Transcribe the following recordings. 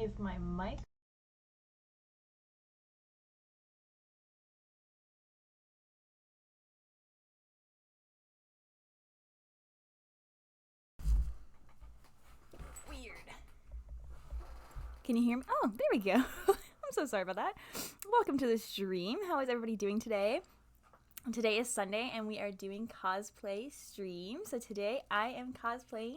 if my mic. Weird. Can you hear me? Oh, there we go. I'm so sorry about that. Welcome to the stream. How is everybody doing today? Today is Sunday and we are doing cosplay stream. So today I am cosplaying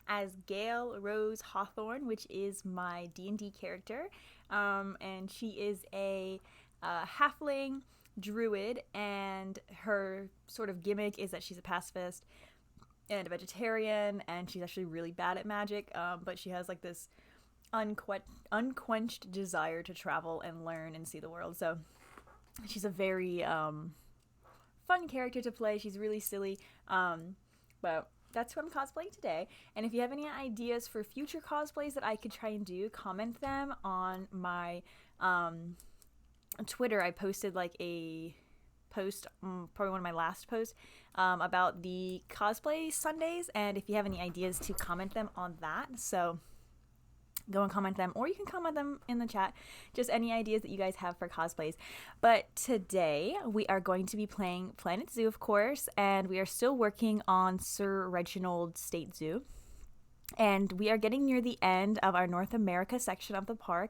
as Gale Rose Hawthorne, which is my D&D character. And she is a halfling druid, and her sort of gimmick is that she's a pacifist and a vegetarian, and she's actually really bad at magic, but she has like this unquenched desire to travel and learn and see the world. So she's a very fun character to play. She's really silly, but that's who I'm cosplaying today. And if you have any ideas for future cosplays that I could try and do, comment them on my Twitter. I posted like a post, probably one of my last posts, about the cosplay Sundays, and if you have any ideas to comment them on that, so go and comment them, or you can comment them in the chat, just any ideas that you guys have for cosplays. But today we are going to be playing Planet Zoo, of course, and we are still working on Sir Reginald State Zoo, and we are getting near the end of our North America section of the park,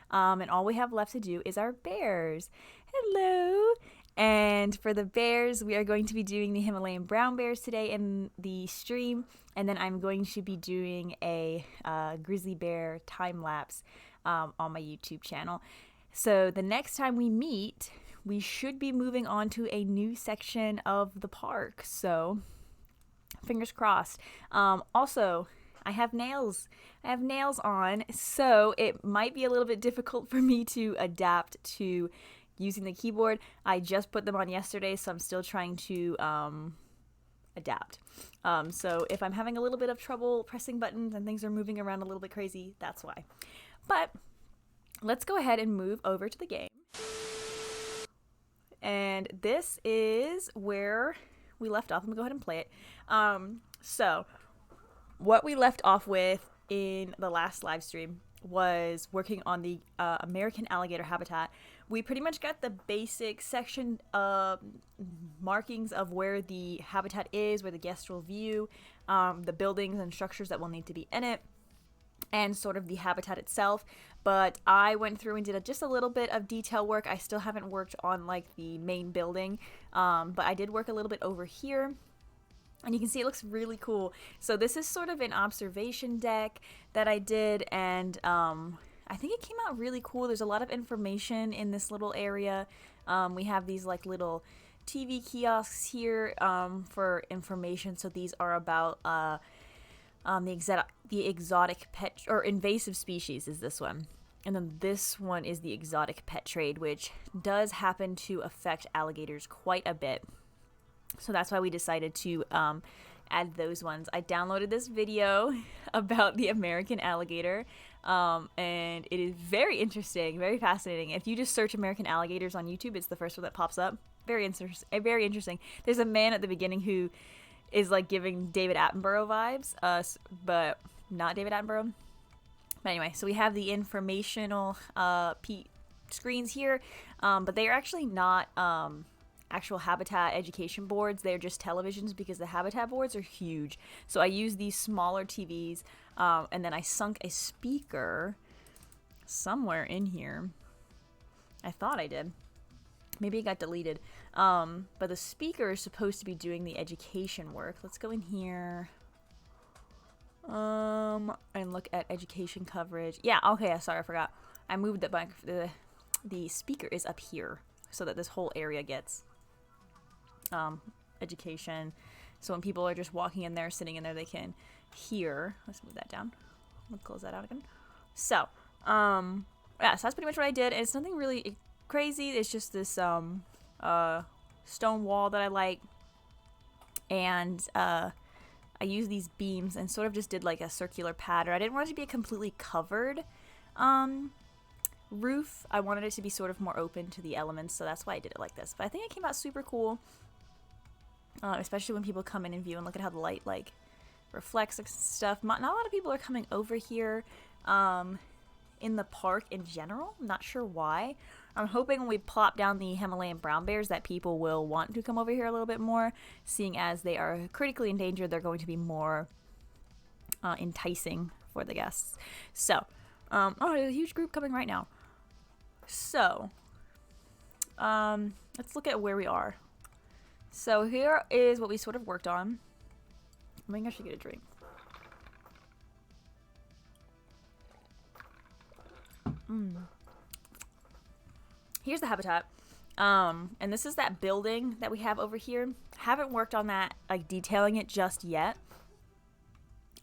and all we have left to do is our bears. Hello! And for the bears, we are going to be doing the Himalayan brown bears today in the stream, and then I'm going to be doing a grizzly bear time lapse on my YouTube channel. So the next time we meet, we should be moving on to a new section of the park. So fingers crossed. Also, I have nails. I have nails on, so it might be a little bit difficult for me to adapt to using the keyboard. I just put them on yesterday, so I'm still trying to adapt. So if I'm having a little bit of trouble pressing buttons and things are moving around a little bit crazy, that's why. But let's go ahead and move over to the game. And this is where we left off. I'm gonna go ahead and play it. So what we left off with in the last live stream was working on the American alligator habitat. We pretty much got the basic section markings of where the habitat is, where the guests will view, the buildings and structures that will need to be in it, and sort of the habitat itself. But I went through and did just a little bit of detail work. I still haven't worked on like the main building, but I did work a little bit over here. And you can see it looks really cool. So this is sort of an observation deck that I did, and I think it came out really cool. There's a lot of information in this little area. We have these like little TV kiosks here for information. So these are about the exotic pet or invasive species is this one. And then this one is the exotic pet trade, which does happen to affect alligators quite a bit. So that's why we decided to add those ones. I downloaded this video about the American alligator, and it is very interesting, very fascinating. If you just search American alligators on YouTube, it's the first one that pops up. Very interesting. There's a man at the beginning who is like giving David Attenborough vibes, but not David Attenborough. But anyway, so we have the informational screens here, but they are actually not actual habitat education boards. They're just televisions because the habitat boards are huge. So I use these smaller TVs, and then I sunk a speaker somewhere in here. I thought I did. Maybe it got deleted. But the speaker is supposed to be doing the education work. Let's go in here and look at education coverage. Yeah, okay, sorry, I forgot. I moved the speaker is up here so that this whole area gets education. So when people are just walking in there, sitting in there, they can hear. Let's move that down. Let's close that out again. So, yeah, so that's pretty much what I did. It's nothing really crazy. It's just this stone wall that I like, and I used these beams and sort of just did like a circular pattern. I didn't want it to be a completely covered roof. I wanted it to be sort of more open to the elements, so that's why I did it like this. But I think it came out super cool, especially when people come in and view and look at how the light like reflects stuff. Not a lot of people are coming over here in the park in general. I'm not sure why. I'm hoping when we plop down the Himalayan brown bears that people will want to come over here a little bit more, seeing as they are critically endangered. They're going to be more enticing for the guests. So, oh, there's a huge group coming right now. So, let's look at where we are. So here is what we sort of worked on. I think I should get a drink. Here's the habitat. And this is that building that we have over here. Haven't worked on that, like detailing it just yet.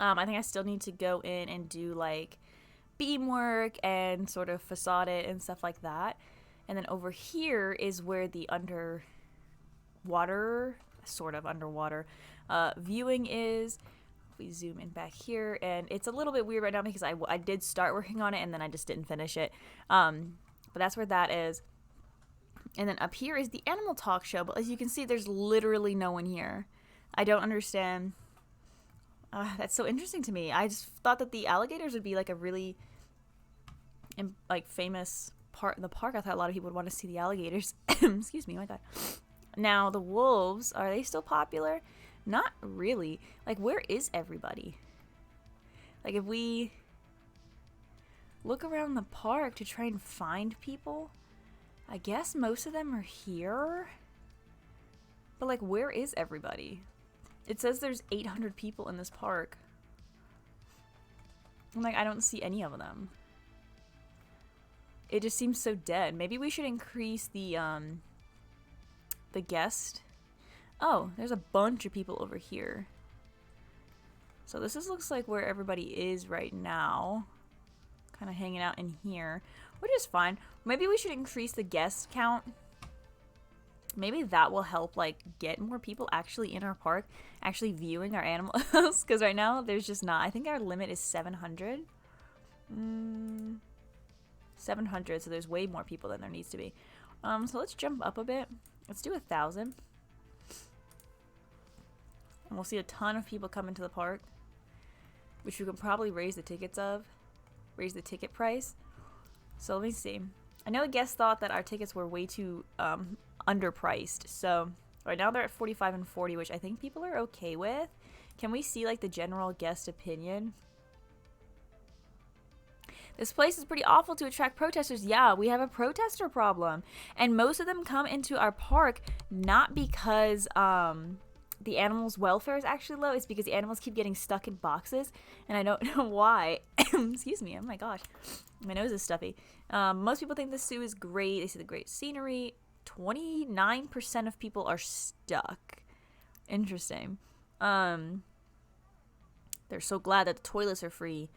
I think I still need to go in and do like beam work and sort of facade it and stuff like that. And then over here is where the underwater, sort of underwater, viewing is. We zoom in back here, and it's a little bit weird right now because I did start working on it and then I just didn't finish it. But that's where that is. And then up here is the animal talk show, but as you can see, there's literally no one here. I don't understand. That's so interesting to me. I just thought that the alligators would be like a really like famous part of the park. I thought a lot of people would want to see the alligators. Excuse me, oh my god. Now the wolves, are they still popular? Not really. Like, where is everybody? Like, if we look around the park to try and find people, I guess most of them are here. But, like, where is everybody? It says there's 800 people in this park. And, like, I don't see any of them. It just seems so dead. Maybe we should increase the guest. Oh, there's a bunch of people over here. So this looks like where everybody is right now. Kind of hanging out in here, which is fine. Maybe we should increase the guest count. Maybe that will help, like, get more people actually in our park, actually viewing our animals. Because right now, there's just not. I think our limit is 700. 700, so there's way more people than there needs to be. So let's jump up a bit. Let's do 1,000. And we'll see a ton of people come into the park, which we can probably raise the ticket price. So let me see. I know the guests thought that our tickets were way too underpriced. So right now they're at 45 and 40, which I think people are okay with. Can we see like the general guest opinion? This place is pretty awful to attract protesters. Yeah, we have a protester problem. And most of them come into our park not because the animals' welfare is actually low. It's because the animals keep getting stuck in boxes, and I don't know why. Excuse me. Oh my gosh. My nose is stuffy. Most people think the zoo is great. They see the great scenery. 29% of people are stuck. Interesting. They're so glad that the toilets are free.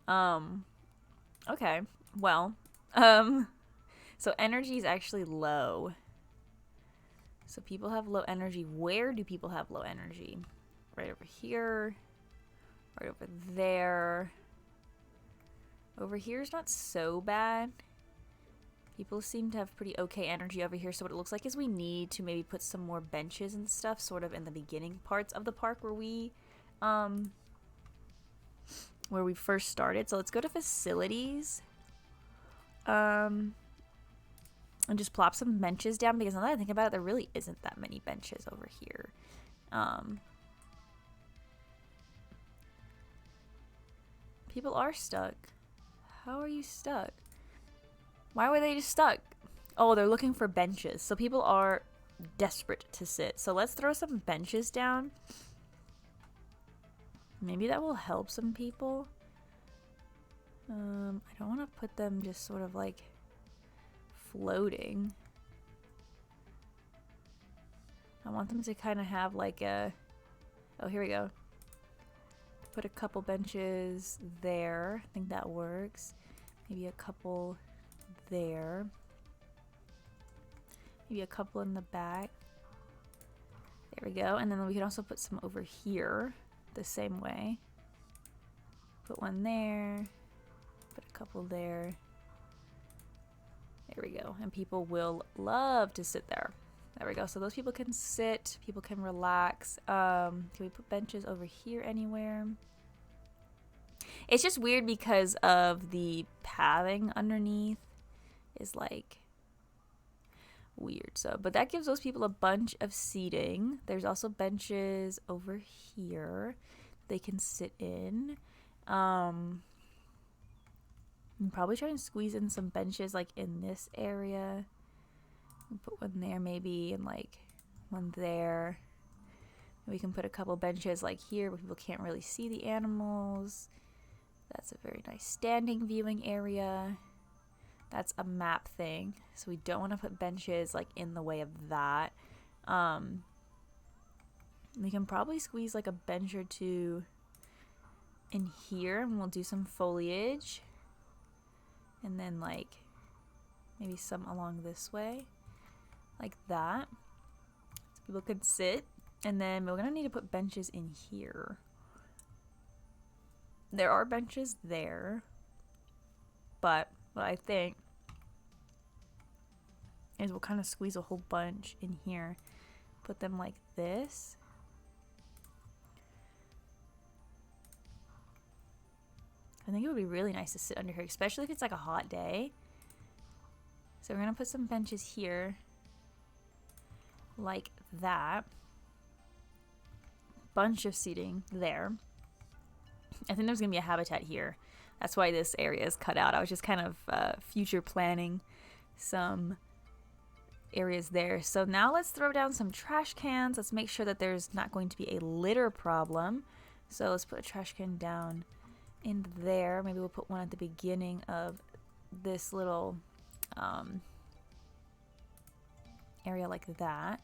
Okay. Well, so energy is actually low. So people have low energy. Where do people have low energy? Right over here. Right over there. Over here is not so bad. People seem to have pretty okay energy over here. So what it looks like is we need to maybe put some more benches and stuff sort of in the beginning parts of the park where we first started. So let's go to facilities. And just plop some benches down, because now that I think about it, there really isn't that many benches over here. People are stuck. How are you stuck? Why were they just stuck? Oh, they're looking for benches. So people are desperate to sit. So let's throw some benches down. Maybe that will help some people. I don't want to put them just sort of like floating. I want them to kind of have like a... Oh, here we go. Put a couple benches there. I think that works. Maybe a couple there. Maybe a couple in the back. There we go. And then we can also put some over here the same way. Put one there. Put a couple there. There we go. And people will love to sit there. There we go. So those people can sit. People can relax. Can we put benches over here anywhere? It's just weird because of the pathing underneath is like weird. So, but that gives those people a bunch of seating. There's also benches over here they can sit in. I'm probably trying to squeeze in some benches like in this area. Put one there maybe, and like one there. We can put a couple benches like here where people can't really see the animals. That's a very nice standing viewing area. That's a map thing, so we don't want to put benches like in the way of that. We can probably squeeze like a bench or two in here, and we'll do some foliage, and then like maybe some along this way like that, so people could sit. And then we're gonna need to put benches in here. There are benches there, but what I think is we'll kind of squeeze a whole bunch in here, put them like this. I think it would be really nice to sit under here, especially if it's like a hot day. So we're gonna put some benches here like that. Bunch of seating there. I think there's gonna be a habitat here. That's why this area is cut out. I was just kind of future planning some areas there. So now let's throw down some trash cans. Let's make sure that there's not going to be a litter problem. So let's put a trash can down in there. Maybe we'll put one at the beginning of this little area like that.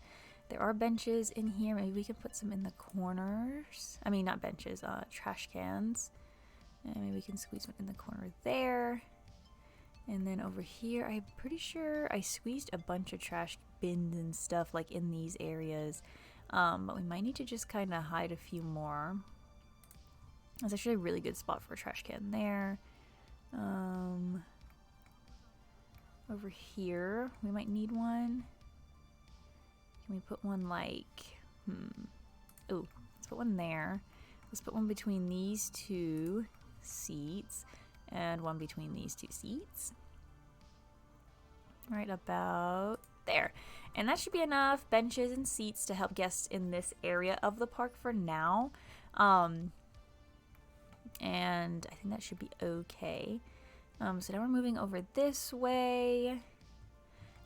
There are benches in here. Maybe we can put some in the corners. I mean, not benches, trash cans. And maybe we can squeeze one in the corner there. And then over here, I'm pretty sure I squeezed a bunch of trash bins and stuff like in these areas. But we might need to just kind of hide a few more. That's actually a really good spot for a trash can there. Over here, we might need one. Can we put one like, oh, let's put one there. Let's put one between these two seats and one between these two seats. Right about there. And that should be enough benches and seats to help guests in this area of the park for now. And I think that should be okay. So now we're moving over this way.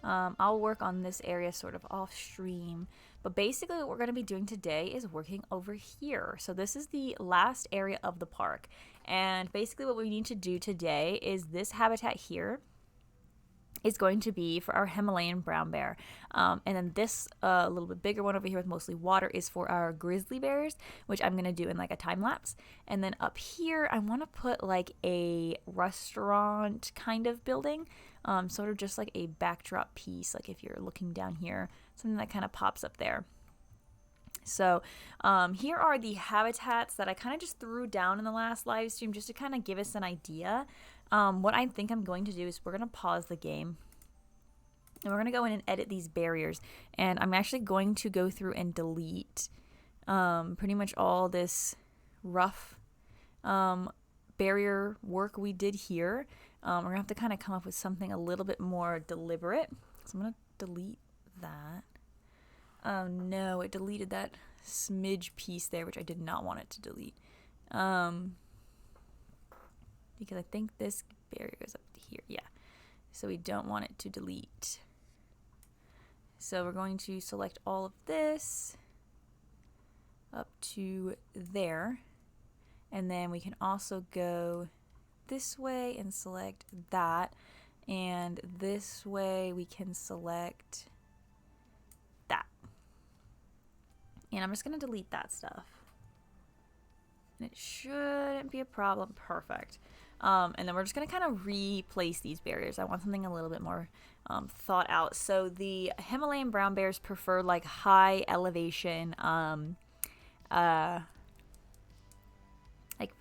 I'll work on this area sort of off stream, but basically what we're going to be doing today is working over here. So this is the last area of the park, and basically what we need to do today is this habitat here is going to be for our Himalayan brown bear, and then this little bit bigger one over here with mostly water is for our grizzly bears, which I'm going to do in like a time lapse. And then up here I want to put like a restaurant kind of building, sort of just like a backdrop piece, like if you're looking down here, something that kind of pops up there. So here are the habitats that I kind of just threw down in the last live stream just to kind of give us an idea. What I think I'm going to do is we're going to pause the game and we're going to go in and edit these barriers, and I'm actually going to go through and delete pretty much all this rough barrier work we did here. We're going to have to kind of come up with something a little bit more deliberate. So I'm going to delete that. Oh no, it deleted that smidge piece there, which I did not want it to delete. Because I think this barrier goes up to here. Yeah. So we don't want it to delete. So we're going to select all of this up to there. And then we can also go this way and select that. And this way we can select that. And I'm just going to delete that stuff. And it shouldn't be a problem. Perfect. And then we're just going to kind of replace these barriers. I want something a little bit more thought out. So the Himalayan brown bears prefer like high elevation, like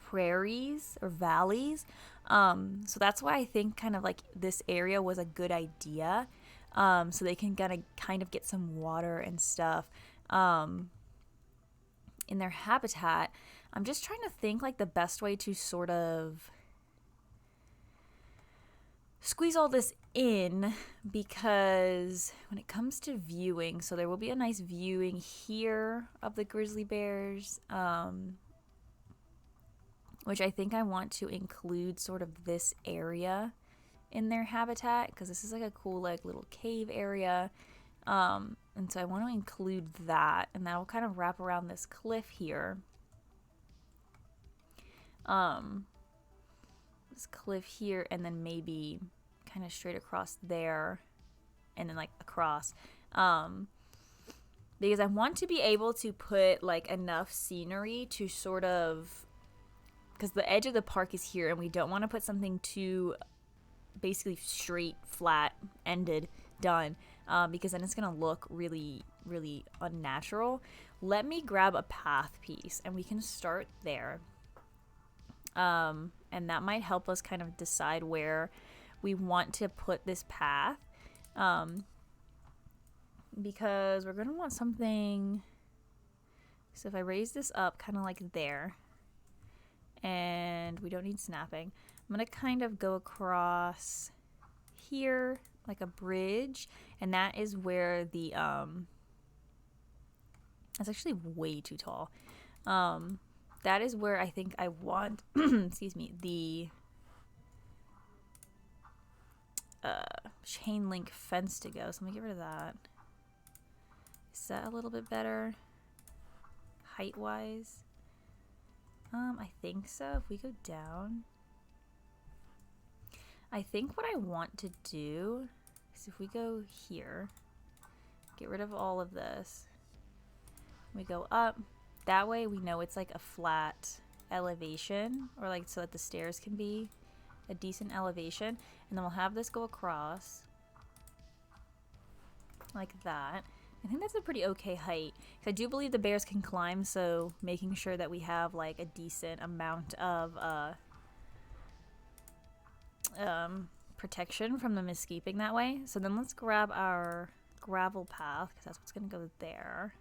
prairies or valleys. So that's why I think kind of like this area was a good idea. So they can kind of get some water and stuff in their habitat. I'm just trying to think like the best way to sort of squeeze all this in, because when it comes to viewing, so there will be a nice viewing here of the grizzly bears, which I think I want to include sort of this area in their habitat, because this is like a cool like little cave area, and so I want to include that, and that will kind of wrap around this cliff here. This cliff here, and then maybe kind of straight across there, and then like across, because I want to be able to put like enough scenery to sort of, because the edge of the park is here, and we don't want to put something too basically straight, flat, ended, done, because then it's gonna look really, really unnatural. Let me grab a path piece, and we can start there. And that might help us kind of decide where we want to put this path, because we're going to want something. So if I raise this up kind of like there, and we don't need snapping, I'm going to kind of go across here like a bridge, and that is where the that's actually way too tall. That is where I think I want excuse me, the chain link fence to go. So let me get rid of that. Is that a little bit better height wise? I think so. If we go down, I think what I want to do is if we go here, get rid of all of this, we go up, that way we know it's like a flat elevation, or like so that the stairs can be a decent elevation, and then we'll have this go across like that. I think that's a pretty okay height. I do believe the bears can climb, so making sure that we have like a decent amount of protection from them escaping that way. So then let's grab our gravel path, because that's what's gonna go there.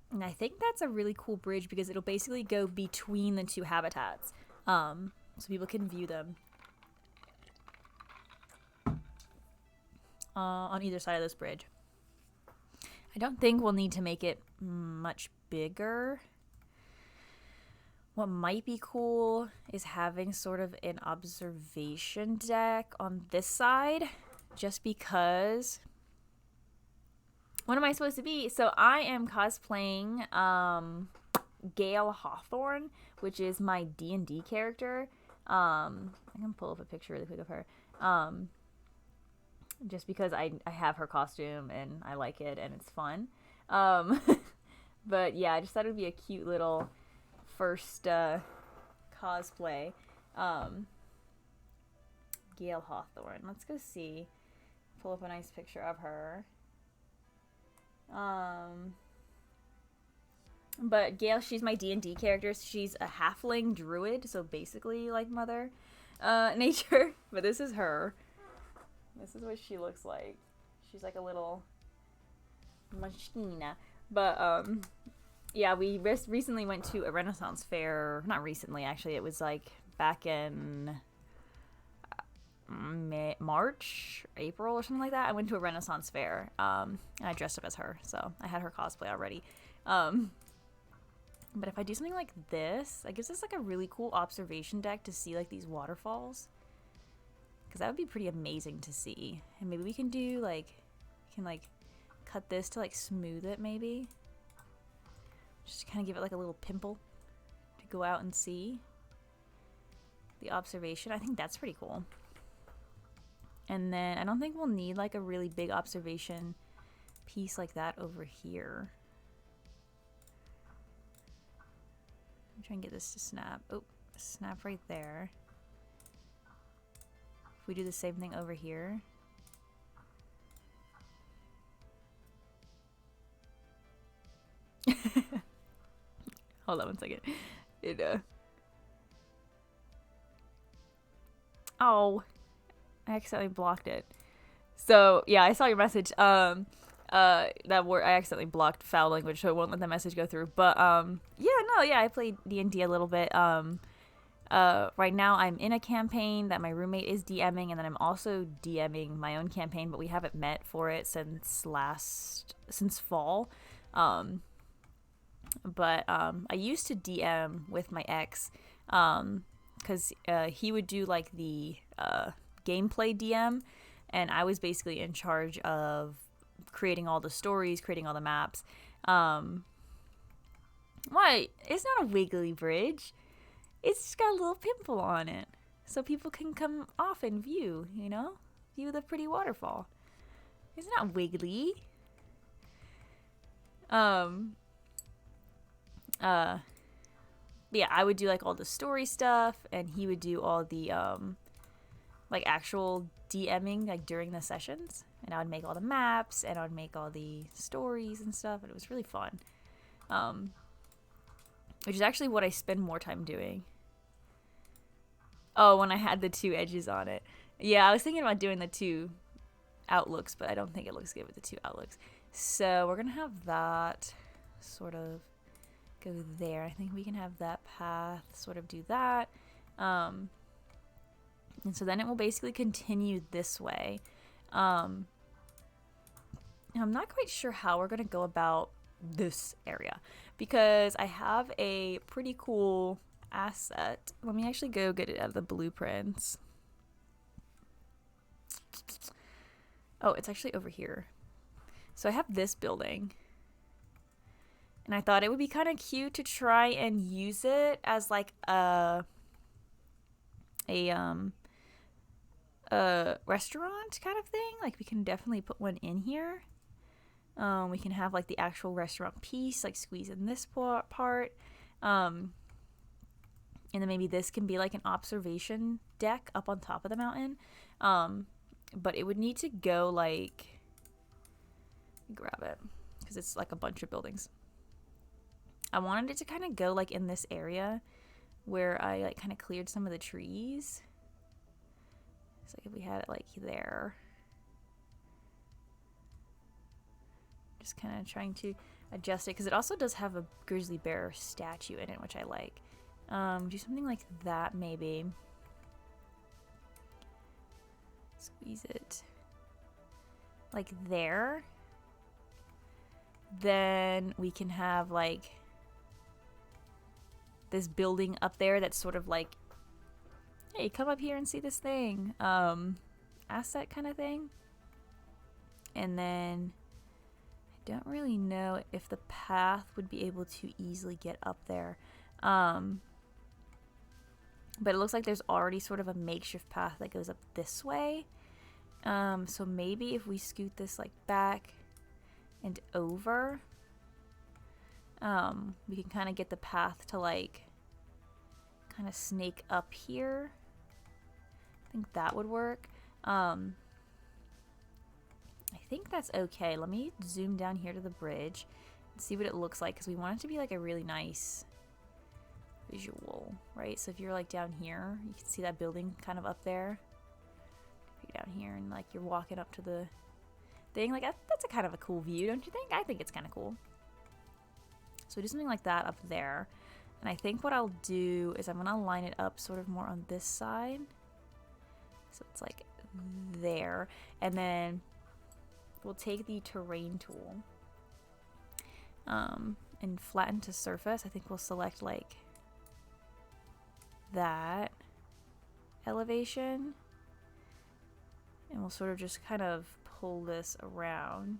And I think that's a really cool bridge, because it'll basically go between the two habitats, so people can view them on either side of this bridge. I don't think we'll need to make it much bigger. What might be cool is having sort of an observation deck on this side, just because. What am I supposed to be? So I am cosplaying Gale Hawthorne, which is my D&D character. I can pull up a picture really quick of her. Just because I have her costume and I like it and it's fun. But yeah, I just thought it would be a cute little first cosplay. Gale Hawthorne. Let's go see. Pull up a nice picture of her. But Gale, she's my D&D character. She's a halfling druid, so basically like Mother Nature. But this is her. This is what she looks like. She's like a little machina. But yeah, we recently went to a Renaissance fair. Not recently, actually. It was like back in March, April, or something like that. I went to a Renaissance fair, and I dressed up as her, so I had her cosplay already. But if I do something like this, that gives us like a really cool observation deck to see like these waterfalls, because that would be pretty amazing to see. And maybe we can do like, we can like cut this to like smooth it, maybe just kind of give it like a little pimple to go out and see the observation. I think that's pretty cool. And then I don't think we'll need like a really big observation piece like that over here. I'm trying to get this to snap. Oh, snap right there. If we do the same thing over here. Hold on one second. Oh, I accidentally blocked it. So yeah, I saw your message. that word, I accidentally blocked foul language, so it won't let the message go through. But yeah, I played D&D a little bit. Right now I'm in a campaign that my roommate is DMing, and then I'm also DMing my own campaign, but we haven't met for it since fall. But I used to DM with my ex, because he would do like the gameplay DM, and I was basically in charge of creating all the stories, creating all the maps. Why? It's not a wiggly bridge. It's just got a little pimple on it, so people can come off and view the pretty waterfall. It's not wiggly. Yeah, I would do like all the story stuff, and he would do all the like actual DMing like during the sessions, and I would make all the maps, and I would make all the stories and stuff, and it was really fun. Which is actually what I spend more time doing. Oh, when I had the 2 edges on it. Yeah, I was thinking about doing the 2 outlooks, but I don't think it looks good with the 2 outlooks. So we're going to have that sort of go there. I think we can have that path sort of do that. And so then it will basically continue this way. And I'm not quite sure how we're going to go about this area, because I have a pretty cool asset. Let me actually go get it out of the blueprints. Oh, it's actually over here. So I have this building, and I thought it would be kind of cute to try and use it as like a restaurant kind of thing. Like, we can definitely put one in here. We can have like the actual restaurant piece, like squeeze in this part. And then maybe this can be like an observation deck up on top of the mountain. But it would need to go like, grab it, because it's like a bunch of buildings. I wanted it to kind of go like in this area where I like kind of cleared some of the trees. So like if we had it like there. Just kind of trying to adjust it, because it also does have a grizzly bear statue in it, which I like. Do something like that maybe. Squeeze it like there. Then we can have like this building up there that's sort of like, hey, come up here and see this thing, asset kind of thing. And then I don't really know if the path would be able to easily get up there. But it looks like there's already sort of a makeshift path that goes up this way. So maybe if we scoot this like back and over, we can kind of get the path to like kind of snake up here. I think that would work. I think that's okay. Let me zoom down here to the bridge and see what it looks like, because we want it to be like a really nice visual, right? So if you're like down here, you can see that building kind of up there. If you're down here and like you're walking up to the thing, like that's a kind of a cool view, don't you think? I think it's kind of cool. So do something like that up there. And I think what I'll do is I'm going to line it up sort of more on this side. So it's like there. And then we'll take the terrain tool and flatten to surface. I think we'll select like that elevation. And we'll sort of just kind of pull this around.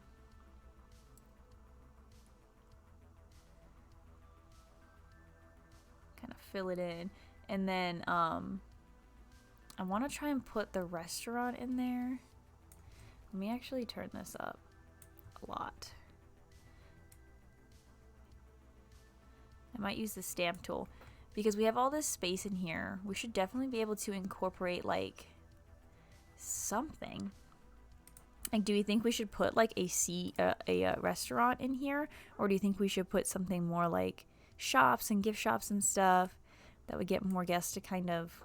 Kind of fill it in. And then I want to try and put the restaurant in there. Let me actually turn this up a lot. I might use the stamp tool, because we have all this space in here. We should definitely be able to incorporate like something. Like, do you think we should put like a restaurant in here, or do you think we should put something more like shops and gift shops and stuff that would get more guests to kind of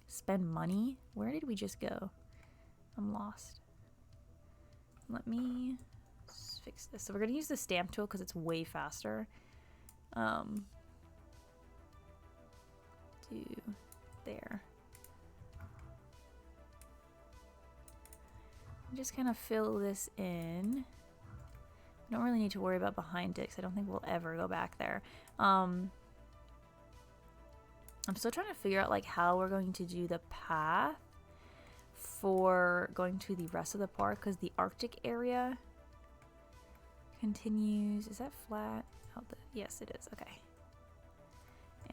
spend money? Where did we just go? I'm lost. let me fix this. So we're going to use the stamp tool because it's way faster. Do there. Just kind of fill this in. Don't really need to worry about behind it because I don't think we'll ever go back there. I'm still trying to figure out like how we're going to do the path for going to the rest of the park because the Arctic area continues. Is that flat? Oh, yes, it is. Okay.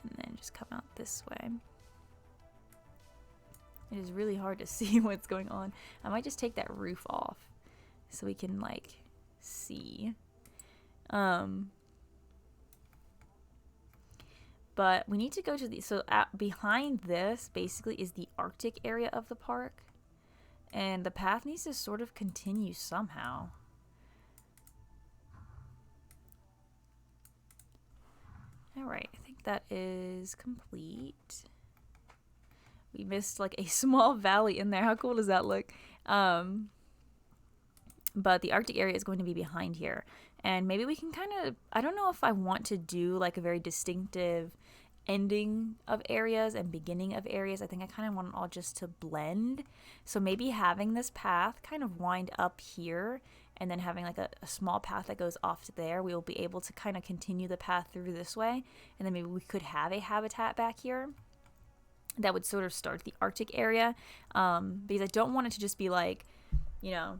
And then just come out this way. It is really hard to see what's going on. I might just take that roof off so we can like see. But we need to go to the, so behind this basically is the Arctic area of the park. And the path needs to sort of continue somehow. Alright, I think that is complete. We missed like a small valley in there. How cool does that look? But the Arctic area is going to be behind here. And maybe we can kind of, I don't know if I want to do like a very distinctive ending of areas and beginning of areas. I think I kind of want it all just to blend. So maybe having this path kind of wind up here and then having like a small path that goes off to there, we will be able to kind of continue the path through this way. And then maybe we could have a habitat back here that would sort of start the Arctic area. Because I don't want it to just be like, you know,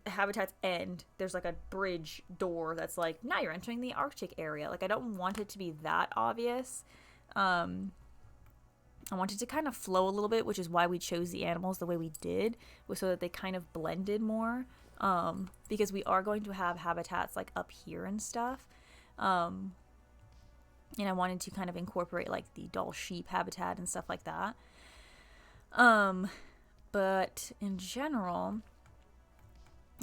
habitats end, there's like a bridge door that's like, now you're entering the Arctic area. Like, I don't want it to be that obvious. I wanted to kind of flow a little bit, which is why we chose the animals the way we did, was so that they kind of blended more. Because we are going to have habitats like up here and stuff. And I wanted to kind of incorporate like the doll sheep habitat and stuff like that. But in general,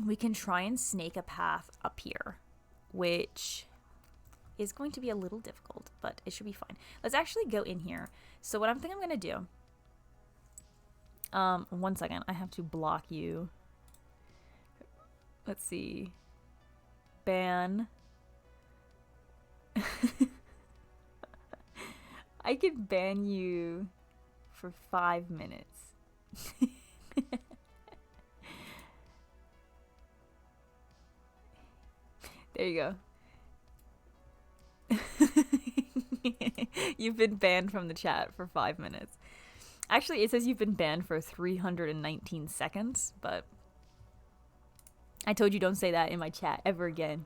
we can try and snake a path up here, which is going to be a little difficult, but it should be fine. Let's actually go in here. So what I'm going to do, 1 second, I have to block you. Let's see. Ban. I could ban you for 5 minutes. There you go. You've been banned from the chat for 5 minutes. Actually, it says you've been banned for 319 seconds, but I told you don't say that in my chat ever again.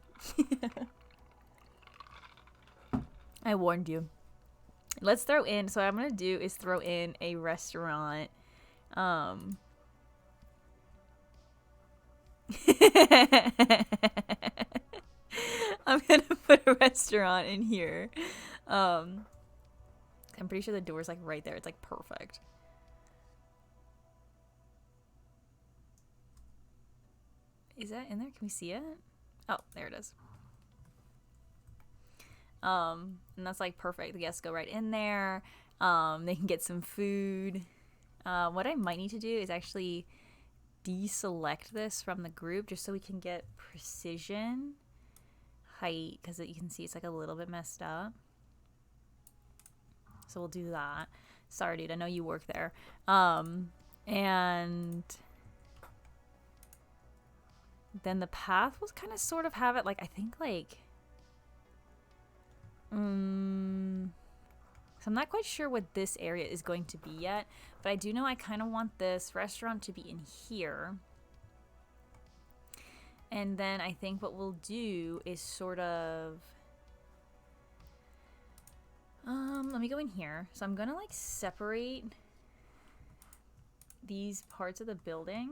I warned you. Let's throw in, so what I'm going to do is throw in a restaurant. I'm going to put a restaurant in here. I'm pretty sure the door's like right there. It's like perfect. Is that in there? Can we see it? Oh, there it is. And that's like perfect. The guests go right in there. They can get some food. What I might need to do is actually deselect this from the group just so we can get precision height, because you can see it's like a little bit messed up. So we'll do that. Sorry, dude. I know you work there. And then the path will kind of sort of have it like, I think like, so I'm not quite sure what this area is going to be yet, but I do know I kind of want this restaurant to be in here. And then I think what we'll do is sort of, let me go in here. So I'm gonna like separate these parts of the building.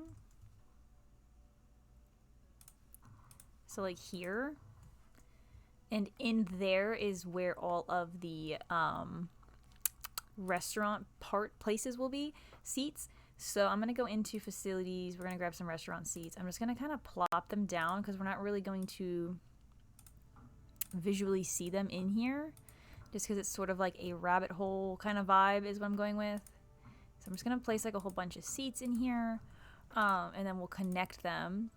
So like here, and in there is where all of the restaurant places will be, seats. So I'm going to go into facilities. We're going to grab some restaurant seats. I'm just going to kind of plop them down because we're not really going to visually see them in here, just because it's sort of like a rabbit hole kind of vibe is what I'm going with. So I'm just going to place like a whole bunch of seats in here, and then we'll connect them.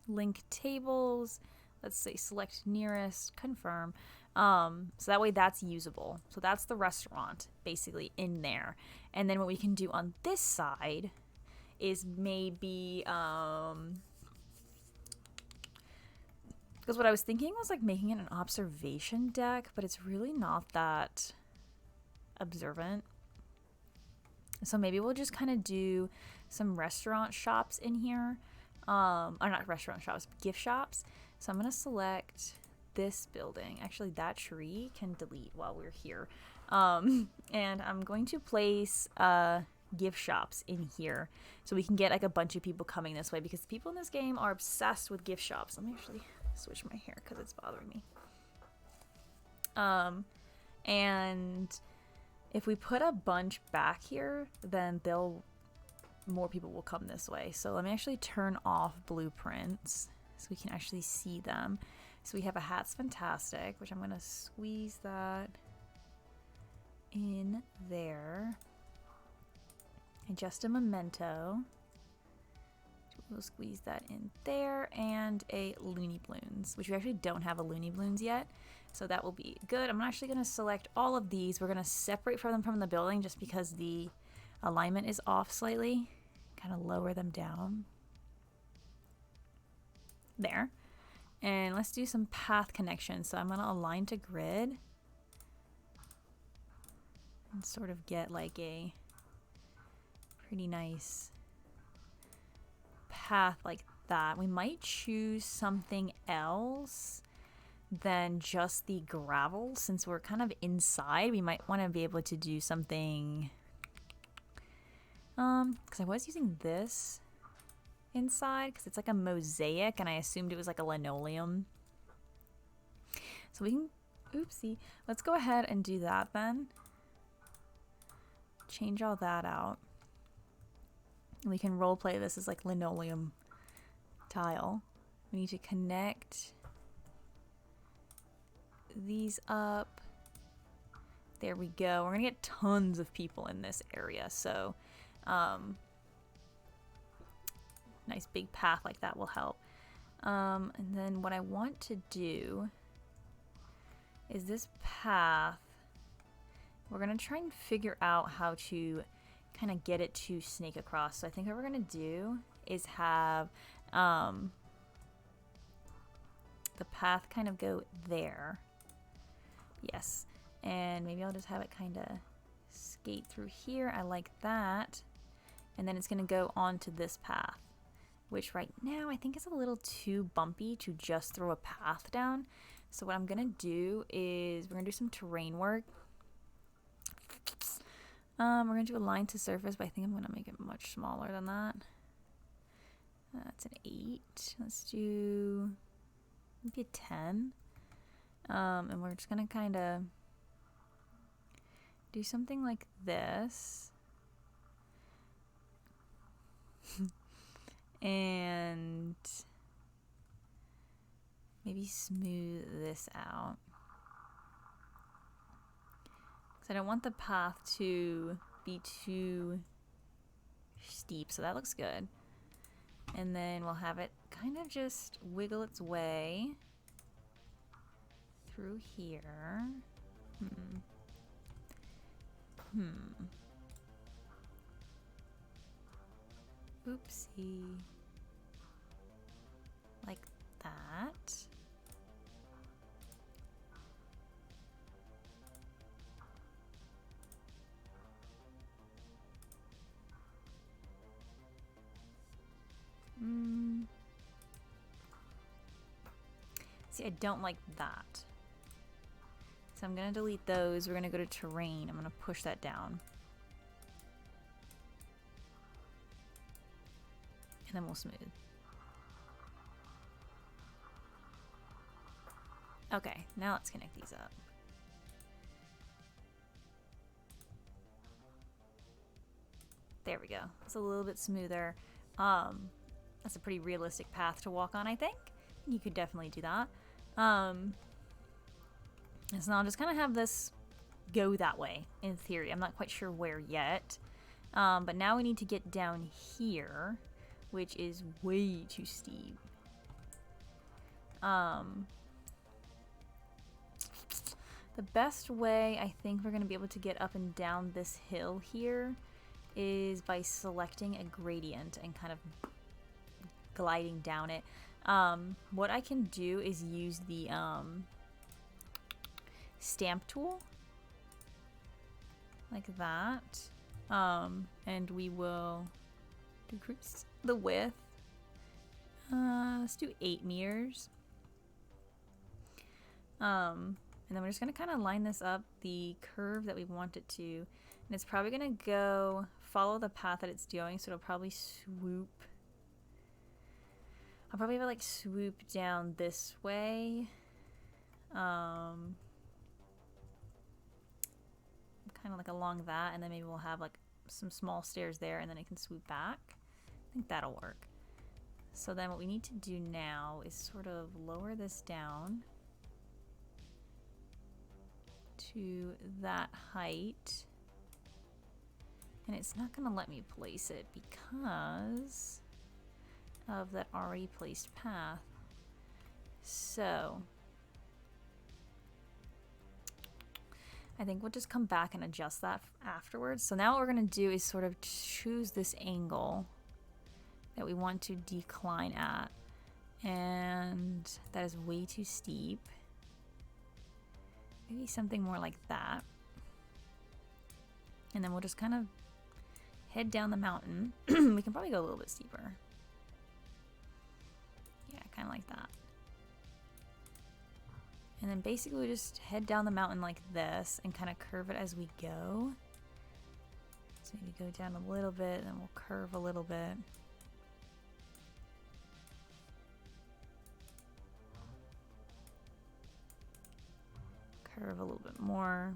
link tables. Let's say select nearest, confirm. So that way that's usable. So that's the restaurant basically in there. And then what we can do on this side is maybe, because what I was thinking was like making it an observation deck, but it's really not that observant. So maybe we'll just kind of do some restaurant shops in here. Or not restaurant shops, but gift shops. So I'm going to select this building. Actually, that tree can delete while we're here. And I'm going to place gift shops in here so we can get like a bunch of people coming this way, because people in this game are obsessed with gift shops. Let me actually switch my hair because it's bothering me. And if we put a bunch back here, then more people will come this way. So let me actually turn off blueprints so we can actually see them. So we have a hat's fantastic, which I'm going to squeeze that in there. And just a memento. We'll squeeze that in there, and a Looney Balloons, which we actually don't have a Looney Balloons yet. So that will be good. I'm actually going to select all of these. We're going to separate them from the building just because the alignment is off slightly. Kind of lower them down. There. And let's do some path connections. So I'm going to align to grid. And sort of get like a pretty nice path like that. We might choose something else than just the gravel, since we're kind of inside. We might want to be able to do something, because I was using this inside because it's like a mosaic and I assumed it was like a linoleum. So we can, oopsie, let's go ahead and do that then. Change all that out. And we can role play this as like linoleum tile. We need to connect these up. There we go. We're gonna get tons of people in this area, so nice big path like that will help. And then what I want to do is this path, we're gonna try and figure out how to kind of get it to snake across. So I think what we're gonna do is have the path kind of go there. Yes, and maybe I'll just have it kind of skate through here. I like that. And then it's going to go onto this path, which right now I think is a little too bumpy to just throw a path down. So what I'm going to do is we're going to do some terrain work. We're going to do a line to surface, but I think I'm going to make it much smaller than that. That's an 8. Let's do maybe a 10. And we're just gonna kind of do something like this. And maybe smooth this out. Because I don't want the path to be too steep, so that looks good. And then we'll have it kind of just wiggle its way through here. Oopsie. Like that. See, I don't like that. So I'm going to delete those. We're going to go to terrain. I'm going to push that down. And then we'll smooth. Okay, now let's connect these up. There we go. It's a little bit smoother. That's a pretty realistic path to walk on, I think. You could definitely do that. And so I'll just kind of have this go that way, in theory. I'm not quite sure where yet. But now we need to get down here, which is way too steep. The best way I think we're going to be able to get up and down this hill here is by selecting a gradient and kind of gliding down it. What I can do is use the stamp tool like that, and we will decrease the width. Let's do 8 meters. And then we're just going to kind of line this up the curve that we want it to, and it's probably going to go follow the path that it's going, so it'll probably swoop. I'll probably have it like swoop down this way. Kind of like along that, and then maybe we'll have like some small stairs there, and then it can swoop back. I think that'll work. So then what we need to do now is sort of lower this down to that height. And it's not going to let me place it because of that already placed path. So I think we'll just come back and adjust that afterwards. So now what we're going to do is sort of choose this angle that we want to decline at. And that is way too steep. Maybe something more like that. And then we'll just kind of head down the mountain. We can probably go a little bit steeper. Yeah, kind of like that. And then basically we just head down the mountain like this and kind of curve it as we go. So maybe go down a little bit, and then we'll curve a little bit. Curve a little bit more.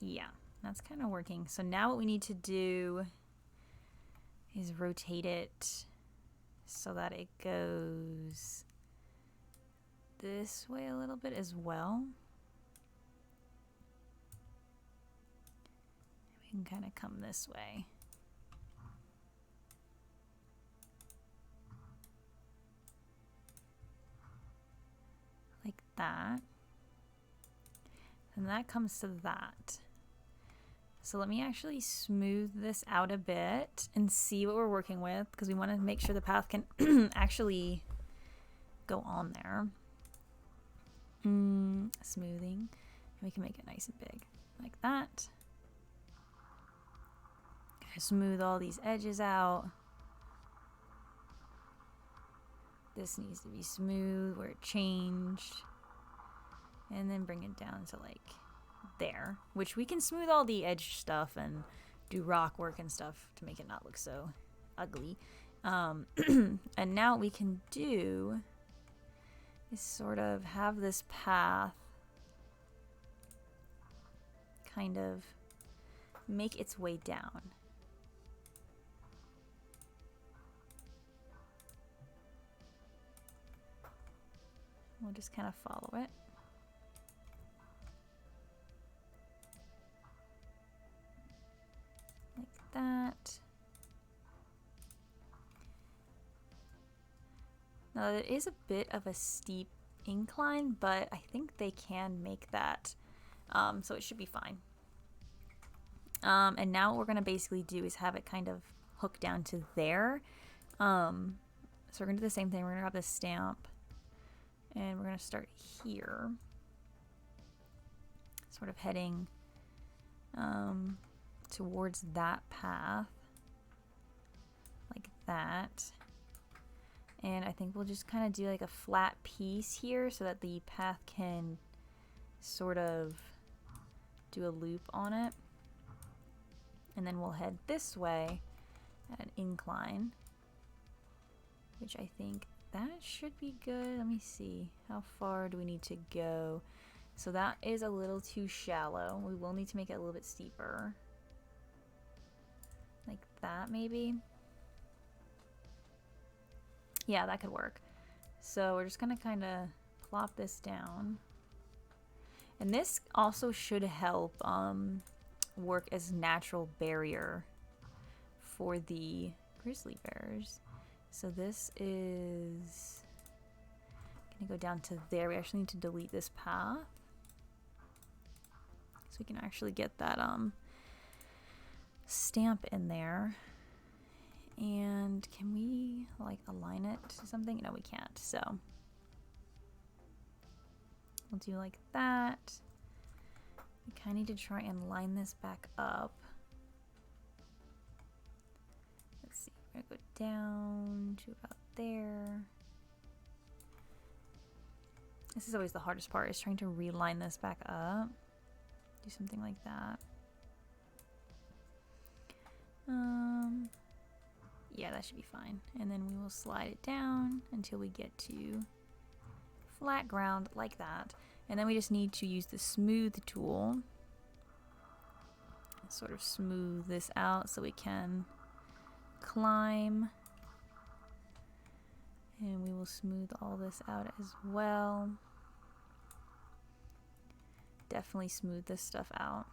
Yeah, that's kind of working. So now what we need to do is rotate it so that it goes this way a little bit as well. We can kind of come this way. Like that. And that comes to that. So let me actually smooth this out a bit and see what we're working with, because we want to make sure the path can actually go on there. Smoothing. And we can make it nice and big like that. Smooth all these edges out. This needs to be smooth where it changed. And then bring it down to like there, which we can smooth all the edge stuff and do rock work and stuff to make it not look so ugly. And now what we can do is sort of have this path kind of make its way down. We'll just kind of follow it. Like that. Now it is a bit of a steep incline, but I think they can make that, so it should be fine. And now what we're going to basically do is have it kind of hook down to there. So we're going to do the same thing. We're going to grab this stamp, and we're going to start here, sort of heading towards that path, like that. And I think we'll just kind of do like a flat piece here so that the path can sort of do a loop on it. And then we'll head this way at an incline, which I think that should be good. Let me see. How far do we need to go? So that is a little too shallow. We will need to make it a little bit steeper. Like that maybe. Yeah, that could work. So we're just gonna kind of plop this down. And this also should help work as natural barrier for the grizzly bears. So this is gonna go down to there. We actually need to delete this path so we can actually get that stamp in there. And can we like align it to something? No, we can't. So we'll do like that. We kind of need to try and line this back up. Let's see, we're gonna go down to about there. This is always the hardest part, is trying to reline this back up. Do something like that. Yeah, that should be fine. And then we will slide it down until we get to flat ground like that. And then we just need to use the smooth tool. Sort of smooth this out so we can climb. And we will smooth all this out as well. Definitely smooth this stuff out,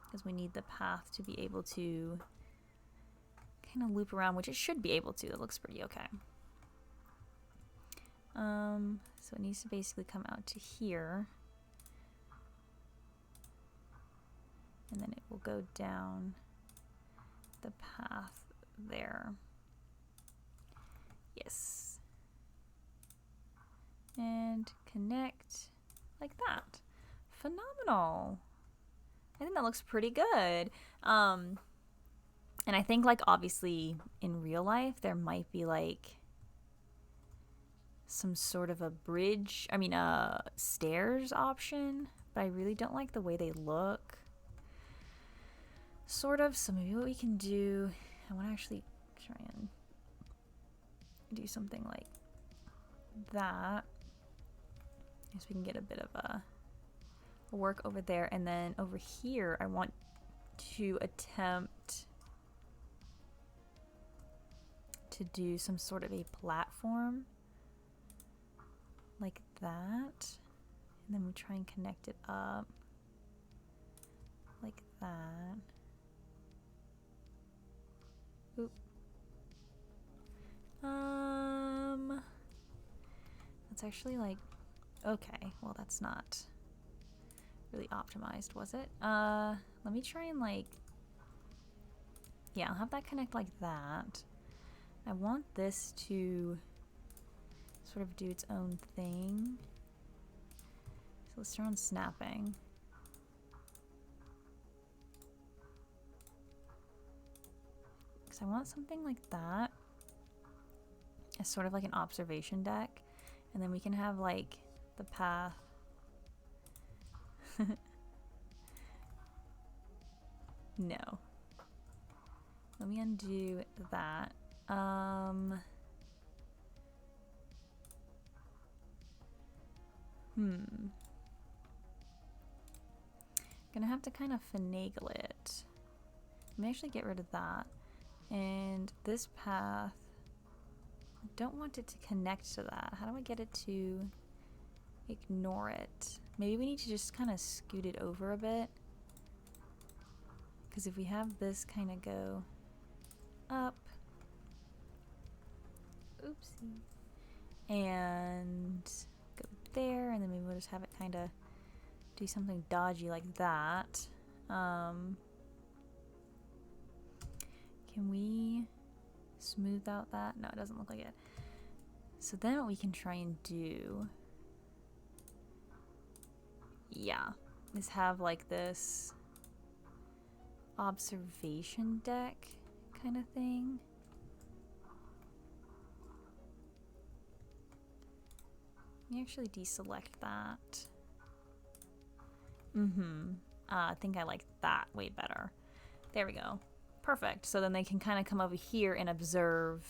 because we need the path to be able to kind of loop around, which it should be able to. It looks pretty okay. So it needs to basically come out to here. And then it will go down the path there. Yes. And connect like that. Phenomenal. I think that looks pretty good. And I think, like, obviously in real life there might be like some sort of a bridge, stairs option, but I really don't like the way they look. Sort of. So maybe what we can do, I want to actually try and do something like that. So we can get a bit of a work over there, and then over here I want to attempt to do some sort of a platform like that, and then we try and connect it up like that. Oop. That's actually like, okay, well that's not really optimized, was it? Let me try and like, yeah, I'll have that connect like that. I want this to sort of do its own thing. So let's turn on snapping. Because I want something like that as sort of like an observation deck. And then we can have like the path. No. Let me undo that. Gonna have to kind of finagle it. Let me actually get rid of that. And this path, I don't want it to connect to that. How do I get it to ignore it? Maybe we need to just kind of scoot it over a bit. Because if we have this kind of go up, oopsie, and go there, and then maybe we'll just have it kind of do something dodgy like that. Can we smooth out that? No, it doesn't look like it. So then what we can try and do, yeah, is have like this observation deck kind of thing. Let me actually deselect that. I think I like that way better. There we go. Perfect. So then they can kind of come over here and observe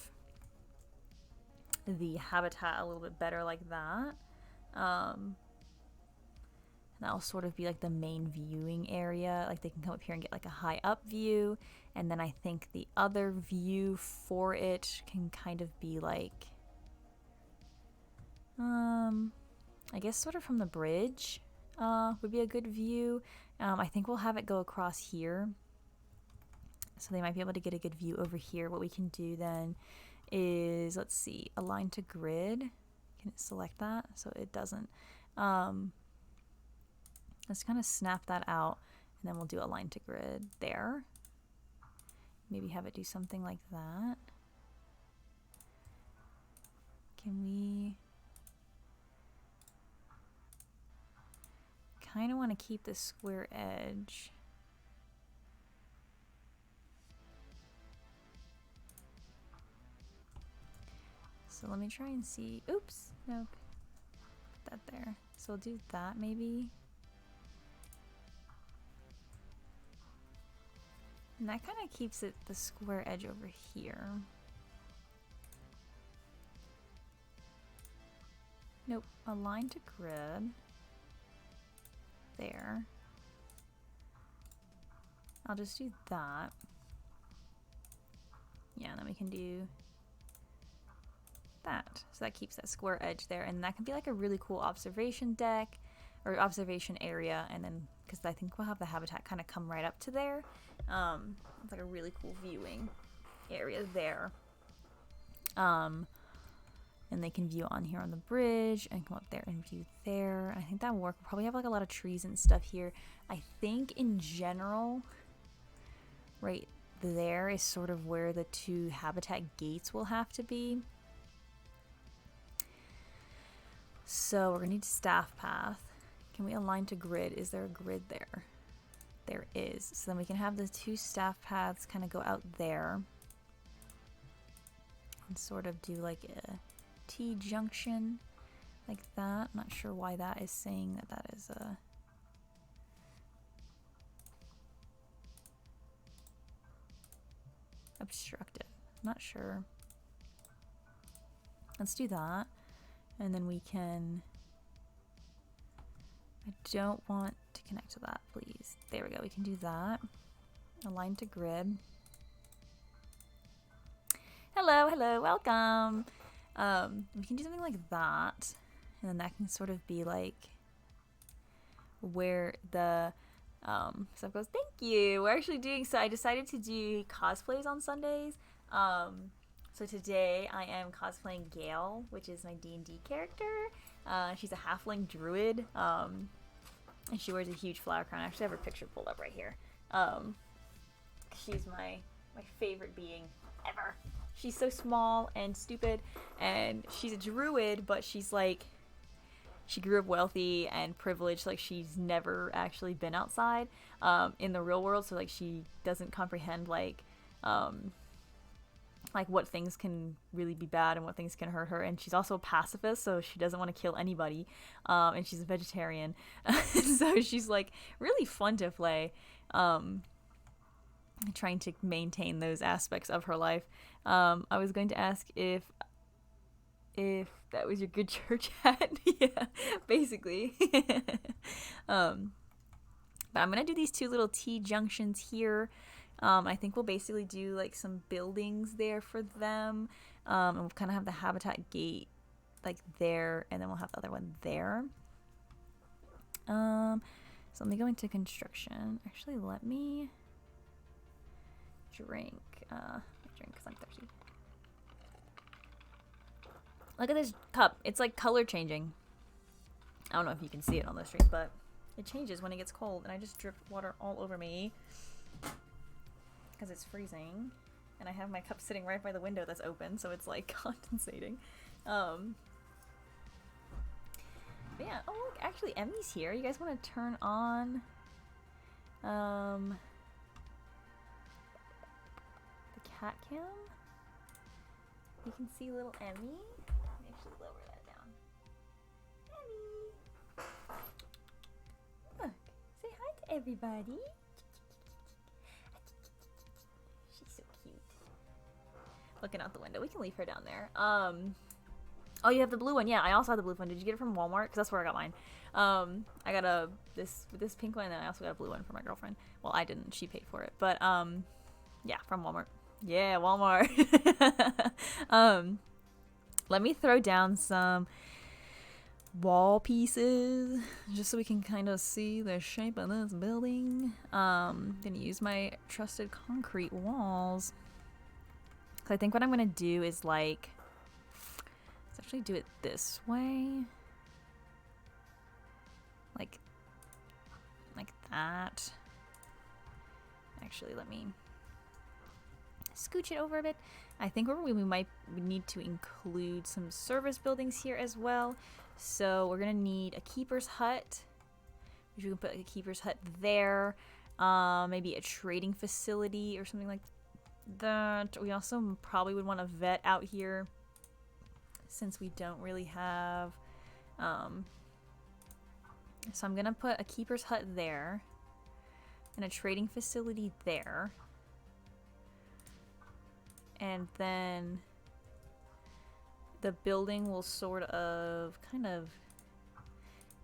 the habitat a little bit better like that. How And that'll sort of be like the main viewing area. Like they can come up here and get like a high up view. And then I think the other view for it can kind of be like, I guess sort of from the bridge would be a good view. I think we'll have it go across here. So they might be able to get a good view over here. What we can do then is, let's see, align to grid. Can it select that so it doesn't? Let's kind of snap that out, and then we'll do align to grid there. Maybe have it do something like that. Can we? Kind of want to keep this square edge. So let me try and see. Oops, nope. Put that there. So we'll do that maybe. And that kind of keeps it the square edge over here. Nope, align to grid. There. I'll just do that. Yeah, and then we can do that. So that keeps that square edge there, and that can be like a really cool observation deck or observation area, and then because I think we'll have the habitat kind of come right up to there. It's like a really cool viewing area there. And they can view on here on the bridge and come up there and view there. I think that will work. We'll probably have like a lot of trees and stuff here. I think in general, right there is sort of where the two habitat gates will have to be. So we're gonna need staff path. Can we align to grid? Is there a grid there? There is. So then we can have the two staff paths kind of go out there and sort of do like a T-junction like that. Not sure why that is saying that that is a obstructed. Not sure. Let's do that. And then we can, I don't want to connect to that, please. There we go. We can do that. Align to grid. Hello, hello, welcome. We can do something like that, and then that can sort of be like where the stuff goes. Thank you. We're actually doing, so I decided to do cosplays on Sundays. So today I am cosplaying Gale, which is my D&D character. She's a halfling druid, and she wears a huge flower crown. I actually have her picture pulled up right here. She's my favorite being ever. She's so small and stupid, and she's a druid, but she's like, she grew up wealthy and privileged. Like, she's never actually been outside in the real world, so like she doesn't comprehend like what things can really be bad and what things can hurt her. And she's also a pacifist, so she doesn't want to kill anybody, and she's a vegetarian. So she's like really fun to play, trying to maintain those aspects of her life. I was going to ask if that was your good church hat. Yeah, basically. But I'm gonna do these two little T-junctions here. I think we'll basically do like some buildings there for them, and we'll kind of have the habitat gate like there, and then we'll have the other one there. So let me go into construction. Actually, let me drink because I'm thirsty. Look at this cup. It's like color changing. I don't know if you can see it on the stream, but it changes when it gets cold, and I just dripped water all over me because it's freezing, and I have my cup sitting right by the window that's open, so it's like condensating. But yeah, oh look, actually Emmy's here. You guys want to turn on the cat cam? You can see little Emmy. Let me actually lower that down. Emmy! Look, say hi to everybody. She's so cute. Looking out the window. We can leave her down there. Oh, you have the blue one. Yeah, I also have the blue one. Did you get it from Walmart? Because that's where I got mine. I got this pink one, and then I also got a blue one for my girlfriend. Well, I didn't. She paid for it. But yeah, from Walmart. Yeah, Walmart. Let me throw down some wall pieces just so we can kind of see the shape of this building. Gonna use my trusted concrete walls. So I think what I'm gonna do is like, let's actually do it this way, like that. Actually, let me scooch it over a bit. I think we need to include some service buildings here as well. So we're gonna need a keeper's hut, which we can put like a keeper's hut there. Maybe a trading facility or something like that. We also probably would want a vet out here, since we don't really have. So I'm gonna put a keeper's hut there, and a trading facility there. And then the building will sort of kind of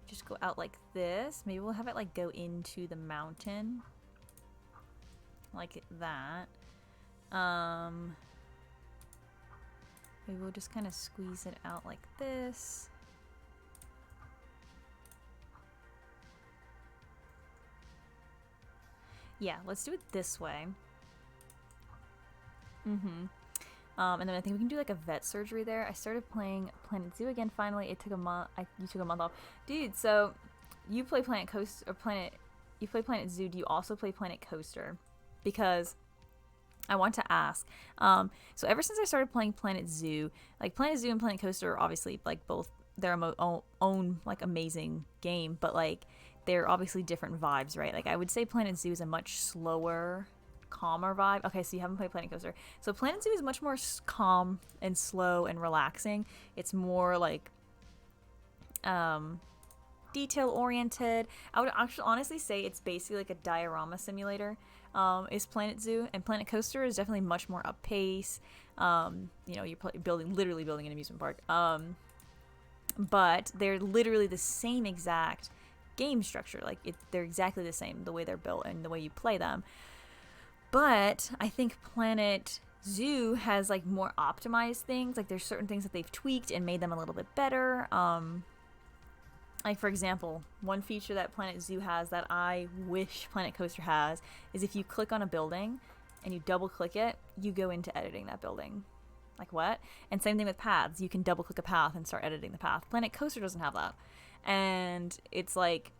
just go out like this. Maybe we'll have it like go into the mountain like that. Maybe we'll just kind of squeeze it out like this. Yeah, let's do it this way. And then I think we can do like a vet surgery there. I started playing Planet Zoo again finally. It took a month. You took a month off. Dude, so you play Planet Coaster or you play Planet Zoo. Do you also play Planet Coaster? Because I want to ask. So ever since I started playing Planet Zoo, like Planet Zoo and Planet Coaster are obviously like both their own like amazing game, but like they're obviously different vibes, right? Like I would say Planet Zoo is a much slower, calmer vibe. Okay, so you haven't played Planet Coaster. So Planet Zoo is much more calm and slow and relaxing. It's more like detail oriented. I would actually honestly say it's basically like a diorama simulator. Is Planet Zoo, and Planet Coaster is definitely much more up pace. You know, you're literally building an amusement park. But they're literally the same exact game structure. Like they're exactly the same, the way they're built and the way you play them. But I think Planet Zoo has like more optimized things. Like there's certain things that they've tweaked and made them a little bit better. Like for example, one feature that Planet Zoo has that I wish Planet Coaster has is if you click on a building and you double click it, you go into editing that building. Like what? And same thing with paths. You can double click a path and start editing the path. Planet Coaster doesn't have that. And it's like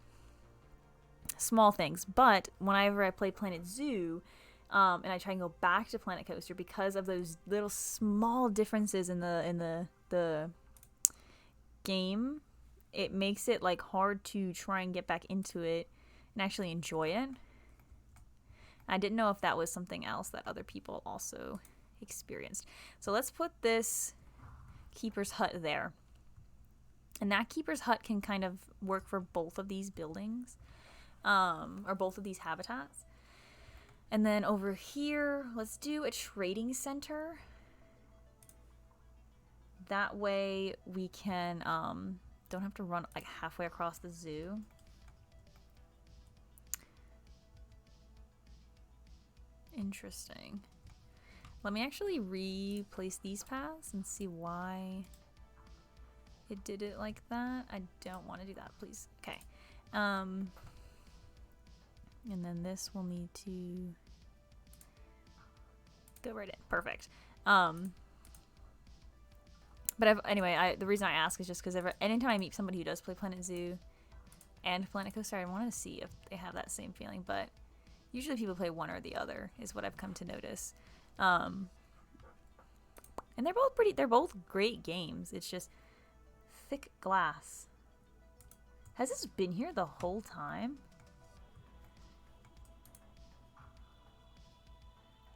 small things. But whenever I play Planet Zoo, and I try and go back to Planet Coaster, because of those little small differences in the game, it makes it like hard to try and get back into it and actually enjoy it. I didn't know if that was something else that other people also experienced. So let's put this keeper's hut there. And that keeper's hut can kind of work for both of these buildings, or both of these habitats. And then over here, let's do a trading center. That way we can don't have to run like halfway across the zoo. Interesting. Let me actually replace these paths and see why it did it like that. I don't want to do that, please. Okay. And then this will need to go right in. Perfect. But anyway, the reason I ask is just because anytime I meet somebody who does play Planet Zoo and Planet Coaster, I want to see if they have that same feeling. But usually people play one or the other, is what I've come to notice. And they're both great games. It's just thick glass. Has this been here the whole time?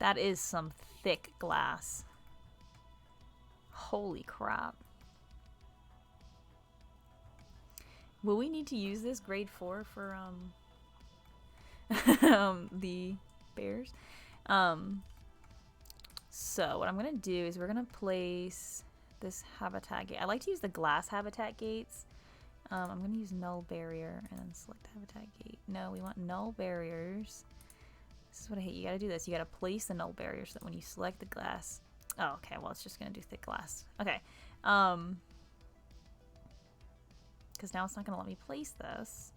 That is some thick glass. Holy crap. Will we need to use this grade 4 for the bears? So what I'm gonna do is we're gonna place this habitat gate. I like to use the glass habitat gates. I'm going to use null barrier and then select habitat gate. No, we want null barriers. This is what I hate. You got to do this. You got to place the null barrier so that when you select the glass. Oh, okay. Well, it's just going to do thick glass. Okay. Because now it's not going to let me place this.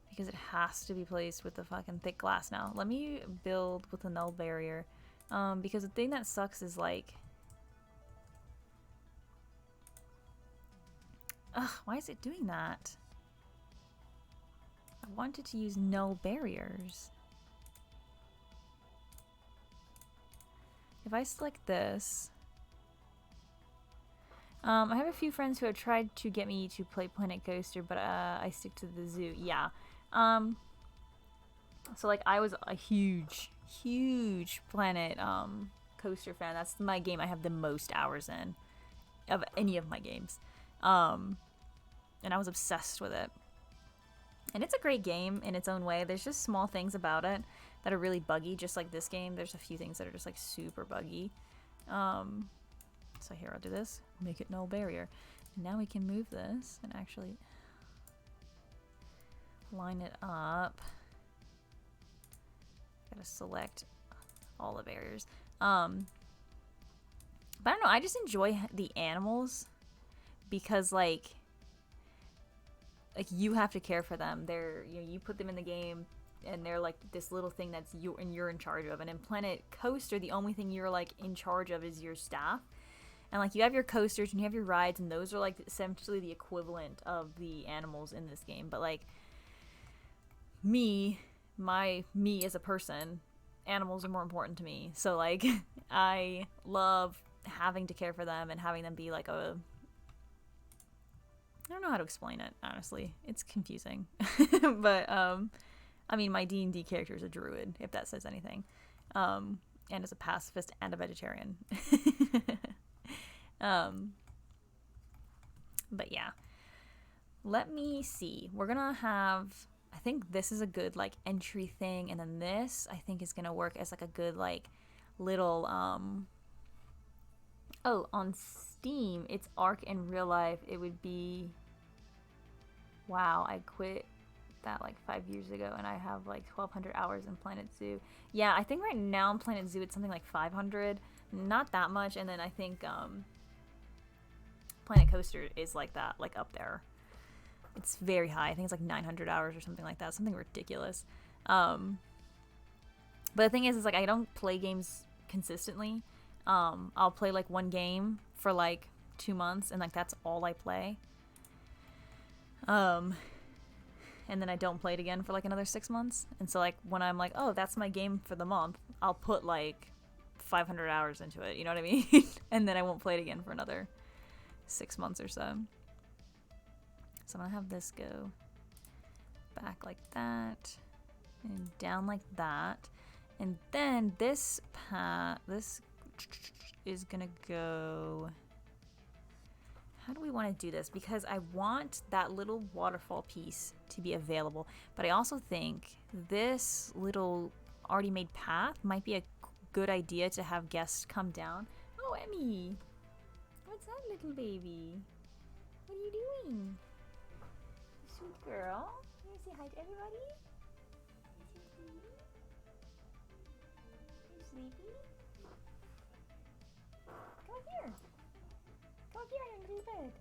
Because it has to be placed with the fucking thick glass now. Let me build with the null barrier. Because the thing that sucks is like... Ugh, why is it doing that? I wanted to use null barriers. If I select this... I have a few friends who have tried to get me to play Planet Coaster, but I stick to the zoo. Yeah. So like I was a huge Planet Coaster fan. That's my game I have the most hours in of any of my games. And I was obsessed with it. And it's a great game in its own way. There's just small things about it that are really buggy, just like this game. There's a few things that are just like super buggy. So here, I'll do this. Make it null barrier. And now we can move this and actually line it up. Gotta select all the barriers. But I don't know, I just enjoy the animals because like you have to care for them. They're, you know, you put them in the game and they're like this little thing that's you're in charge of. And in Planet Coaster, the only thing you're like in charge of is your staff. And like you have your coasters and you have your rides, and those are like essentially the equivalent of the animals in this game. But like me as a person, animals are more important to me. So like I love having to care for them and having them be like a, I don't know how to explain it, honestly. It's confusing. But I mean, my D&D character is a druid, if that says anything. And is a pacifist and a vegetarian. But yeah. Let me see. We're gonna have, I think this is a good like entry thing, and then this I think is gonna work as like a good like little oh, on Steam it's Arc in real life. It would be, wow, I quit that like 5 years ago and I have like 1,200 hours in Planet Zoo. Yeah, I think right now in Planet Zoo it's something like 500, not that much. And then I think Planet Coaster is like that, like up there. It's very high. I think it's like 900 hours or something like that. Something ridiculous. But the thing is like I don't play games consistently. I'll play like one game for like 2 months and like that's all I play. And then I don't play it again for like another 6 months. And so like when I'm like, oh, that's my game for the month, I'll put like 500 hours into it. You know what I mean? And then I won't play it again for another 6 months or so. So I'm gonna have this go back like that and down like that. And then this is gonna go, how do we want to do this? Because I want that little waterfall piece to be available, but I also think this little already made path might be a good idea to have guests come down. Oh, Emmy, what's that, little baby? What are you doing? Sweet girl. You want to say hi to everybody? You sleepy? Come up here. Come up here under the bed.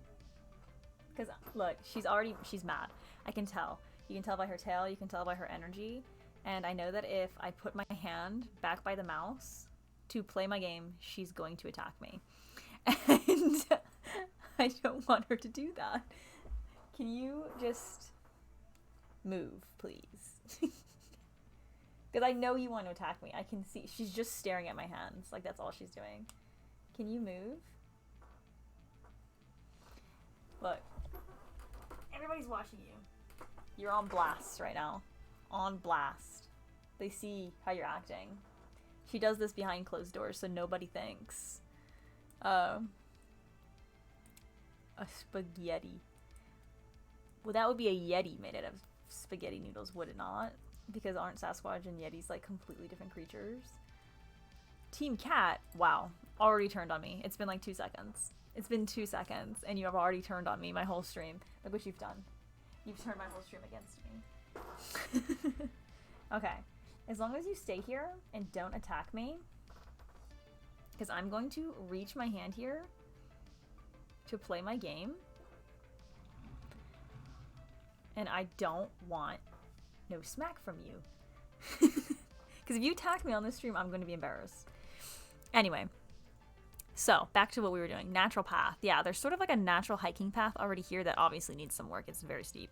Because, look, she's mad. I can tell. You can tell by her tail, you can tell by her energy. And I know that if I put my hand back by the mouse to play my game, she's going to attack me. And I don't want her to do that. Can you just move, please? Because I know you want to attack me. I can see. She's just staring at my hands. Like, that's all she's doing. Can you move? Look. Everybody's watching you. You're on blast right now. On blast. They see how you're acting. She does this behind closed doors so nobody thinks. A spaghetti. Well, that would be a Yeti made out of spaghetti noodles, would it not? Because aren't Sasquatch and Yetis like completely different creatures? Team Cat, wow, already turned on me. It's been like 2 seconds. It's been 2 seconds and you have already turned on me my whole stream. Look what you've done. You've turned my whole stream against me. Okay. As long as you stay here and don't attack me, because I'm going to reach my hand here to play my game. And I don't want no smack from you. Because if you attack me on this stream, I'm going to be embarrassed. Anyway. So, back to what we were doing. Natural path. Yeah, there's sort of like a natural hiking path already here that obviously needs some work. It's very steep.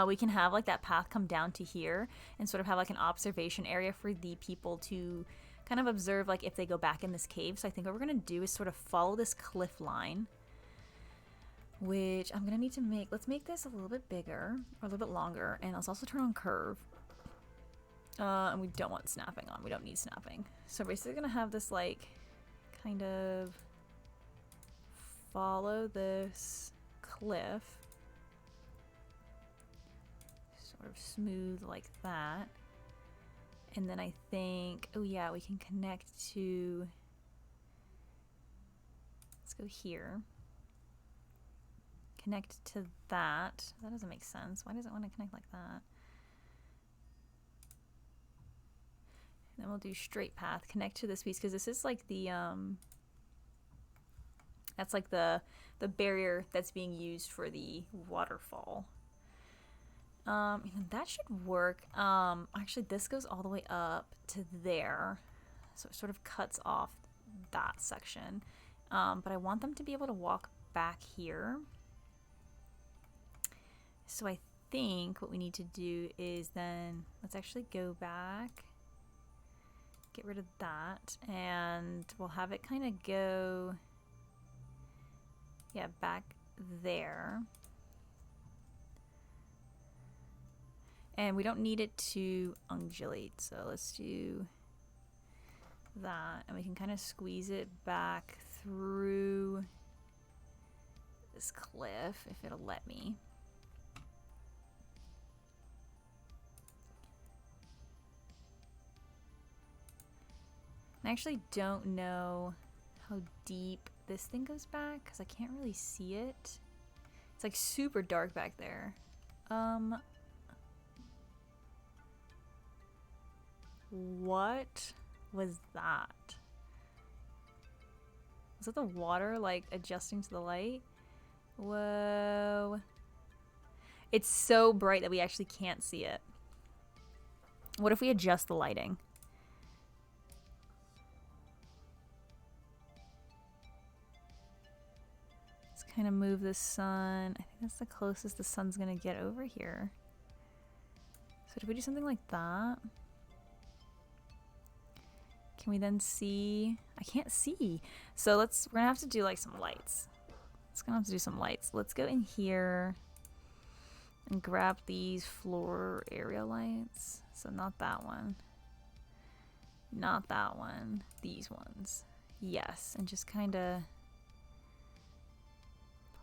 We can have like that path come down to here and sort of have like an observation area for the people to kind of observe like if they go back in this cave. So I think what we're going to do is sort of follow this cliff line, which I'm going to need to make. Let's make this a little bit bigger or a little bit longer, and let's also turn on curve. And we don't want snapping on. We don't need snapping. So we're basically going to have this like kind of follow this cliff. Sort of smooth like that. And then I think, oh yeah, we can connect to, let's go here. Connect to that. That doesn't make sense. Why does it want to connect like that? And then we'll do straight path. Connect to this piece because this is like the, that's like the barrier that's being used for the waterfall. And that should work. Actually, this goes all the way up to there. So it sort of cuts off that section. But I want them to be able to walk back here. So I think what we need to do is then, let's actually go back. Get rid of that. And we'll have it kind of go, yeah, back there. And we don't need it to undulate, so let's do that. And we can kind of squeeze it back through this cliff, if it'll let me. I actually don't know how deep this thing goes back, because I can't really see it. It's like super dark back there. What was that? Was that the water like adjusting to the light? Whoa. It's so bright that we actually can't see it. What if we adjust the lighting? Let's kind of move the sun. I think that's the closest the sun's gonna get over here. So if we do something like that, can we then see? I can't see. So we're gonna have to do like some lights. Let's go in here and grab these floor area lights. So not that one. Not that one. These ones. Yes, and just kind of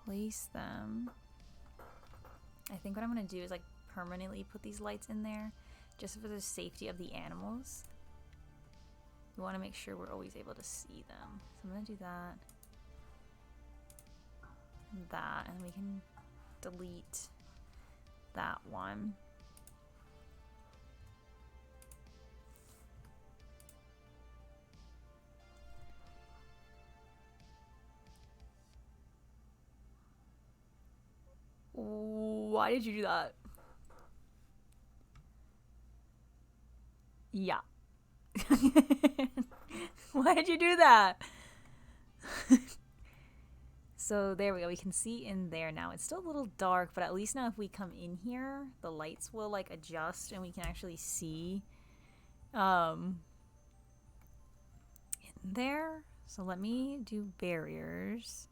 place them. I think what I'm gonna do is like permanently put these lights in there just for the safety of the animals. We want to make sure we're always able to see them. So I'm going to do that. And that. And we can delete that one. Why did you do that? Yeah. Why did you do that? So there we go. We can see in there now. It's still a little dark, but at least now if we come in here, the lights will like adjust and we can actually see in there. So let me do barriers.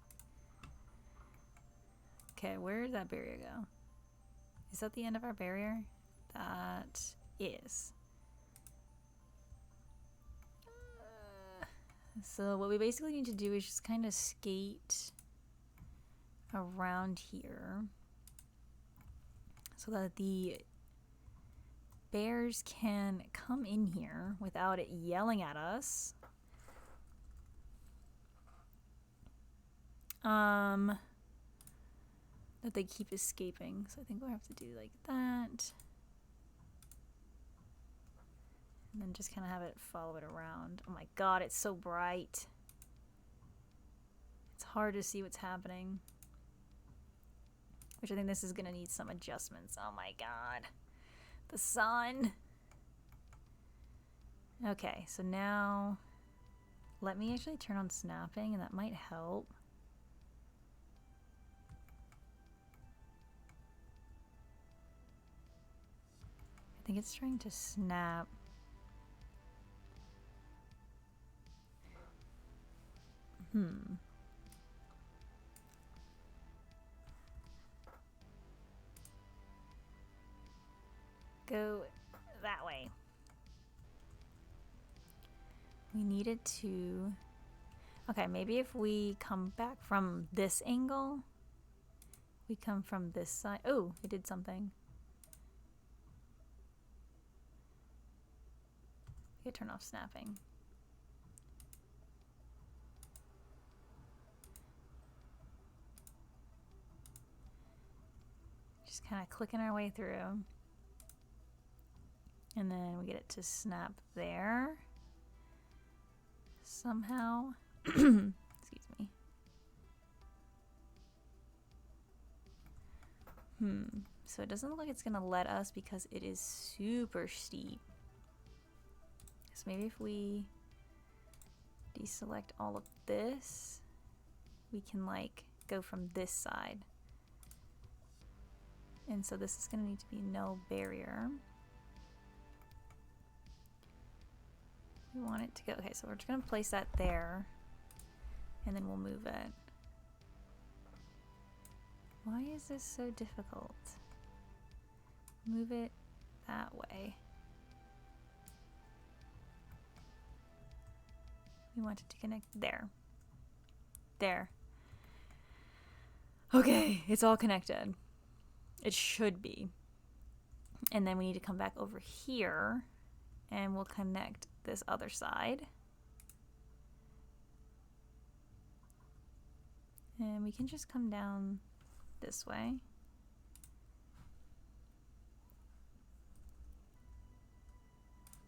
Okay, where did that barrier go? Is that the end of our barrier? That is. So what we basically need to do is just kind of skate around here so that the bears can come in here without it yelling at us. That they keep escaping. So I think we'll have to do like that. And then just kind of have it follow it around. Oh my god, it's so bright. It's hard to see what's happening. Which I think this is going to need some adjustments. Oh my god. The sun. Okay, so now let me actually turn on snapping, and that might help. I think it's trying to snap. Go that way. We needed to... Okay, maybe if we come back from this angle, we come from this side. Oh, we did something. We could turn off snapping. Just kind of clicking our way through. And then we get it to snap there. Somehow. Excuse me. So it doesn't look like it's gonna let us because it is super steep. So maybe if we deselect all of this, we can like go from this side. And so this is gonna need to be no barrier. We want it to go, okay, so we're just gonna place that there and then we'll move it. Why is this so difficult? Move it that way. We want it to connect there. There. Okay, it's all connected. It should be. And then we need to come back over here and we'll connect this other side. And we can just come down this way.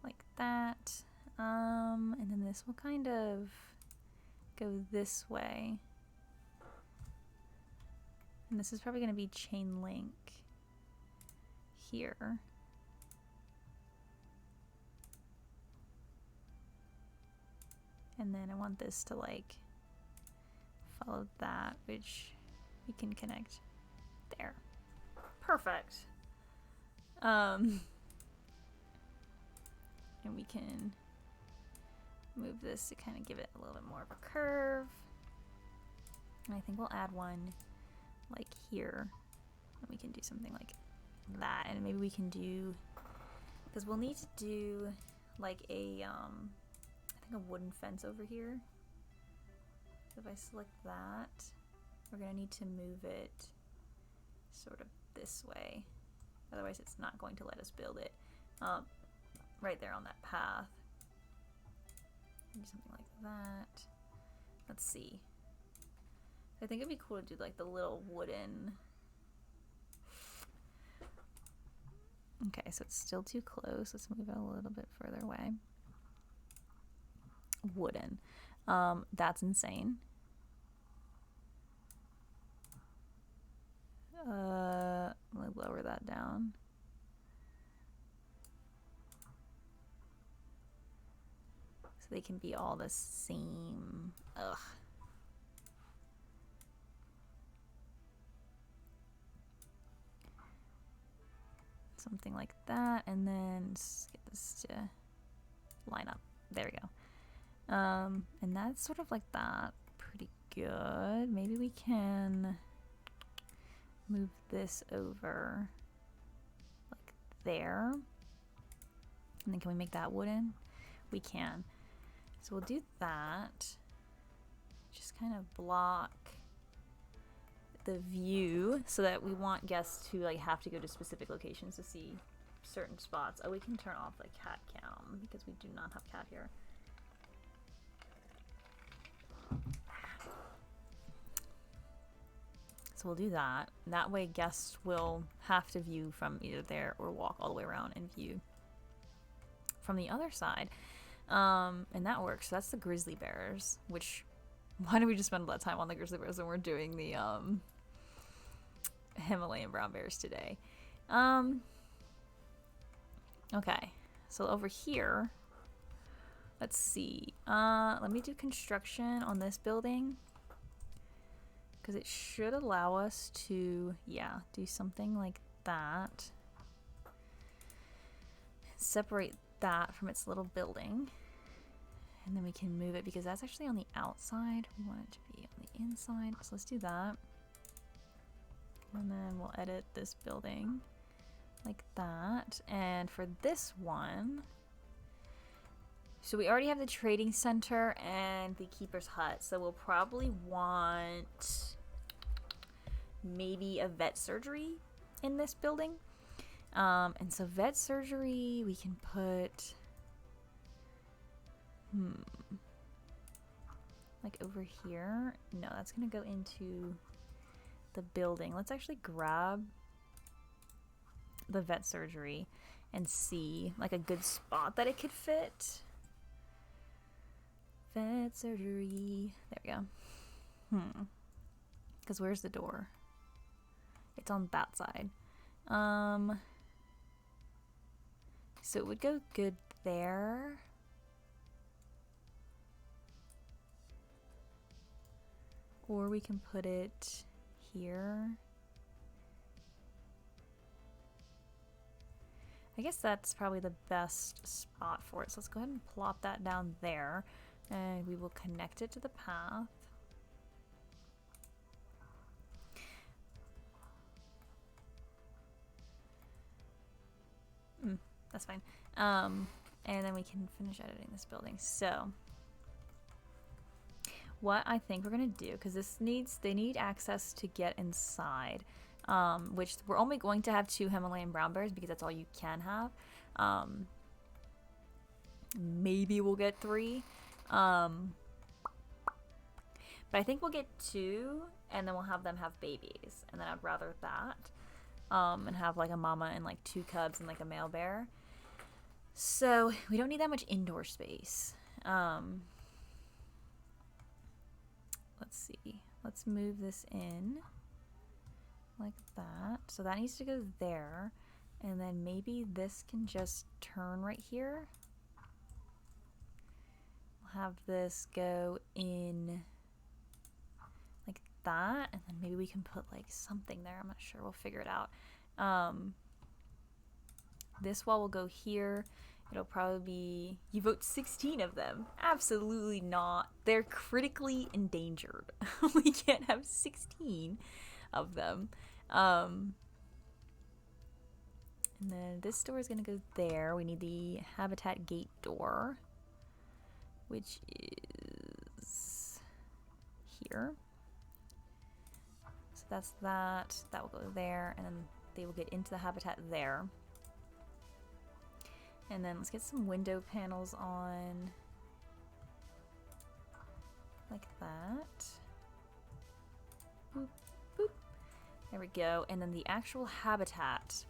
Like that. And then this will kind of go this way. And this is probably going to be chain link here. And then I want this to like follow that, which we can connect there. Perfect. And we can move this to kind of give it a little bit more of a curve. And I think we'll add one like here. And we can do something like that. And maybe we can do, because we'll need to do like a, I think a wooden fence over here. So if I select that, we're gonna need to move it sort of this way. Otherwise it's not going to let us build it right there on that path. Do something like that. Let's see. I think it'd be cool to do like the little wooden. Okay, so it's still too close. Let's move it a little bit further away. Wooden. That's insane. Let me lower that down. So they can be all the same. Ugh. Something like that, and then just get this to line up. There we go. And that's sort of like that. Pretty good. Maybe we can move this over like there. And then can we make that wooden? We can. So we'll do that. Just kind of block the view so that we want guests to like have to go to specific locations to see certain spots. Oh, we can turn off the cat cam because we do not have cat here. So we'll do that. That way guests will have to view from either there or walk all the way around and view from the other side. And that works. So that's the grizzly bears, which, why do we just spend a lot of time on the grizzly bears when we're doing the Himalayan brown bears today? Okay, so over here, let's see. Let me do construction on this building, because it should allow us to, yeah, do something like that. Separate that from its little building. And then we can move it, because that's actually on the outside. We want it to be on the inside. So let's do that. And then we'll edit this building like that. And for this one, so we already have the trading center and the keeper's hut. So we'll probably want maybe a vet surgery in this building. And so vet surgery, we can put, like over here. No, that's gonna go into the building. Let's actually grab the vet surgery and see like a good spot that it could fit. Vet surgery. There we go. Because where's the door? It's on that side. So it would go good there. Or we can put it here. I guess that's probably the best spot for it. So let's go ahead and plop that down there, and we will connect it to the path. That's fine. And then we can finish editing this building. So what I think we're gonna do, because they need access to get inside, which we're only going to have 2 Himalayan brown bears because that's all you can have. Maybe we'll get 3, but I think we'll get 2, and then we'll have them have babies, and then I'd rather that, and have like a mama and like 2 cubs and like a male bear. So we don't need that much indoor space. Let's see. Let's move this in like that. So that needs to go there. And then maybe this can just turn right here. We'll have this go in like that. And then maybe we can put like something there. I'm not sure. We'll figure it out. This wall will go here. It'll probably be, you vote 16 of them. Absolutely not. They're critically endangered. We can't have 16 of them. And then this door is going to go there. We need the habitat gate door, which is here. So that's that. That will go there, and then they will get into the habitat there. And then let's get some window panels on like that. Boop, boop. There we go. And then the actual habitat,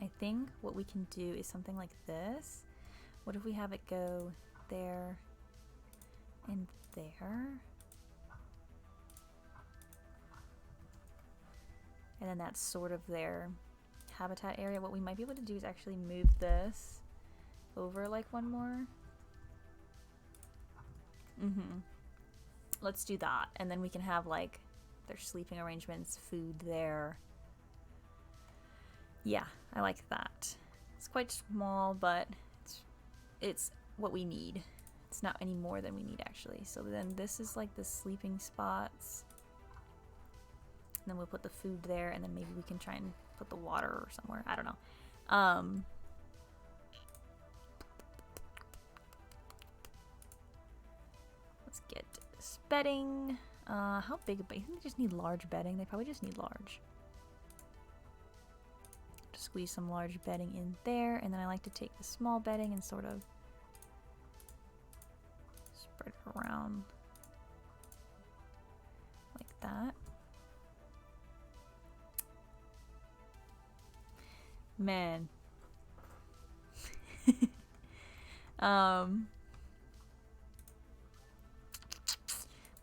I think what we can do is something like this. What if we have it go there and there? And then that's sort of their habitat area. What we might be able to do is actually move this over like one more. Let's do that, and then we can have like their sleeping arrangements, food there. Yeah, I like that. It's quite small, but it's what we need. It's not any more than we need actually. So then this is like the sleeping spots. And then we'll put the food there, and then maybe we can try and put the water somewhere. I don't know. Let's get this bedding. How big? I think they just need large bedding. They probably just need large. Just squeeze some large bedding in there, and then I like to take the small bedding and sort of spread it around that. Man.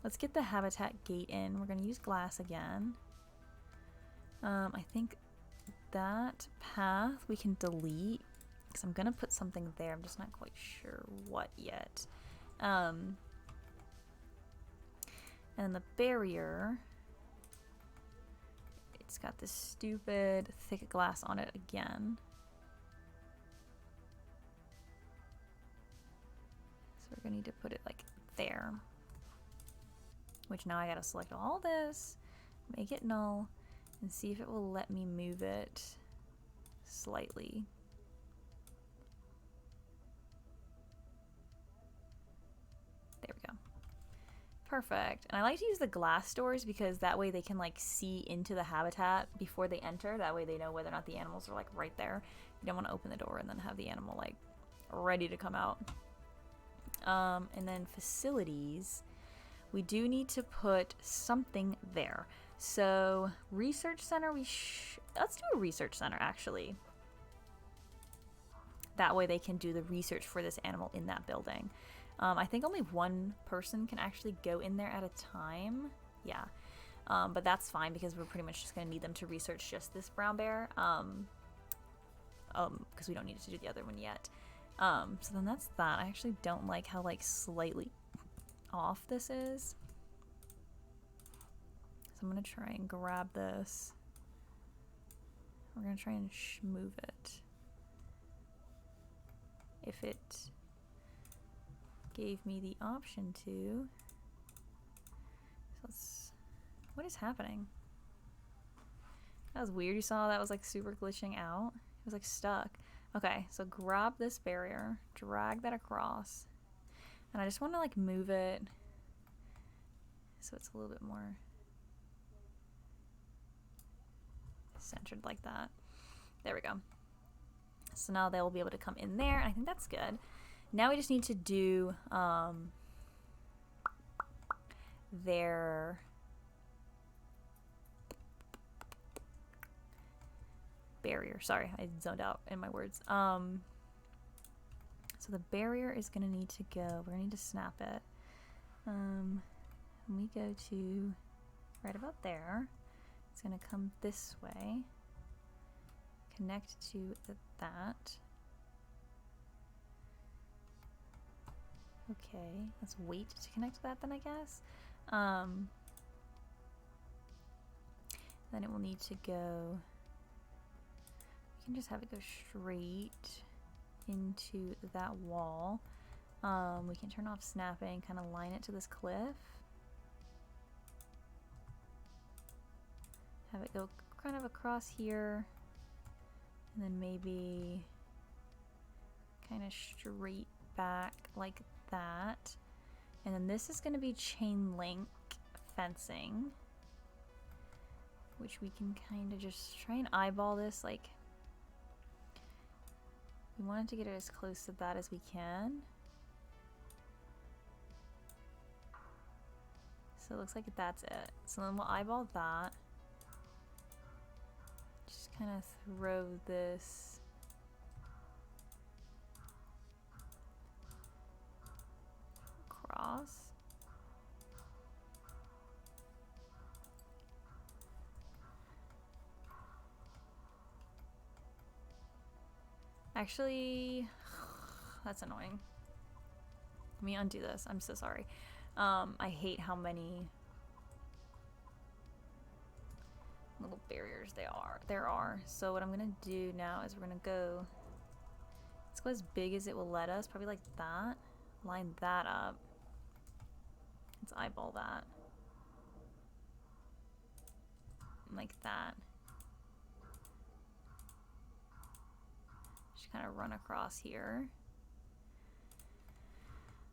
Let's get the habitat gate in. We're gonna use glass again. I think that path we can delete because I'm gonna put something there. I'm just not quite sure what yet. And the barrier, it's got this stupid thick glass on it again. So we're gonna need to put it like there. Which now I gotta select all this, make it null, and see if it will let me move it slightly. There we go. Perfect. And I like to use the glass doors because that way they can like see into the habitat before they enter. That way they know whether or not the animals are like right there. You don't want to open the door and then have the animal like ready to come out. And then facilities. We do need to put something there. So research center, let's do a research center actually. That way they can do the research for this animal in that building. I think only one person can actually go in there at a time. Yeah, but that's fine because we're pretty much just gonna need them to research just this brown bear. Because we don't need to do the other one yet. So then that's that. I actually don't like how like slightly off this is. So I'm gonna try and grab this. We're gonna try and move it. If it gave me the option to. So what is happening? That was weird. You saw that was like super glitching out. It was like stuck. Okay, so grab this barrier, drag that across. And I just want to like move it so it's a little bit more centered like that. There we go. So now they will be able to come in there. I think that's good. Now we just need to do their barrier. Sorry, I zoned out in my words. So the barrier is gonna need to go. We're gonna need to snap it. And we go to right about there. It's gonna come this way. Connect to that. Okay, let's wait to connect to that then, I guess. Then it will need to go. We can just have it go straight into that wall. We can turn off snapping, kind of line it to this cliff. Have it go kind of across here, and then maybe kind of straight back like that. And then this is going to be chain link fencing, which we can kind of just try and eyeball this. Like, we wanted to get it as close to that as we can. So it looks like that's it. So then we'll eyeball that. Just kind of throw this across. Actually, that's annoying. Let me undo this. I'm so sorry. I hate how many little barriers there are. So what I'm gonna do now is we're gonna go, let's go as big as it will let us, probably like that. Line that up. Let's eyeball that. Like that. Just kind of run across here.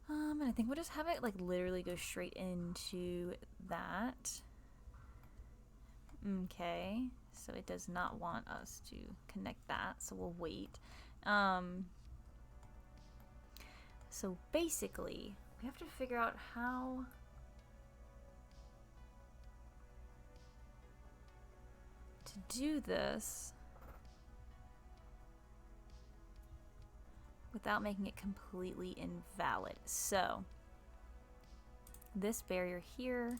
And I think we'll just have it like literally go straight into that. Okay, so it does not want us to connect that, so we'll wait. So basically, we have to figure out how to do this without making it completely invalid. So this barrier here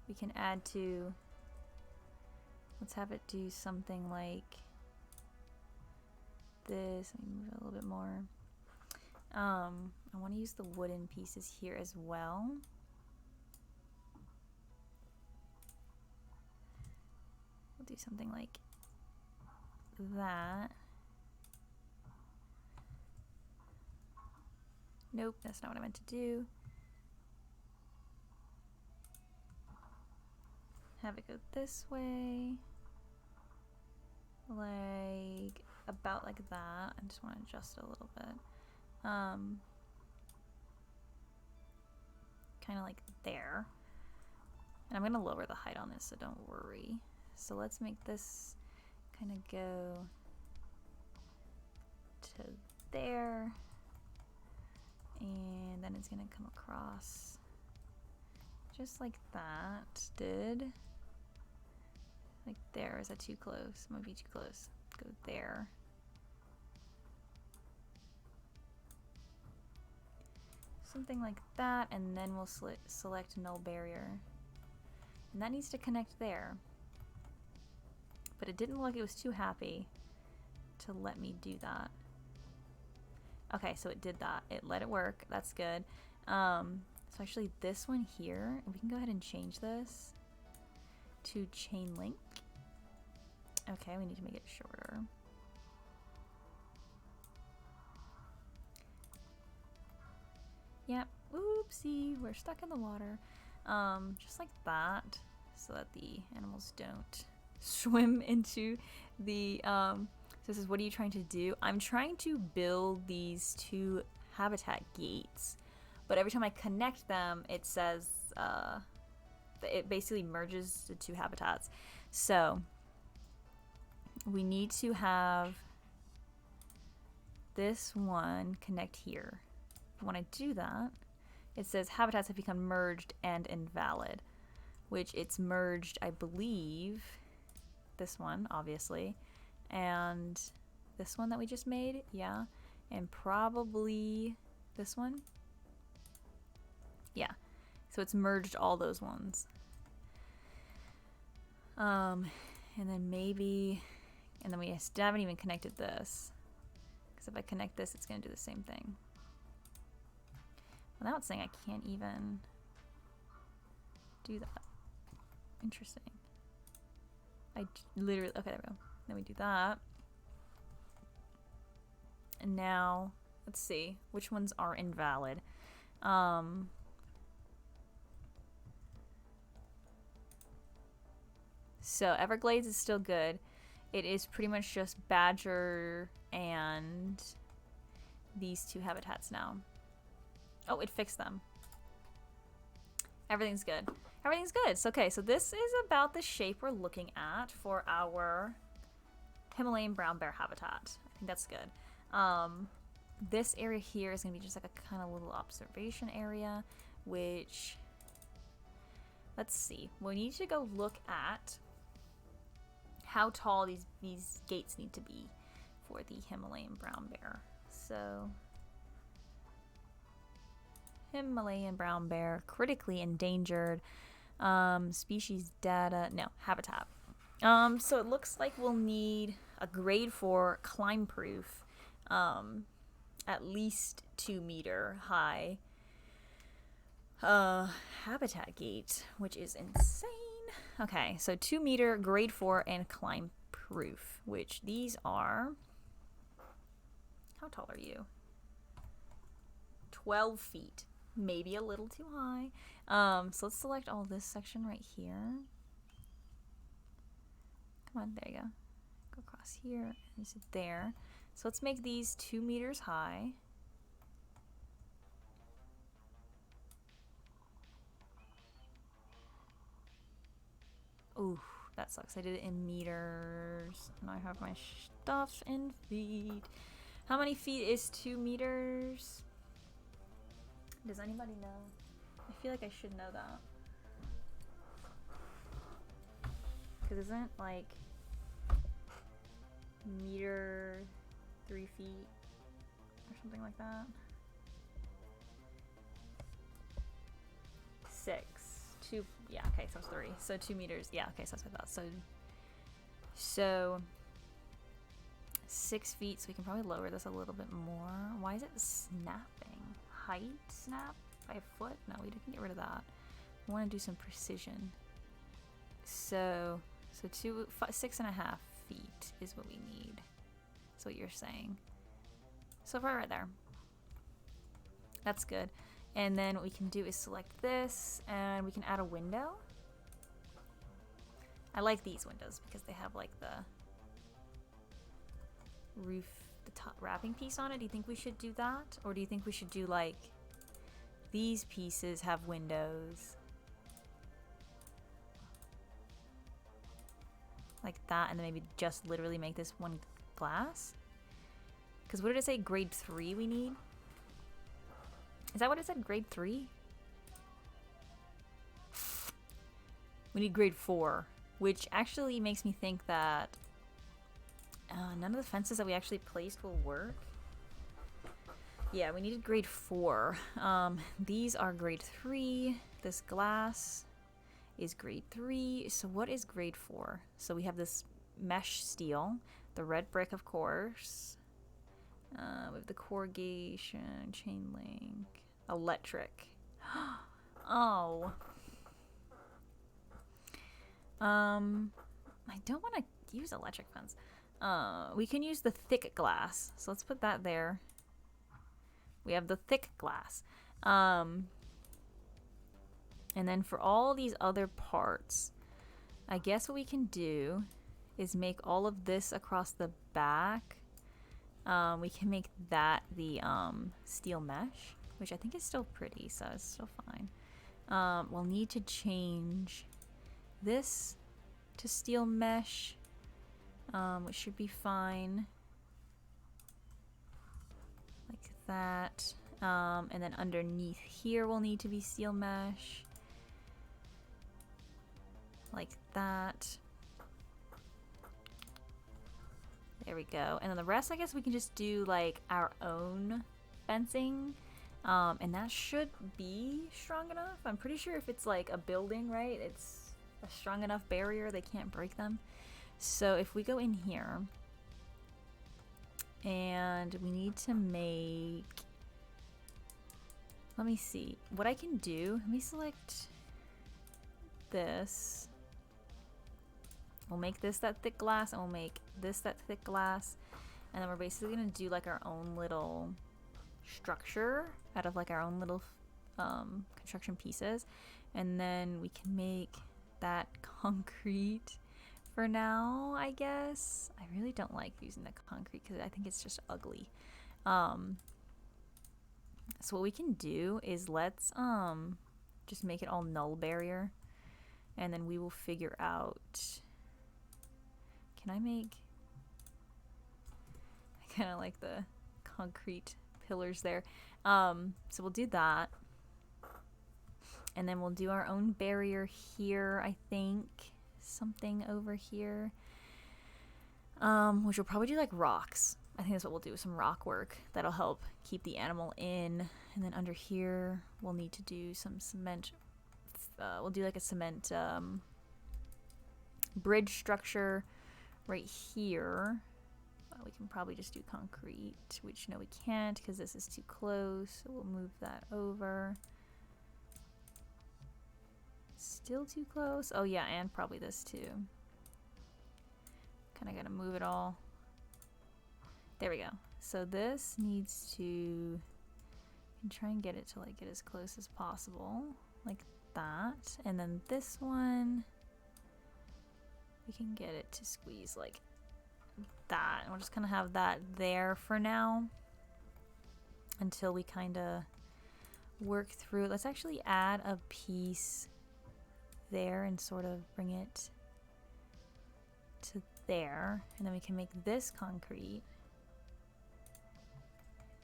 we can add to, let's have it do something like this. Let me move it a little bit more. I want to use the wooden pieces here as well. We'll do something like that. Nope, that's not what I meant to do. Have it go this way. Like, about like that. I just want to adjust it a little bit. Kind of like there. And I'm going to lower the height on this, so don't worry. So let's make this kind of go to there. And then it's going to come across just like that did. Like there. Is that too close? Might be too close. Go there. Something like that, and then we'll select null barrier. And that needs to connect there. But it didn't look like it was too happy to let me do that. Okay, so it did that. It let it work. That's good. So actually this one here, we can go ahead and change this to chain link. Okay, we need to make it shorter. Yep, oopsie, we're stuck in the water. Just like that, so that the animals don't swim into the, so this is, what are you trying to do? I'm trying to build these two habitat gates, but every time I connect them, it says, it basically merges the two habitats. So we need to have this one connect here. When I do that, it says habitats have become merged and invalid, which it's merged, I believe, this one, obviously, and this one that we just made, yeah, and probably this one. Yeah, so it's merged all those ones. And then maybe, and then we haven't even connected this, because if I connect this, it's going to do the same thing. Well, now it's saying I can't even do that. Interesting. I literally, okay, there we go. Then we do that. And now, let's see, which ones are invalid. So Everglades is still good. It is pretty much just badger and these two habitats now. Oh, it fixed them. Everything's good. Everything's good. So, okay, so this is about the shape we're looking at for our Himalayan brown bear habitat. I think that's good. This area here is going to be just like a kind of little observation area, which, let's see. We need to go look at how tall these gates need to be for the Himalayan brown bear. So, Himalayan brown bear, critically endangered, species data, no, habitat. So it looks like we'll need a grade 4 climb proof, at least 2-meter high habitat gate, which is insane. Okay, so 2-meter, grade 4, and climb proof, which these are, how tall are you? 12 feet. Maybe a little too high. So let's select all this section right here. Come on, there you go. Go across here and sit there. So let's make these 2 meters high. Ooh, that sucks. I did it in meters, and I have my stuff in feet. How many feet is 2 meters? Does anybody know? I feel like I should know that. Because isn't like meter 3 feet or something like that. 6, 2, yeah, okay, so it's 3. So 2 meters, yeah, okay, so that's what I thought. So 6 feet, so we can probably lower this a little bit more. Why is it snapping? Height snap by a foot? No, we can get rid of that. I want to do some precision. So 6.5 feet is what we need. That's what you're saying. So far right there. That's good. And then what we can do is select this, and we can add a window. I like these windows because they have like the roof, the top wrapping piece on it. Do you think we should do that? Or do you think we should do like these pieces have windows like that, and then maybe just literally make this one glass? Because what did it say? Grade 3 we need? Is that what it said? Grade 3? We need grade 4, which actually makes me think that none of the fences that we actually placed will work. Yeah, we needed grade 4. These are grade 3. This glass is grade 3. So what is grade 4? So we have this mesh steel, the red brick, of course. We have the corrugation, chain link, electric. Oh. I don't want to use electric fence. We can use the thick glass. So let's put that there. We have the thick glass. And then for all these other parts, I guess what we can do is make all of this across the back. We can make that the steel mesh, which I think is still pretty, so it's still fine. We'll need to change this to steel mesh, which should be fine. Like that. And then underneath here will need to be steel mesh. Like that. There we go. And then the rest, I guess we can just do like our own fencing. And that should be strong enough. I'm pretty sure if it's like a building, right? It's a strong enough barrier. They can't break them. So if we go in here and we need to make, let me see what I can do. Let me select this. We'll make this that thick glass, and we'll make this that thick glass, and then we're basically gonna do like our own little structure out of like our own little construction pieces, and then we can make that concrete for now, I guess. I really don't like using the concrete because I think it's just ugly. So what we can do is let's just make it all null barrier, and then we will figure out. Can I make? I kind of like the concrete pillars there. So we'll do that, and then we'll do our own barrier here. I think something over here, which we'll probably do like rocks. I think that's what we'll do, some rock work that'll help keep the animal in. And then under here we'll need to do some cement. We'll do like a cement bridge structure right here. We can probably just do concrete, which no, we can't because this is too close. So we'll move that over. Still too close. Oh yeah, and probably this too. Kind of gotta move it all. There we go. So this needs to, try and get it to like get as close as possible, like that. And then this one, we can get it to squeeze like that. And we'll just kind of have that there for now until we kind of work through. Let's actually add a piece there and sort of bring it to there. And then we can make this concrete.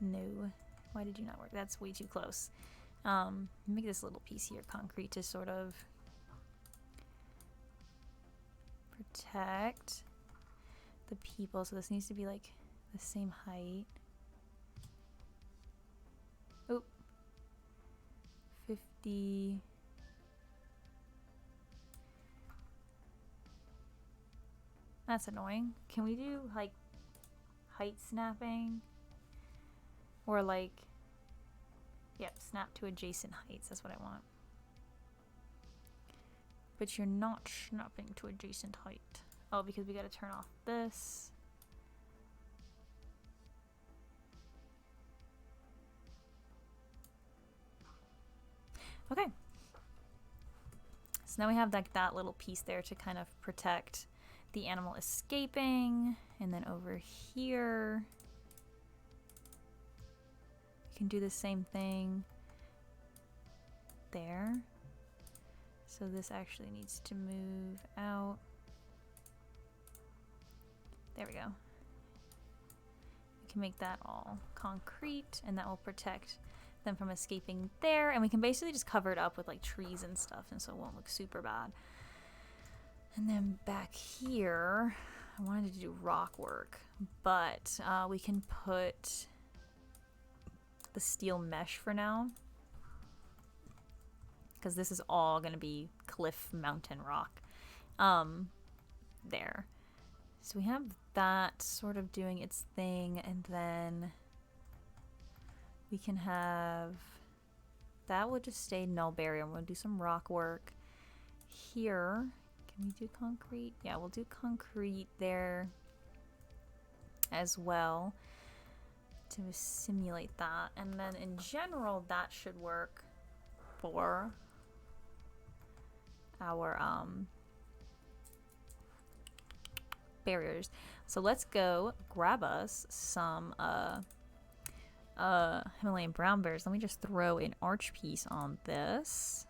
No. Why did you not work? That's way too close. Make this little piece here concrete to sort of protect the people, so this needs to be like the same height. Oh, 50. That's annoying. Can we do like height snapping? Or like, yep, snap to adjacent heights. That's what I want. But you're not snapping to adjacent height. Oh, because we gotta turn off this. Okay. So now we have like that little piece there to kind of protect the animal escaping. And then over here, you can do the same thing there. So this actually needs to move out. There we go. We can make that all concrete, and that will protect them from escaping there. And we can basically just cover it up with like trees and stuff, and so it won't look super bad. And then back here, I wanted to do rock work, but we can put the steel mesh for now, because this is all going to be cliff mountain rock there. So we have that sort of doing its thing, and then we can have that will just stay null barrier. I'm going to do some rock work here. Can we do concrete? Yeah, we'll do concrete there as well to simulate that. And then in general, that should work for our barriers. So let's go grab us some Himalayan brown bears. Let me just throw an arch piece on this.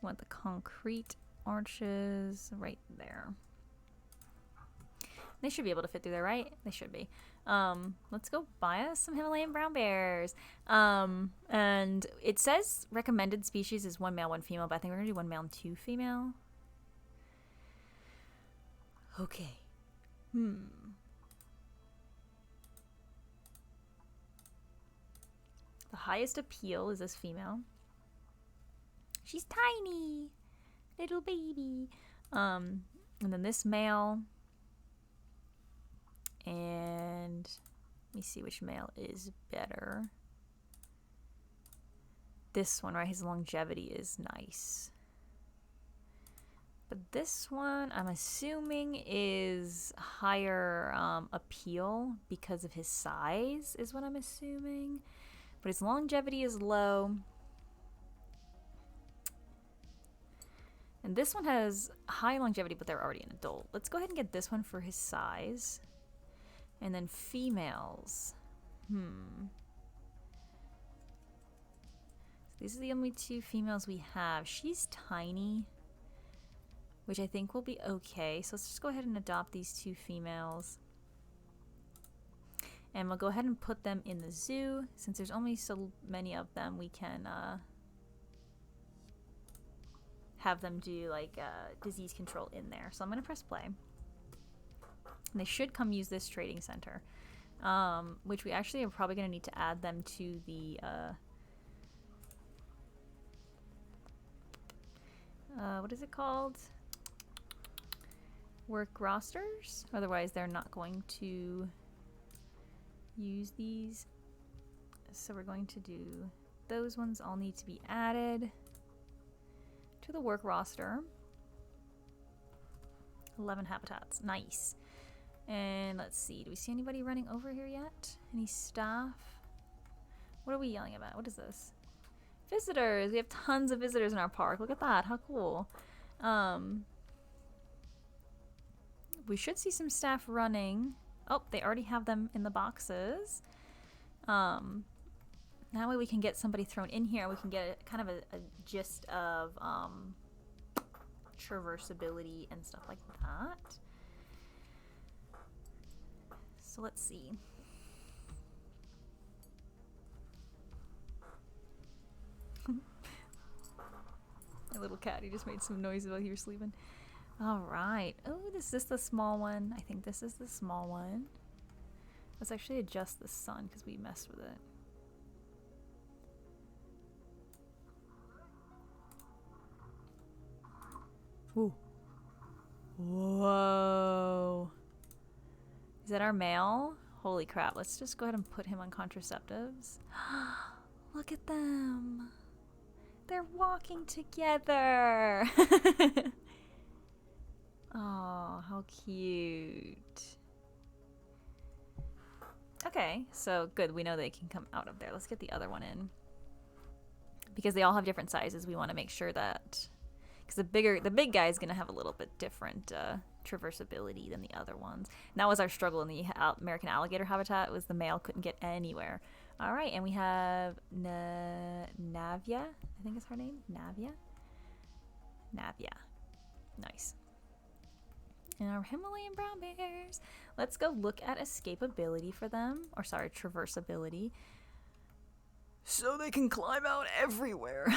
Want the concrete arches right there. They should be able to fit through there, right? They should be. Let's go buy us some Himalayan brown bears. And it says recommended species is 1 male, 1 female, but I think we're gonna do 1 male and 2 female. Okay. The highest appeal is this female. She's tiny, little baby. And then this male. And let me see which male is better. This one, right? His longevity is nice. But this one, I'm assuming, is higher appeal because of his size, is what I'm assuming. But his longevity is low. And this one has high longevity, but they're already an adult. Let's go ahead and get this one for his size. And then females. So these are the only 2 females we have. She's tiny, which I think will be okay. So let's just go ahead and adopt these 2 females. And we'll go ahead and put them in the zoo. Since there's only so many of them, we can have them do like disease control in there. So I'm going to press play. And they should come use this trading center, which we actually are probably going to need to add them to the what is it called? Work rosters. Otherwise, they're not going to use these. So we're going to do those ones. All need to be added to the work roster. 11 habitats. Nice. And let's see, do we see anybody running over here yet? Any staff? What are we yelling about? What is this? Visitors! We have tons of visitors in our park. Look at that. How cool. We should see some staff running. Oh, they already have them in the boxes. That way we can get somebody thrown in here. We can get kind of a gist of traversability and stuff like that. So let's see. My little cat, he just made some noise while he was sleeping. All right. Oh, is this the small one? I think this is the small one. Let's actually adjust the sun because we messed with it. Ooh. Whoa. Is that our male? Holy crap. Let's just go ahead and put him on contraceptives. Look at them. They're walking together. Oh, how cute. Okay, so good. We know they can come out of there. Let's get the other one in. Because they all have different sizes, we want to make sure that... Because the big guy is going to have a little bit different traversability than the other ones. And that was our struggle in the American alligator habitat, was the male couldn't get anywhere. All right, and we have Navia, I think is her name. Navia. Nice. And our Himalayan brown bears. Let's go look at escapability for them. Or sorry, traversability. So they can climb out everywhere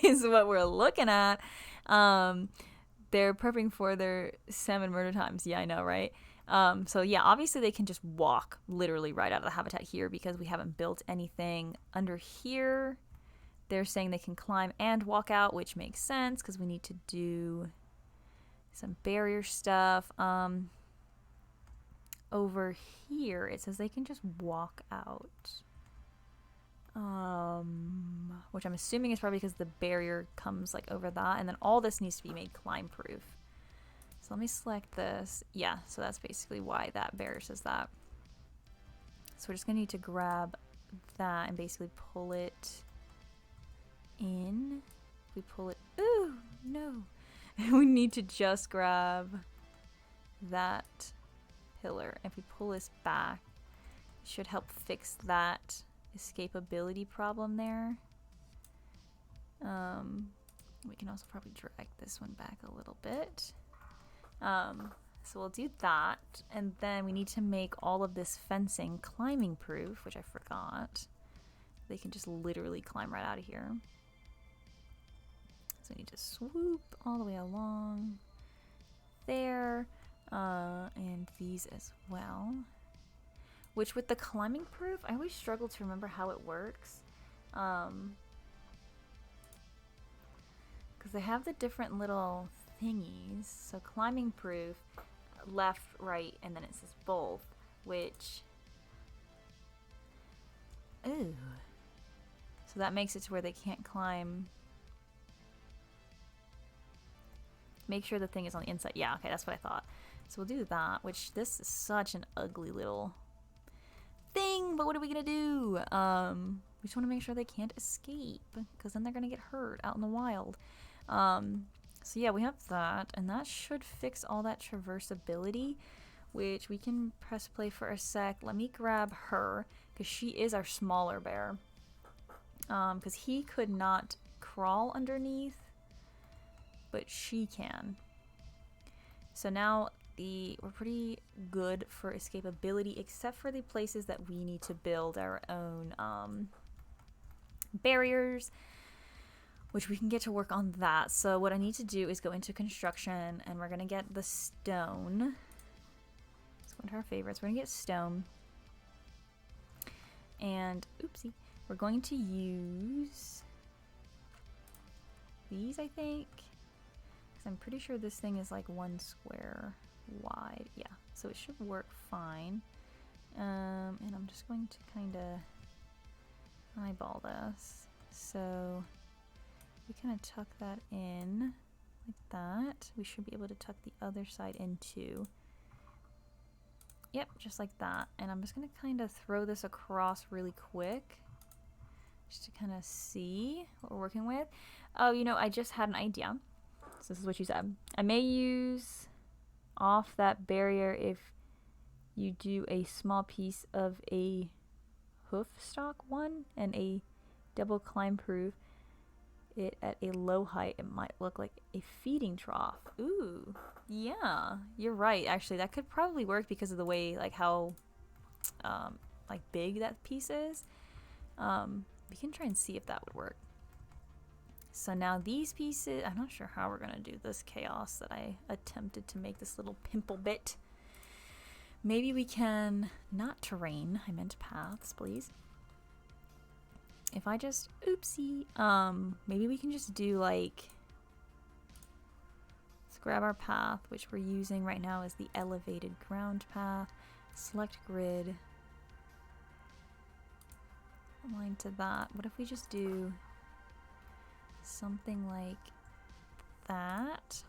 is what we're looking at. They're prepping for their salmon murder times. Yeah, I know, right? So yeah, obviously they can just walk literally right out of the habitat here because we haven't built anything under here. They're saying they can climb and walk out, which makes sense because we need to do some barrier stuff. Over here, it says they can just walk out. Which I'm assuming is probably because the barrier comes like over that, and then all this needs to be made climb proof. So let me select this. Yeah, so that's basically why that barrier says that. So we're just gonna need to grab that and basically pull it in. We pull it, ooh, no. We need to just grab that pillar. If we pull this back, it should help fix that escapability problem there. We can also probably drag this one back a little bit. So we'll do that, and then we need to make all of this fencing climbing proof, which I forgot. They can just literally climb right out of here. So we need to swoop all the way along there, and these as well. Which with the climbing proof, I always struggle to remember how it works. Because they have the different little thingies. So climbing proof, left, right, and then it says both, which... Ooh. So that makes it to where they can't climb. Make sure the thing is on the inside. Yeah, okay, that's what I thought. So we'll do that, which this is such an ugly little thing, but what are we gonna do? We just want to make sure they can't escape, because then they're gonna get hurt out in the wild. So yeah, we have that, and that should fix all that traversability, which we can press play for a sec. Let me grab her, because she is our smaller bear, because he could not crawl underneath, but she can. So now we're pretty good for escapability, except for the places that we need to build our own barriers, which we can get to work on that. So what I need to do is go into construction, and we're gonna get the stone. Let's go into our favorites. We're gonna get stone, and oopsie, we're going to use these, I think, because I'm pretty sure this thing is like 1 square wide. Yeah, so it should work fine. And I'm just going to kind of eyeball this. So we kind of tuck that in like that. We should be able to tuck the other side in too. Yep, just like that. And I'm just going to kind of throw this across really quick, just to kind of see what we're working with. Oh, you know, I just had an idea. So this is what you said. I may use off that barrier if you do a small piece of a hoof stock one and a double climb proof it at a low height. It might look like a feeding trough. Ooh, yeah, you're right. Actually, that could probably work because of the way, like how like big that piece is. We can try and see if that would work. So now these pieces, I'm not sure how we're gonna do this chaos that I attempted to make this little pimple bit. Maybe we can, not terrain, I meant paths, please. If I just, oopsie, maybe we can just do like, let's grab our path, which we're using right now is the elevated ground path, select grid, align to that. What if we just do something like that?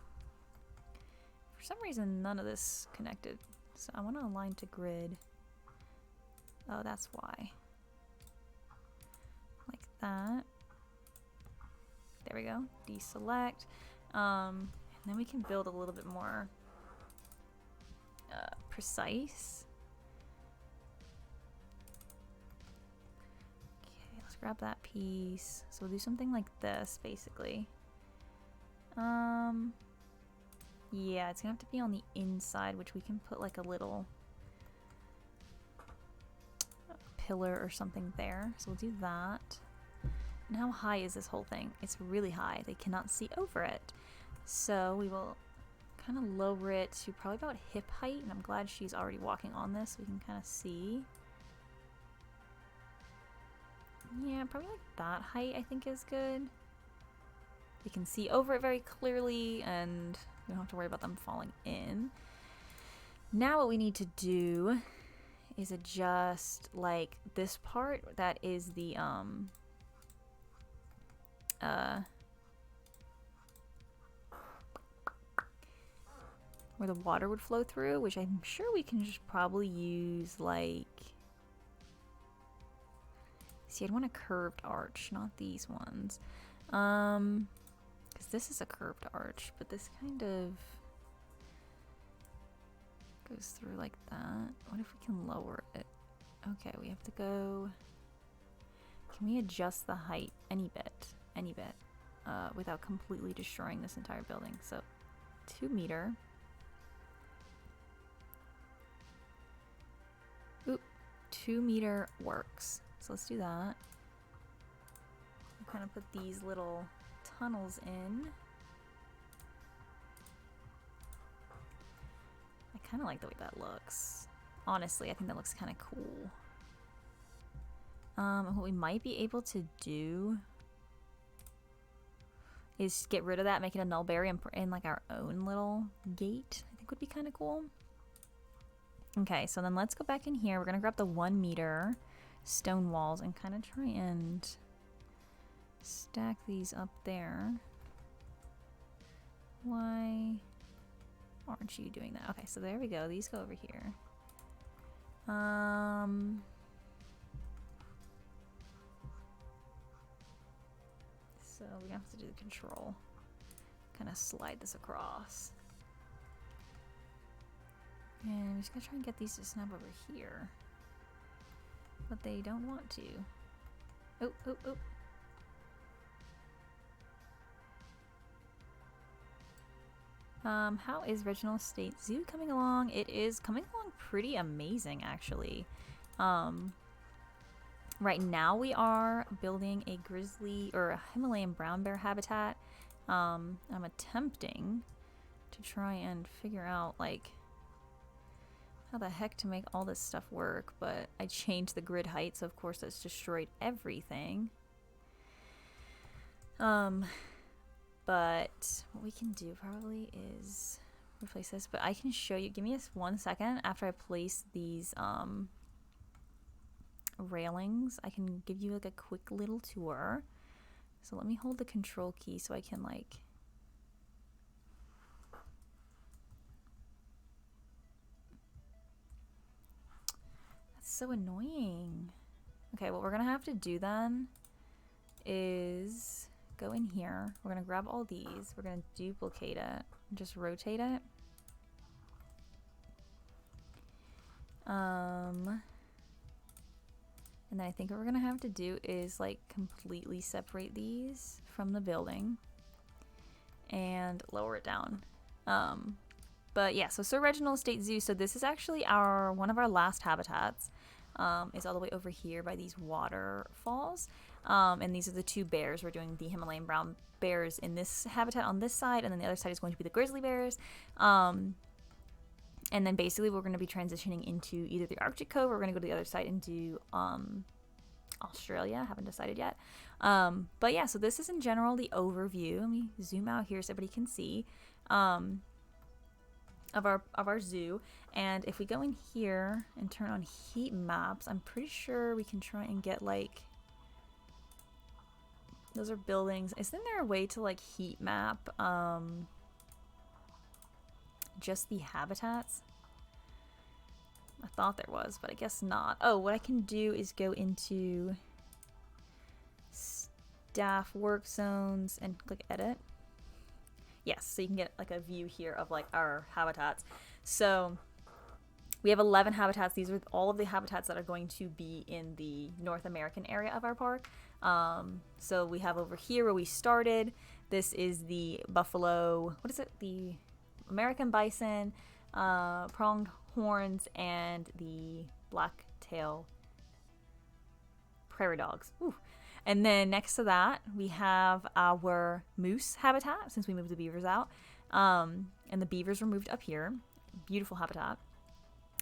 For some reason, none of this connected. So I want to align to grid. Oh, that's why. Like that. There we go. Deselect. And then we can build a little bit more precise. Okay, let's grab that piece. So we'll do something like this, basically. Yeah, it's gonna have to be on the inside, which we can put like a little pillar or something there. So we'll do that. And how high is this whole thing? It's really high. They cannot see over it. So we will kind of lower it to probably about hip height. And I'm glad she's already walking on this. So we can kind of see. Yeah, probably like that height I think is good. They can see over it very clearly and we don't have to worry about them falling in. Now what we need to do is adjust like this part that is the where the water would flow through, which I'm sure we can just probably use like, see, I'd want a curved arch, not these ones. Because this is a curved arch, but this kind of goes through like that. What if we can lower it? Okay, we have to go, can we adjust the height any bit, without completely destroying this entire building? So 2 meter. Oop, 2 meter works. So let's do that. We'll kind of put these little tunnels in. I kind of like the way that looks. Honestly, I think that looks kind of cool. What we might be able to do is get rid of that, make it a null barrier, and put in like our own little gate. I think would be kind of cool. Okay, so then let's go back in here. We're gonna grab the 1 meter stone walls and kind of try and stack these up there. Why aren't you doing that? Okay, so there we go. These go over here. So we have to do the control. Kind of slide this across. And we're just gonna try and get these to snap over here. But they don't want to. Oh, oh, oh. How is Reginald State Zoo coming along? It is coming along pretty amazing, actually. Right now we are building a grizzly or a Himalayan brown bear habitat. I'm attempting to try and figure out like how the heck to make all this stuff work, but I changed the grid height, so of course that's destroyed everything. But what we can do probably is replace this, but I can show you, give me just 1 second after I place these railings. I can give you like a quick little tour. So let me hold the control key so I can like that's so annoying. Okay, what we're gonna have to do then is go in here. We're gonna grab all these, we're gonna duplicate it and just rotate it. And then I think what we're gonna have to do is like completely separate these from the building and lower it down. But yeah, so Sir Reginald State Zoo. So this is actually one of our last habitats. is all the way over here by these waterfalls. And these are the two bears. We're doing the Himalayan brown bears in this habitat on this side, and then the other side is going to be the grizzly bears. And then basically we're going to be transitioning into either the Arctic Cove, or we're going to go to the other side and do Australia. Haven't decided yet. But yeah, so this is in general the overview. Let me zoom out here so everybody can see of our zoo. And if we go in here and turn on heat maps, I'm pretty sure we can try and get like, those are buildings. Isn't there a way to like heat map just the habitats? I thought there was, but I guess not. Oh, what I can do is go into staff work zones and click edit. Yes, so you can get like a view here of like our habitats. So we have 11 habitats. These are all of the habitats that are going to be in the North American area of our park. So we have over here where we started. This is the buffalo, what is it? The American bison, pronged horns, and the black-tail prairie dogs. Ooh. And then next to that, we have our moose habitat, since we moved the beavers out. And the beavers were moved up here. Beautiful habitat.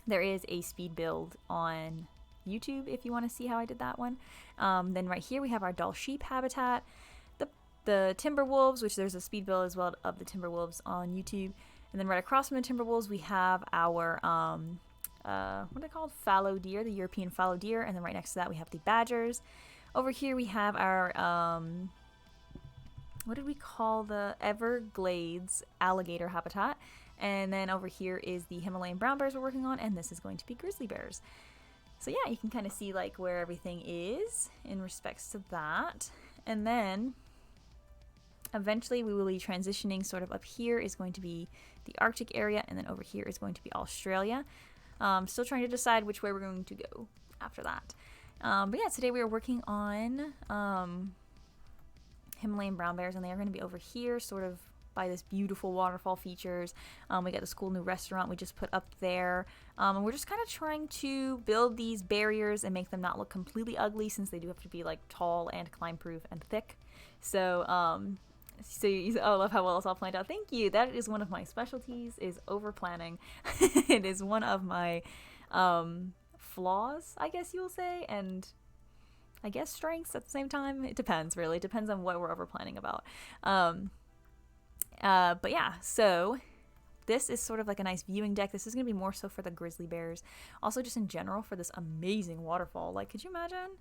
There is a speed build on YouTube if you want to see how I did that one. Then right here we have our Dall sheep habitat. The timber wolves, which there's a speed build as well of the timber wolves on YouTube. And then right across from the timber wolves we have our what are they called? Fallow deer, the European fallow deer. And then right next to that we have the badgers. Over here we have our what did we call the Everglades alligator habitat. And then over here is the Himalayan brown bears we're working on, and this is going to be grizzly bears. So yeah, you can kind of see like where everything is in respects to that. And then eventually we will be transitioning sort of up here is going to be the Arctic area, and then over here is going to be Australia. Still trying to decide which way we're going to go after that. But yeah, today we are working on Himalayan brown bears, and they are going to be over here sort of by this beautiful waterfall features. We got this cool new restaurant we just put up there. And we're just kind of trying to build these barriers and make them not look completely ugly, since they do have to be like tall and climb proof and thick. So, oh, I love how well it's all planned out. Thank you. That is one of my specialties, is over planning. It is one of my flaws, I guess you will say, and I guess strengths at the same time. It depends, really. It depends on what we're over planning about. But yeah, so this is sort of like a nice viewing deck. This is going to be more so for the grizzly bears. Also just in general for this amazing waterfall. Like, could you imagine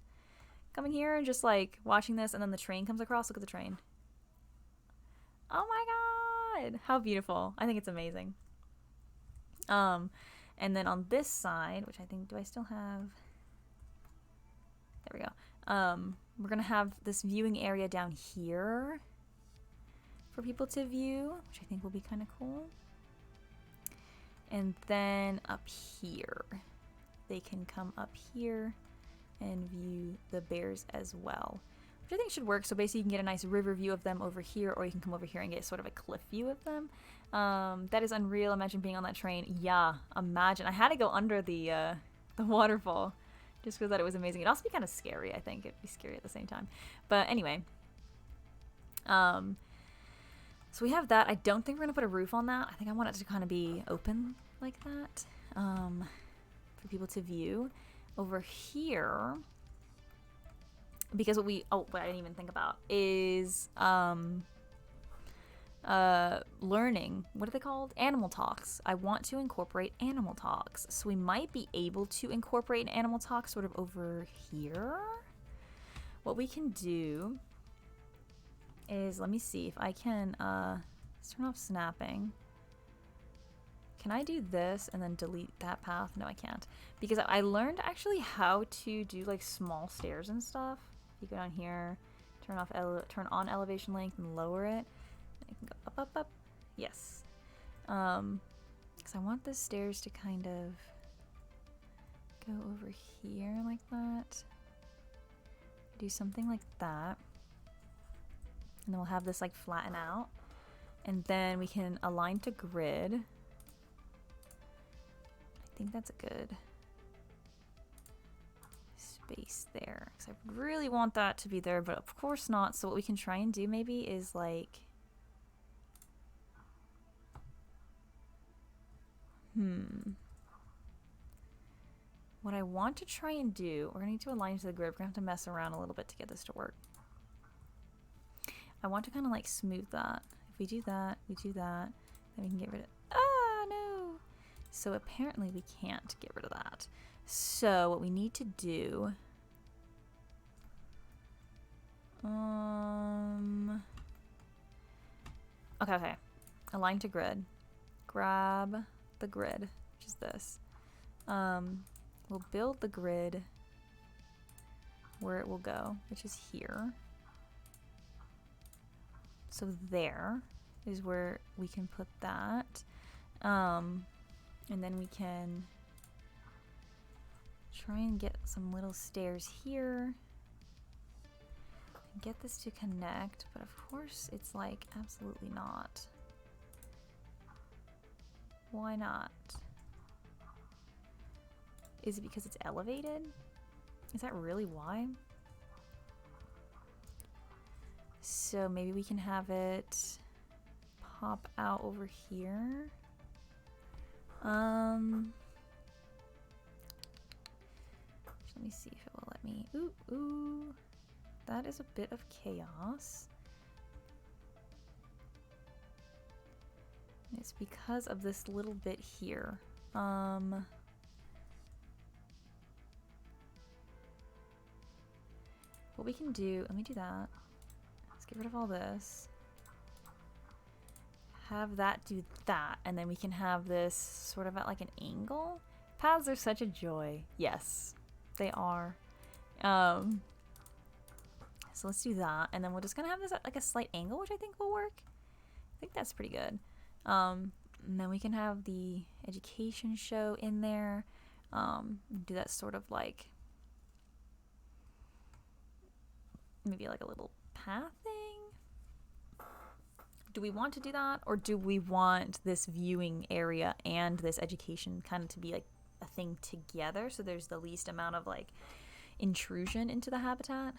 coming here and just like watching this, and then the train comes across? Look at the train. Oh my god, how beautiful. I think it's amazing. And then on this side, which I think, do I still have? There we go. We're going to have this viewing area down here for people to view, which I think will be kind of cool. And then up here, they can come up here and view the bears as well, which I think should work. So basically you can get a nice river view of them over here, or you can come over here and get sort of a cliff view of them. That is unreal. Imagine being on that train. Yeah, imagine. I had to go under the waterfall just because that it was amazing. It'd also be kind of scary, I think. It'd be scary at the same time. But anyway, so we have that. I don't think we're going to put a roof on that. I think I want it to kind of be open like that for people to view. Over here, because what I didn't even think about is learning. What are they called? Animal talks. I want to incorporate animal talks. So we might be able to incorporate an animal talk sort of over here. What we can do is, let me see if I can turn off snapping. Can I do this and then delete that path? No, I can't, because I learned actually how to do like small stairs and stuff. If you go down here, turn on elevation length and lower it, and it can go up, up, up. Yes, because I want the stairs to kind of go over here like that. Do something like that. And then we'll have this like flatten out, and then we can align to grid. I think that's a good space there, because I really want that to be there, but of course not. So what we can try and do maybe is like, what I want to try and do, we're gonna need to align to the grid. We're gonna have to mess around a little bit to get this to work. I want to kind of like smooth that. If we do that, then we can get rid of, no. So apparently we can't get rid of that. So what we need to do, okay. Align to grid. Grab the grid, which is this. We'll build the grid where it will go, which is here. So there is where we can put that. And then we can try and get some little stairs here. And get this to connect, but of course it's like absolutely not. Why not? Is it because it's elevated? Is that really why? So maybe we can have it pop out over here. Let me see if it will let me. Ooh. That is a bit of chaos. It's because of this little bit here. What we can do, let me do that. Let's get rid of all this. Have that do that, and then we can have this sort of at like an angle. Paths are such a joy. Yes, they are. So let's do that, and then we're just gonna have this at like a slight angle, which I think will work. I think that's pretty good. And then we can have the education show in there. Do that sort of like maybe like a little path thing. Do we want to do that, or do we want this viewing area and this education kind of to be like a thing together, so there's the least amount of like intrusion into the habitat?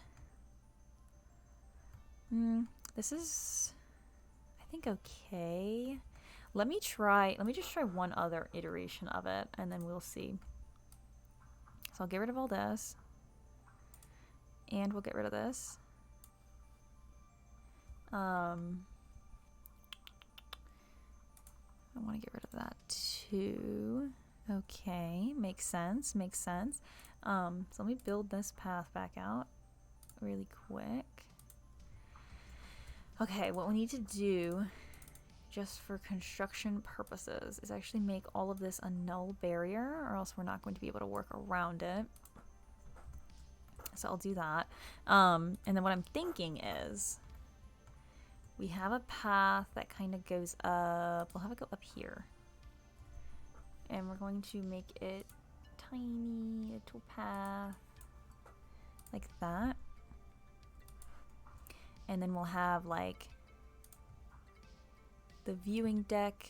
This is, I think, okay. Let me just try one other iteration of it, and then we'll see. So I'll get rid of all this, and we'll get rid of this. I want to get rid of that too. Okay, makes sense, makes sense. So let me build this path back out really quick. Okay, what we need to do, just for construction purposes, is actually make all of this a null barrier, or else we're not going to be able to work around it. So I'll do that. And then what I'm thinking is, we have a path that kind of goes up. We'll have it go up here. And we're going to make it tiny, little path, like that. And then we'll have like the viewing deck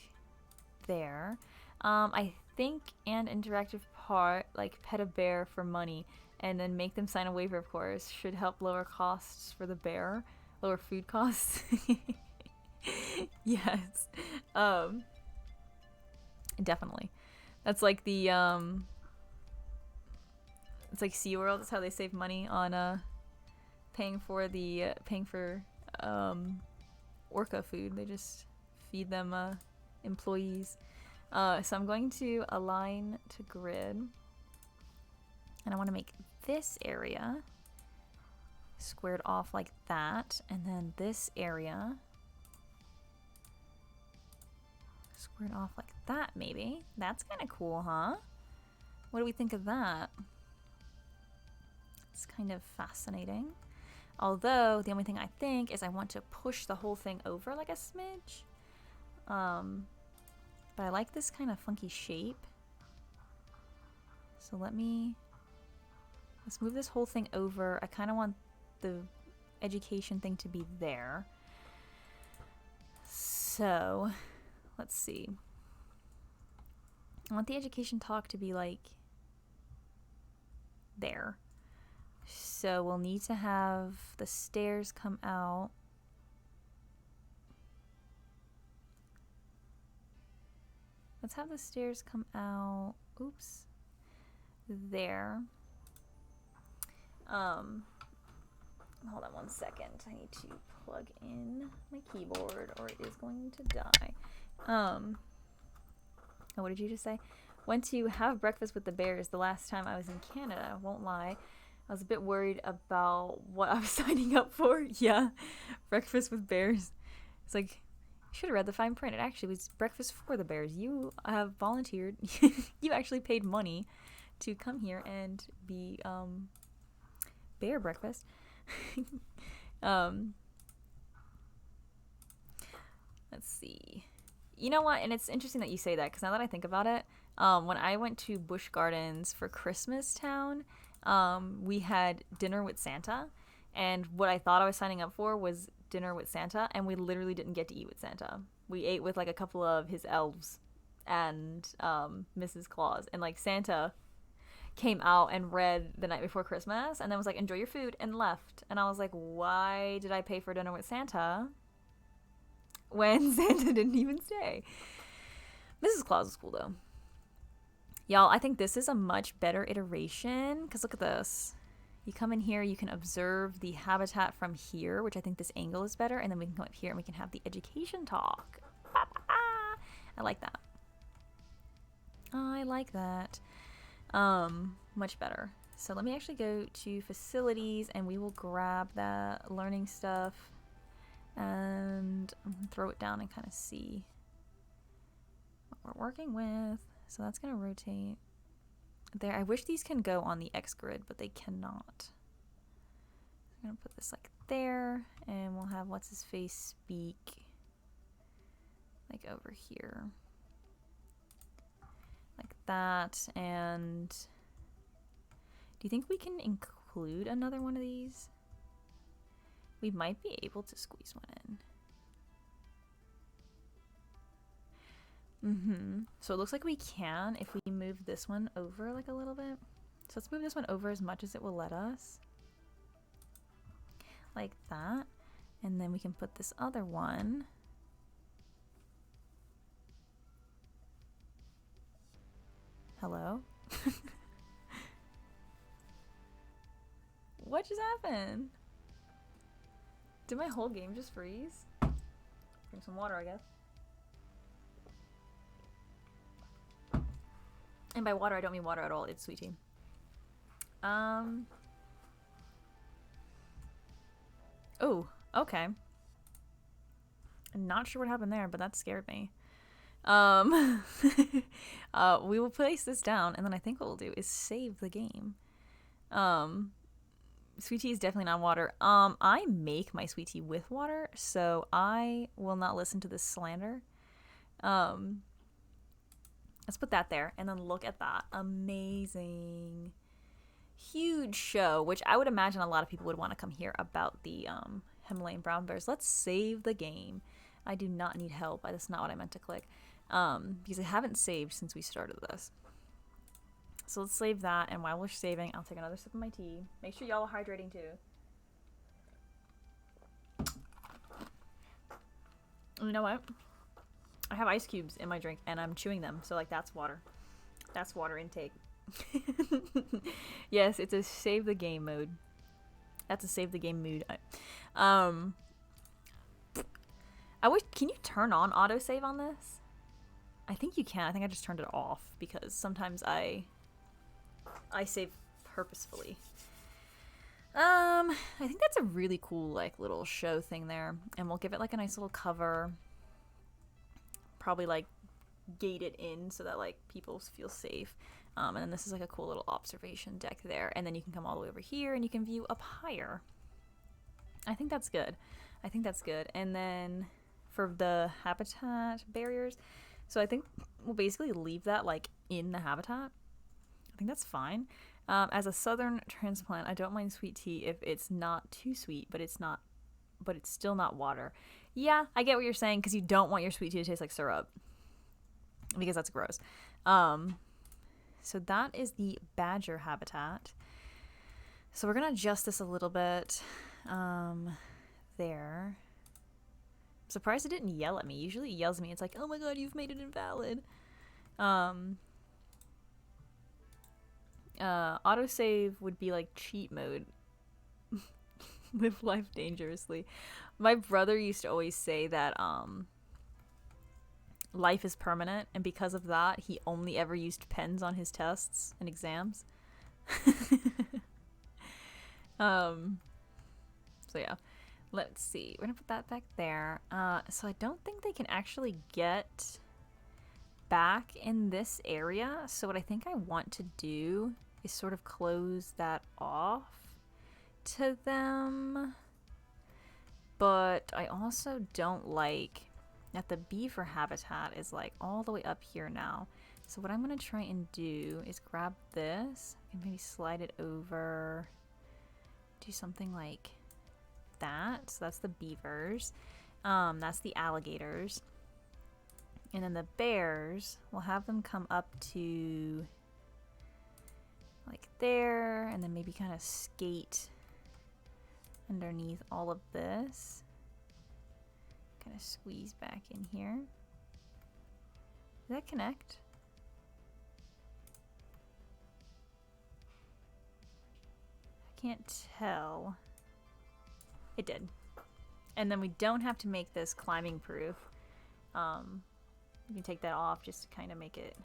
there. I think an interactive part, like pet a bear for money and then make them sign a waiver, of course, should help lower costs for the bear, lower food costs. Yes. Definitely. That's like the it's like SeaWorld. That's how they save money on paying for orca food. They just feed them employees. So I'm going to align to grid, and I want to make this area squared off like that, and then this area squared off like that. Maybe that's kind of cool, huh? What do we think of that? It's kind of fascinating. Although the only thing I think is I want to push the whole thing over like a smidge. But I like this kind of funky shape. So let's move this whole thing over. I kind of want the education thing to be there. So let's see. I want the education talk to be like there. So we'll need to have the stairs come out. Let's have the stairs come out. Oops. There. Hold on one second. I need to plug in my keyboard or it is going to die. Oh, what did you just say? Went to have breakfast with the bears the last time I was in Canada. Won't lie. I was a bit worried about what I was signing up for. Yeah. Breakfast with bears. It's like, you should have read the fine print. It actually was breakfast for the bears. You have volunteered. You actually paid money to come here and be bear breakfast. Let's see. You know what? And it's interesting that you say that because now that I think about it, when I went to Busch Gardens for Christmas Town, we had dinner with Santa, and what I thought I was signing up for was dinner with Santa, and we literally didn't get to eat with Santa. We ate with like a couple of his elves and Mrs. Claus, and like Santa came out and read the night before Christmas and then was like, enjoy your food, and left. And I was like, why did I pay for dinner with Santa when Santa didn't even stay? Mrs. Claus was cool though. Y'all, I think this is a much better iteration because look at this. You come in here, you can observe the habitat from here, which I think this angle is better, and then we can come up here and we can have the education talk. I like that. I like that. Much better. So let me actually go to facilities and we will grab that learning stuff and throw it down and kind of see what we're working with. So that's going to rotate there. I wish these can go on the X grid, but they cannot. I'm going to put this like there and we'll have what's his face speak like over here. Like that. And do you think we can include another one of these? We might be able to squeeze one in. So it looks like we can if we move this one over like a little bit. So let's move this one over as much as it will let us. Like that. And then we can put this other one. Hello? What just happened? Did my whole game just freeze? Drink some water, I guess. And by water, I don't mean water at all. It's sweet tea. Oh, okay. I'm not sure what happened there, but that scared me. We will place this down, and then I think what we'll do is save the game. Sweet tea is definitely not water. I make my sweet tea with water, so I will not listen to this slander. Let's put that there, and then look at that. Amazing. Huge show, which I would imagine a lot of people would want to come hear about the Himalayan brown bears. Let's save the game. I do not need help. That's not what I meant to click. Because I haven't saved since we started this. So let's save that, and while we're saving, I'll take another sip of my tea. Make sure y'all are hydrating too. You know what? I have ice cubes in my drink, and I'm chewing them, so like that's water. That's water intake. Yes, it's a save the game mode. That's a save the game mood. I wish, can you turn on autosave on this? I think you can. I think I just turned it off because sometimes I save purposefully. I think that's a really cool like little show thing there, and we'll give it like a nice little cover. Probably like gate it in so that like people feel safe. And then this is like a cool little observation deck there, and then you can come all the way over here and you can view up higher. I think that's good. I think that's good. And then for the habitat barriers, so I think we'll basically leave that like in the habitat. I think that's fine. As a southern transplant, I don't mind sweet tea if it's not too sweet, but it's still not water. Yeah, I get what you're saying, because you don't want your sweet tea to taste like syrup, because that's gross. So that is the badger habitat. So we're gonna adjust this a little bit. There. I'm surprised it didn't yell at me. Usually it yells at me. It's like, oh my god, you've made it invalid. Autosave would be like cheat mode. Live life dangerously. My brother used to always say that life is permanent, and because of that, he only ever used pens on his tests and exams. So yeah, let's see. We're gonna put that back there. So I don't think they can actually get back in this area. So what I think I want to do is sort of close that off to them. But I also don't like that the beaver habitat is like all the way up here now. So what I'm gonna try and do is grab this and maybe slide it over, do something like that. So that's the beavers. That's the alligators. And then the bears, we'll have them come up to like there, and then maybe kind of skate underneath all of this. Kind of squeeze back in here. Did that connect? I can't tell. It did. And then we don't have to make this climbing proof. You can take that off just to kind of make it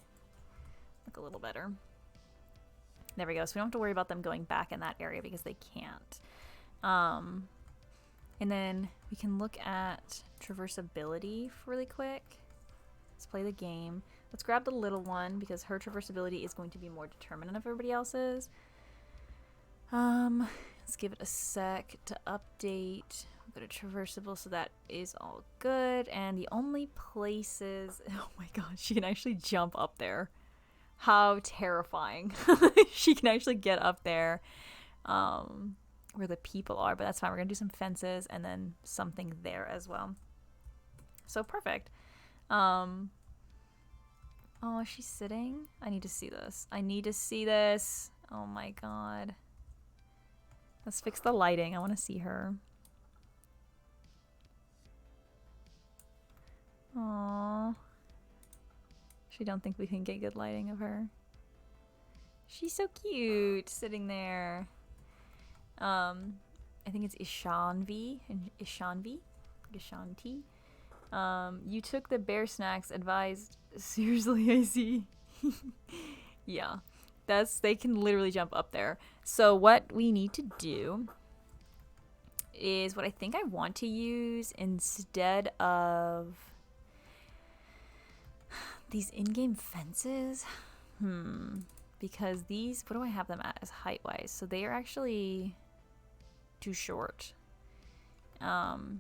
look a little better. There we go. So we don't have to worry about them going back in that area because they can't. And then we can look at traversability really quick. Let's play the game. Let's grab the little one because her traversability is going to be more determinant of everybody else's. Let's give it a sec to update. Go to traversable, so that is all good. And the only places, oh my god, she can actually jump up there. How terrifying. She can actually get up there where the people are, but that's fine. We're gonna do some fences and then something there as well. So perfect. Oh, she's sitting? I need to see this. I need to see this. Oh my god. Let's fix the lighting. I want to see her. Aww. She don't think we can get good lighting of her. She's so cute sitting there. I think it's Ishanvi and Ishanvi. Ishanti. You took the bear snacks advised. Seriously, I see. Yeah. They can literally jump up there. So what we need to do is what I think I want to use instead of these in-game fences. Because these, what do I have them at as height-wise? So they are actually too short. And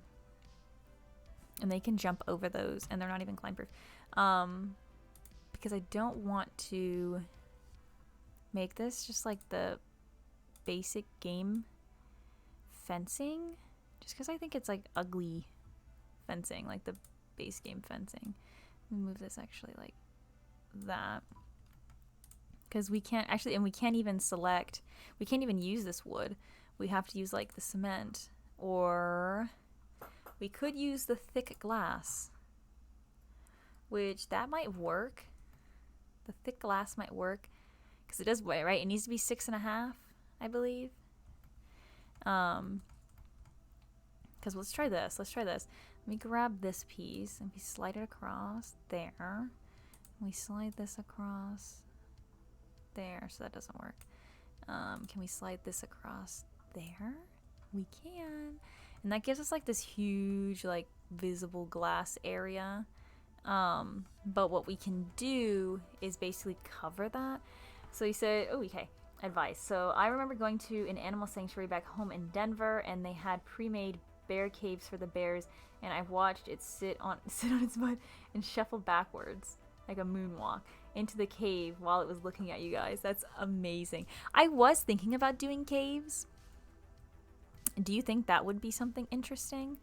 they can jump over those, and they're not even climb-proof. Because I don't want to make this just like the basic game fencing. Just because I think it's like ugly fencing, like the base game fencing. Let me move this actually like that. Because we can't actually, and we can't even select, we can't even use this wood. We have to use like the cement, or we could use the thick glass, which that might work. The thick glass might work because it does weigh, right? It needs to be 6.5, I believe. Because let's try this. Let's try this. Let me grab this piece and we slide it across there. We slide this across there, so that doesn't work. Can we slide this across there? We can. And that gives us like this huge like visible glass area. But what we can do is basically cover that. So you said, oh, okay, advice. So I remember going to an animal sanctuary back home in Denver, and they had pre-made bear caves for the bears, and I've watched it sit on its butt and shuffle backwards like a moonwalk into the cave while it was looking at you guys. That's amazing. I was thinking about doing caves. Do you think that would be something interesting?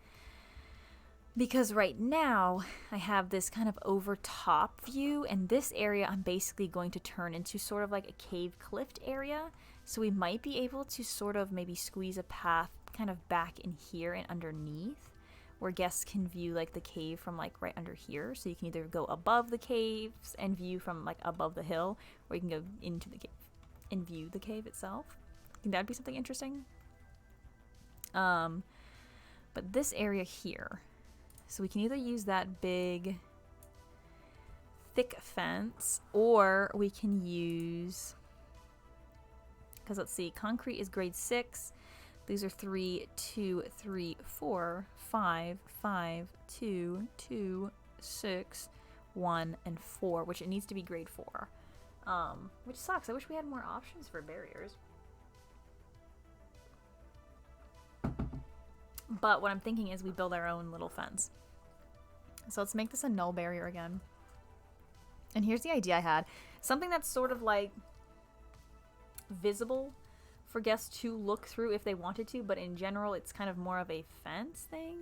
Because right now I have this kind of over top view, and this area I'm basically going to turn into sort of like a cave cliff area. So we might be able to sort of maybe squeeze a path kind of back in here and underneath, where guests can view like the cave from like right under here. So you can either go above the caves and view from like above the hill, or you can go into the cave and view the cave itself. I think that'd be something interesting. But this area here, so we can either use that big thick fence, or we can use, because let's see, concrete is grade 6. These are 3, 2, 3, 4, 5, 5, 2, 2, 6, 1, and 4, which it needs to be grade 4. Which sucks. I wish we had more options for barriers. But what I'm thinking is we build our own little fence. So let's make this a null barrier again. And here's the idea I had. Something that's sort of like visible for guests to look through if they wanted to, but in general it's kind of more of a fence thing.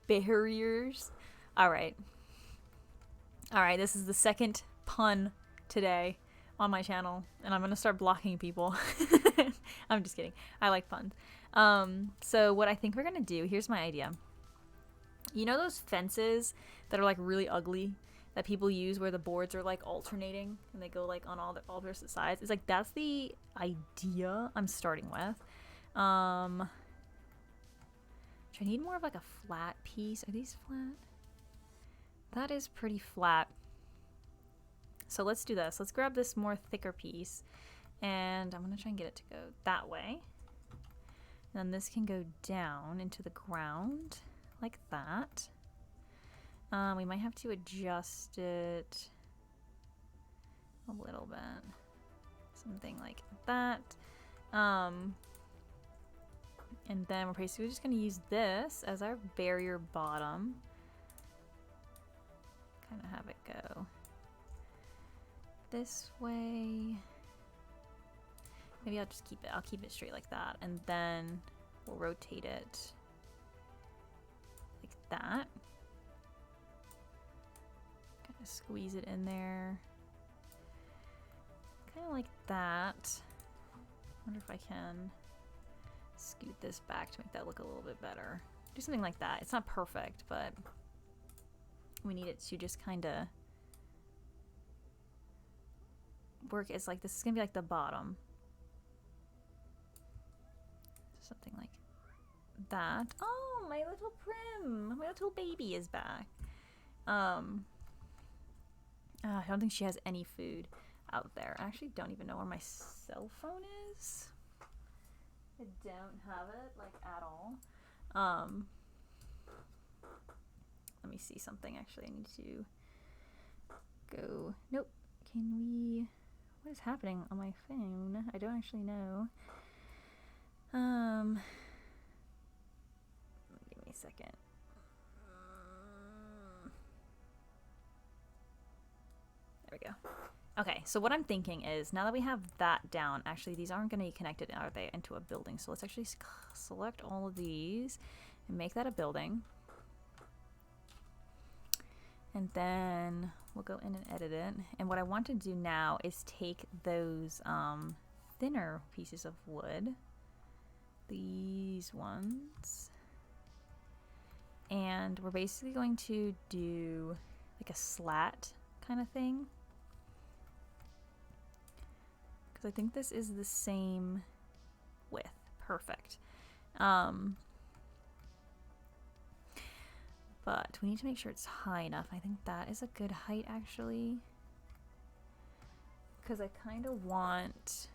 Barriers. Alright, this is the second pun today on my channel, and I'm gonna start blocking people. I'm just kidding. I like puns. So what I think we're gonna do, here's my idea. You know those fences that are like really ugly that people use where the boards are like alternating and they go like on all opposite sides? It's like, that's the idea I'm starting with. Which I need more of like a flat piece. Are these flat? That is pretty flat. So let's do this. Let's grab this more thicker piece, and I'm gonna try and get it to go that way. And then this can go down into the ground like that. We might have to adjust it a little bit. Something like that. And then we're basically just going to use this as our barrier bottom. Kind of have it go this way. Maybe I'll just keep it. I'll keep it straight like that. And then we'll rotate it like that. Squeeze it in there, kind of like that. Wonder if I can scoot this back to make that look a little bit better. Do something like that. It's not perfect, but we need it to just kind of work. It's like, this is gonna be like the bottom, something like that. Oh, my little Prim, my little baby is back. I don't think she has any food out there. I actually don't even know where my cell phone is. I don't have it, like, at all. Let me see something. Actually, I need to go. Nope. Can we... What is happening on my phone? I don't actually know. Give me a second. There we go. Okay, so what I'm thinking is, now that we have that down, actually these aren't going to be connected, are they, into a building? So let's actually select all of these and make that a building. And then we'll go in and edit it. And what I want to do now is take those thinner pieces of wood, these ones, and we're basically going to do like a slat kind of thing. Because I think this is the same width. Perfect. But we need to make sure it's high enough. I think that is a good height, actually. Because I kind of want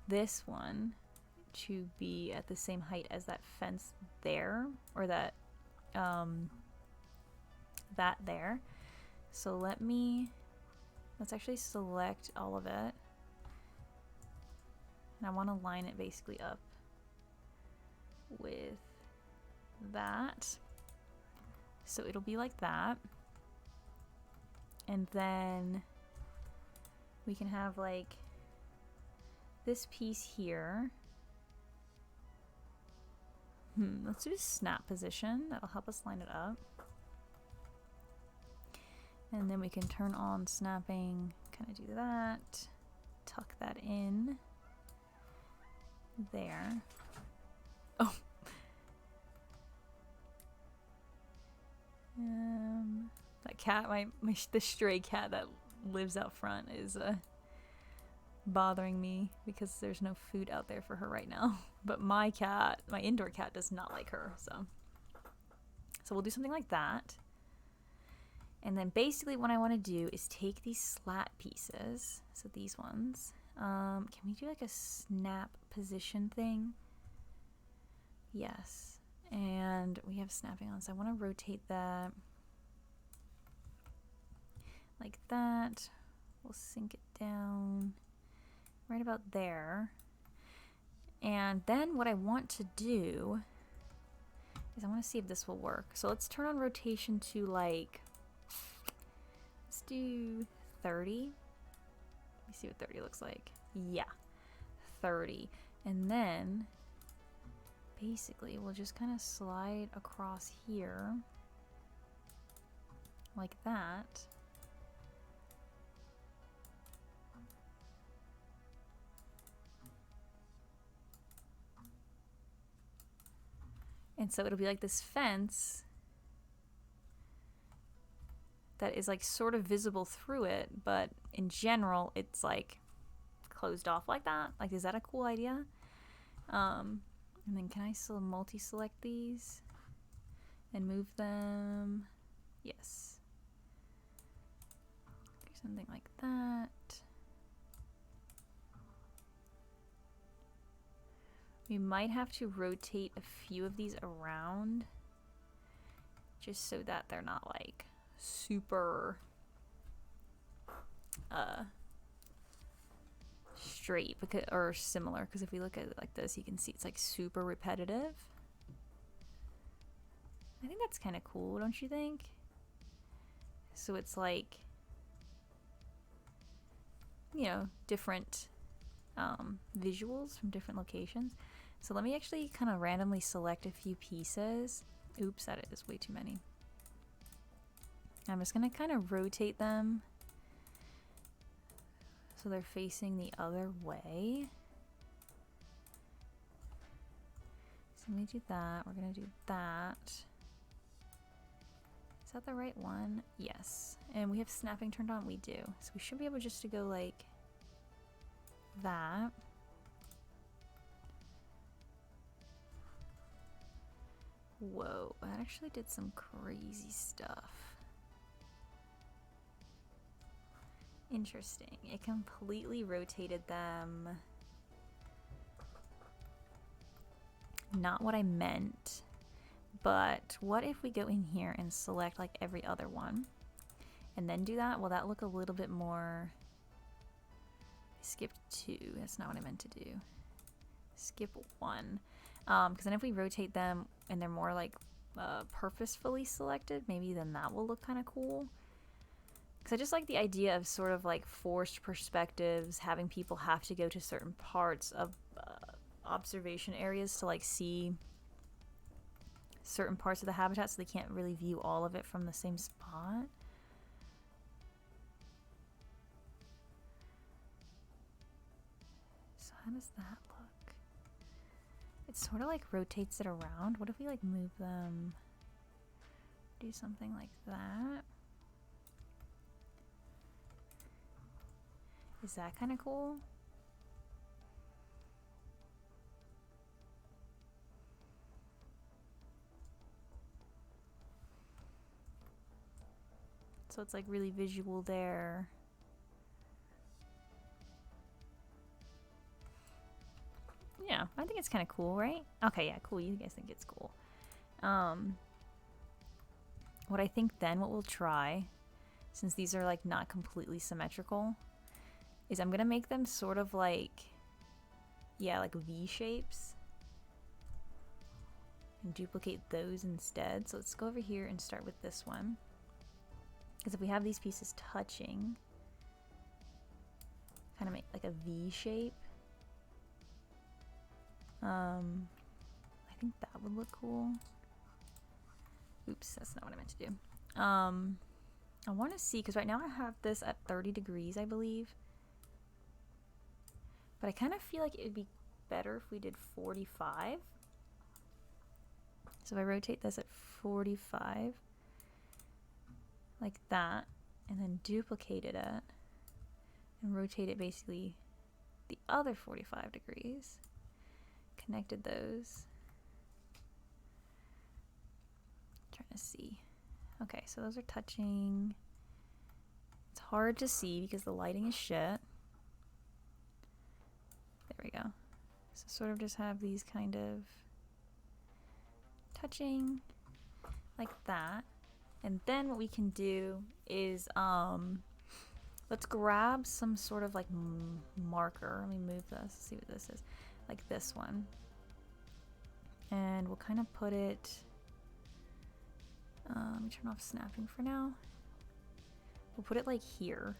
this one to be at the same height as that fence there, or that that there. So let's actually select all of it, and I want to line it basically up with that, so it'll be like that. And then we can have like this piece here. Let's do snap position. That'll help us line it up. And then we can turn on snapping, kind of do that. tuck that in there. Oh. That cat, the stray cat that lives out front is bothering me because there's no food out there for her right now. But my cat, my indoor cat, does not like her, so we'll do something like that. And then basically what I want to do is take these slat pieces, so these ones. Can we do like a snap position thing? Yes. And we have snapping on, so I want to rotate that like that. We'll sink it down right about there. And then what I want to do is I want to see if this will work. So let's turn on rotation to like, let's do 30. Let me see what 30 looks like. Yeah, 30. And then basically we'll just kind of slide across here like that. And so it'll be like this fence that is like sort of visible through it, but in general it's like closed off like that. Like, is that a cool idea? And then can I still multi-select these and move them? Yes. Do something like that. We might have to rotate a few of these around just so that they're not like super straight, because, or similar, because if we look at it like this, you can see it's like super repetitive. I think that's kind of cool, don't you think? So it's like, you know, different visuals from different locations. So let me actually kind of randomly select a few pieces. Oops, that is way too many. I'm just going to kind of rotate them so they're facing the other way. So let me do that. We're going to do that. Is that the right one? Yes. And we have snapping turned on? We do. So we should be able just to go like that. Whoa, that actually did some crazy stuff. Interesting. It completely rotated them. Not what I meant. But what if we go in here and select like every other one and then do that? Will that look a little bit more... Skip 2. That's not what I meant to do. Skip 1. Because then if we rotate them and they're more like purposefully selected, maybe then that will look kind of cool. Because I just like the idea of sort of like forced perspectives, having people have to go to certain parts of observation areas to like see certain parts of the habitat, so they can't really view all of it from the same spot. So how does that look? It sort of like rotates it around. What if we like move them, do something like that? Is that kind of cool? So it's like really visual there. Yeah, I think it's kind of cool, right? Okay, yeah, cool. You guys think it's cool. What I think then, what we'll try, since these are like not completely symmetrical, is I'm gonna make them sort of like, yeah, like V shapes, and duplicate those instead. So let's go over here and start with this one. Because if we have these pieces touching, kind of make like a V shape. I think that would look cool. Oops, that's not what I meant to do. I want to see, because right now I have this at 30 degrees, I believe. But I kind of feel like it would be better if we did 45. So if I rotate this at 45, like that, and then duplicated it, and rotate it basically the other 45 degrees, connected those. Trying to see. Okay, so those are touching. It's hard to see because the lighting is shit. There we go. So sort of just have these kind of touching like that. And then what we can do is let's grab some sort of like marker. Let me move this, see what this is. Like this one. And we'll kind of put it, let me turn off snapping for now. We'll put it like here.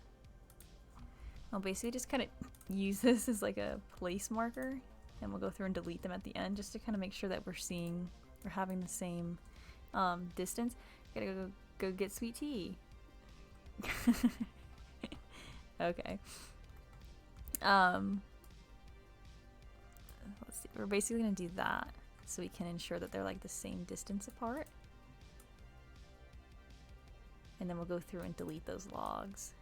I'll basically just kind of use this as like a place marker, and we'll go through and delete them at the end just to kind of make sure that we're having the same distance. Gotta go get sweet tea. Okay. Let's see. We're basically gonna do that so we can ensure that they're like the same distance apart. And then we'll go through and delete those logs.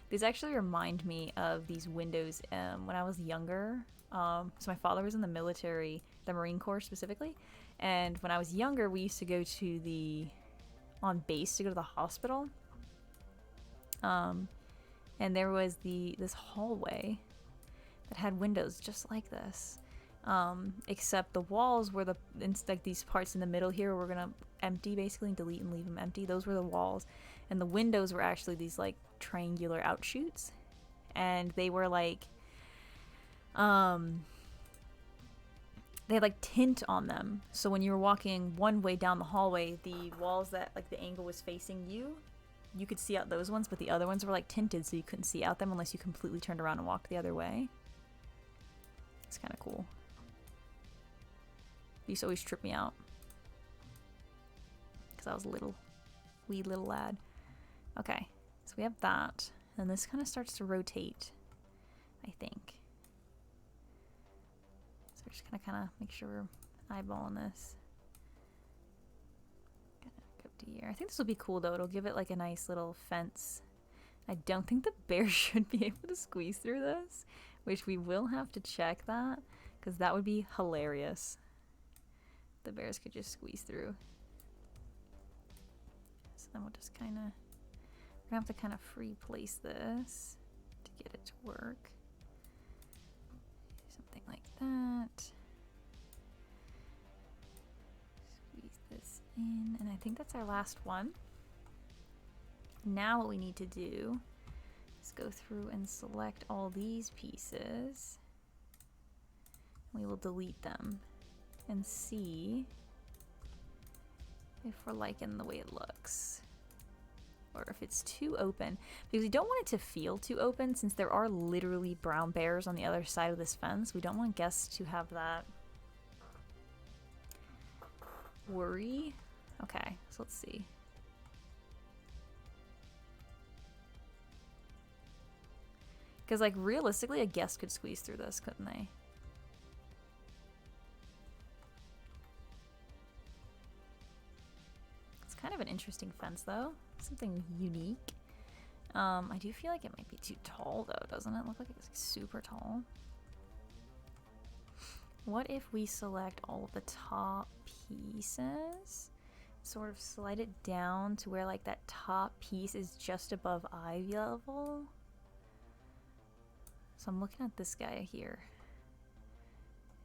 These actually remind me of these windows when I was younger. So my father was in the military, the Marine Corps specifically. And when I was younger, we used to go to on base to go to the hospital. And there was this hallway that had windows just like this. Except the walls were like these parts in the middle here we're gonna empty basically and delete and leave them empty. Those were the walls, and the windows were actually these like triangular outshoots, and they were like they had like tint on them, so when you were walking one way down the hallway, the walls that like the angle was facing you could see out those ones, but the other ones were like tinted, so you couldn't see out them unless you completely turned around and walked the other way. It's kind of cool. It used to always trip me out because I was a wee little lad. Okay, so we have that, and this kind of starts to rotate, I think. So we're just gonna kind of make sure we're eyeballing this. Go to here. I think this will be cool though. It'll give it like a nice little fence. I don't think the bear should be able to squeeze through this, which we will have to check that, because that would be hilarious. The bears could just squeeze through. So then we'll just kind of, we're gonna have to kind of free place this to get it to work. Something like that. Squeeze this in, and I think that's our last one. Now what we need to do is go through and select all these pieces. We will delete them and see if we're liking the way it looks, or if it's too open, because we don't want it to feel too open since there are literally brown bears on the other side of this fence. We don't want guests to have that worry. Okay, so let's see. Because like realistically a guest could squeeze through this, couldn't they? Kind of an interesting fence though, something unique. I do feel like it might be too tall though, doesn't it? Look like it's super tall. What if we select all of the top pieces, sort of slide it down to where like that top piece is just above eye level? So I'm looking at this guy here.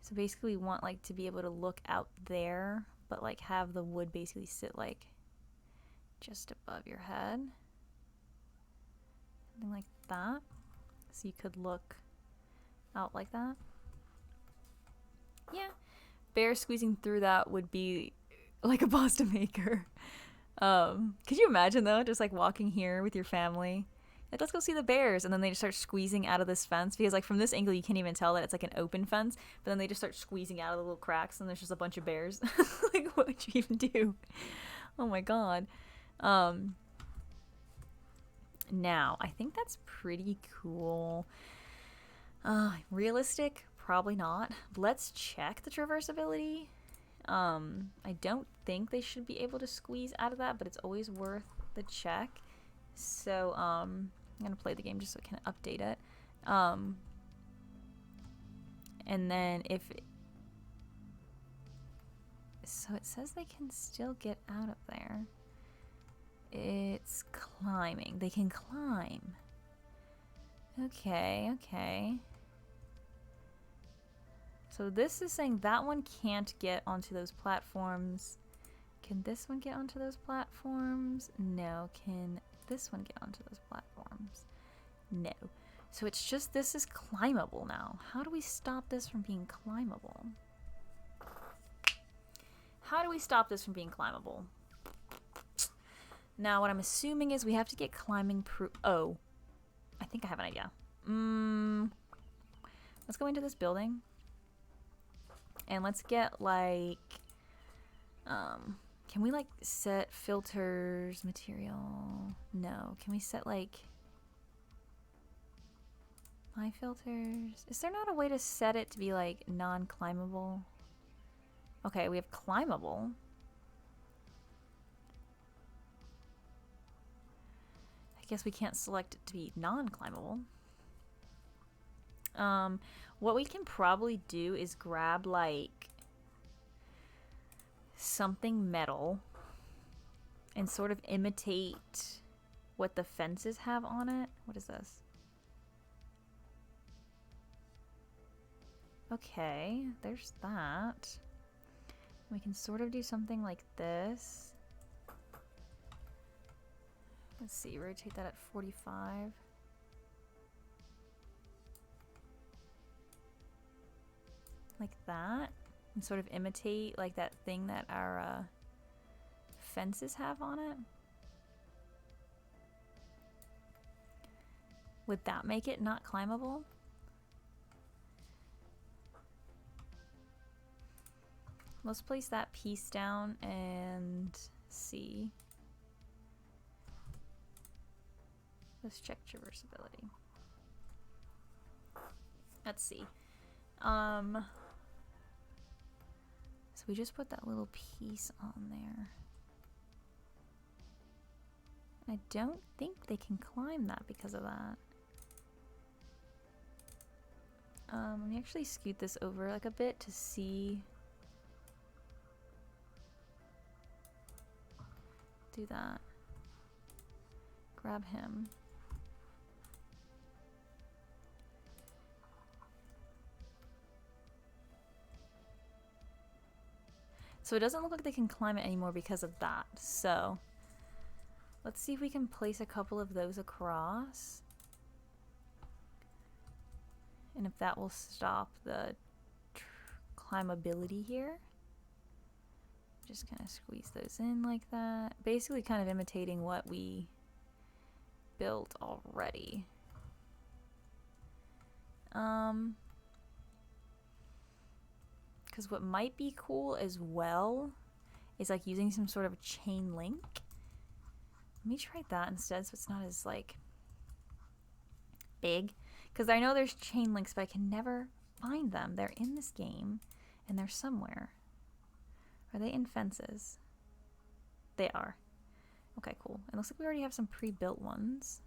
So basically we want like to be able to look out there, but like have the wood basically sit like just above your head. Something like that. So you could look out like that. Yeah. Bear squeezing through that would be like a pasta maker. Could you imagine though, just like walking here with your family? Like, let's go see the bears, and then they just start squeezing out of this fence, because like from this angle you can't even tell that it's like an open fence, but then they just start squeezing out of the little cracks and there's just a bunch of bears. Like what would you even do? Oh my god. Now I think that's pretty cool. Realistic? Probably not. Let's check the traversability. I don't think they should be able to squeeze out of that, but it's always worth the check. So, I'm gonna play the game just so I can update it. And then if... So it says they can still get out of there. It's climbing. They can climb. Okay, okay. So this is saying that one can't get onto those platforms. Can this one get onto those platforms? No. Can this one get onto those platforms? No. So it's just this is climbable now. How do we stop this from being climbable? How do we stop this from being climbable? Now what I'm assuming is we have to get climbing proof. Oh, I think I have an idea. Let's go into this building. And let's get like, can we like set filters, material? No. Can we set like my filters? Is there not a way to set it to be like non-climbable? Okay, we have climbable. I guess we can't select it to be non-climbable. What we can probably do is grab like something metal and sort of imitate what the fences have on it. What is this? Okay, there's that. We can sort of do something like this. Let's see, rotate that at 45. Like that. And sort of imitate like that thing that our fences have on it. Would that make it not climbable? Let's place that piece down and see. Let's check traversability. Let's see. So we just put that little piece on there. I don't think they can climb that because of that. Let me actually scoot this over like a bit to see. Do that. Grab him. So it doesn't look like they can climb it anymore because of that. So let's see if we can place a couple of those across. And if that will stop the climbability here. Just kind of squeeze those in like that. Basically kind of imitating what we built already. Because what might be cool as well is like using some sort of chain link. Let me try that instead so it's not as like big. Because I know there's chain links, but I can never find them. They're in this game and they're somewhere. Are they in fences? They are. Okay, cool. It looks like we already have some pre-built ones.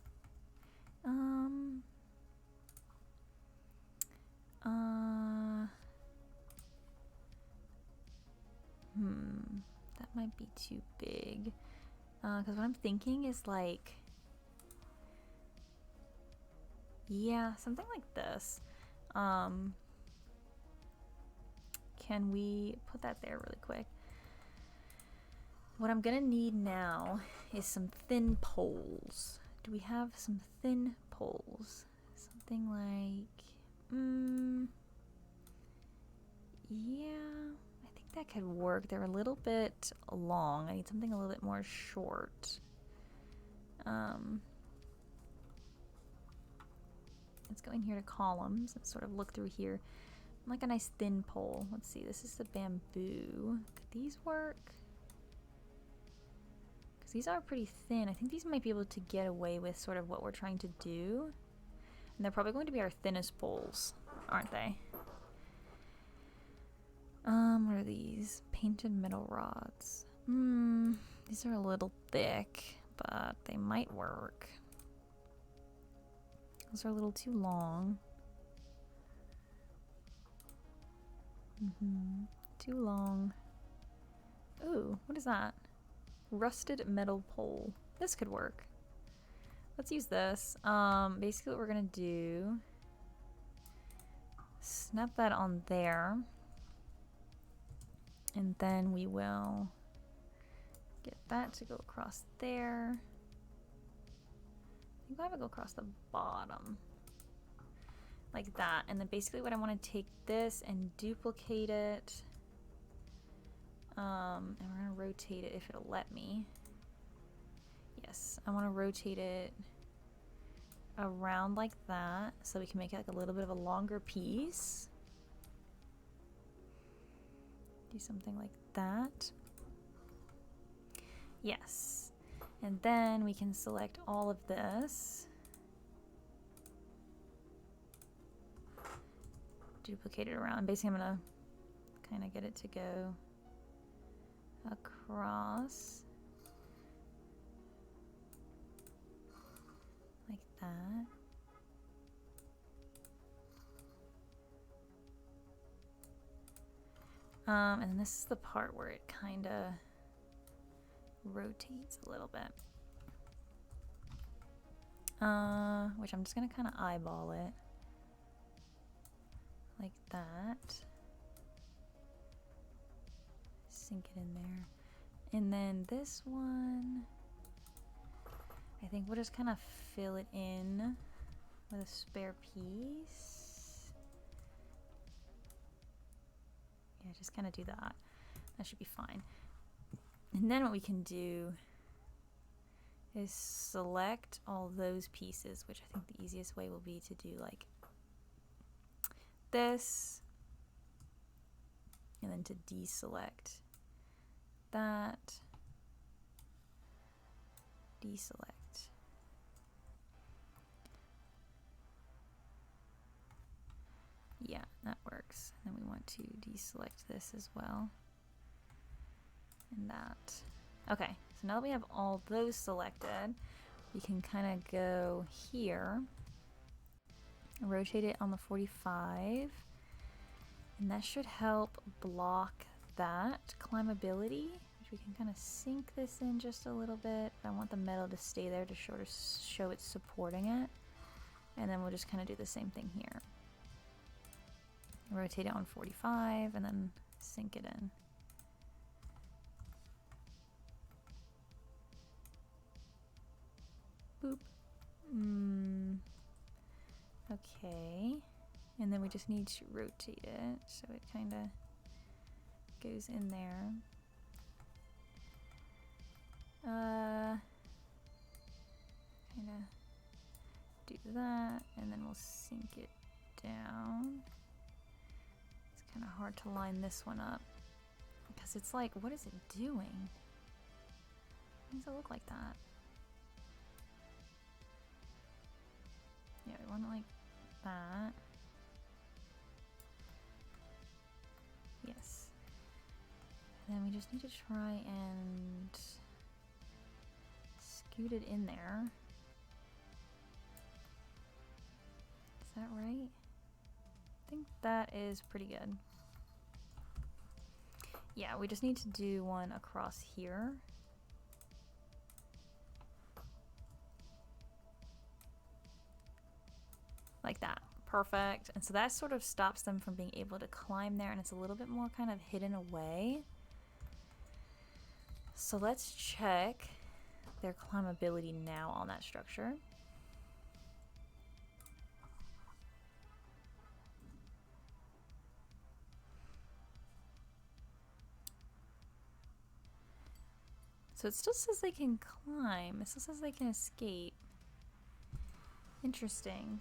That might be too big. Because what I'm thinking is like, yeah, something like this. Can we put that there really quick? What I'm gonna need now is some thin poles. Do we have some thin poles? Something like, yeah, I think that could work. They're a little bit long. I need something a little bit more short. Let's go in here to columns and sort of look through here. Like a nice thin pole. Let's see, this is the bamboo. Could these work? Because these are pretty thin. I think these might be able to get away with sort of what we're trying to do. And they're probably going to be our thinnest poles, aren't they? What are these? Painted metal rods. These are a little thick, but they might work. Those are a little too long. Too long. Ooh, what is that? Rusted metal pole. This could work. Let's use this. Basically what we're gonna do, snap that on there, and then we will get that to go across there. I think we'll have it go across the bottom. Like that. And then basically what I want to take this and duplicate it. And we're going to rotate it if it'll let me. Yes, I want to rotate it around like that so we can make it like a little bit of a longer piece. Do something like that. Yes. And then we can select all of this. Duplicate it around. Basically, I'm gonna kind of get it to go across like that. And then this is the part where it kind of rotates a little bit. Which I'm just gonna kind of eyeball it. Like that. Sink it in there. And then this one, I think we'll just kind of fill it in with a spare piece. Yeah, just kind of do that. That should be fine. And then what we can do is select all those pieces, which I think the easiest way will be to do like this, and then to deselect that, deselect. Yeah, that works. And then we want to deselect this as well. And that. Okay, so now that we have all those selected, we can kind of go here, rotate it on the 45, and that should help block that climbability, which we can kind of sink this in just a little bit. I want the metal to stay there to show it's supporting it. And then we'll just kind of do the same thing here. Rotate it on 45 and then sink it in. Boop. Okay. And then we just need to rotate it so it kind of goes in there. Kind of do that, and then we'll sink it down. It's kind of hard to line this one up because it's like, what is it doing? Why does it look like that? Yeah, we want it like that. Yes. And then we just need to try and scoot it in there. Is that right? I think that is pretty good. Yeah, we just need to do one across here. Like that. Perfect. And so that sort of stops them from being able to climb there, and it's a little bit more kind of hidden away. So let's check their climbability now on that structure. So it still says they can climb. It still says they can escape. Interesting.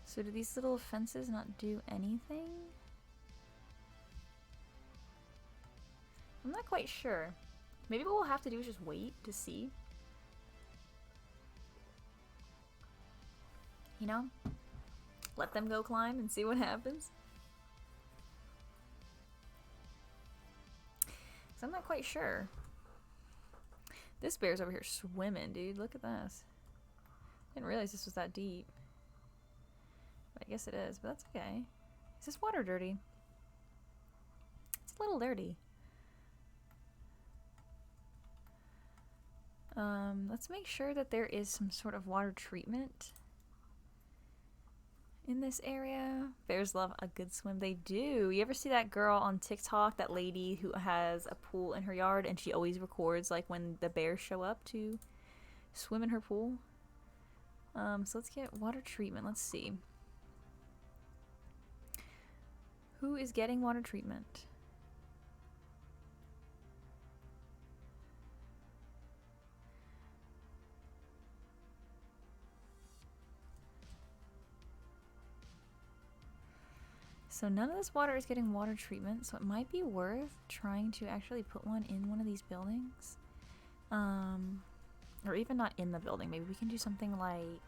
So do these little fences not do anything? I'm not quite sure. Maybe what we'll have to do is just wait to see. You know? Let them go climb and see what happens. So I'm not quite sure. This bear's over here swimming, dude. Look at this. Didn't realize this was that deep. But I guess it is, but that's okay. Is this water dirty? It's a little dirty. Let's make sure that there is some sort of water treatment in this area. Bears love a good swim. They do. You ever see that girl on TikTok, that lady who has a pool in her yard and she always records like when the bears show up to swim in her pool? So let's get water treatment. Let's see. Who is getting water treatment? So none of this water is getting water treatment, so it might be worth trying to actually put one in one of these buildings. Or even not in the building. Maybe we can do something like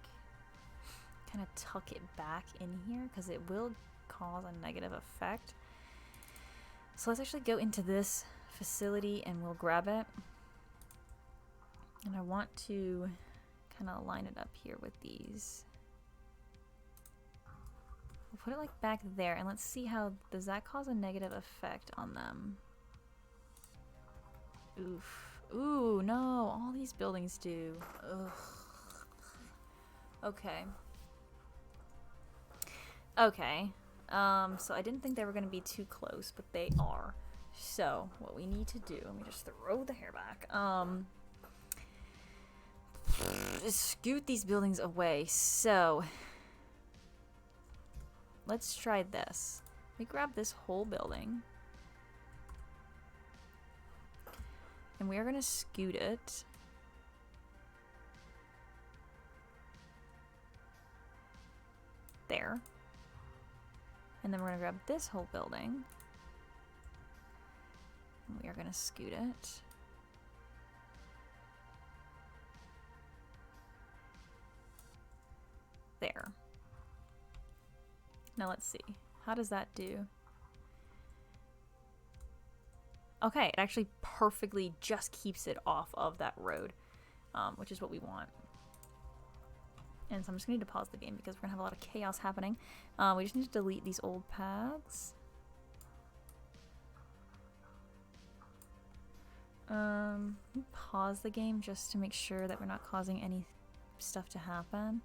kind of tuck it back in here, because it will cause a negative effect. So let's actually go into this facility and we'll grab it. And I want to kind of line it up here with these. We'll put it like back there, and let's see how, does that cause a negative effect on them? Oof. Ooh, no, all these buildings do. Ugh. Okay. Okay. So I didn't think they were going to be too close, but they are. So what we need to do, let me just throw the hair back. Just scoot these buildings away. So let's try this. Let me grab this whole building. And we are going to scoot it. There. And then we're going to grab this whole building. And we are going to scoot it. There. Now let's see. How does that do? Okay, it actually perfectly just keeps it off of that road, which is what we want. And so I'm just going to need to pause the game because we're going to have a lot of chaos happening. We just need to delete these old paths. Pause the game just to make sure that we're not causing any stuff to happen.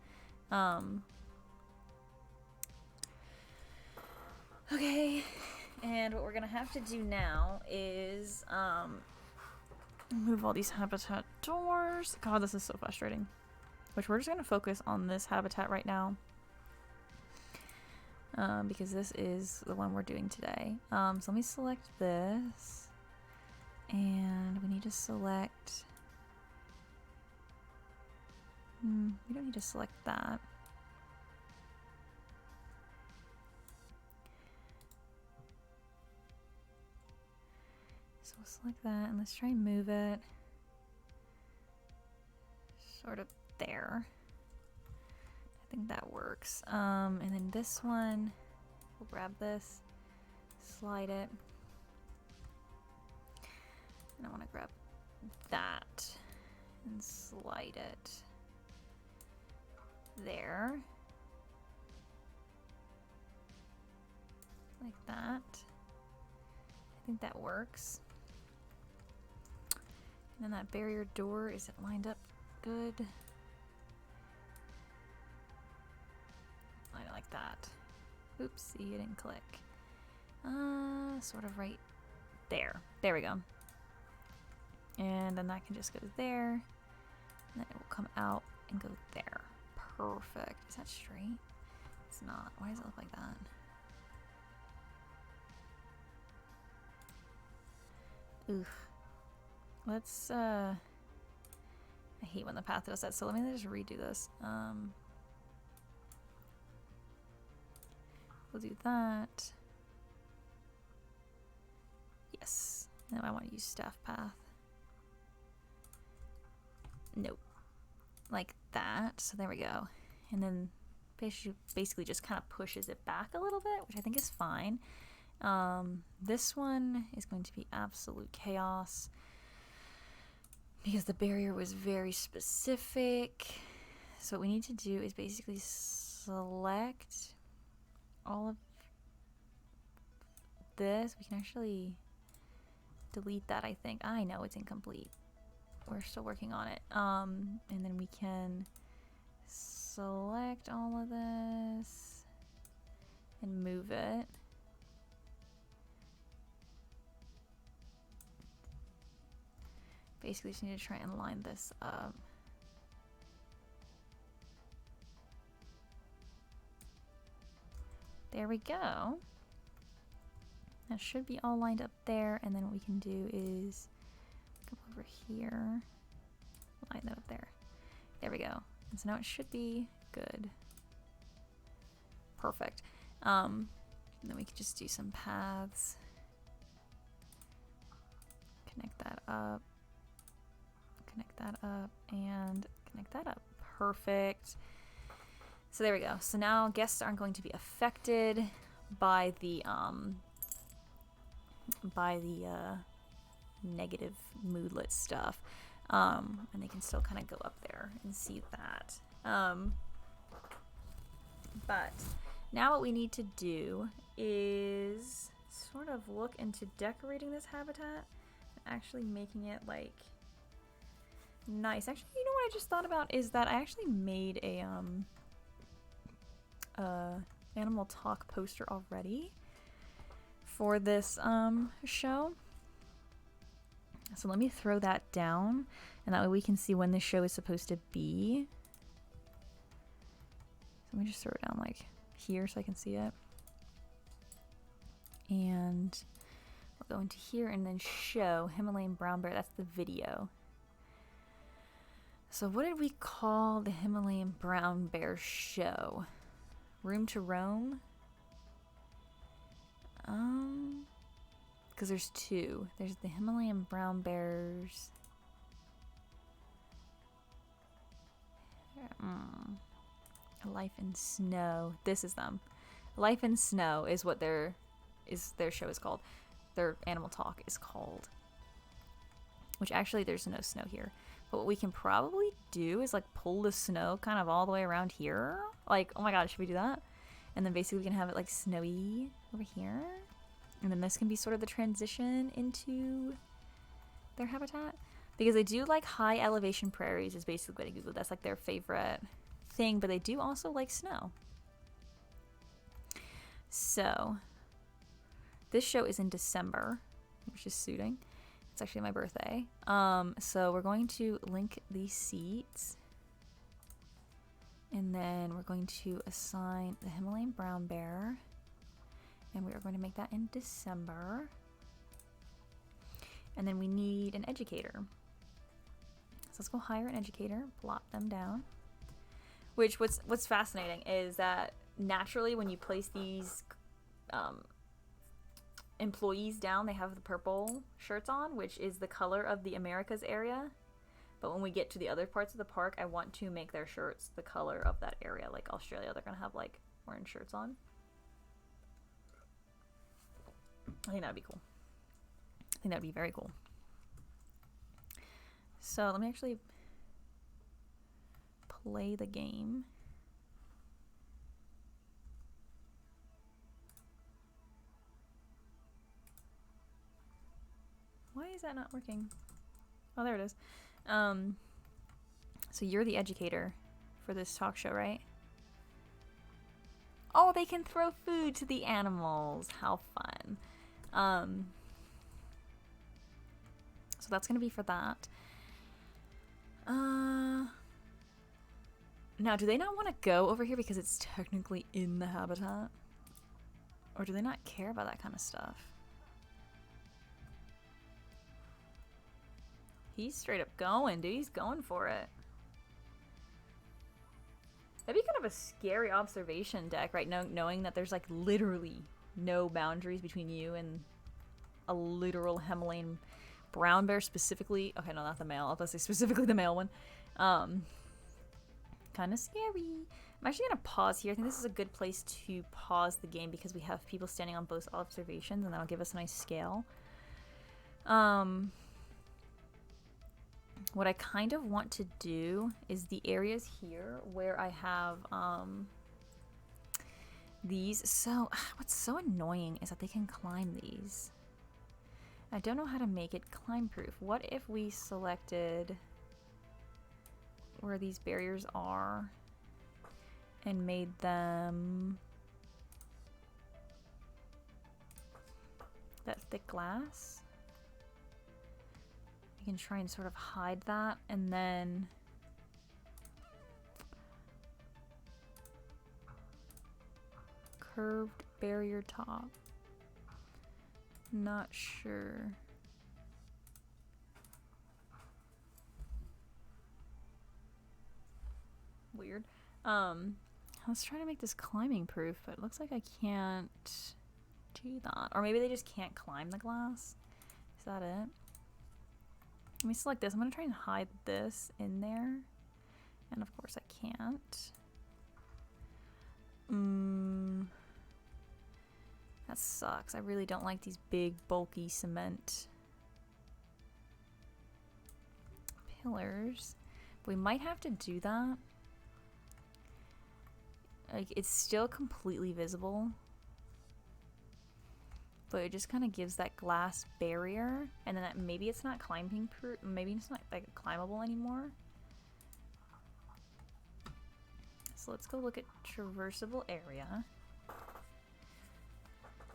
Okay. And what we're gonna have to do now is move all these habitat doors. God, this is so frustrating. Which we're just gonna focus on this habitat right now, because this is the one we're doing today. So let me select this, and we need to select. We don't need to select that. So we'll select that, and let's try and move it sort of there. I think that works. And then this one, we'll grab this, slide it, and I want to grab that and slide it there, like that. I think that works. And then that barrier door, is it lined up good? Line it like that. Oopsie, it didn't click. Sort of right there. There we go. And then that can just go there. And then it will come out and go there. Perfect. Is that straight? It's not. Why does it look like that? Oof. Let's, I hate when the path does that, so let me just redo this. We'll do that. Yes. Now I want to use staff path. Nope. Like that. So there we go. And then basically just kind of pushes it back a little bit, which I think is fine. This one is going to be absolute chaos because the barrier was very specific. So what we need to do is basically select all of this. We can actually delete that, I think. I know it's incomplete. We're still working on it. And then we can select all of this and move it. Basically just need to try and line this up. There we go. That should be all lined up there, and then what we can do is come over here, line that up there. There we go. And so now it should be good. Perfect. And then we can just do some paths. Connect that up. Connect that up, and connect that up. Perfect. So there we go. So now guests aren't going to be affected by the negative moodlet stuff, and they can still kind of go up there and see that. But now what we need to do is sort of look into decorating this habitat and actually making it like nice. Actually, you know what I just thought about is that I actually made a animal talk poster already for this show. So let me throw that down, and that way we can see when this show is supposed to be. So let me just throw it down like here so I can see it. And we'll go into here and then show Himalayan brown bear. That's the video. So what did we call the Himalayan brown bear show? Room to roam? Because there's two. There's the Himalayan brown bears. Life in Snow. This is them. Life in Snow is what their show is called. Their animal talk is called. Which actually there's no snow here. But what we can probably do is like pull the snow kind of all the way around here. Like, oh my god, should we do that? And then basically we can have it like snowy over here. And then this can be sort of the transition into their habitat. Because they do like high elevation prairies is basically what I Googled. That's like their favorite thing. But they do also like snow. So this show is in December, which is suiting. It's actually my birthday. So we're going to link these seats. And then we're going to assign the Himalayan brown bear. And we are going to make that in December. And then we need an educator. So let's go hire an educator, plop them down. Which, what's fascinating is that naturally when you place these employees down, they have the purple shirts on, which is the color of the Americas area. But when we get to the other parts of the park, I want to make their shirts the color of that area. Like Australia, they're going to have like orange shirts on. I think that'd be cool. I think that'd be very cool. So let me actually play the game. Why is that not working? Oh, there it is. So you're the educator for this talk show, right? Oh, they can throw food to the animals. How fun. So that's going to be for that. Now, do they not want to go over here because it's technically in the habitat? Or do they not care about that kind of stuff? He's straight up going, dude. He's going for it. That'd be kind of a scary observation deck, right? Knowing that there's like literally no boundaries between you and a literal Himalayan brown bear specifically. Okay, no, not the male. I was about to say specifically the male one. kind of scary. I'm actually going to pause here. I think this is a good place to pause the game because we have people standing on both observations, and that'll give us a nice scale. What I kind of want to do is the areas here where I have these. So what's so annoying is that they can climb these. I don't know how to make it climb proof. What if we selected where these barriers are and made them that thick glass? You can try and sort of hide that, and then curved barrier top. Not sure. Weird. Let's try to make this climbing proof, but it looks like I can't do that. Or maybe they just can't climb the glass. Is that it? Let me select this. I'm going to try and hide this in there. And of course I can't. That sucks. I really don't like these big, bulky cement pillars. We might have to do that. Like, it's still completely visible, but it just kind of gives that glass barrier, and then maybe it's not climbing proof, maybe it's not like climbable anymore. So let's go look at traversable area,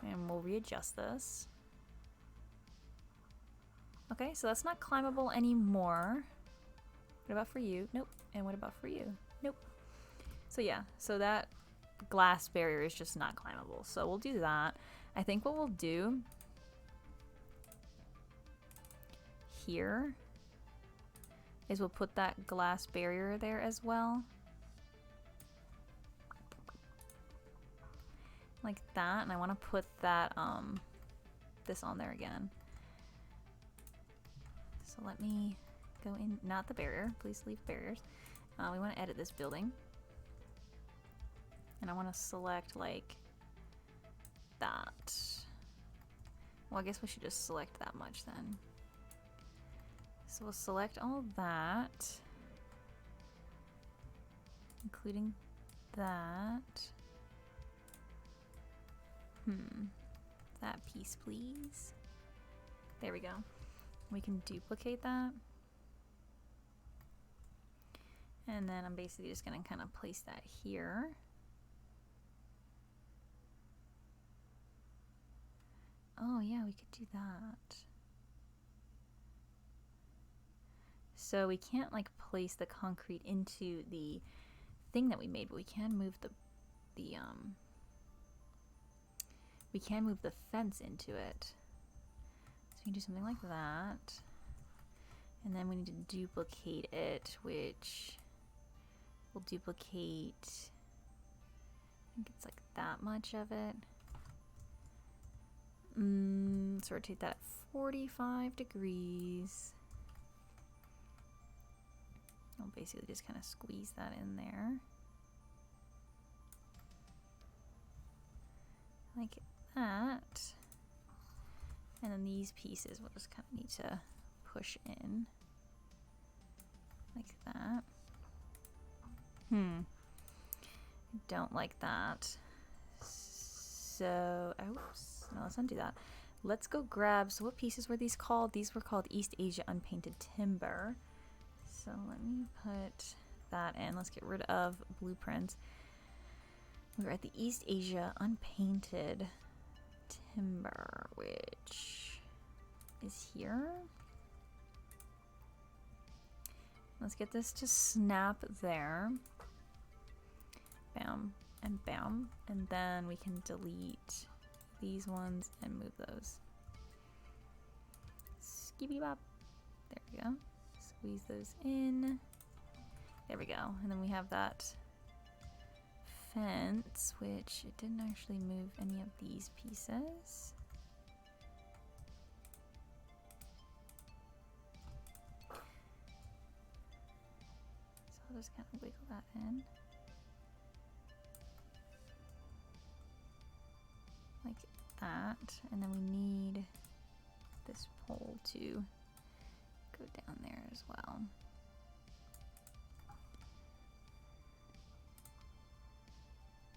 and we'll readjust this. Okay, so that's not climbable anymore. What about for you? Nope. And what about for you? Nope. So yeah, so that glass barrier is just not climbable. So we'll do that. I think what we'll do here is we'll put that glass barrier there as well. Like that, and I want to put that this on there again. So let me go in, not the barrier, please leave barriers. We want to edit this building. And I want to select like that. Well, I guess we should just select that much then. So we'll select all that, including that. That piece, please. There we go. We can duplicate that. And then I'm basically just going to kind of place that here. Oh yeah, we could do that. So we can't like place the concrete into the thing that we made, but we can move the fence into it. So we can do something like that. And then we need to duplicate it, which will duplicate, I think it's like that much of it. So rotate that at 45 degrees. I'll basically just kind of squeeze that in there. Like that. And then these pieces we'll just kind of need to push in. Like that. I don't like that. So, oops. No, let's undo that. Let's go grab, so what pieces were these called? These were called East Asia Unpainted Timber. So let me put that in. Let's get rid of blueprints. We're at the East Asia Unpainted Timber, which is here. Let's get this to snap there. Bam and bam. And then we can delete these ones and move those. Skibby bop. There we go. Squeeze those in. There we go. And then we have that fence, which it didn't actually move any of these pieces. So just kind of wiggle that in. Like that. And then we need this pole to go down there as well.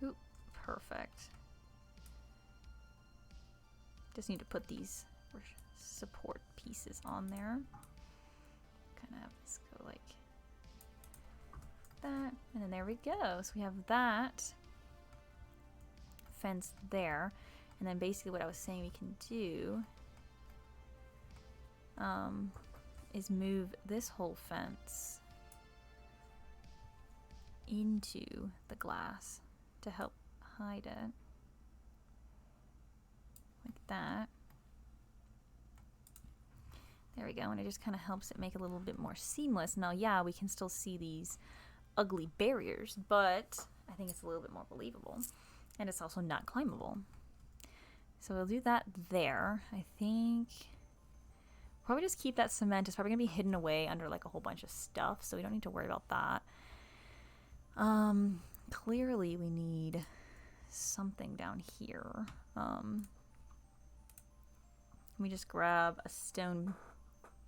Oop, perfect. Just need to put these support pieces on there. Kind of have this go like that, and then there we go. So we have that fence there, and then basically what I was saying we can do is move this whole fence into the glass to help hide it, like that. There we go, and it just kind of helps it make it a little bit more seamless. Now, yeah, we can still see these ugly barriers, but I think it's a little bit more believable, and it's also not climbable. So we'll do that there. I think probably just keep that cement. It's probably gonna be hidden away under like a whole bunch of stuff, so we don't need to worry about that. Clearly we need something down here. Let me just grab a stone,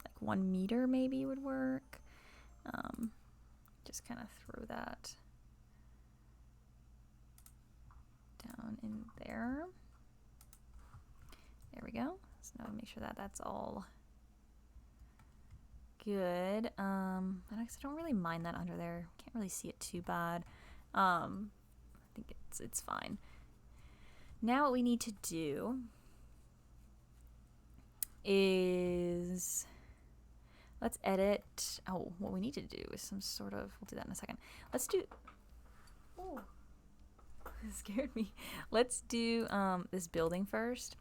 like 1 meter maybe would work. Just kind of throw that down in there. There we go. So now make sure that that's all good. I don't really mind that under there. Can't really see it too bad. I think it's fine. Now what we need to do is let's edit. Oh, what we need to do is some sort of, we'll do that in a second. Let's do, oh, it scared me. Let's do this building first.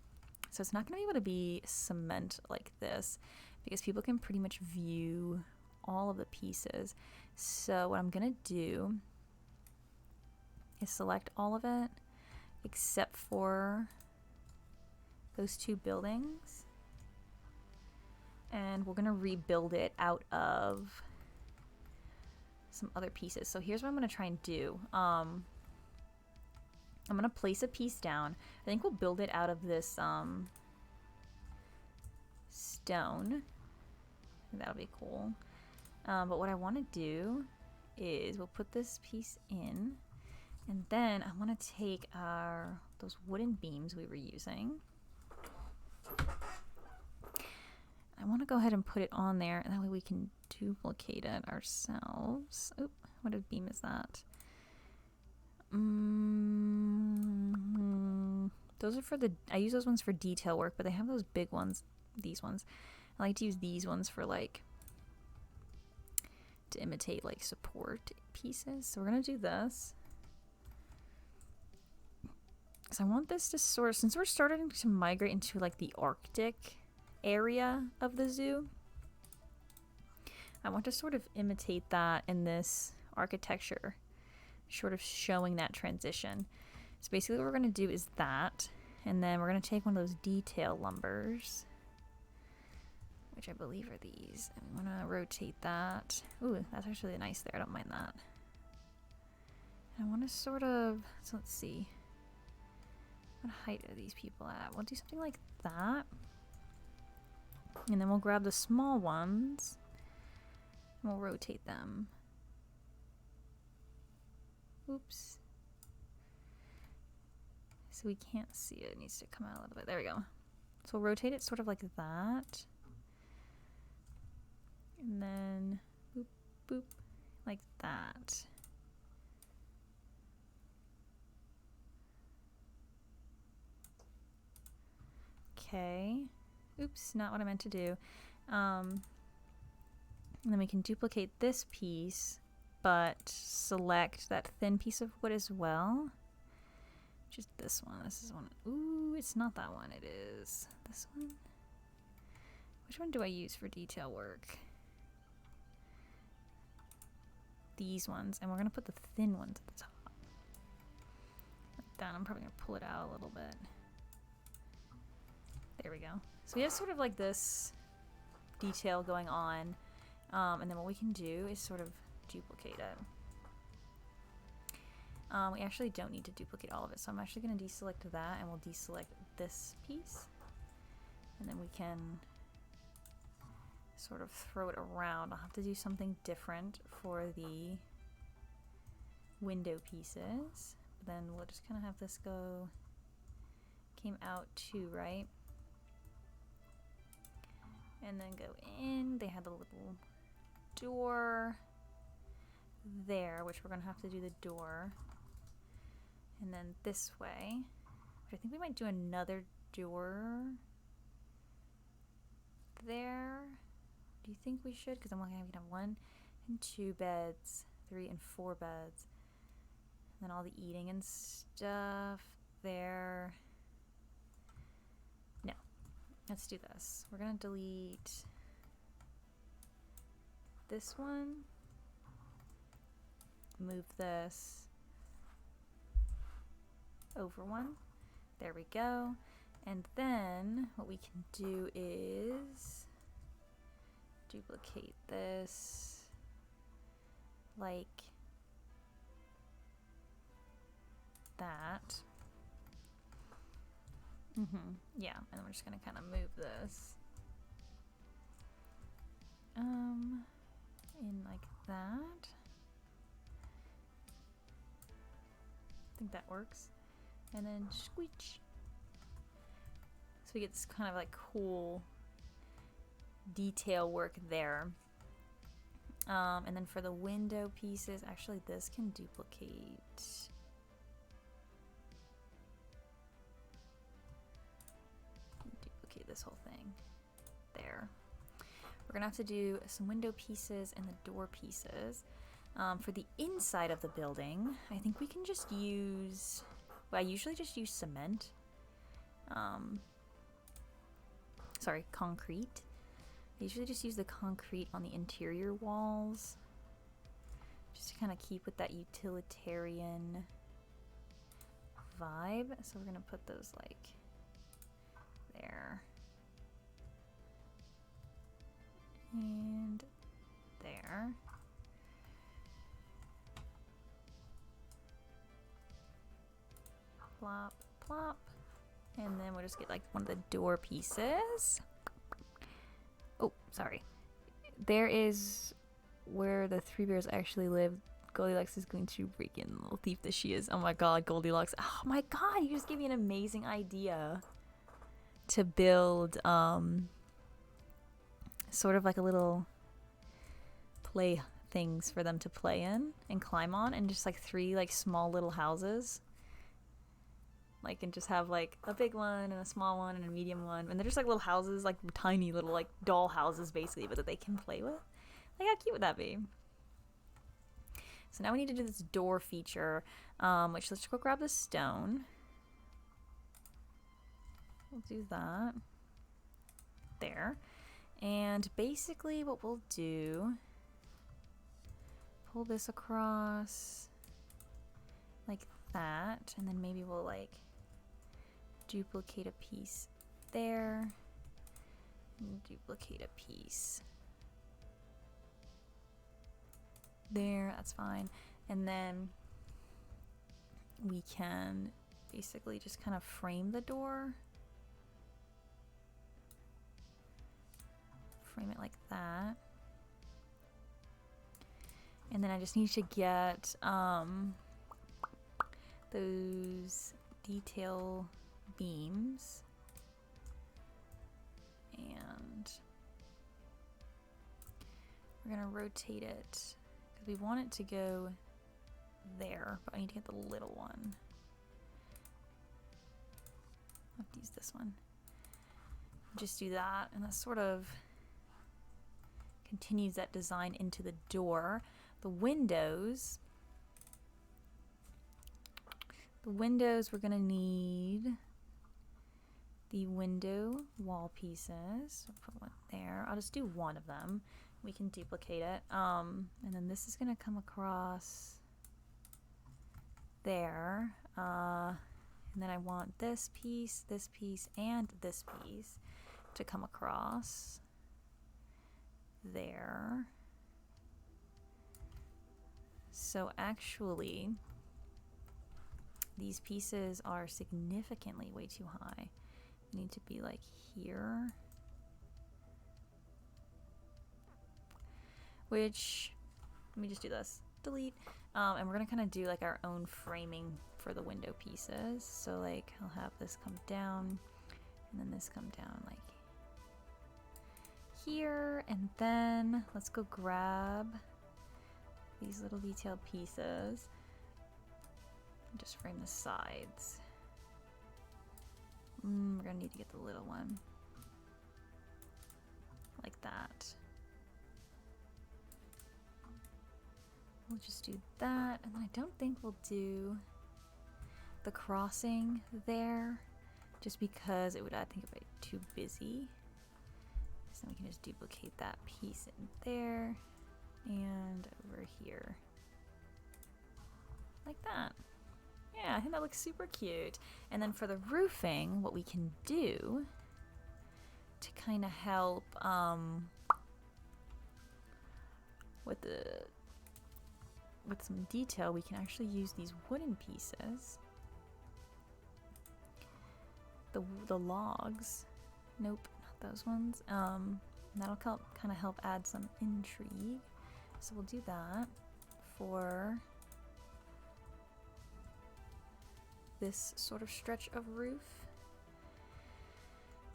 So it's not going to be able to be cement like this because people can pretty much view all of the pieces. So what I'm going to do is select all of it except for those 2 buildings. And we're going to rebuild it out of some other pieces. So here's what I'm going to try and do. I'm going to place a piece down. I think we'll build it out of this stone. I think that'll be cool. But what I want to do is we'll put this piece in, and then I want to take those wooden beams we were using. I want to go ahead and put it on there, and that way we can duplicate it ourselves. Oop, what a beam is that? Those are for I use those ones for detail work, but they have those big ones, these ones. I like to use these ones for like, to imitate like support pieces. So we're gonna do this. So I want this to sort of, since we're starting to migrate into like the Arctic area of the zoo, I want to sort of imitate that in this architecture, sort of showing that transition. So basically what we're going to do is that, and then we're going to take one of those detail lumbers, which I believe are these, and we want to rotate that. Ooh, that's actually nice there, I don't mind that. I want to sort of, so let's see, what height are these people at? We'll do something like that. And then we'll grab the small ones and we'll rotate them. Oops. So we can't see it. It needs to come out a little bit. There we go. So we'll rotate it sort of like that. And then boop, boop, like that. Okay. Oops, not what I meant to do. And then we can duplicate this piece, but select that thin piece of wood as well. Just this one. This is one. Ooh, it's not that one. It is this one. Which one do I use for detail work? These ones. And we're going to put the thin ones at the top. Like that. I'm probably going to pull it out a little bit. There we go. So we have sort of like this detail going on, and then what we can do is sort of duplicate it. We actually don't need to duplicate all of it, so I'm actually going to deselect that, and we'll deselect this piece. And then we can sort of throw it around. I'll have to do something different for the window pieces. But then we'll just kind of have this go, came out too, right? And then go in. They had the little door there, which we're going to have to do the door. And then this way, which I think we might do another door there. Do you think we should? Because I'm only going to have 1 and 2 beds, 3 and 4 beds. And then all the eating and stuff there. No. Let's do this. We're going to delete this one. Move this over 1. There we go. And then what we can do is duplicate this like that. Yeah, and then we're just gonna kind of move this in like that. I think that works. And then squeech. So we get this kind of like cool detail work there. And then for the window pieces, actually this can duplicate. Duplicate this whole thing there. We're gonna have to do some window pieces and the door pieces. For the inside of the building, I think we can just use, well, I usually just use cement. Sorry, concrete. I usually just use the concrete on the interior walls, just to kind of keep with that utilitarian vibe. So we're gonna put those like there and there. Plop, plop. And then we'll just get like one of the door pieces. Oh, sorry. There is where the 3 bears actually live. Goldilocks is going to freaking little thief that she is. Oh my god, Goldilocks. Oh my god, you just gave me an amazing idea to build sort of like a little play things for them to play in and climb on, and just like 3 like small little houses. Like, and just have like a big one and a small one and a medium one, and they're just like little houses, like tiny little like doll houses basically, but that they can play with. Like, how cute would that be? So now we need to do this door feature, which, let's go grab the stone. We'll do that there, and basically what we'll do, pull this across like that, and then maybe we'll like duplicate a piece there, and duplicate a piece there. That's fine. And then we can basically just kind of frame the door, frame it like that. And then I just need to get those detail beams, and we're gonna rotate it because we want it to go there, but I need to get the little one. I'll have to use this one. Just do that, and that sort of continues that design into the door. The windows, we're gonna need the window wall pieces. So put one there. I'll just do one of them. We can duplicate it. And then this is gonna come across there. And then I want this piece, and this piece to come across there. So actually, these pieces are significantly way too high. They need to be like here. Which, let me just do this. Delete. And we're gonna kind of do like our own framing for the window pieces. So like I'll have this come down and then this come down like here, and then let's go grab these little detailed pieces and just frame the sides. We're gonna need to get the little one like that. We'll just do that, and I don't think we'll do the crossing there just because it would, I think, be too busy. So we can just duplicate that piece in there and over here like that. Yeah, I think that looks super cute. And then for the roofing, what we can do to kind of help with some detail, we can actually use these wooden pieces, the logs. Nope, not those ones. That'll kind of help add some intrigue. So we'll do that for this sort of stretch of roof.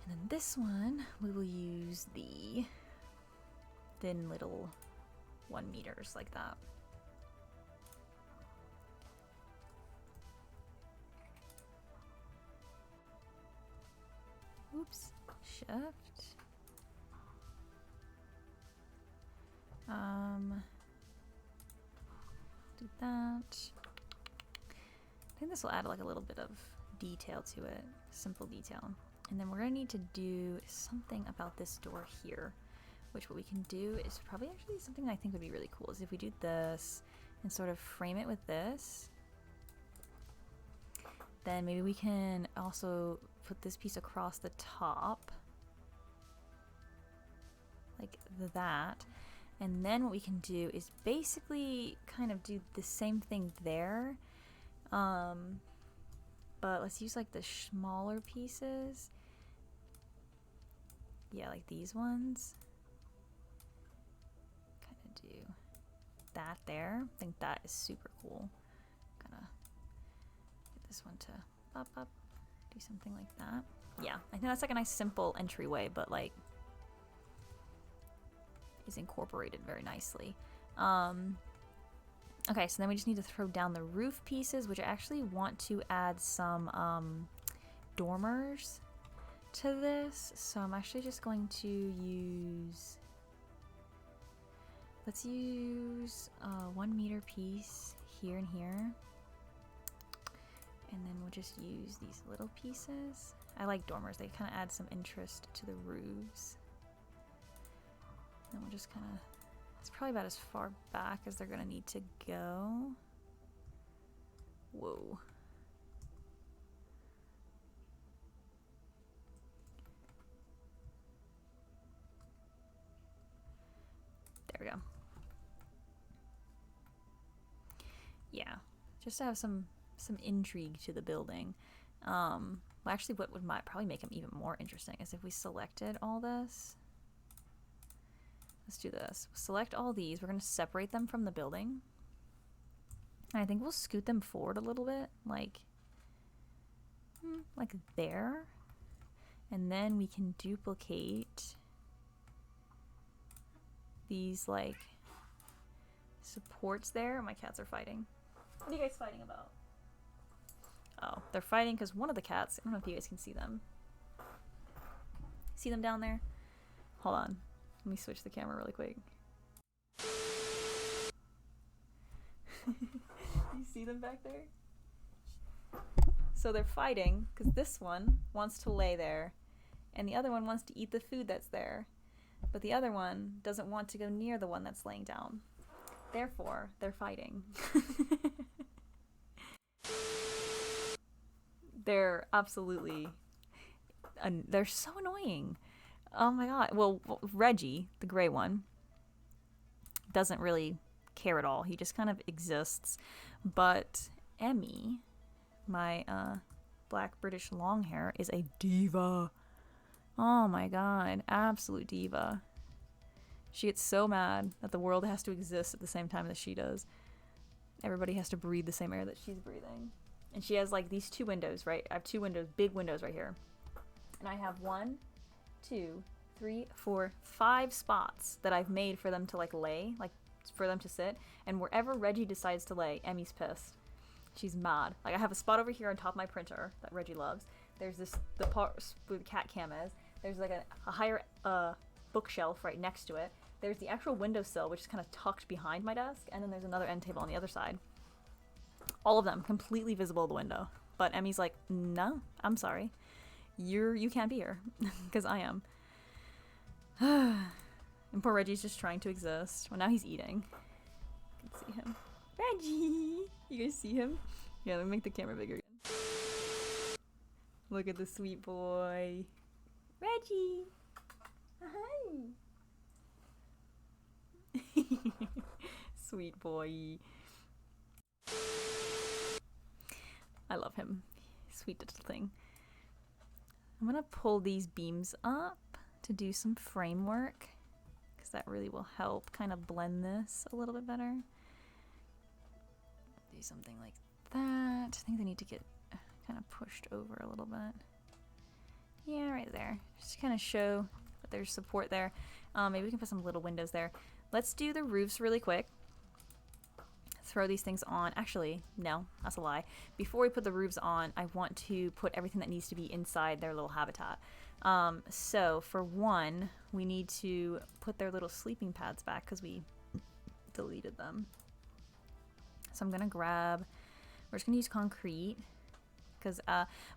And then this one, we will use the thin little 1 meters like that. Oops, shift. Do that. I think this will add like a little bit of detail to it, simple detail. And then we're gonna need to do something about this door here, which what we can do is probably actually something I think would be really cool is if we do this and sort of frame it with this, then maybe we can also put this piece across the top like that. And then what we can do is basically kind of do the same thing there, but let's use like the smaller pieces. Yeah, like these ones. Kind of do that there. I think that is super cool. Gonna get this one to pop up, do something like that. Yeah, I think that's like a nice simple entryway, but like is incorporated very nicely. Okay, so then we just need to throw down the roof pieces, which I actually want to add some dormers to this. So I'm actually just going to use, let's use a 1 meter piece here and here. And then we'll just use these little pieces. I like dormers, they kind of add some interest to the roofs. And we'll just kind of, it's probably about as far back as they're gonna need to go. Whoa. There we go. Yeah, just to have some intrigue to the building. Well, actually, what would probably make them even more interesting is if we selected all this. Let's do this. Select all these. We're going to separate them from the building. And I think we'll scoot them forward a little bit, like there. And then we can duplicate these like supports there. My cats are fighting. What are you guys fighting about? Oh, they're fighting because one of the cats, I don't know if you guys can see them. See them down there? Hold on. Let me switch the camera really quick. You see them back there? So they're fighting because this one wants to lay there and the other one wants to eat the food that's there. But the other one doesn't want to go near the one that's laying down. Therefore, they're fighting. They're absolutely, they're so annoying. Oh my god. Well, Reggie, the gray one, doesn't really care at all. He just kind of exists. But Emmy, my black British long hair, is a diva. Oh my god, absolute diva. She gets so mad that the world has to exist at the same time that she does. Everybody has to breathe the same air that she's breathing. And she has like these 2 windows, right? I have 2 windows, big windows right here. And I have 1, 2, 3, 4, 5 spots that I've made for them to like lay, like for them to sit. And wherever Reggie decides to lay, Emmy's pissed. She's mad. Like I have a spot over here on top of my printer that Reggie loves. There's the part where the cat cam is. There's like a higher bookshelf right next to it. There's the actual windowsill, which is kind of tucked behind my desk. And then there's another end table on the other side. All of them completely visible the window. But Emmy's like, no, I'm sorry. You can't be here. Because I am. And poor Reggie's just trying to exist. Well, now he's eating. You can see him. Reggie! You guys see him? Yeah, let me make the camera bigger again. Look at the sweet boy. Reggie! Hi! Sweet boy. I love him. Sweet little thing. I'm gonna pull these beams up to do some framework, because that really will help kind of blend this a little bit better. Do something like that. I think they need to get kind of pushed over a little bit. Yeah, right there. Just to kind of show that there's support there. Maybe we can put some little windows there. Let's do the roofs really quick. Throw these things on. Actually, no, that's a lie. Before we put the roofs on, I want to put everything that needs to be inside their little habitat. So for one, we need to put their little sleeping pads back because we deleted them. So I'm gonna grab, we're just gonna use concrete because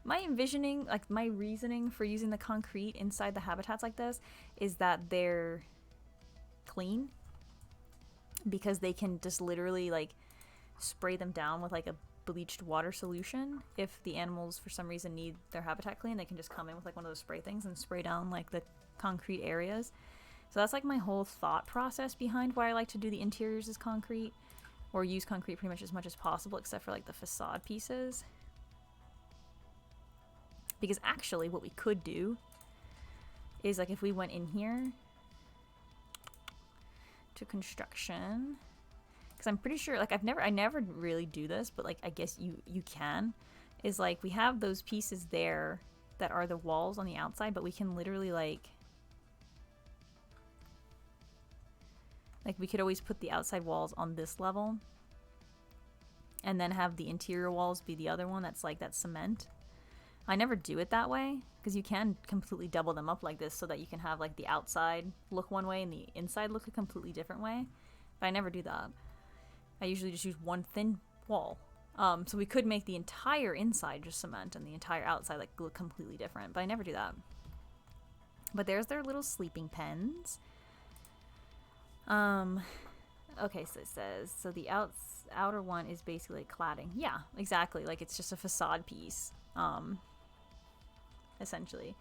my envisioning, like my reasoning for using the concrete inside the habitats like this is that they're clean, because they can just literally like spray them down with like a bleached water solution. If the animals for some reason need their habitat clean, they can just come in with like one of those spray things and spray down like the concrete areas. So that's like my whole thought process behind why I like to do the interiors as concrete, or use concrete pretty much as possible except for like the facade pieces. Because actually what we could do is like if we went in here to construction, because I'm pretty sure like I never really do this, but like I guess you can, is like we have those pieces there that are the walls on the outside, but we can literally like we could always put the outside walls on this level and then have the interior walls be the other one that's like that cement. I never do it that way because you can completely double them up like this so that you can have like the outside look one way and the inside look a completely different way. But I never do that. I usually just use one thin wall. So we could make the entire inside just cement and the entire outside like look completely different, but I never do that. But there's their little sleeping pens. Okay, so it says, so the outer one is basically cladding. Yeah, exactly. Like it's just a facade piece. Essentially.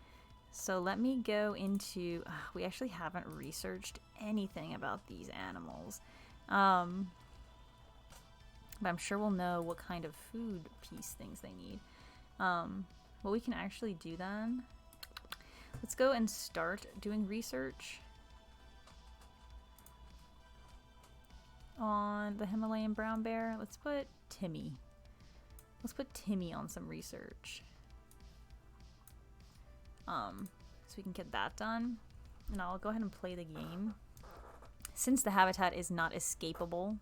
So let me go into, we actually haven't researched anything about these animals. But I'm sure we'll know what kind of food piece things they need. What we can actually do then, let's go and start doing research on the Himalayan brown bear. Let's put Timmy. Let's put Timmy on some research. So we can get that done. And I'll go ahead and play the game. Since the habitat is not escapable,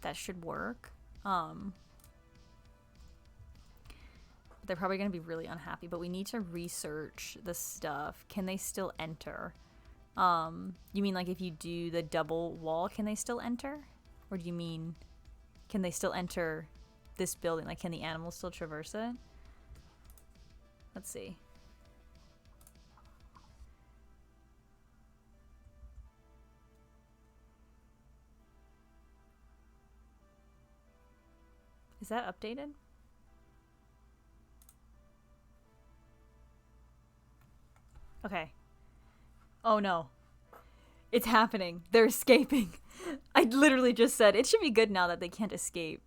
that should work. They're probably going to be really unhappy, but we need to research the stuff. Can they still enter? You mean like if you do the double wall, can they still enter? Or do you mean, can they still enter this building? Like, can the animals still traverse it? Let's see. Is that updated? Okay. Oh no. It's happening. They're escaping. I literally just said, it should be good now that they can't escape.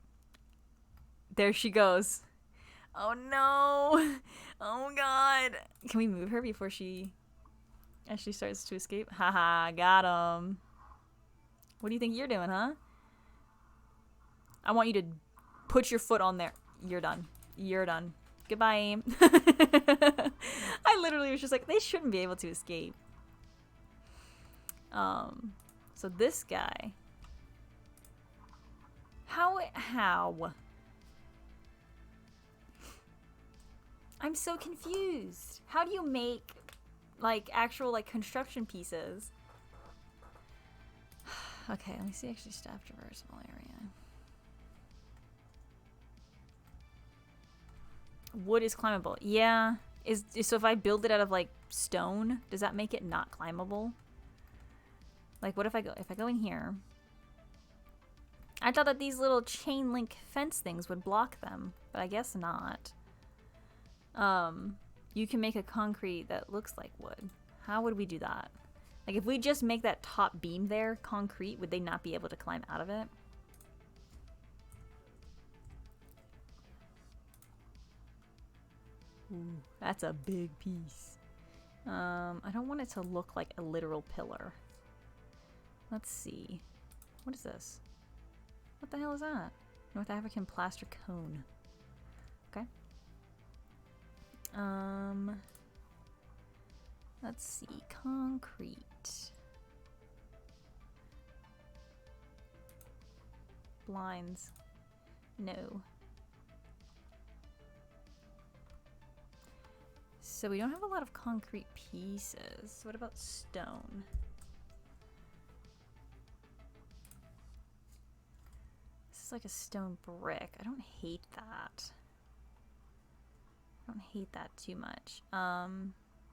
There she goes. Oh no. Oh god. Can we move her before she actually starts to escape? Haha, got him. What do you think you're doing, huh? I want you to put your foot on there. You're done. You're done. Goodbye. I literally was just like, they shouldn't be able to escape. So this guy. How? I'm so confused. How do you make, like, actual, like, construction pieces? Okay, let me see actually staff traversable area. Wood is climbable. Yeah. So if I build it out of, like, stone, does that make it not climbable? Like, what if I go in here? I thought that these little chain link fence things would block them, but I guess not. You can make a concrete that looks like wood. How would we do that? Like, if we just make that top beam there concrete, would they not be able to climb out of it? Ooh, that's a big piece. I don't want it to look like a literal pillar. Let's see. What is this? What the hell is that? North African plaster cone. Okay. Let's see. Concrete. Blinds. No. So we don't have a lot of concrete pieces. What about stone? This is like a stone brick. I don't hate that. I don't hate that too much.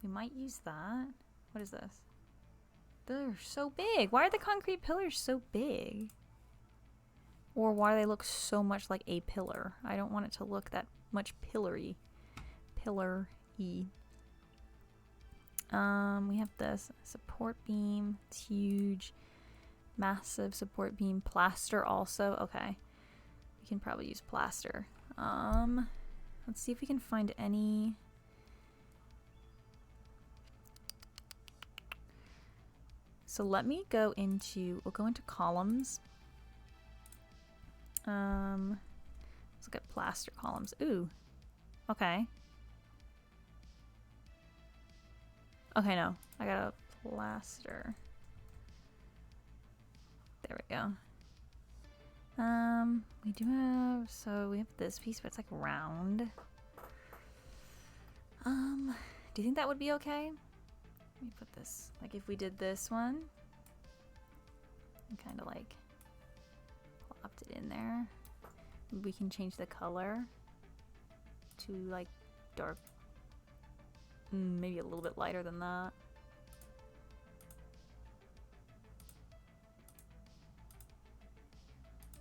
We might use that. What is this? They're so big. Why are the concrete pillars so big? Or why do they look so much like a pillar? I don't want it to look that much pillar-y. Pillar-y. We have this support beam. It's huge. Massive support beam. Plaster also. Okay. We can probably use plaster. Let's see if we can find any. So let me go into, we'll go into columns. Let's look at plaster columns. Ooh. Okay. Okay, no. I got a plaster. There we go. We do have, so we have this piece, but it's like round. Do you think that would be okay? Let me put this, like if we did this one, and kind of like plopped it in there. We can change the color to like dark, maybe a little bit lighter than that.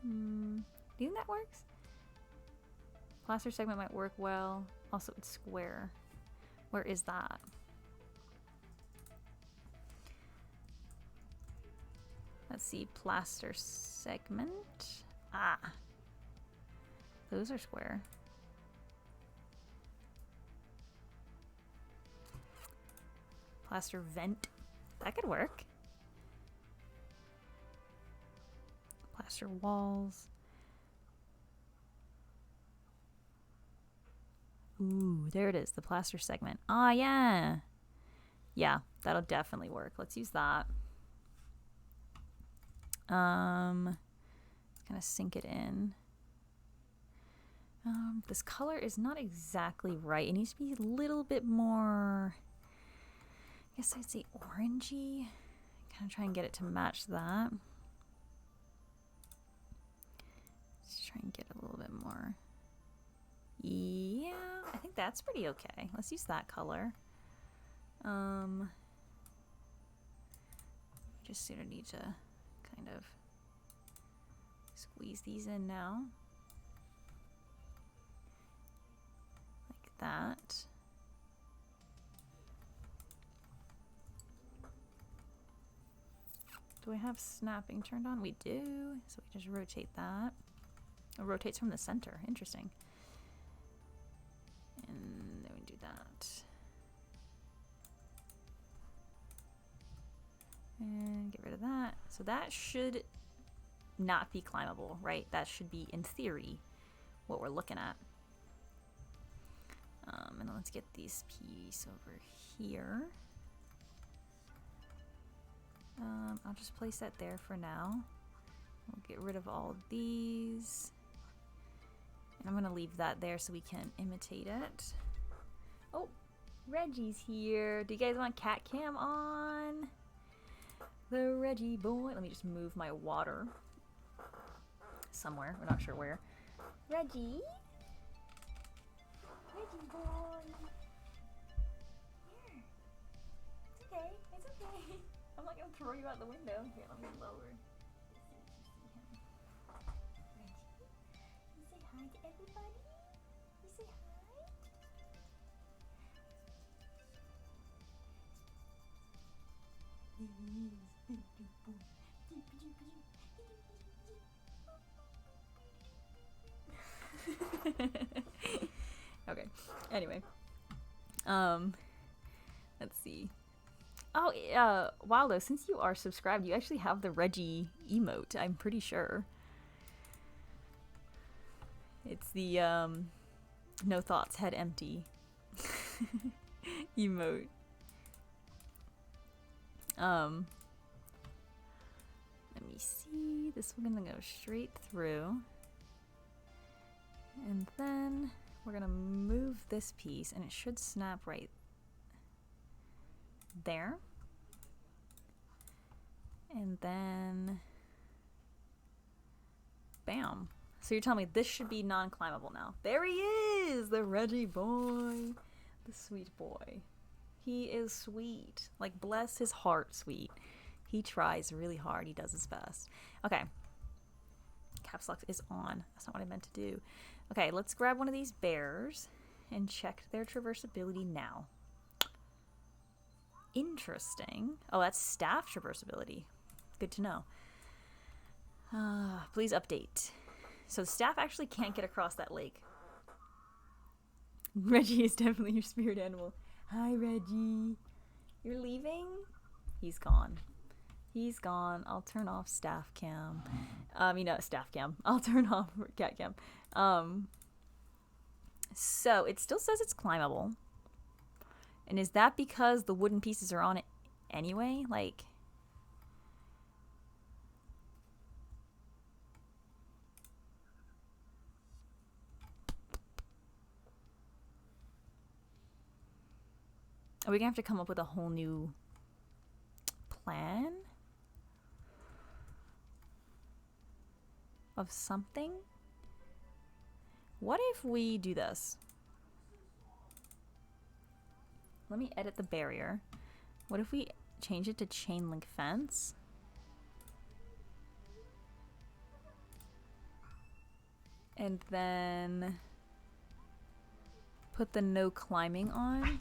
Do you think that works? Plaster segment might work well. Also, it's square. Where is that? Let's see. Plaster segment. Ah. Those are square. Plaster vent. That could work. Plaster walls. Ooh, there it is, the plaster segment. Ah, yeah. Yeah, that'll definitely work. Let's use that. Let's kind of sink it in. This color is not exactly right. It needs to be a little bit more, I guess I'd say orangey. Kind of try and get it to match that. Let's try and get a little bit more. Yeah, I think that's pretty okay. Let's use that color. Just sort of need to kind of squeeze these in now. Like that. Do I have snapping turned on? We do. So we just rotate that. It rotates from the center. Interesting. And then we do that. And get rid of that. So that should not be climbable, right? That should be, in theory, what we're looking at. And then let's get these piece over here. I'll just place that there for now. We'll get rid of all of these. And I'm gonna leave that there so we can imitate it. Oh, Reggie's here. Do you guys want cat cam on? The Reggie boy. Let me just move my water somewhere. We're not sure where. Reggie? Reggie boy. Here. It's okay. It's okay. I'm not gonna throw you out the window. Here, let me lower. Reggie, you say hi to everybody? You say hi? Okay. Anyway. Let's see. Oh, Waldo, since you are subscribed, you actually have the Reggie emote, I'm pretty sure. It's the, no thoughts, head empty emote. Let me see. This one's gonna go straight through. And then we're gonna move this piece, and it should snap right there. And then bam. So you're telling me this should be non-climbable now. There he is, the Reggie boy, the sweet boy. He is sweet. Like, bless his heart, sweet. He tries really hard. He does his best. Okay. Caps lock is on. That's not what I meant to do. Okay, let's grab one of these bears and check their traversability now. Interesting. Oh, that's staff traversability. Good to know. Please update. So staff actually can't get across that lake. Reggie is definitely your spirit animal. Hi, Reggie. You're leaving? He's gone. He's gone. I'll turn off staff cam. Staff cam. I'll turn off cat cam. So it still says it's climbable. And is that because the wooden pieces are on it anyway? Like, are we gonna have to come up with a whole new plan of something? What if we do this? Let me edit the barrier. What if we change it to chain link fence? And then put the no climbing on.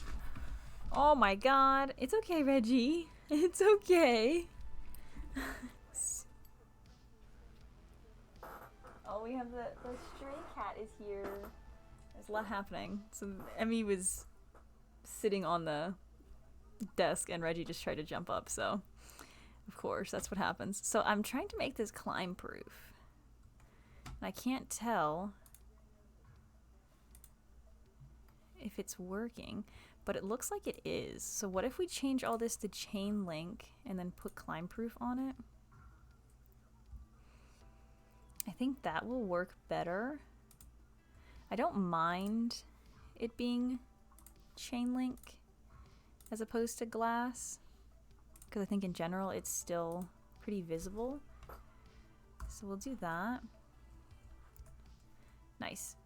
Oh my god. It's okay, Reggie. It's okay. Oh, we have the stray cat is here. There's a lot happening. So Emmy was sitting on the desk and Reggie just tried to jump up, so of course that's what happens. So I'm trying to make this climb proof. And I can't tell if it's working, but it looks like it is. So what if we change all this to chain link and then put climb proof on it? I think that will work better. I don't mind it being chain link as opposed to glass, because I think in general it's still pretty visible. So we'll do that. Nice.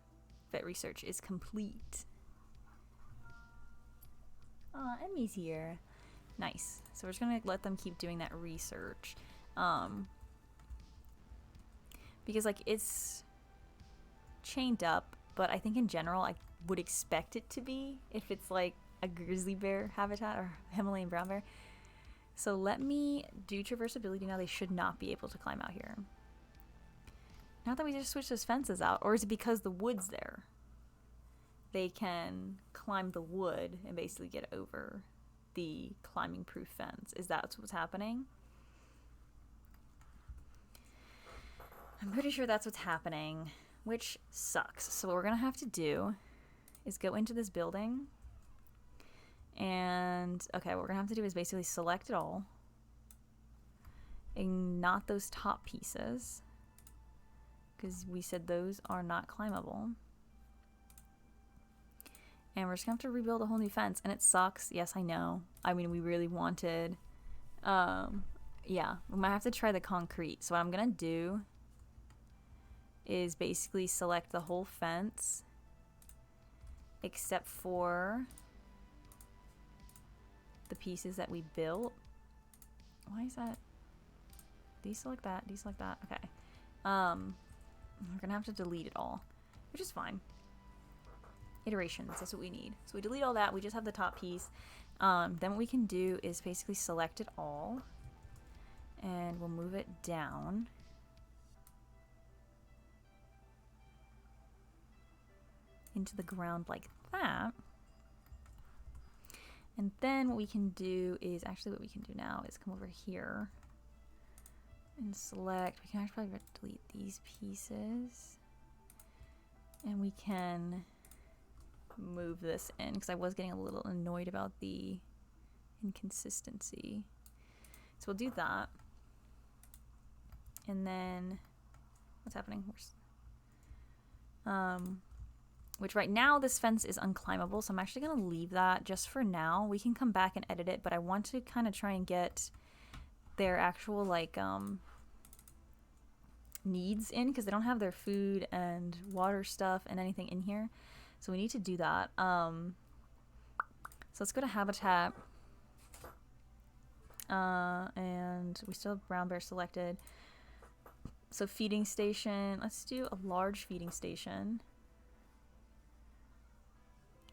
Vet research is complete. Aw, Emmy's here. Nice. So we're just gonna let them keep doing that research. Because like it's chained up, but I think in general I would expect it to be if it's like a grizzly bear habitat or Himalayan brown bear. So let me do traversability now. They should not be able to climb out here. Not that we just switched those fences out. Or is it because the wood's there? They can climb the wood and basically get over the climbing proof fence. Is that what's happening? I'm pretty sure that's what's happening, which sucks. So what we're gonna have to do is go into this building, and okay, what we're gonna have to do is basically select it all and not those top pieces, because we said those are not climbable. And we're just gonna have to rebuild a whole new fence, and it sucks. Yes, I know. I mean, we really wanted, yeah, we might have to try the concrete. So what I'm gonna do is basically select the whole fence except for the pieces that we built. Why is that? Deselect that, deselect that. Okay. We're gonna have to delete it all, which is fine. Iterations, that's what we need. So we delete all that, we just have the top piece. Then what we can do is basically select it all, and we'll move it down. Into the ground like that. And then what we can do is, actually what we can do now is come over here and select, we can actually delete these pieces, and we can move this in, because I was getting a little annoyed about the inconsistency. So we'll do that. And then what's happening? Which right now this fence is unclimbable, so I'm actually gonna leave that just for now. We can come back and edit it, but I want to kind of try and get their actual like needs in, because they don't have their food and water stuff and anything in here. So we need to do that. So let's go to habitat. And we still have brown bear selected. So feeding station, let's do a large feeding station.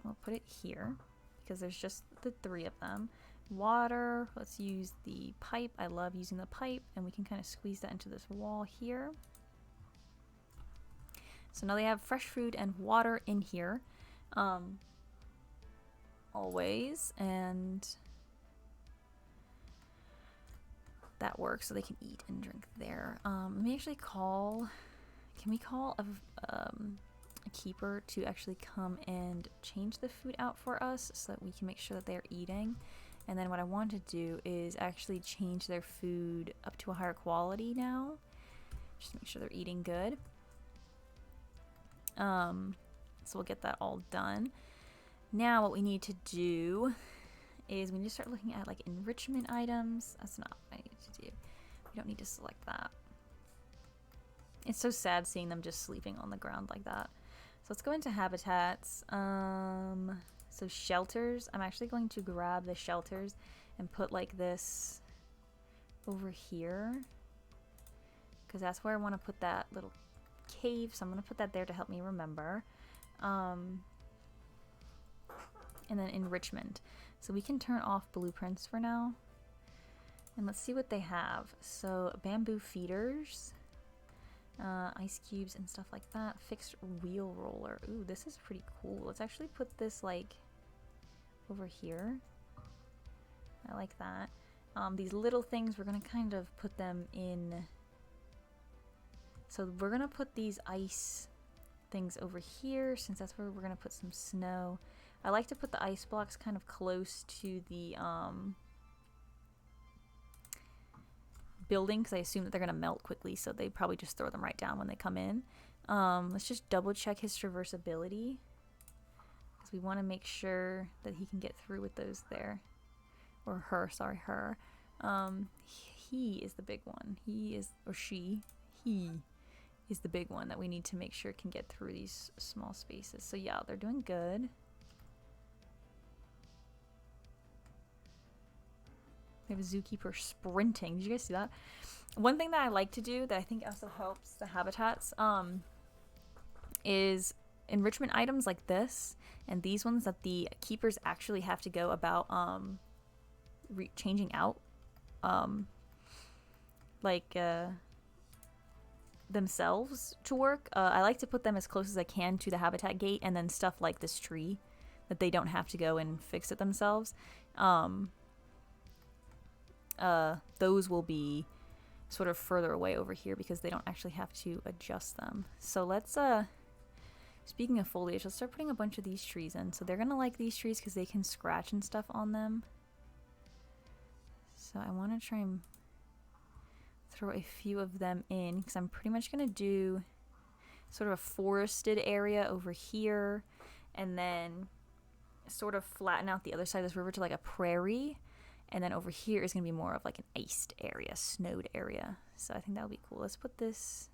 We'll put it here because there's just the 3 of them. Water, let's use the pipe. I love using the pipe, and we can kind of squeeze that into this wall here. So now they have fresh food and water in here, always, and that works, so they can eat and drink there. Let me actually call, can we call a keeper to actually come and change the food out for us so that we can make sure that they're eating? And then what I want to do is actually change their food up to a higher quality now, just to make sure they're eating good. So we'll get that all done. Now what we need to do is we need to start looking at like enrichment items. That's not what I need to do. We don't need to select that. It's so sad seeing them just sleeping on the ground like that. So let's go into habitats. So shelters, I'm actually going to grab the shelters and put like this over here, because that's where I want to put that little cave. So I'm going to put that there to help me remember. And then enrichment. So we can turn off blueprints for now. And let's see what they have. So bamboo feeders, ice cubes and stuff like that. Fixed wheel roller. Ooh, this is pretty cool. Let's actually put this like over here. I like that. These little things, we're gonna kind of put them in. So we're gonna put these ice things over here, since that's where we're gonna put some snow. I like to put the ice blocks kind of close to the building, because I assume that they're gonna melt quickly, so they probably just throw them right down when they come in. Let's just double check his traversability, because we want to make sure that he can get through with those there, or her, sorry, her. He is the big one. He is, or she, he is the big one that we need to make sure can get through these small spaces. So yeah, they're doing good. We have a zookeeper sprinting. Did you guys see that? One thing that I like to do that I think also helps the habitats is enrichment items like this and these ones that the keepers actually have to go about changing out like themselves to work. I like to put them as close as I can to the habitat gate, and then stuff like this tree that they don't have to go and fix it themselves. Those will be sort of further away over here because they don't actually have to adjust them. So let's speaking of foliage, let's start putting a bunch of these trees in. So they're gonna like these trees because they can scratch and stuff on them. So I want to try and throw a few of them in because I'm pretty much gonna do sort of a forested area over here, and then sort of flatten out the other side of this river to like a prairie. And then over here is going to be more of like an iced area, snowed area. So I think that would be cool. Let's put this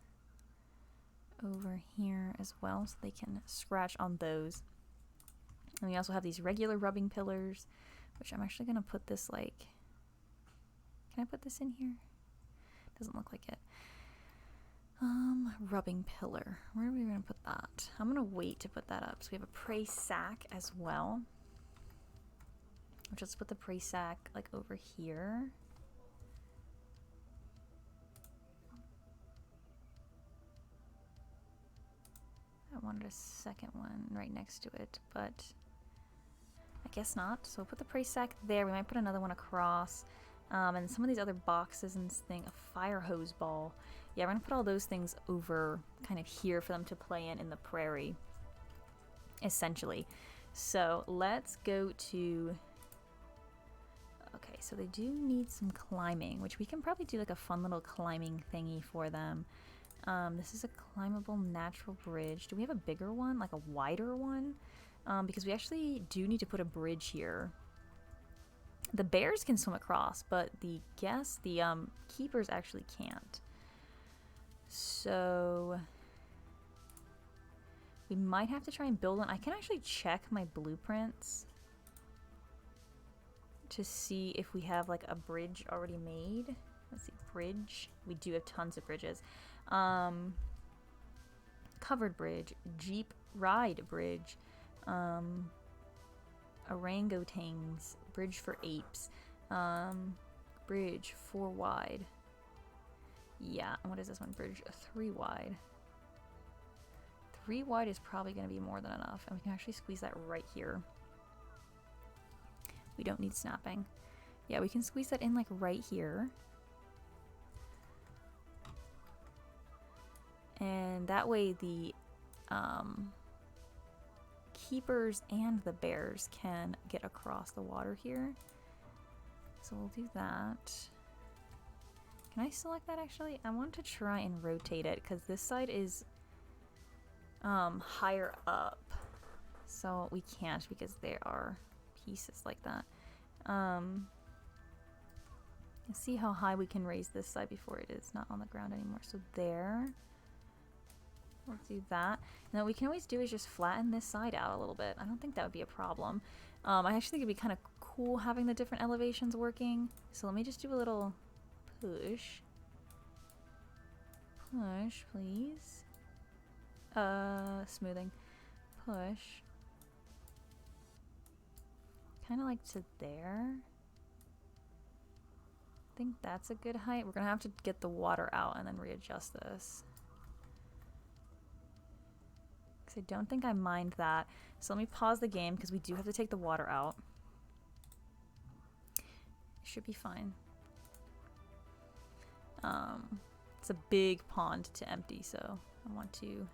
over here as well so they can scratch on those. And we also have these regular rubbing pillars, which I'm actually going to put this like... Can I put this in here? Doesn't look like it. Rubbing pillar. Where are we going to put that? I'm going to wait to put that up. So we have a prey sack as well. Just put the prey sack like over here. I wanted a second one right next to it, but I guess not. So we'll put the prey sack there. We might put another one across. And some of these other boxes and this thing, a fire hose ball. Yeah, we're gonna put all those things over kind of here for them to play in the prairie, essentially. So let's go to... Okay, so they do need some climbing, which we can probably do like a fun little climbing thingy for them. This is a climbable natural bridge. Do we have a bigger one, like a wider one? Because we actually do need to put a bridge here. The bears can swim across, but the guests, the keepers actually can't. So we might have to try and build one. I can actually check my blueprints to see if we have like a bridge already made. Let's see, bridge. We do have tons of bridges. Covered bridge, Jeep ride bridge, orangutans, bridge for apes, bridge 4 wide. Yeah, and what is this one? Bridge 3 wide. 3 wide is probably going to be more than enough, and we can actually squeeze that right here. We don't need snapping. Yeah, we can squeeze that in like right here. And that way the keepers and the bears can get across the water here. So we'll do that. Can I select that actually? I want to try and rotate it because this side is higher up. So we can't because there are pieces like that. Let's see how high we can raise this side before it is not on the ground anymore. So there. We'll do that. And then what we can always do is just flatten this side out a little bit. I don't think that would be a problem. I actually think it'd be kind of cool having the different elevations working. So let me just do a little push. Push, please. Smoothing. Push. Kind of like to there. I think that's a good height. We're gonna have to get the water out and then readjust this. I don't think I mind that. So let me pause the game because we do have to take the water out. It should be fine. It's a big pond to empty, so I want to...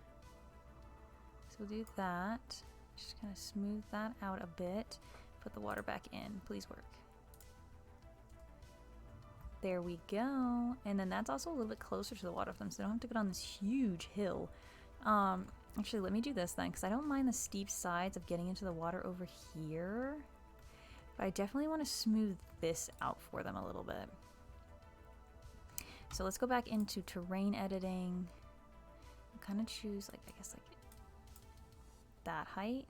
So we'll do that. Just kind of smooth that out a bit. Put the water back in. Please work. There we go. And then that's also a little bit closer to the water for them, so they don't have to go down this huge hill. Actually, let me do this then, because I don't mind the steep sides of getting into the water over here. But I definitely want to smooth this out for them a little bit. So let's go back into terrain editing. I'll kind of choose, like, I guess, like, that height.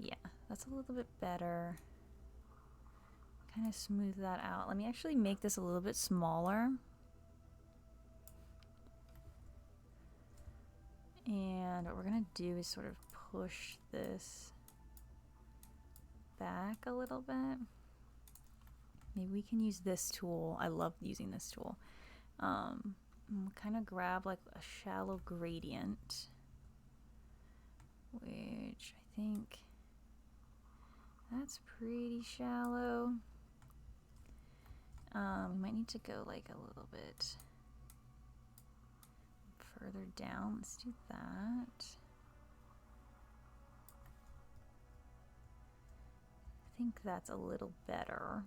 Yeah, that's a little bit better. Kind of smooth that out. Let me actually make this a little bit smaller. And what we're going to do is sort of push this back a little bit. maybe we can use this tool. I love using this tool. We'll kind of grab like a shallow gradient, which I think that's pretty shallow. We might need to go like a little bit further down. Let's do that. I think that's a little better.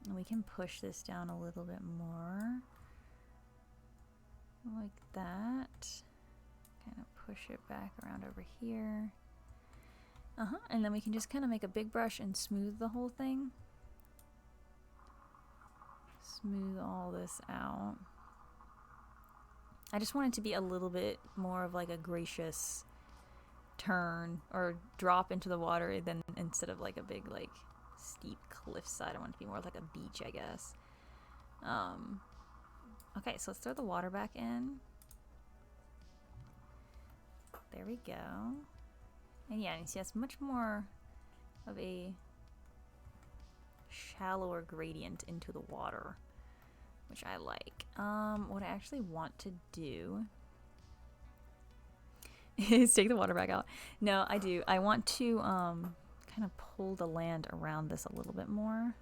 And we can push this down a little bit more. Like that. Kind of push it back around over here. And then we can just kind of make a big brush and smooth the whole thing. Smooth all this out. I just want it to be a little bit more of like a gracious turn or drop into the water than instead of like a big like steep cliffside. I want it to be more like a beach, I guess. Okay, so let's throw the water back in. There we go. And yeah, you see that's much more of a shallower gradient into the water, which I like. What I actually want to do is take the water back out. No, I do. I want to kind of pull the land around this a little bit more.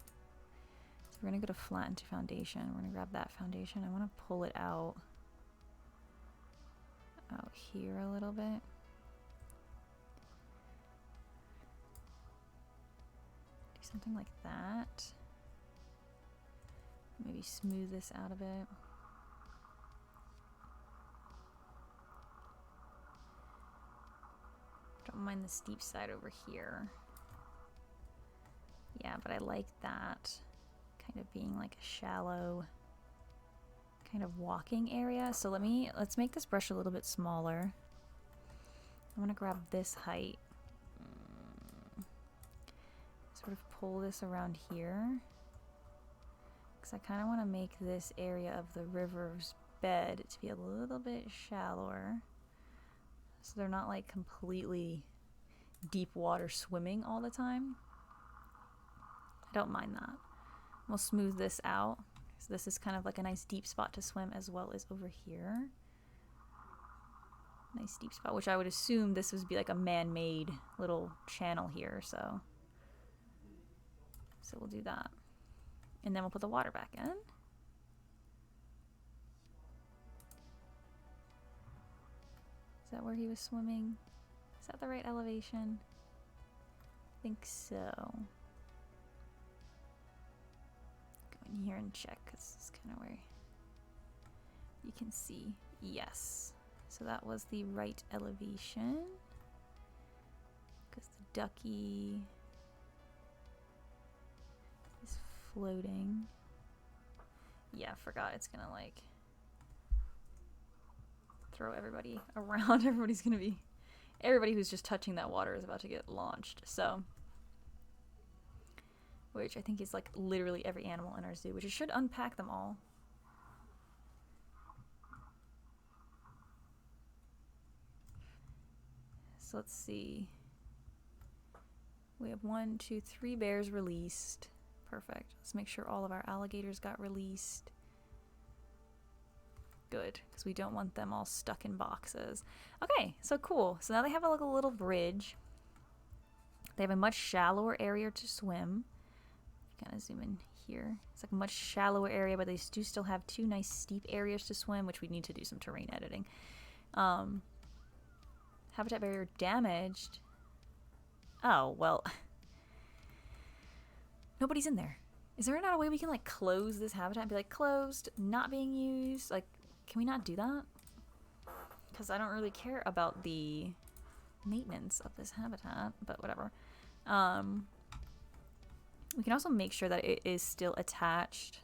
So we're going to go to flatten to foundation. We're going to grab that foundation. I want to pull it out here a little bit. Do something like that. Maybe smooth this out a bit. Don't mind the steep side over here. Yeah, but I like that kind of being like a shallow kind of walking area. So let's make this brush a little bit smaller. I want to grab this height. Sort of pull this around here. Because I kind of want to make this area of the river's bed to be a little bit shallower. So they're not like completely deep water swimming all the time. I don't mind that. We'll smooth this out. So this is kind of like a nice deep spot to swim as well as over here. Nice deep spot, which I would assume this would be like a man-made little channel here, so we'll do that. And then we'll put the water back in. Is that where he was swimming? Is that the right elevation? I think so. Go in here and check, because this is kind of where you can see. Yes. So that was the right elevation. Because the ducky is floating. Yeah, I forgot it's gonna like throw everybody around. Everybody who's just touching that water is about to get launched. So, which I think is like literally every animal in our zoo, which it should unpack them all. So let's see. We have 1, 2, 3 bears released. Perfect. Let's make sure all of our alligators got released. Good, because we don't want them all stuck in boxes. Okay, so cool. So now they have like a little bridge. They have a much shallower area to swim. Kind of zoom in here. It's like a much shallower area, but they do still have 2 nice steep areas to swim, which we need to do some terrain editing. Habitat barrier damaged. Oh, well. Nobody's in there. Is there not a way we can like close this habitat and be like closed, not being used? Like, can we not do that? Because I don't really care about the maintenance of this habitat, but whatever. We can also make sure that it is still attached.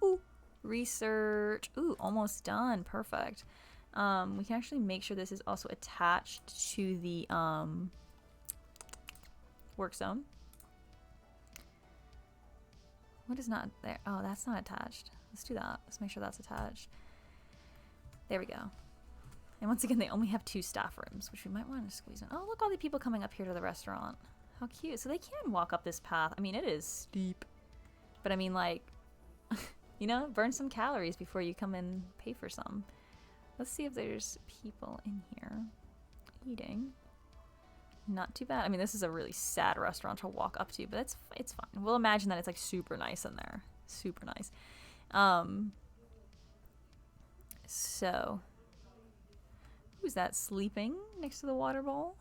Ooh, research. Ooh, almost done. Perfect. We can actually make sure this is also attached to the work zone. What is not there? Oh, that's not attached. Let's do that. Let's make sure that's attached. There we go. And once again, they only have 2 staff rooms, which we might want to squeeze in. Oh, look, all the people coming up here to the restaurant. How cute. So they can walk up this path. I mean, it is steep. But I mean, like, you know, burn some calories before you come and pay for some. Let's see if there's people in here eating. Not too bad. I mean, this is a really sad restaurant to walk up to, but it's fine. We'll imagine that it's like super nice in there. Super nice. So, who's that sleeping next to the water bowl?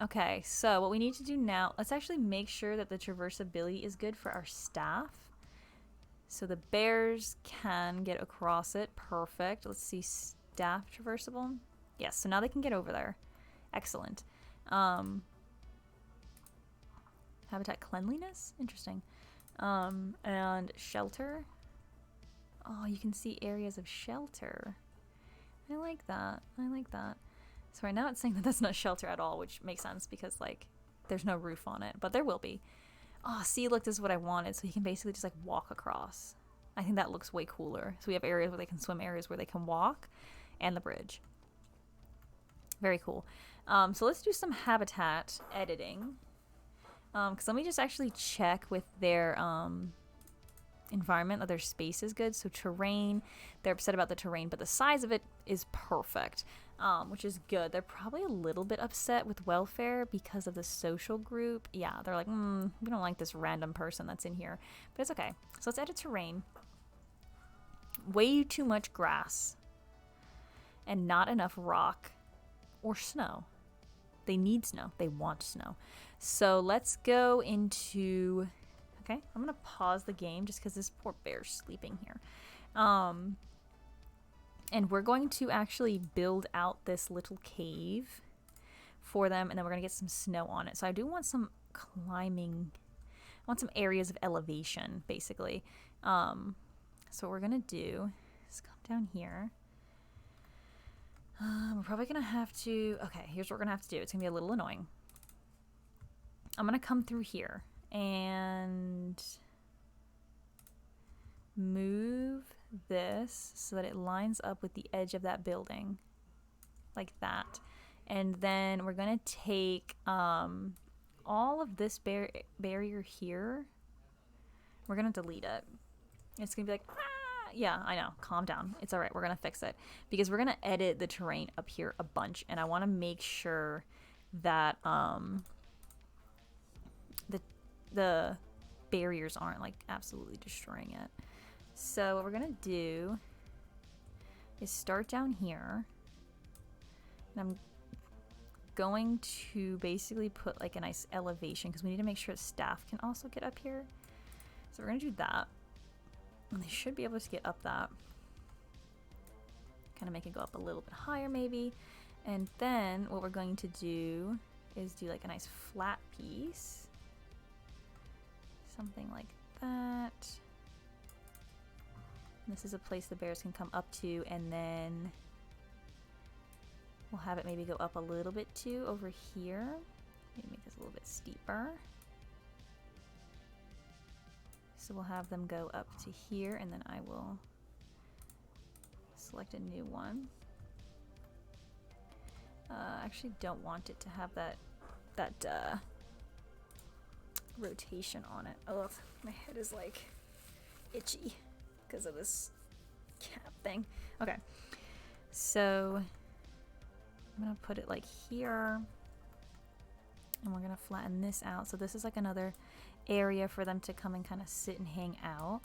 Okay, so what we need to do now, let's actually make sure that the traversability is good for our staff. So the bears can get across it. Perfect. Let's see, staff traversable. Yes, so now they can get over there. Excellent. Habitat cleanliness? Interesting. And shelter. Oh, you can see areas of shelter. I like that. I like that. So right now it's saying that that's not shelter at all, which makes sense because, like, there's no roof on it. But there will be. Oh, see, look, this is what I wanted. So you can basically just, like, walk across. I think that looks way cooler. So we have areas where they can swim, areas where they can walk, and the bridge. Very cool. So let's do some habitat editing. Because let me just actually check with their environment that their space is good. So terrain, they're upset about the terrain, but the size of it is perfect, which is good. They're probably a little bit upset with welfare because of the social group. Yeah, they're like, we don't like this random person that's in here, but it's okay. So let's edit terrain. Way too much grass and not enough rock or snow. They need snow. They want snow. So let's go into... Okay, I'm going to pause the game just because this poor bear's sleeping here. And we're going to actually build out this little cave for them, and then we're going to get some snow on it. So I do want some climbing. I want some areas of elevation, basically. So what we're going to do is come down here. We're probably going to have to... Okay, here's what we're going to have to do. It's going to be a little annoying. I'm going to come through here and move this so that it lines up with the edge of that building. Like that. And then we're going to take all of this barrier here. We're going to delete it. It's going to be like... Yeah, I know. Calm down. It's all right. We're going to fix it because we're going to edit the terrain up here a bunch, and I want to make sure that the barriers aren't like absolutely destroying it. So what we're going to do is start down here, and I'm going to basically put like a nice elevation because we need to make sure staff can also get up here. So we're going to do that. And they should be able to get up that. Kind of make it go up a little bit higher maybe. And then what we're going to do is do like a nice flat piece. Something like that. And this is a place the bears can come up to, and then we'll have it maybe go up a little bit too over here. Maybe make this a little bit steeper. So we'll have them go up to here, and then I will select a new one. Actually don't want it to have that rotation on it. Oh, my head is like itchy because of this cap thing. Okay, so I'm gonna put it like here, and we're gonna flatten this out. So this is like another area for them to come and kind of sit and hang out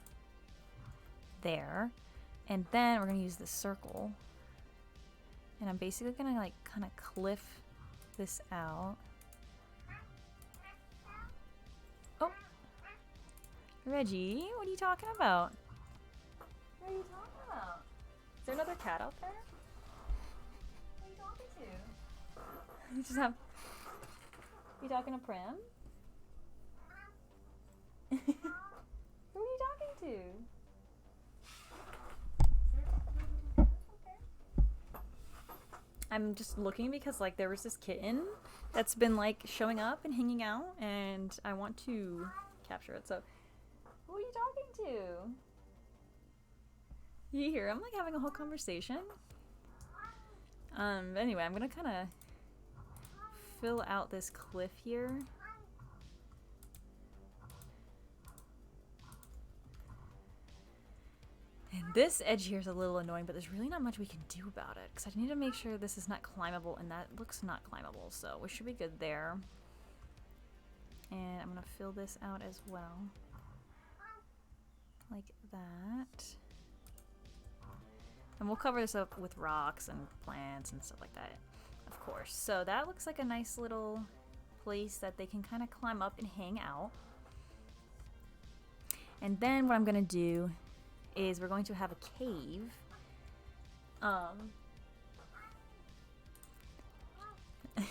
there. And then we're gonna use the circle, and I'm basically gonna like kind of cliff this out. Oh, Reggie, what are you talking about? What are you talking about? Is there another cat out there? What are you talking to? You just have... You talking to Prim? Who are you talking to? I'm just looking because like there was this kitten that's been like showing up and hanging out, and I want to capture it. So who are you talking to? You hear I'm like having a whole conversation. Anyway, I'm gonna kind of fill out this cliff here. And this edge here is a little annoying, but there's really not much we can do about it, because I need to make sure this is not climbable, and that looks not climbable, so we should be good there. And I'm going to fill this out as well. Like that. And we'll cover this up with rocks and plants and stuff like that, of course. So that looks like a nice little place that they can kind of climb up and hang out. And then what I'm going to do is we're going to have a cave.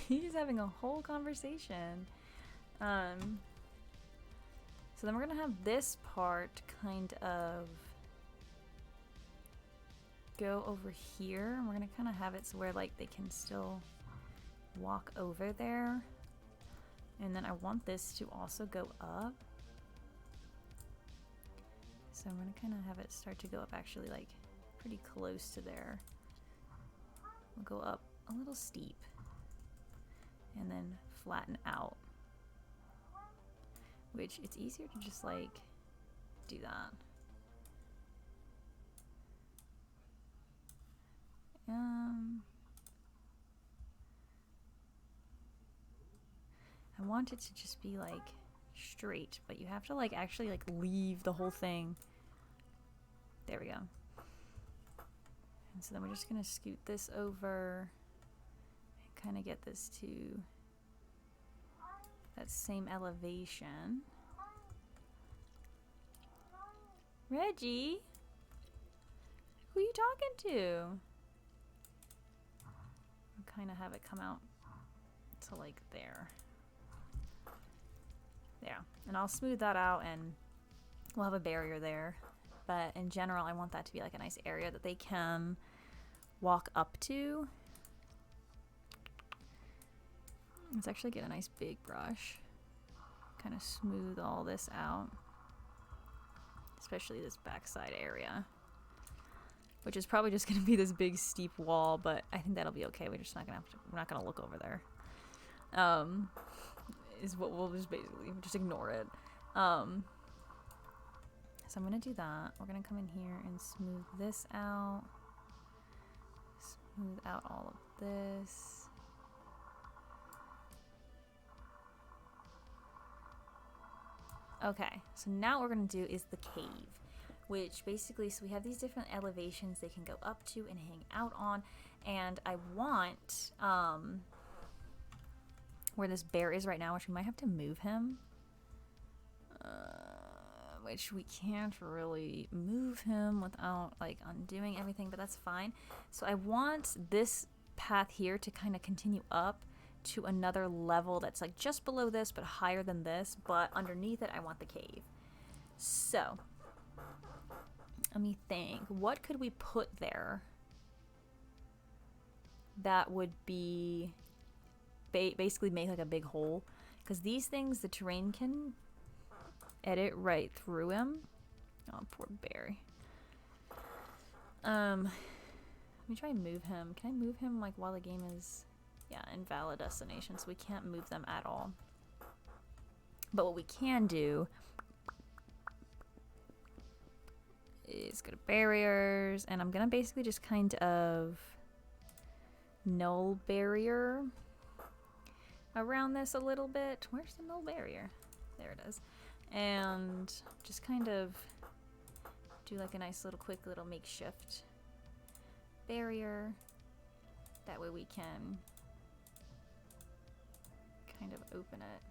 He's having a whole conversation. So then we're gonna have this part kind of go over here, and we're gonna kind of have it so where like they can still walk over there. And then I want this to also go up. So I'm gonna kind of have it start to go up actually like pretty close to there. We'll go up a little steep and then flatten out. Which it's easier to just like do that. I want it to just be like straight, but you have to like actually like leave the whole thing. There we go. And so then we're just gonna scoot this over and kind of get this to that same elevation. Reggie? Who are you talking to? I'll kind of have it come out to like there. There. And I'll smooth that out and we'll have a barrier there. But in general, I want that to be like a nice area that they can walk up to. Let's actually get a nice big brush. Kind of smooth all this out. Especially this backside area. Which is probably just going to be this big steep wall, but I think that'll be okay. We're just not going to have to, we're not going to look over there. Is what we'll just basically just ignore it. So I'm going to do that. We're going to come in here and smooth this out. Smooth out all of this. Okay, so now what we're going to do is the cave, which basically, so we have these different elevations they can go up to and hang out on, and I want, where this bear is right now, which we might have to move him, which we can't really move him without, like, undoing everything, but that's fine. So I want this path here to kind of continue up to another level that's like just below this but higher than this, but underneath it I want the cave. So let me think, what could we put there that would be basically make like a big hole, because these things the terrain can edit right through him. Oh, poor Barry. Let me try and move him. Can I move him like while the game is invalid destination, so we can't move them at all. But what we can do is go to barriers, and I'm gonna basically just kind of null barrier around this a little bit. Where's the null barrier? There it is. And just kind of do like a nice little quick little makeshift barrier. That way we can kind of open it.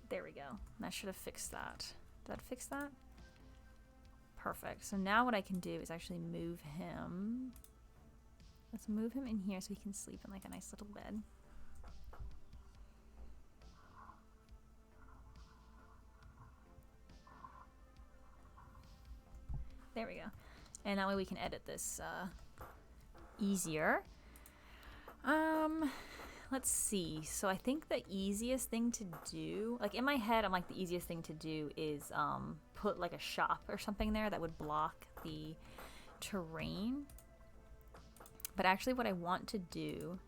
There we go. That should have fixed that. Did that fix that? Perfect. So now what I can do is actually move him. Let's move him in here so he can sleep in like a nice little bed. There we go. And that way we can edit this easier. Let's see. So I think the easiest thing to do, like in my head, I'm like the easiest thing to do is put like a shop or something there that would block the terrain. But actually what I want to do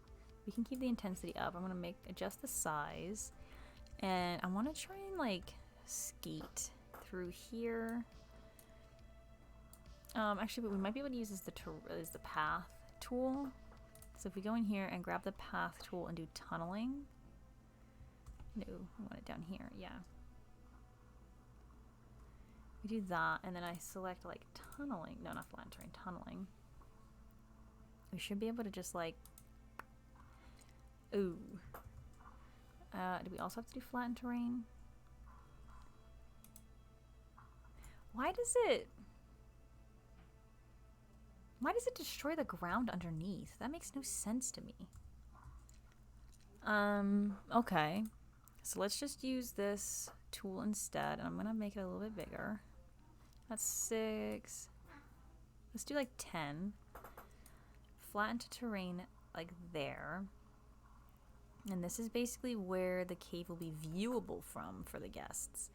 we can keep the intensity up. I'm gonna adjust the size, and I want to try and like skate through here. Actually, what we might be able to use is the path tool. So if we go in here and grab the path tool and do tunneling. No, I want it down here. Yeah. We do that, and then I select like tunneling. No, not flat terrain, tunneling. We should be able to just like, ooh. Do we also have to do flattened terrain? Why does it destroy the ground underneath? That makes no sense to me. Okay. So let's just use this tool instead, and I'm gonna make it a little bit bigger. That's 6. Let's do like 10. Flatten to terrain like there. And this is basically where the cave will be viewable from for the guests.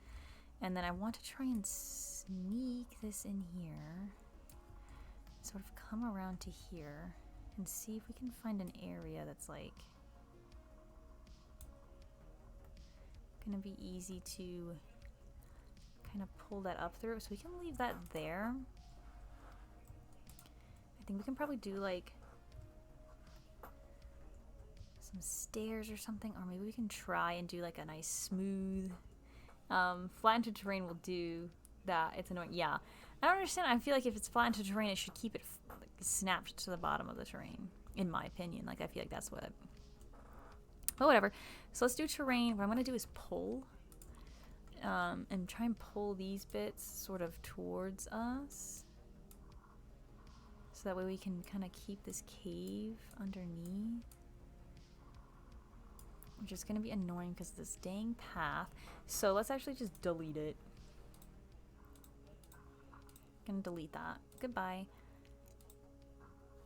And then I want to try and sneak this in here. Sort of come around to here and see if we can find an area that's like gonna be easy to kind of pull that up through. So we can leave that there. I think we can probably do like some stairs or something, or maybe we can try and do like a nice smooth flattened terrain will do that. It's annoying. Yeah, I don't understand. I feel like if it's flattened terrain, it should keep it like, snapped to the bottom of the terrain, in my opinion. Like, I feel like that's what. But whatever. So let's do terrain. What I'm gonna do is pull and try and pull these bits sort of towards us, so that way we can kind of keep this cave underneath. Which is going to be annoying because of this dang path. So let's actually just delete it. Gonna delete that. Goodbye.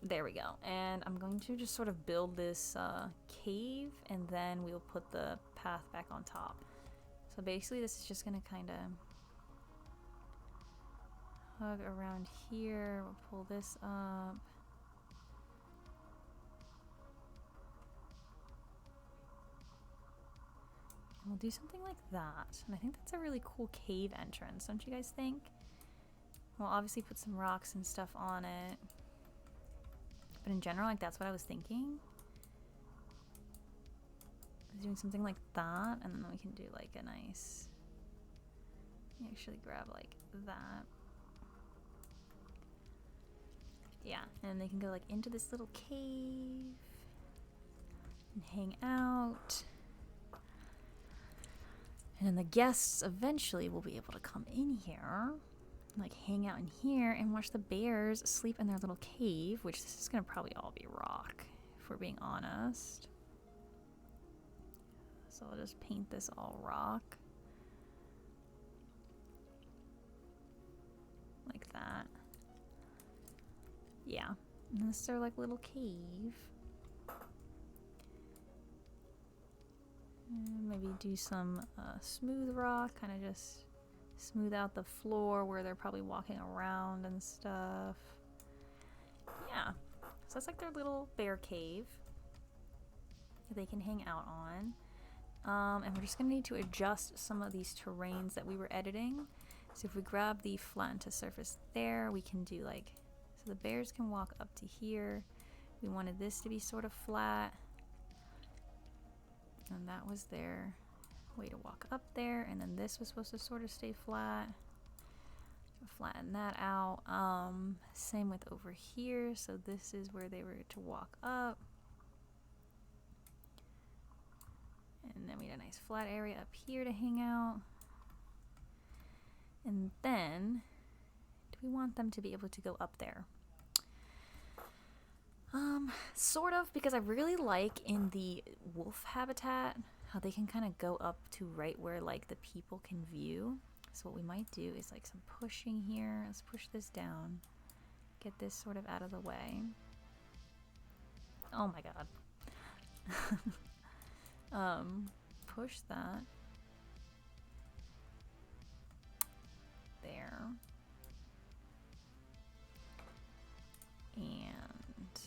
There we go. And I'm going to just sort of build this cave, and then we'll put the path back on top. So basically this is just going to kind of hug around here. We'll pull this up. We'll do something like that. And I think that's a really cool cave entrance, don't you guys think? We'll obviously put some rocks and stuff on it. But in general, like, that's what I was thinking. I was doing something like that, and then we can do like a nice... actually grab like that. Yeah, and they can go like into this little cave and hang out. And then the guests eventually will be able to come in here, like hang out in here and watch the bears sleep in their little cave, which this is going to probably all be rock, if we're being honest. So I'll just paint this all rock. Like that. Yeah. And this is their like little cave. Maybe do some smooth rock, kind of just smooth out the floor where they're probably walking around and stuff. Yeah, so that's like their little bear cave that they can hang out on. And we're just gonna need to adjust some of these terrains that we were editing. So if we grab the flatten to surface there, we can do like, so the bears can walk up to here. We wanted this to be sort of flat. And that was their way to walk up there, and then this was supposed to sort of stay flat. Flatten that out. Same with over here, so this is where they were to walk up. And then we had a nice flat area up here to hang out. And then, do we want them to be able to go up there? Sort of, because I really like in the wolf habitat how they can kind of go up to right where like the people can view. So what we might do is like some pushing here. Let's push this down. Get this sort of out of the way. Oh my god. Push that. There. And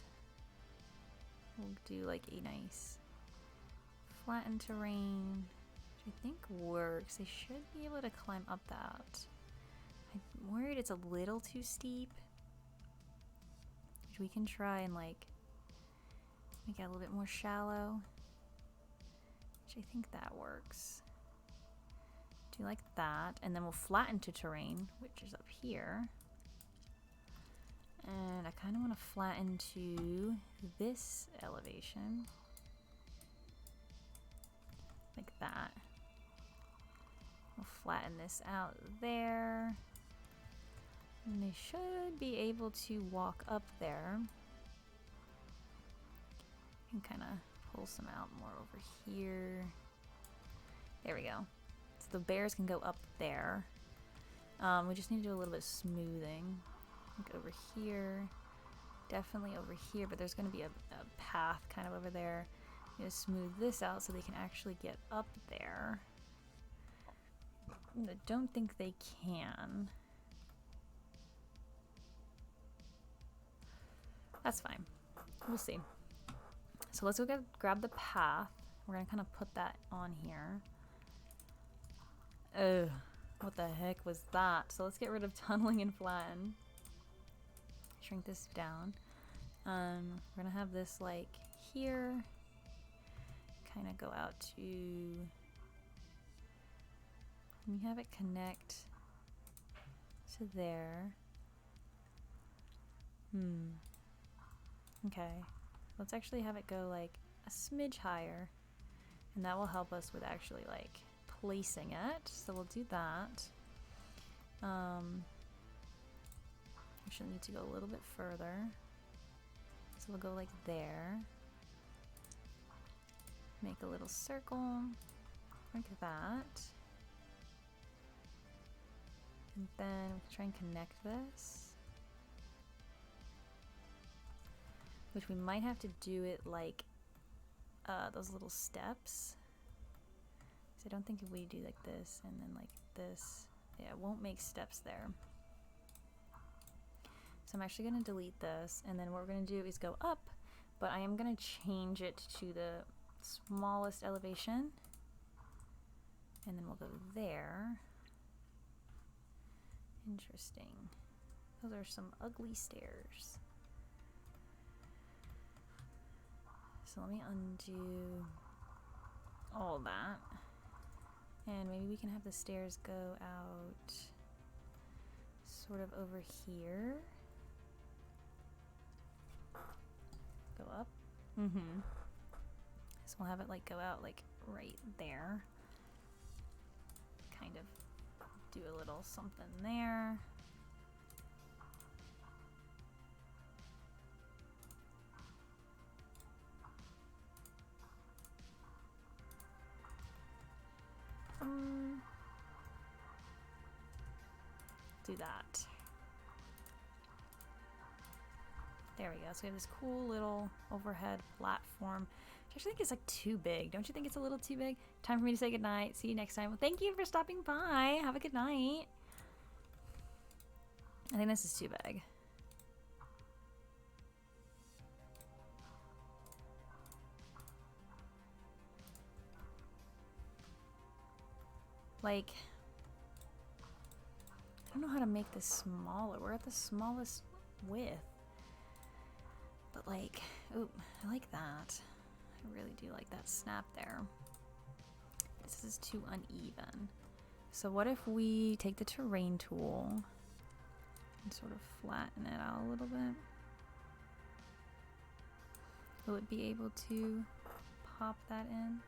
we'll do like a nice flattened terrain, which I think works. They should be able to climb up that. I'm worried it's a little too steep, which we can try and like make it a little bit more shallow, which I think that works. Do like that, and then we'll flatten to terrain, which is up here. And I kind of want to flatten to this elevation. Like that. We'll flatten this out there. And they should be able to walk up there. And kind of pull some out more over here. There we go. So the bears can go up there. We just need to do a little bit of smoothing. Like over here, definitely over here, but there's going to be a path kind of over there. You know, smooth this out so they can actually get up there. I don't think they can. That's fine. We'll see. So let's go grab the path. We're going to kind of put that on here. Ugh, what the heck was that? So let's get rid of tunneling and flatten. Shrink this down. We're gonna have this like here, kind of go out to, and you have it connect to there. Okay, let's actually have it go like a smidge higher, and that will help us with actually like placing it. So we'll do that. Actually need to go a little bit further. So we'll go like there. Make a little circle like that. And then we can try and connect this. Which we might have to do it like those little steps. So I don't think if we do like this and then like this, yeah, it won't make steps there. So I'm actually going to delete this, and then what we're going to do is go up, but I am going to change it to the smallest elevation, and then we'll go there. Interesting. Those are some ugly stairs. So let me undo all that, and maybe we can have the stairs go out sort of over here. Go up. So we'll have it like go out like right there. Kind of do a little something there. Do that. There we go. So we have this cool little overhead platform, which I actually think is like too big. Don't you think it's a little too big? Time for me to say goodnight. See you next time. Well, thank you for stopping by. Have a good night. I think this is too big. Like, I don't know how to make this smaller. We're at the smallest width. But like, oh, I like that. I really do like that snap there. This is too uneven. So what if we take the terrain tool and sort of flatten it out a little bit? Will it be able to pop that in?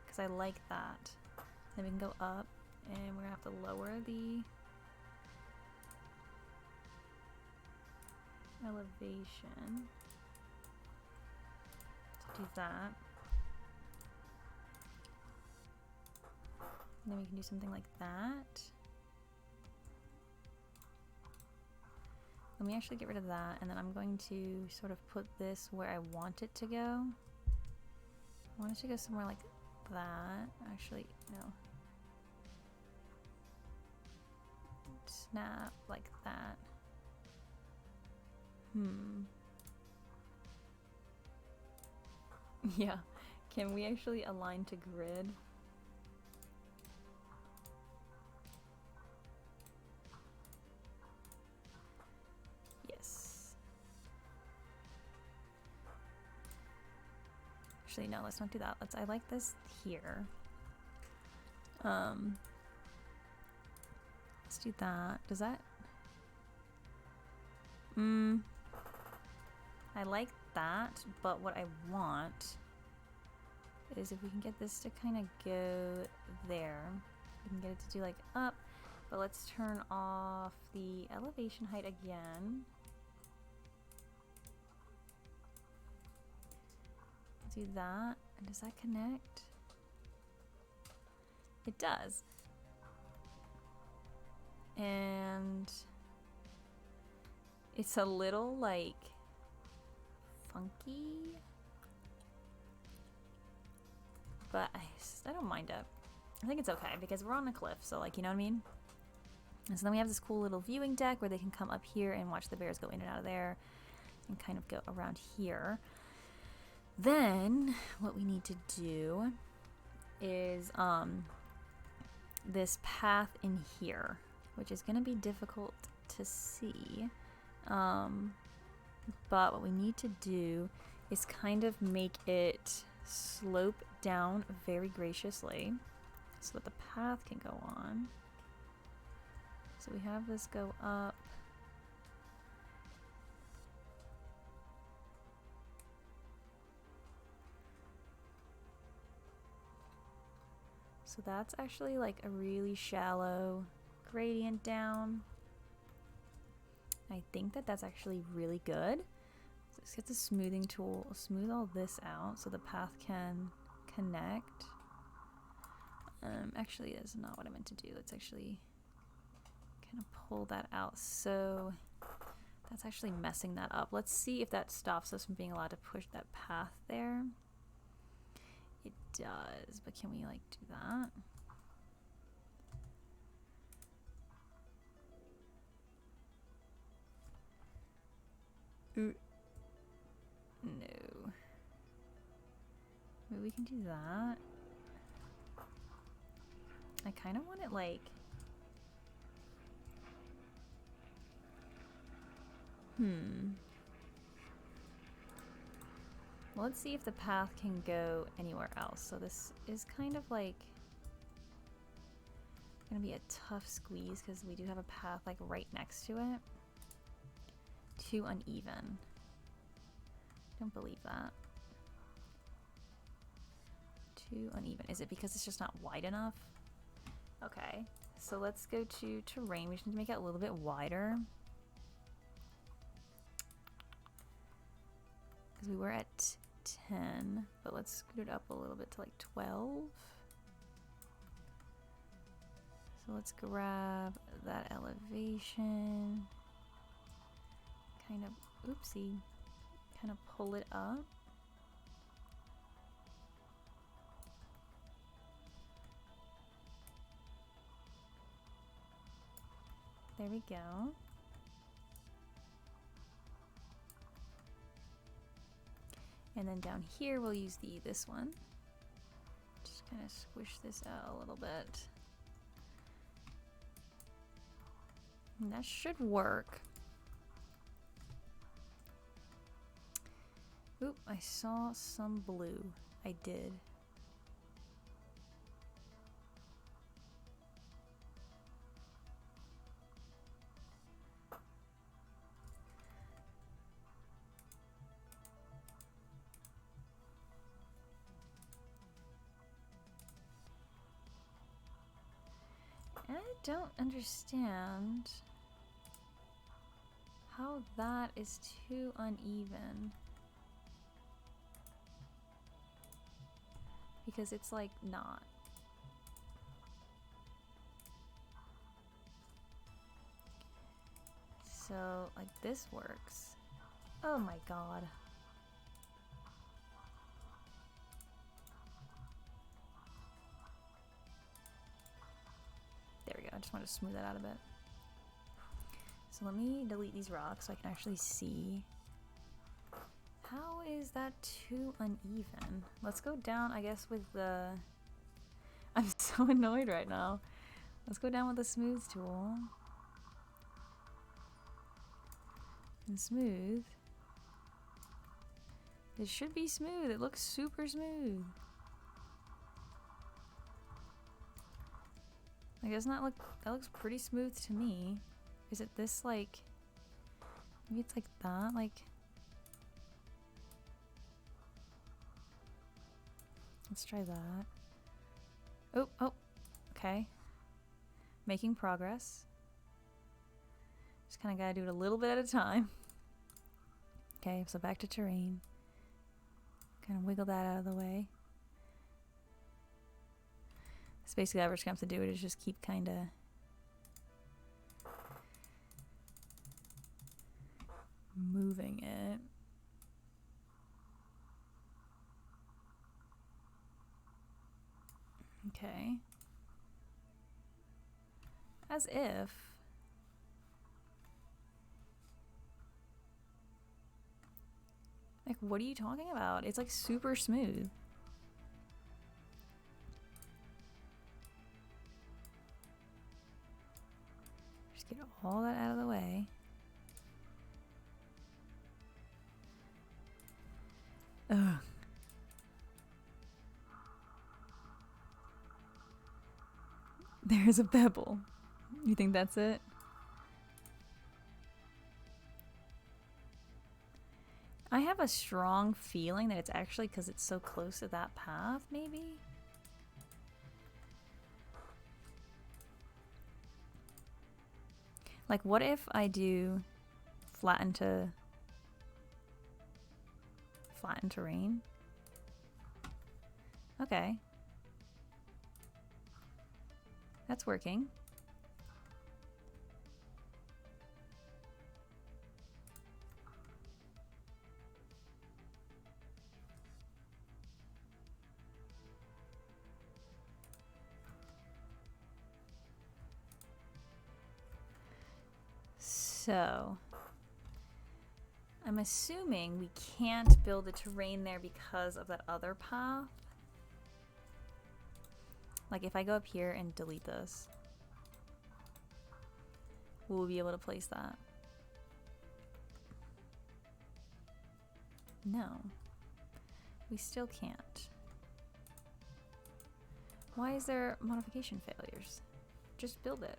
Because I like that. Then we can go up, and we're gonna have to lower the elevation to do that. And then we can do something like that. Let me actually get rid of that, and then I'm going to sort of put this where I want it to go. I want it to go somewhere like that. Actually, no. Snap like that. Yeah. Can we actually align to grid? Yes. Actually, no, let's not do that. I like this here. Let's do that. Does that... I like that, but what I want is if we can get this to kind of go there. We can get it to do like up, but let's turn off the elevation height again. Do that, and does that connect? It does. And it's a little like funky, but I don't mind it. I think it's okay because we're on a cliff, so like, you know what I mean? And so then we have this cool little viewing deck where they can come up here and watch the bears go in and out of there and kind of go around here. Then what we need to do is this path in here, which is going to be difficult to see. But what we need to do is kind of make it slope down very graciously so that the path can go on. So we have this go up. So that's actually like a really shallow gradient down. I think that that's actually really good. So let's get the smoothing tool, smooth all this out so the path can connect. Actually, that's not what I meant to do. Let's actually kind of pull that out. So that's actually messing that up. Let's see if that stops us from being allowed to push that path there. It does, but can we like do that? No. Maybe we can do that. I kind of want it like... Well, let's see if the path can go anywhere else. So this is kind of like gonna be a tough squeeze because we do have a path like right next to it. Too uneven. Don't believe that. Too uneven. Is it because it's just not wide enough? Okay, so let's go to terrain. We just need to make it a little bit wider. Because we were at 10, but let's scoot it up a little bit to like 12. So let's grab that elevation. Kind of, oopsie, kind of pull it up. There we go. And then down here we'll use this one. Just kind of squish this out a little bit. And that should work. Oop, I saw some blue. I did. I don't understand how that is too uneven. Because it's like not. So like this works. Oh my god. There we go. I just want to smooth that out a bit. So let me delete these rocks so I can actually see. How is that too uneven? Let's go down, I guess, with the... I'm so annoyed right now. Let's go down with the smooth tool. And smooth. It should be smooth. It looks super smooth. Like, doesn't that look... That looks pretty smooth to me. Is it this, like... Maybe it's like that? Like... Let's try that. Oh, oh, okay. Making progress. Just kind of gotta do it a little bit at a time. Okay, so back to terrain. Kind of wiggle that out of the way. So basically all we're just gonna have to do is just keep kind of moving it. Okay. As if. Like, what are you talking about? It's like super smooth. Just get all that out of the way. Ugh. There's a pebble. You think that's it? I have a strong feeling that it's actually because it's so close to that path, maybe? Like, what if I do flatten terrain? Okay. That's working. So, I'm assuming we can't build a terrain there because of that other path. Like, if I go up here and delete this, will we be able to place that? No. We still can't. Why is there modification failures? Just build it.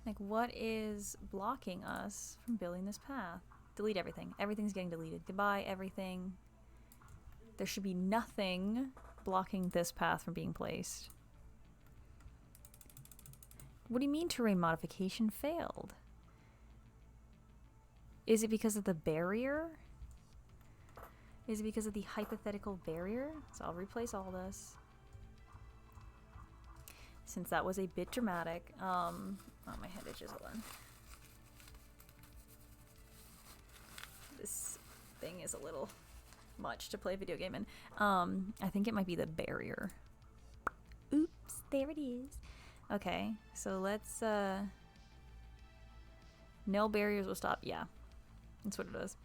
Like, what is blocking us from building this path? Delete everything. Everything's getting deleted. Goodbye, everything. There should be nothing blocking this path from being placed. What do you mean terrain modification failed? Is it because of the barrier? Is it because of the hypothetical barrier? So I'll replace all this. Since that was a bit dramatic. Oh, my head itches. Hold on. This thing is a little much to play a video game in. I think it might be the barrier. Oops, there it is. Okay, so let's, no barriers will stop. Yeah, that's what it is.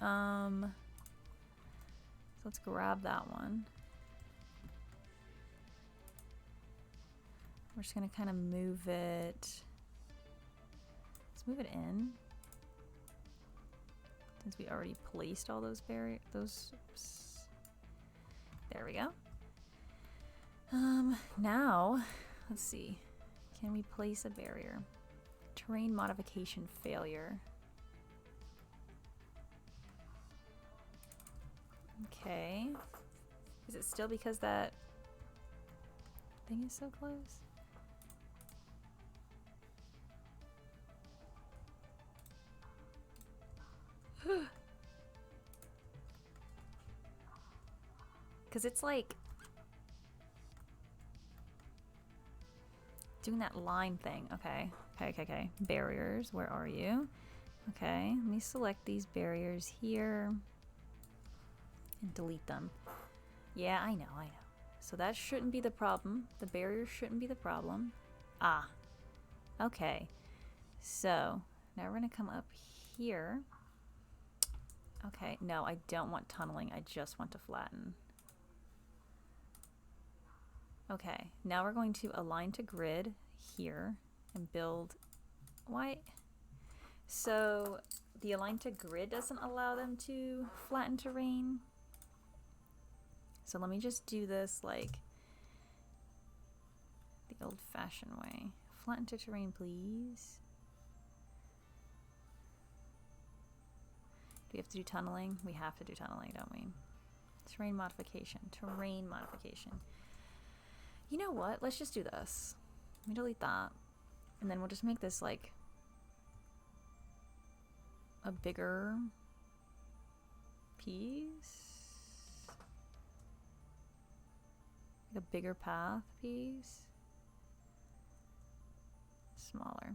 So let's grab that one. We're just gonna kind of move it. Let's move it in. Since we already placed all those barriers, oops. There we go. Now, let's see. Can we place a barrier? Terrain modification failure. Okay. Is it still because that thing is so close? Because it's like doing that line thing. Okay. Okay. Barriers, where are you? Okay, let me select these barriers here and delete them. Yeah, I know. So that shouldn't be the problem. The barrier shouldn't be the problem. Ah, okay. So now we're gonna come up here. Okay, no, I don't want tunneling. I just want to flatten. Okay, now we're going to align to grid here and build. Why? So the align to grid doesn't allow them to flatten terrain. So let me just do this like the old-fashioned way. Flatten to terrain, please. Do we have to do tunneling? We have to do tunneling, don't we? Terrain modification. Terrain modification. You know what? Let's just do this. Let me delete that. And then we'll just make this like a bigger piece. Like a bigger path piece. Smaller.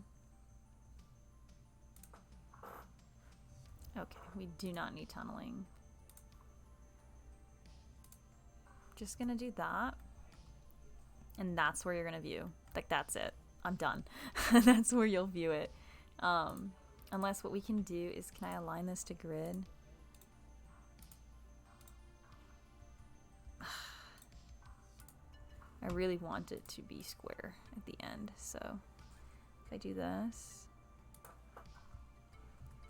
Okay, we do not need tunneling. Just gonna do that. And that's where you're gonna view. Like, that's it. I'm done. That's where you'll view it. Unless what we can do is, can I align this to grid? I really want it to be square at the end. So if I do this,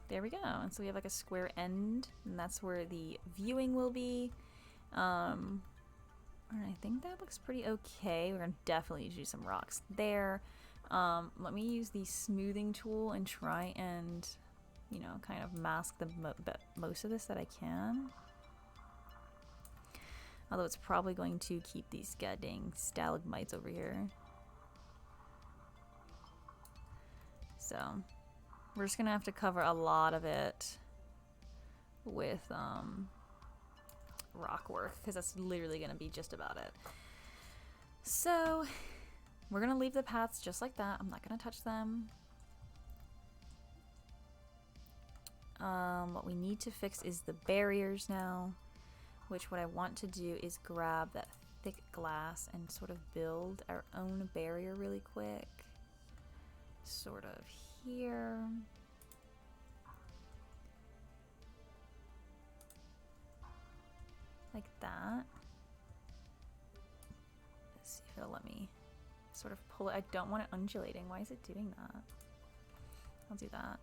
there we go. And so we have like a square end, and that's where the viewing will be. And I think that looks pretty okay. We're gonna definitely do some rocks there. Let me use the smoothing tool and try and, you know, kind of mask the most of this that I can. Although it's probably going to keep these goddamn stalagmites over here. So we're just gonna have to cover a lot of it with rock work, because that's literally gonna be just about it. So we're gonna leave the paths just like that. I'm not gonna touch them. What we need to fix is the barriers now, which what I want to do is grab that thick glass and sort of build our own barrier really quick. Sort of here. Like that. Let's see if it'll let me sort of pull it. I don't want it undulating. Why is it doing that? I'll do that.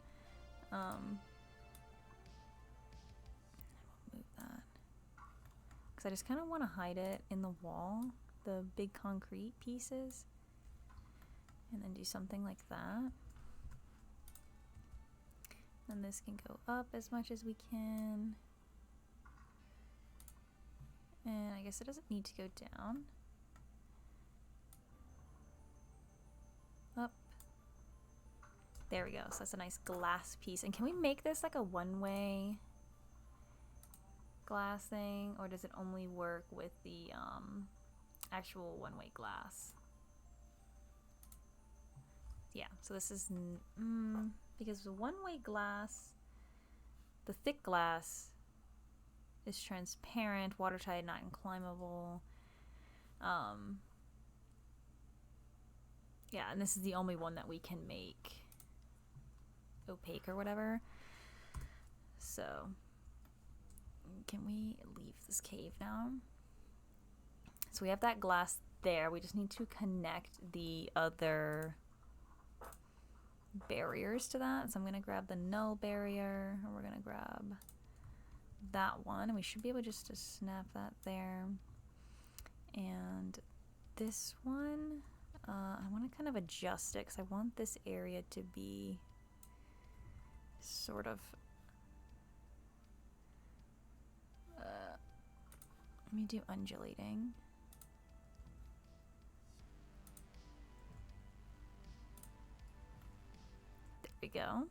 Move that. Because I just kind of want to hide it in the wall, the big concrete pieces. And then do something like that. And this can go up as much as we can. And I guess it doesn't need to go down. Up. There we go. So that's a nice glass piece. And can we make this like a one-way glass thing? Or does it only work with the actual one-way glass? Yeah, so this is... because the one-way glass, the thick glass, is transparent, watertight, not unclimbable. Yeah, and this is the only one that we can make opaque or whatever. So, can we leave this cave now? So we have that glass there. We just need to connect the other barriers to that. So I'm gonna grab the null barrier, and we're gonna grab that one, and we should be able just to snap that there. And this one, I want to kind of adjust it because I want this area to be sort of let me do undulating. There we go.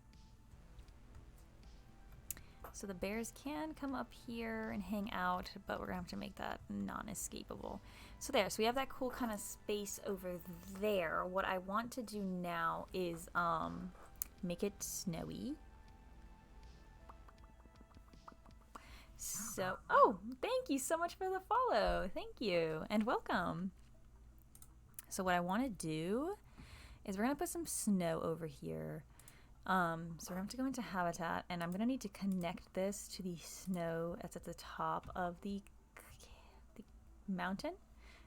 So the bears can come up here and hang out, but we're gonna have to make that non-escapable. So there, so we have that cool kind of space over there. What I want to do now is make it snowy. So, oh, thank you so much for the follow. Thank you, and welcome. So what I want to do is we're gonna put some snow over here. So we're going to have to go into habitat, and I'm going to need to connect this to the snow that's at the top of the mountain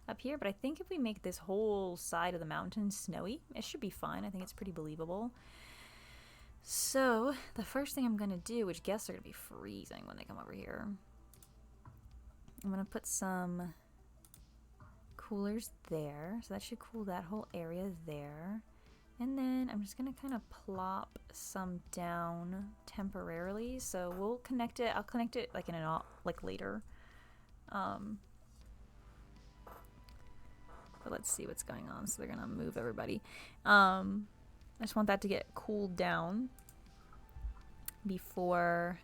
up here. But I think if we make this whole side of the mountain snowy, it should be fine. I think it's pretty believable. So the first thing I'm going to do, which guests are going to be freezing when they come over here, I'm going to put some coolers there. So that should cool that whole area there. And then I'm just going to kind of plop some down temporarily. So we'll connect it. I'll connect it like later. But let's see what's going on. So they're going to move everybody. I just want that to get cooled down before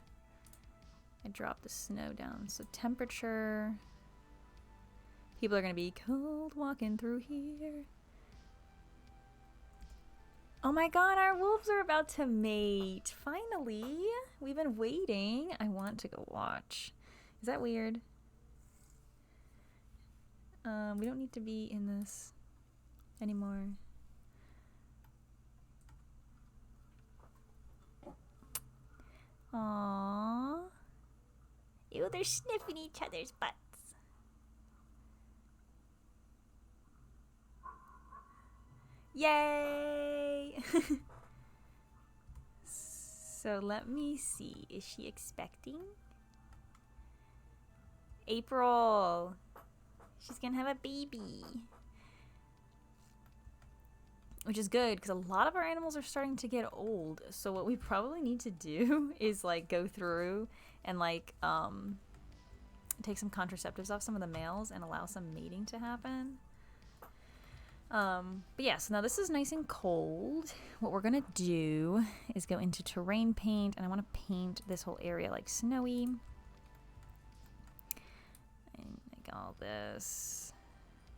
I drop the snow down. So temperature. People are going to be cold walking through here. Oh my god, our wolves are about to mate. Finally. We've been waiting. I want to go watch. Is that weird? We don't need to be in this anymore. Aww. Ew, they're sniffing each other's butts. Yay! So let me see. Is she expecting? April. She's gonna have a baby. Which is good, because a lot of our animals are starting to get old. So what we probably need to do is like go through and like take some contraceptives off some of the males and allow some mating to happen. But yeah, so now this is nice and cold. What we're gonna do is go into terrain paint, and I want to paint this whole area like snowy. And like all this.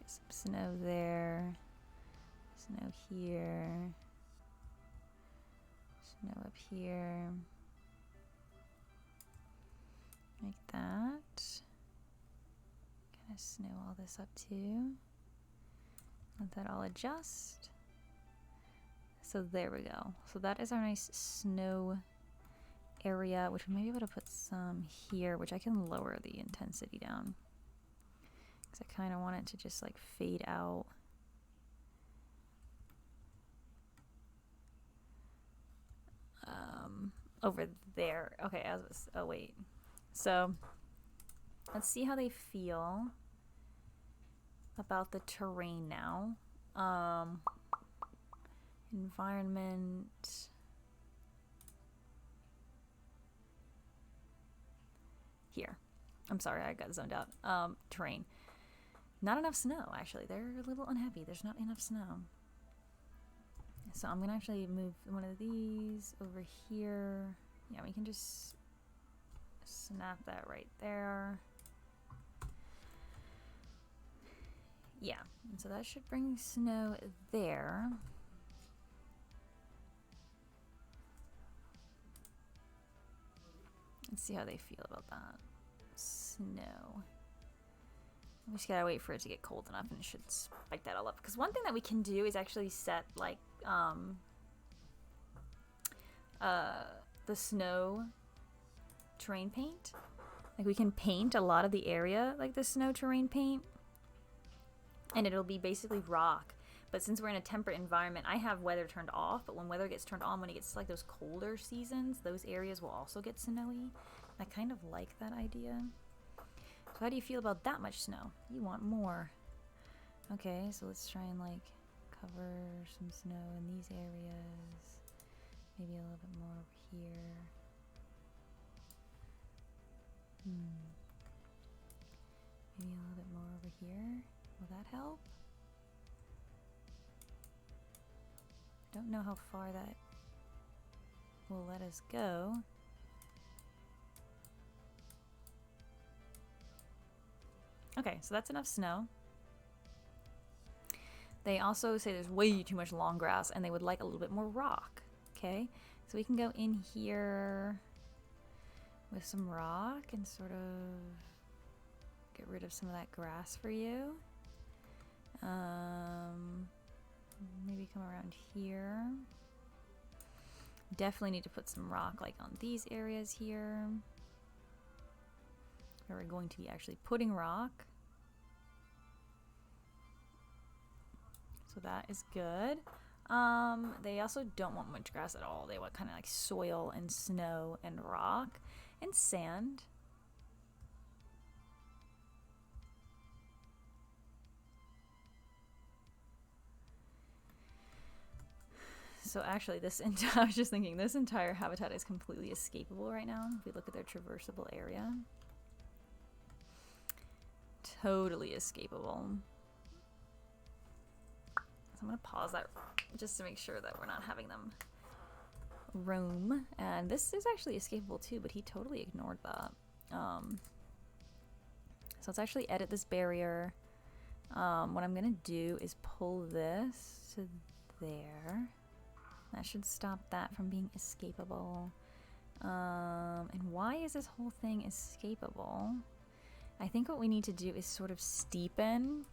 Get some snow there. Snow here. Snow up here. Like that. Kind of snow all this up too. Let that all adjust. So there we go. So that is our nice snow area, which we may be able to put some here, which I can lower the intensity down. Because I kind of want it to just like fade out. Over there. Okay, oh wait. So let's see how they feel about the terrain now. Environment. Here. I'm sorry, I got zoned out. Terrain. Not enough snow, actually. They're a little unhappy. There's not enough snow. So I'm gonna actually move one of these over here. Yeah, we can just snap that right there. Yeah, and so that should bring snow there. Let's see how they feel about that. Snow. We just gotta wait for it to get cold enough, and it should spike that all up. Because one thing that we can do is actually set like the snow terrain paint. Like we can paint a lot of the area like the snow terrain paint, and it'll be basically rock. But since we're in a temperate environment, I have weather turned off, but when weather gets turned on, when it gets to like those colder seasons, those areas will also get snowy. I kind of like that idea. So how do you feel about that much snow? You want more. Okay, so let's try and like cover some snow in these areas. Maybe a little bit more over here. Maybe a little bit more over here. Will that help? Don't know how far that will let us go. Okay, so that's enough snow. They also say there's way too much long grass and they would like a little bit more rock. Okay, so we can go in here with some rock and sort of get rid of some of that grass for you. Maybe come around here. Definitely need to put some rock like on these areas here. Where we're going to be actually putting rock. So that is good. They also don't want much grass at all. They want kind of like soil and snow and rock and sand. So actually this I was just thinking this entire habitat is completely escapable right now. If we look at their traversable area. Totally escapable. So I'm going to pause that just to make sure that we're not having them roam. And this is actually escapable too, but he totally ignored that. So let's actually edit this barrier. What I'm going to do is pull this to there. That should stop that from being escapable. And why is this whole thing escapable? I think what we need to do is sort of steepen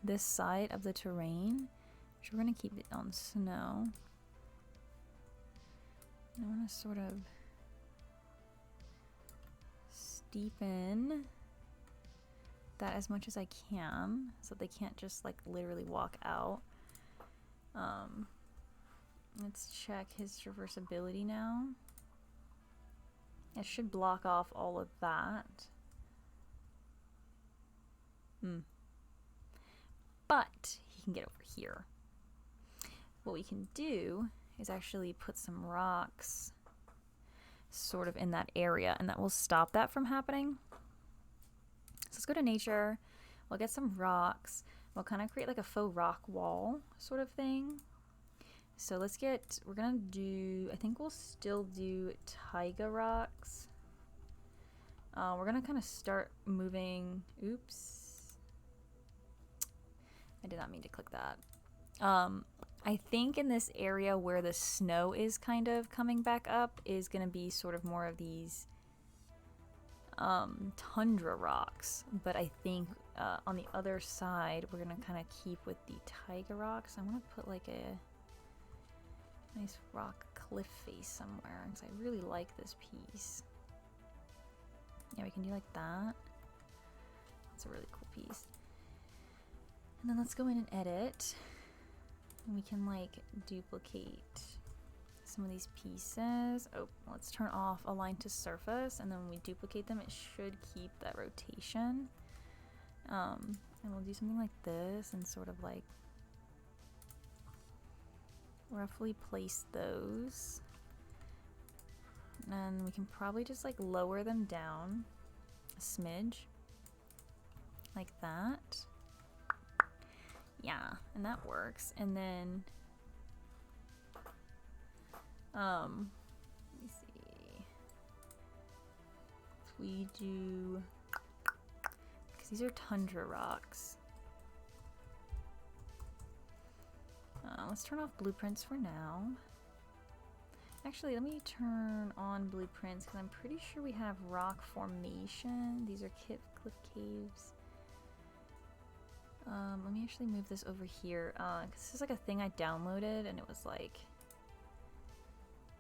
this side of the terrain, which we're going to keep it on snow. And I want to sort of steepen that as much as I can so they can't just like literally walk out. Let's check his traversability now. It should block off all of that. But he can get over here. What we can do is actually put some rocks sort of in that area, and that will stop that from happening. So let's go to nature. We'll get some rocks. We'll kind of create like a faux rock wall sort of thing. So let's get, we're gonna do, I think we'll still do taiga rocks. We're gonna kind of start moving, oops. I did not mean to click that. I think in this area where the snow is kind of coming back up is gonna be sort of more of these tundra rocks, but I think on the other side we're gonna kind of keep with the taiga rocks. I want to put like a nice rock cliff face somewhere because I really like this piece. Yeah, we can do like that. That's a really cool piece. And then let's go in and edit, and we can like duplicate some of these pieces. Oh, let's turn off align to surface, and then when we duplicate them, it should keep that rotation. And we'll do something like this and sort of like roughly place those. And we can probably just like lower them down a smidge like that. Yeah, and that works. And then let me see. If we do, because these are tundra rocks. Let's turn off blueprints for now. Actually, let me turn on blueprints because I'm pretty sure we have rock formation. These are cliff caves. Let me actually move this over here because this is like a thing I downloaded and it was like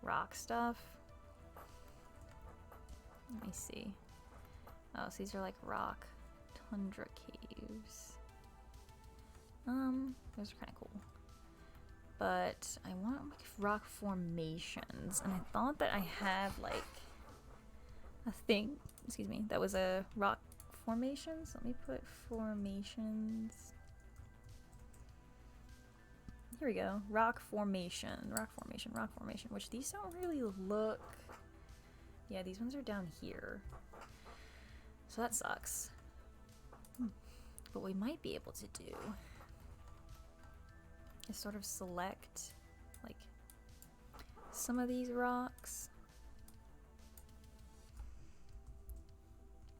rock stuff. Let me see. Oh, so these are like rock tundra caves. Those are kind of cool. But I want like rock formations, and I thought that I had like a thing, excuse me, that was a rock formation. So let me put formations. Here we go. Rock formation, rock formation, rock formation, which these don't really look. Yeah, these ones are down here. So that sucks. But we might be able to do is sort of select like some of these rocks.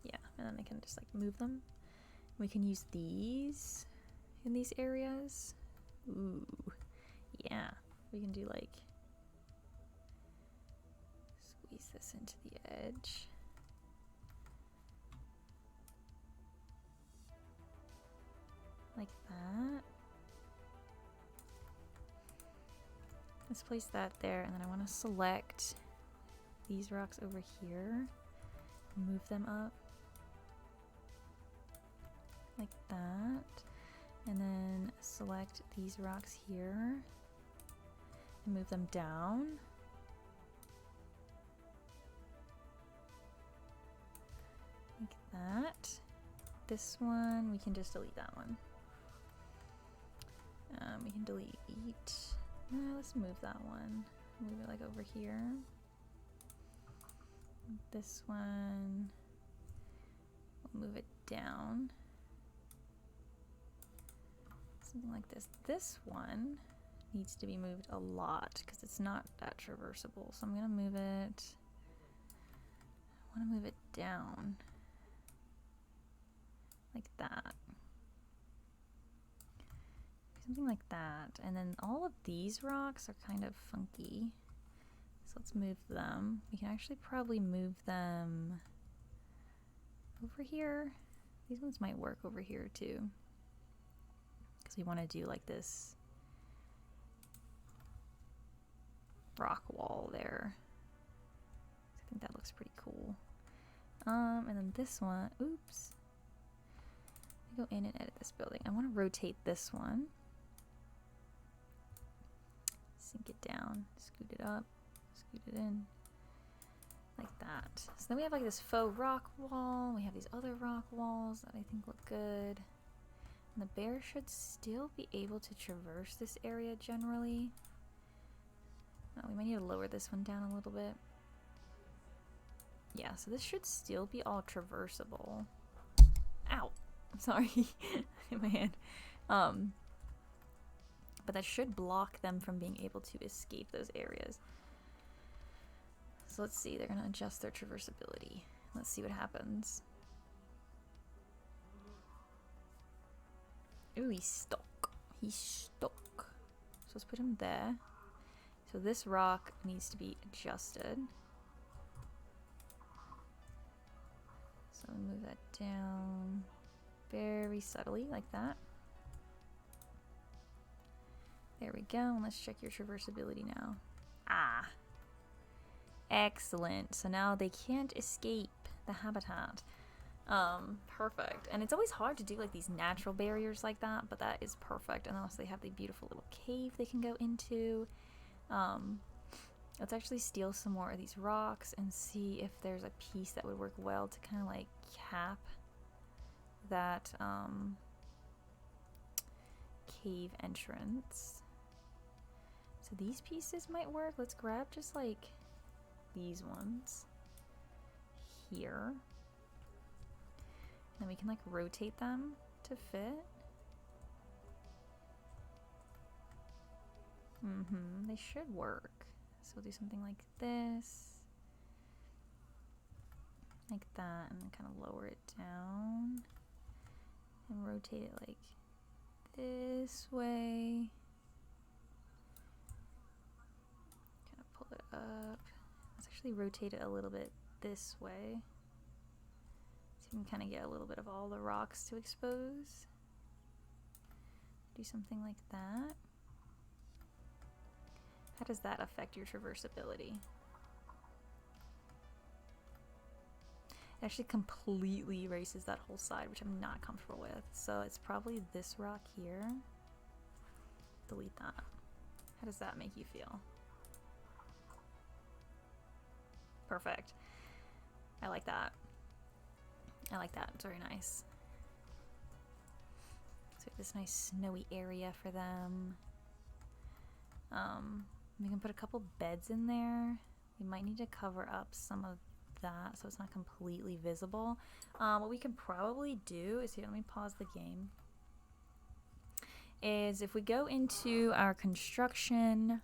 Yeah, and then I can just like move them. We can use these in these areas. Ooh, yeah, we can do like squeeze this into the edge. Like that. Let's place that there, and then I want to select these rocks over here, move them up like that, and then select these rocks here and move them down. Like that. This one, we can just delete that one. We can delete. Let's move that one. Move it like over here. This one, we'll move it down. Something like this. This one needs to be moved a lot because it's not that traversable. So I'm gonna move it. I want to move it down like that. Something like that. And then all of these rocks are kind of funky. So let's move them. We can actually probably move them over here. These ones might work over here too, because we want to do like this rock wall there. I think that looks pretty cool. And then this one, oops. Let me go in and edit this building. I want to rotate this one. Sink it down, scoot it up, scoot it in, like that. So then we have like this faux rock wall. We have these other rock walls that I think look good. And the bear should still be able to traverse this area generally. Oh, we might need to lower this one down a little bit. Yeah, so this should still be all traversable. Ow! I'm sorry. Hit my hand. But that should block them from being able to escape those areas. So let's see, they're gonna adjust their traversability. Let's see what happens. Ooh, he's stuck. He's stuck. So let's put him there. So this rock needs to be adjusted. So move that down very subtly like that. There we go, and let's check your traversability now. Ah, excellent. So now they can't escape the habitat. Perfect. And it's always hard to do like these natural barriers like that, but that is perfect. And also they have the beautiful little cave they can go into. Let's actually steal some more of these rocks and see if there's a piece that would work well to kind of like cap that cave entrance. So these pieces might work. Let's grab just like these ones here. And then we can like rotate them to fit. They should work. So we'll do something like this. Like that, and then kind of lower it down. And rotate it like this way. Pull it up. Let's actually rotate it a little bit this way, so you can kind of get a little bit of all the rocks to expose. Do something like that. How does that affect your traversability? It actually completely erases that whole side, which I'm not comfortable with. So it's probably this rock here. Delete that. How does that make you feel? Perfect. I like that. I like that. It's very nice. So this nice snowy area for them. We can put a couple beds in there. We might need to cover up some of that so it's not completely visible. What we can probably do is, here, let me pause the game, is if we go into our construction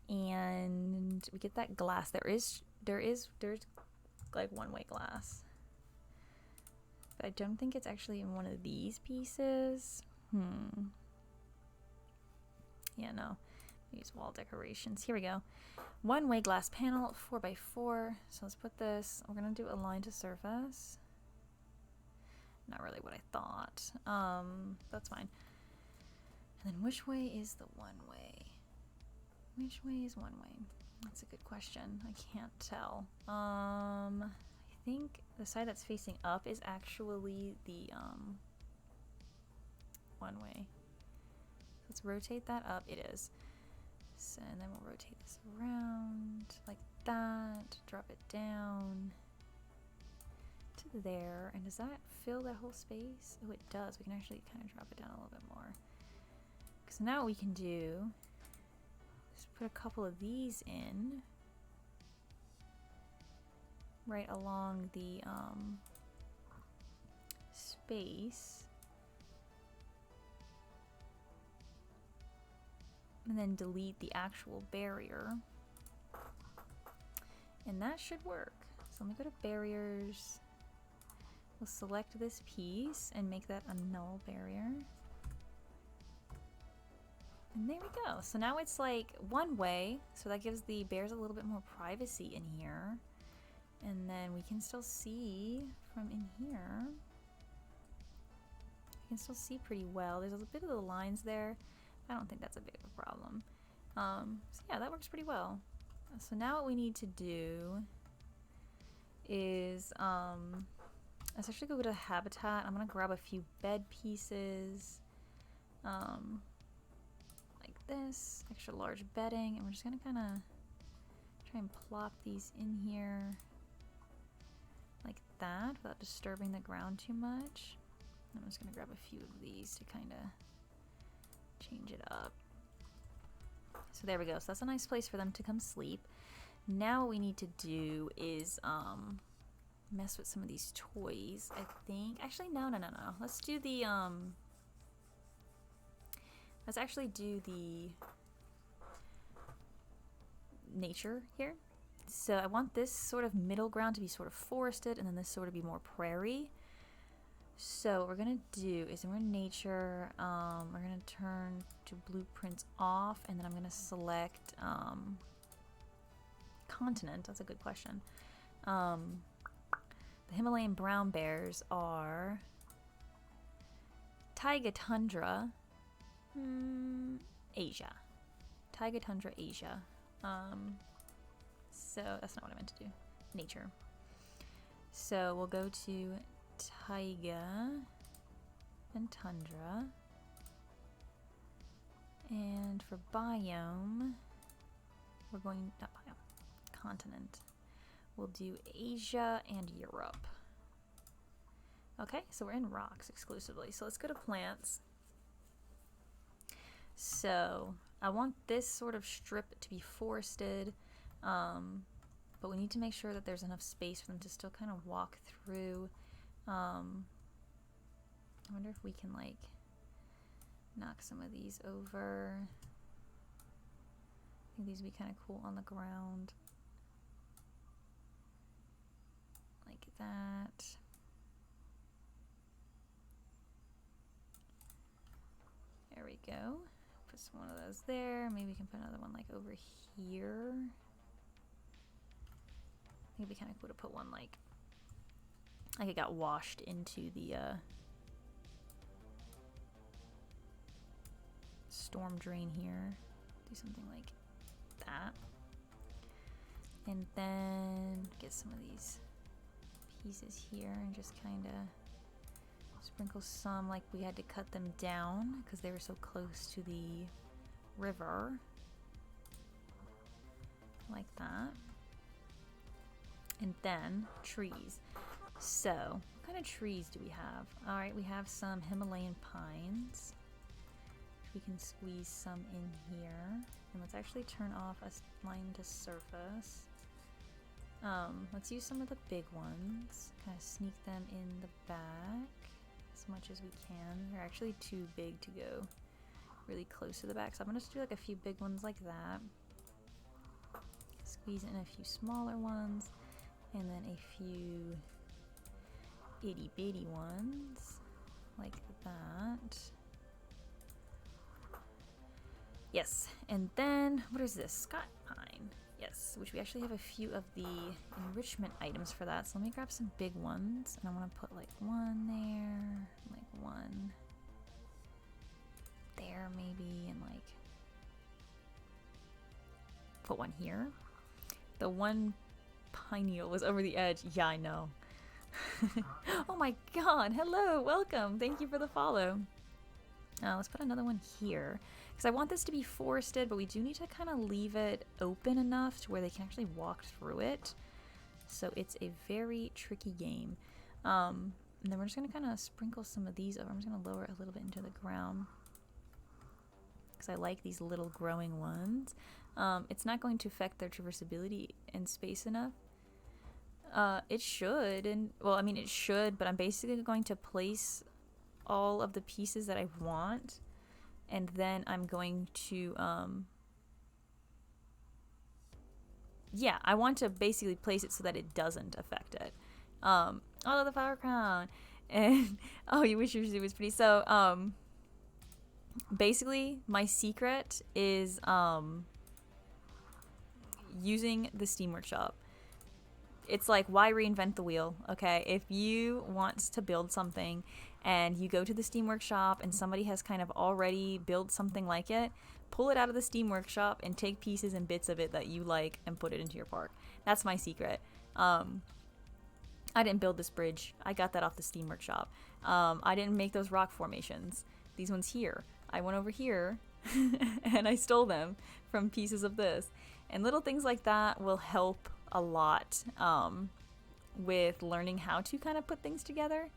and we get that glass, there's like one-way glass, but I don't think it's actually in one of these pieces. Yeah, no. Use wall decorations. Here we go. One-way glass panel, 4x4. So let's put this. We're gonna do align to surface. Not really what I thought. That's fine. And then which way is the one way? Which way is one way? That's a good question. I can't tell. I think the side that's facing up is actually the one way. Let's rotate that up. It is. So, and then we'll rotate this around like that. Drop it down to there. And does that fill that whole space? Oh, it does. We can actually kind of drop it down a little bit more. So now what we can do is put a couple of these in right along the space. And then delete the actual barrier. And that should work. So let me go to barriers. We'll select this piece and make that a null barrier. And there we go. So now it's like one way. So that gives the bears a little bit more privacy in here. And then we can still see from in here. You can still see pretty well. There's a bit of the lines there. I don't think that's a big of a problem. So yeah, that works pretty well. So now what we need to do is let's actually go to habitat. I'm gonna grab a few bed pieces like this, extra large bedding, and we're just gonna kind of try and plop these in here like that without disturbing the ground too much. I'm just gonna grab a few of these to kind of change it up. So there we go. So that's a nice place for them to come sleep. Now what we need to do is mess with some of these toys, I think. Actually, no. Let's do the let's actually do the nature here. So I want this sort of middle ground to be sort of forested, and then this sort of be more prairie. So what we're gonna do is we're in nature, we're gonna turn to blueprints off, and then I'm gonna select continent. That's a good question. The Himalayan brown bears are taiga tundra, Asia. Taiga tundra, Asia. So that's not what I meant to do. Nature. So we'll go to taiga and tundra, and for biome we're going, not biome, continent, we'll do Asia and Europe. Okay, so we're in rocks exclusively. So let's go to plants. So I want this sort of strip to be forested, but we need to make sure that there's enough space for them to still kind of walk through. I wonder if we can like knock some of these over. I think these would be kind of cool on the ground. Like that. There we go. Put one of those there. Maybe we can put another one like over here. I think it'd be kind of cool to put one like it got washed into the storm drain here. Do something like that. And then get some of these pieces here and just kind of sprinkle some, like we had to cut them down because they were so close to the river. Like that. And then trees. So, what kind of trees do we have? Alright, we have some Himalayan pines. We can squeeze some in here. And let's actually turn off a line to surface. Let's use some of the big ones. Kind of sneak them in the back as much as we can. They're actually too big to go really close to the back. So I'm going to just do like a few big ones like that. Squeeze in a few smaller ones. And then a few itty bitty ones like that. Yes, and then what is this? Scott pine. Yes, which we actually have a few of the enrichment items for that. So let me grab some big ones, and I want to put like one there, like one there maybe, and like put one here. The one pine needle was over the edge. Yeah, I know. Oh my god, hello, welcome. Thank you for the follow. Let's put another one here. Because I want this to be forested, but we do need to kind of leave it open enough to where they can actually walk through it. So it's a very tricky game. And then we're just going to kind of sprinkle some of these over. I'm just going to lower it a little bit into the ground. Because I like these little growing ones. It's not going to affect their traversability in space enough. It should, and well, I mean it should, but I'm basically going to place all of the pieces that I want, and then I'm going to, yeah, I want to basically place it so that it doesn't affect it. Oh, the flower crown, and oh, you wish your zoo was pretty. So, basically, my secret is using the Steam Workshop. It's like, why reinvent the wheel, okay? If you want to build something and you go to the Steam Workshop and somebody has kind of already built something like it, pull it out of the Steam Workshop and take pieces and bits of it that you like and put it into your park. That's my secret. I didn't build this bridge. I got that off the Steam Workshop. I didn't make those rock formations. These ones here. I went over here and I stole them from pieces of this. And little things like that will help a lot with learning how to kind of put things together.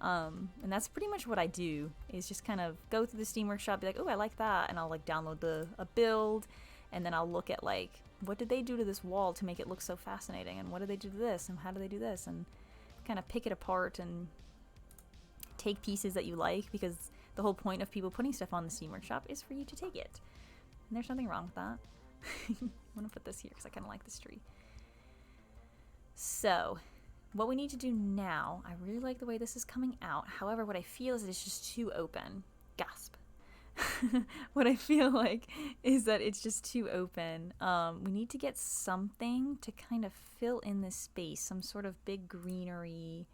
And that's pretty much what I do, is just kind of go through the Steam Workshop, be like, oh, I like that, and I'll like download a build, and then I'll look at like, what did they do to this wall to make it look so fascinating, and what did they do to this, and how do they do this, and kind of pick it apart and take pieces that you like, because the whole point of people putting stuff on the Steam Workshop is for you to take it. And there's nothing wrong with that. I'm gonna put this here because I kind of like this tree. So, what we need to do now, I really like the way this is coming out. However, what I feel is that it's just too open. Gasp. What I feel like is that it's just too open. We need to get something to kind of fill in this space. Some sort of big greenery.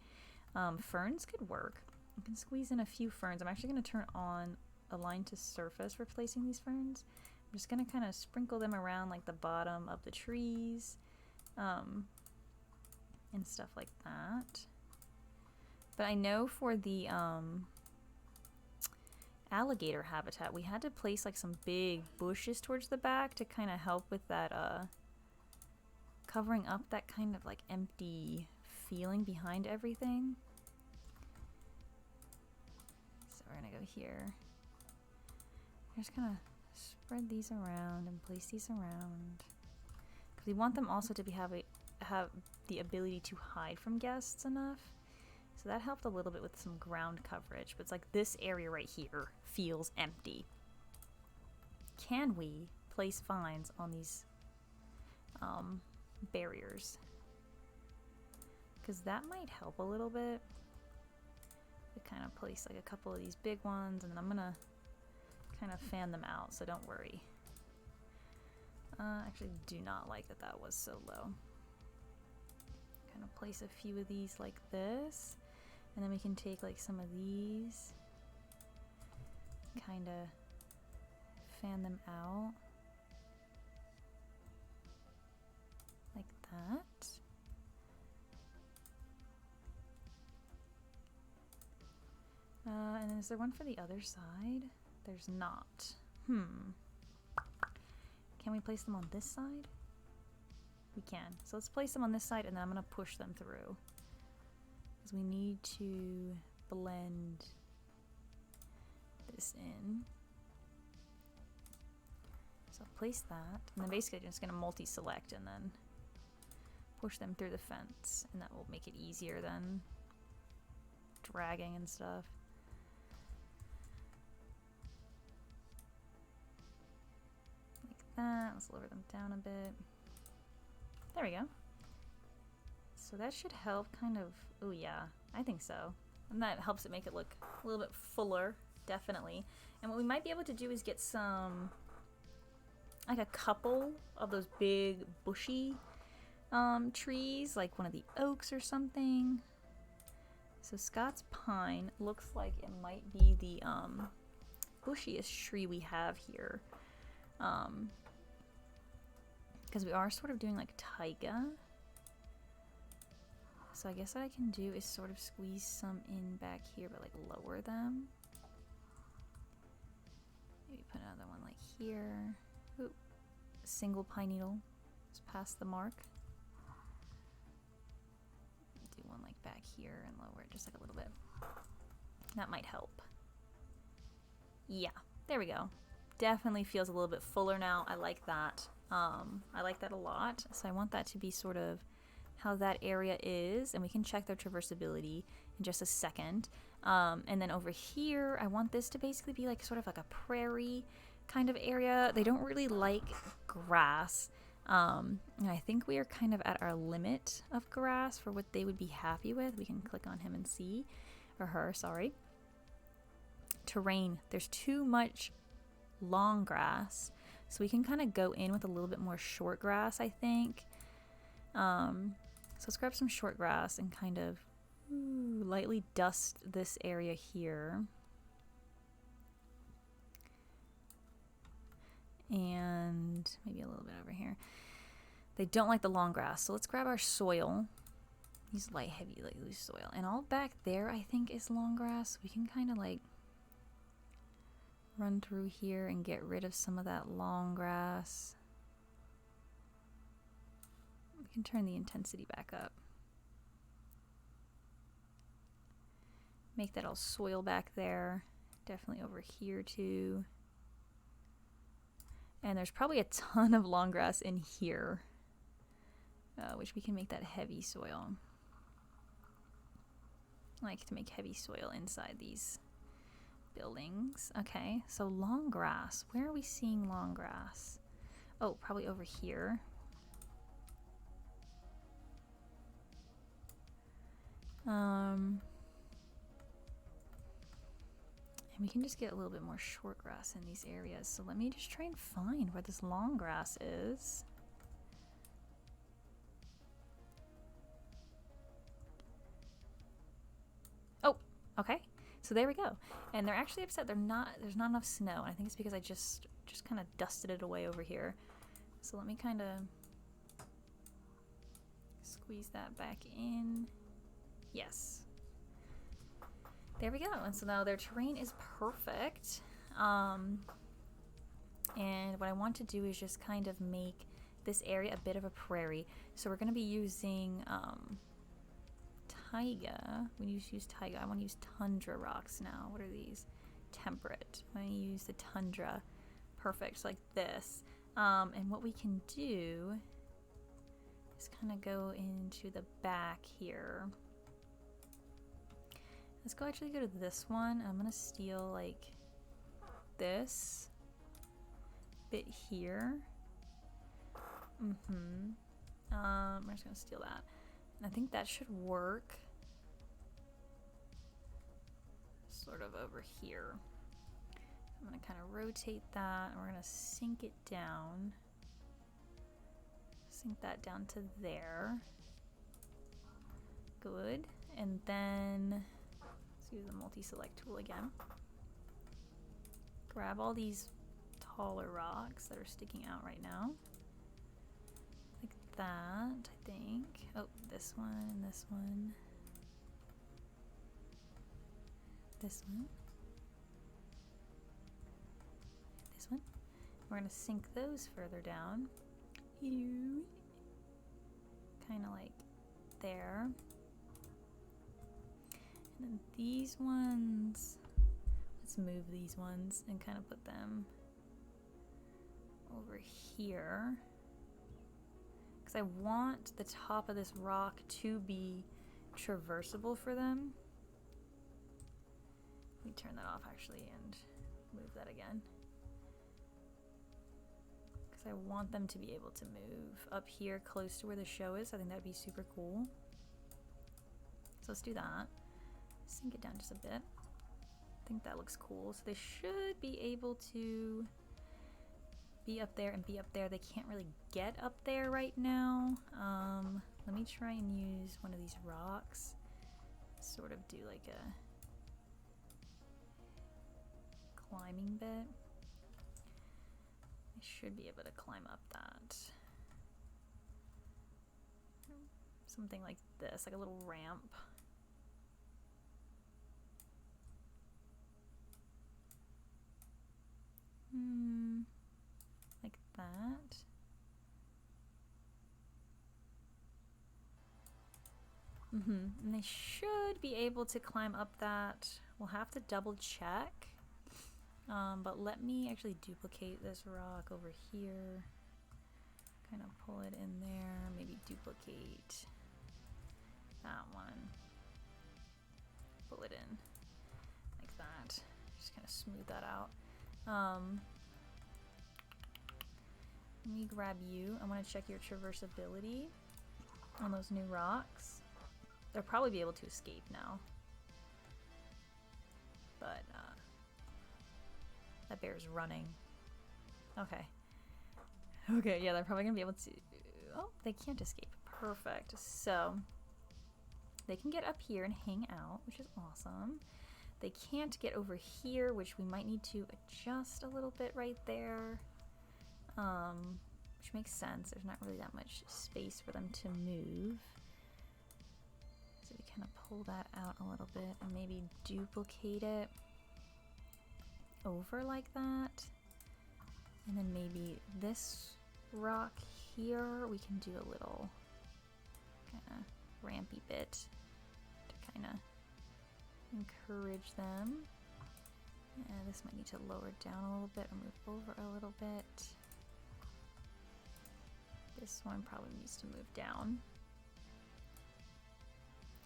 Ferns could work. I can squeeze in a few ferns. I'm actually going to turn on align to surface for placing these ferns. I'm just going to kind of sprinkle them around like the bottom of the trees. And stuff like that. But I know for the alligator habitat, we had to place like some big bushes towards the back to kind of help with that covering up that kind of like empty feeling behind everything. So we're gonna go here. Just kind of spread these around and place these around, because we want them also to have the ability to hide from guests enough. So that helped a little bit with some ground coverage, but it's like this area right here feels empty. Can we place vines on these barriers? Because that might help a little bit. We kind of place like a couple of these big ones, and then I'm gonna kind of fan them out, so don't worry. Actually do not like that that was so low. Kind of place a few of these like this, and then we can take like some of these, kind of fan them out like that. And then is there one for the other side? There's not. Can we place them on this side? We can. So let's place them on this side, and then I'm going to push them through, because we need to blend this in. So I'll place that, and then basically I'm just going to multi-select and then push them through the fence, and that will make it easier than dragging and stuff. Like that. Let's lower them down a bit. There we go. So that should help kind of, oh yeah, I think so. And that helps it make it look a little bit fuller, definitely. And what we might be able to do is get some, like a couple of those big bushy trees, like one of the oaks or something. So Scott's pine looks like it might be the bushiest tree we have here. because we are sort of doing like taiga. So I guess what I can do is sort of squeeze some in back here, but like lower them. Maybe put another one like here. Ooh, single pine needle. Just past the mark. Do one like back here and lower it just like a little bit. That might help. Yeah, there we go. Definitely feels a little bit fuller now. I like that. I like that a lot. So I want that to be sort of how that area is, and we can check their traversability in just a second. And then over here, I want this to basically be like sort of like a prairie kind of area. They don't really like grass. And I think we are kind of at our limit of grass for what they would be happy with. We can click on him and see, or her, sorry. Terrain, there's too much long grass, so we can kind of go in with a little bit more short grass, I think. So let's grab some short grass and kind of lightly dust this area here. And maybe a little bit over here. They don't like the long grass, so let's grab our soil. Use light, heavy, like loose soil. And all back there, I think, is long grass. We can kind of like run through here and get rid of some of that long grass. We can turn the intensity back up. Make that all soil back there. Definitely over here too. And there's probably a ton of long grass in here, which we can make that heavy soil. I like to make heavy soil inside these buildings. Okay, so long grass. Where are we seeing long grass? Oh, probably over here. And we can just get a little bit more short grass in these areas. So let me just try and find where this long grass is. Oh, okay. So there we go. And they're actually upset there's not enough snow. I think it's because I just kind of dusted it away over here. So let me kind of squeeze that back in. Yes. There we go. And so now their terrain is perfect. And what I want to do is just kind of make this area a bit of a prairie. So we're going to be using taiga. We need to use taiga. I want to use tundra rocks now. What are these? Temperate. I want to use the tundra. Perfect. So like this. And what we can do is kind of go into the back here. Let's actually go to this one. I'm gonna steal like this bit here. I'm just gonna steal that. And I think that should work. Sort of over here. I'm gonna kind of rotate that and we're gonna sink it down. Sink that down to there. Good. And then let's use the multi-select tool again. Grab all these taller rocks that are sticking out right now. Like that, I think. Oh, this one and this one. This one. This one. We're going to sink those further down. Kind of like there. And then these ones, let's move these ones and kind of put them over here. Because I want the top of this rock to be traversable for them. Let me turn that off actually and move that again. Because I want them to be able to move up here close to where the show is. I think that would be super cool. So let's do that. Sink it down just a bit. I think that looks cool. So they should be able to be up there and be up there. They can't really get up there right now. Let me try and use one of these rocks. Sort of do like a climbing bit. I should be able to climb up that. something like this, like a little ramp. Like that. And they should be able to climb up that. We'll have to double check. But let me actually duplicate this rock over here. Kind of pull it in there. Maybe duplicate that one. Pull it in like that. Just kind of smooth that out. Let me grab you. I want to check your traversability on those new rocks. They'll probably be able to escape now. But that bear's running. Okay. Okay, yeah, they're probably gonna be able to. Oh, they can't escape. Perfect. So they can get up here and hang out, which is awesome. They can't get over here, which we might need to adjust a little bit right there. Which makes sense. There's not really that much space for them to move. So we kind of pull that out a little bit and maybe duplicate it over like that. And then maybe this rock here, we can do a little kind of rampy bit to kind of encourage them. Yeah, this might need to lower down a little bit or move over a little bit. This one probably needs to move down.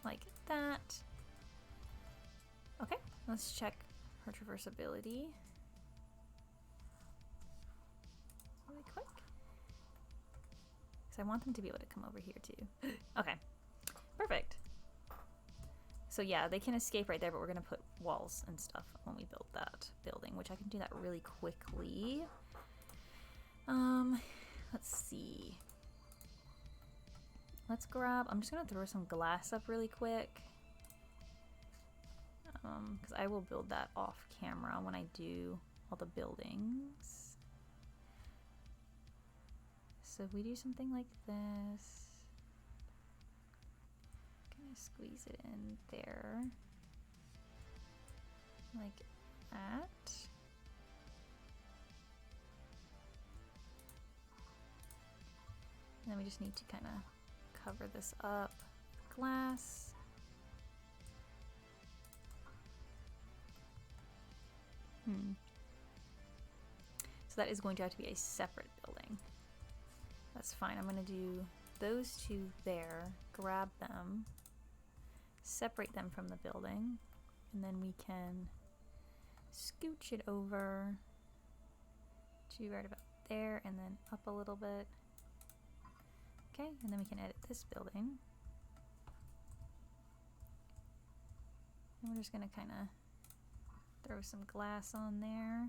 Like that. Okay, let's check her traversability. Really quick. Because I want them to be able to come over here too. Okay, perfect. So yeah, they can escape right there, but we're gonna put walls and stuff when we build that building, which I can do that really quickly. Let's see. Let's grab, I'm just gonna throw some glass up really quick. Because I will build that off camera when I do all the buildings. So if we do something like this, kind of squeeze it in there, like that. And then we just need to kind of cover this up with glass. So that is going to have to be a separate building. That's fine. I'm going to do those two there, grab them, separate them from the building, and then we can scooch it over to right about there and then up a little bit. Okay, and then we can edit this building. And we're just going to kind of throw some glass on there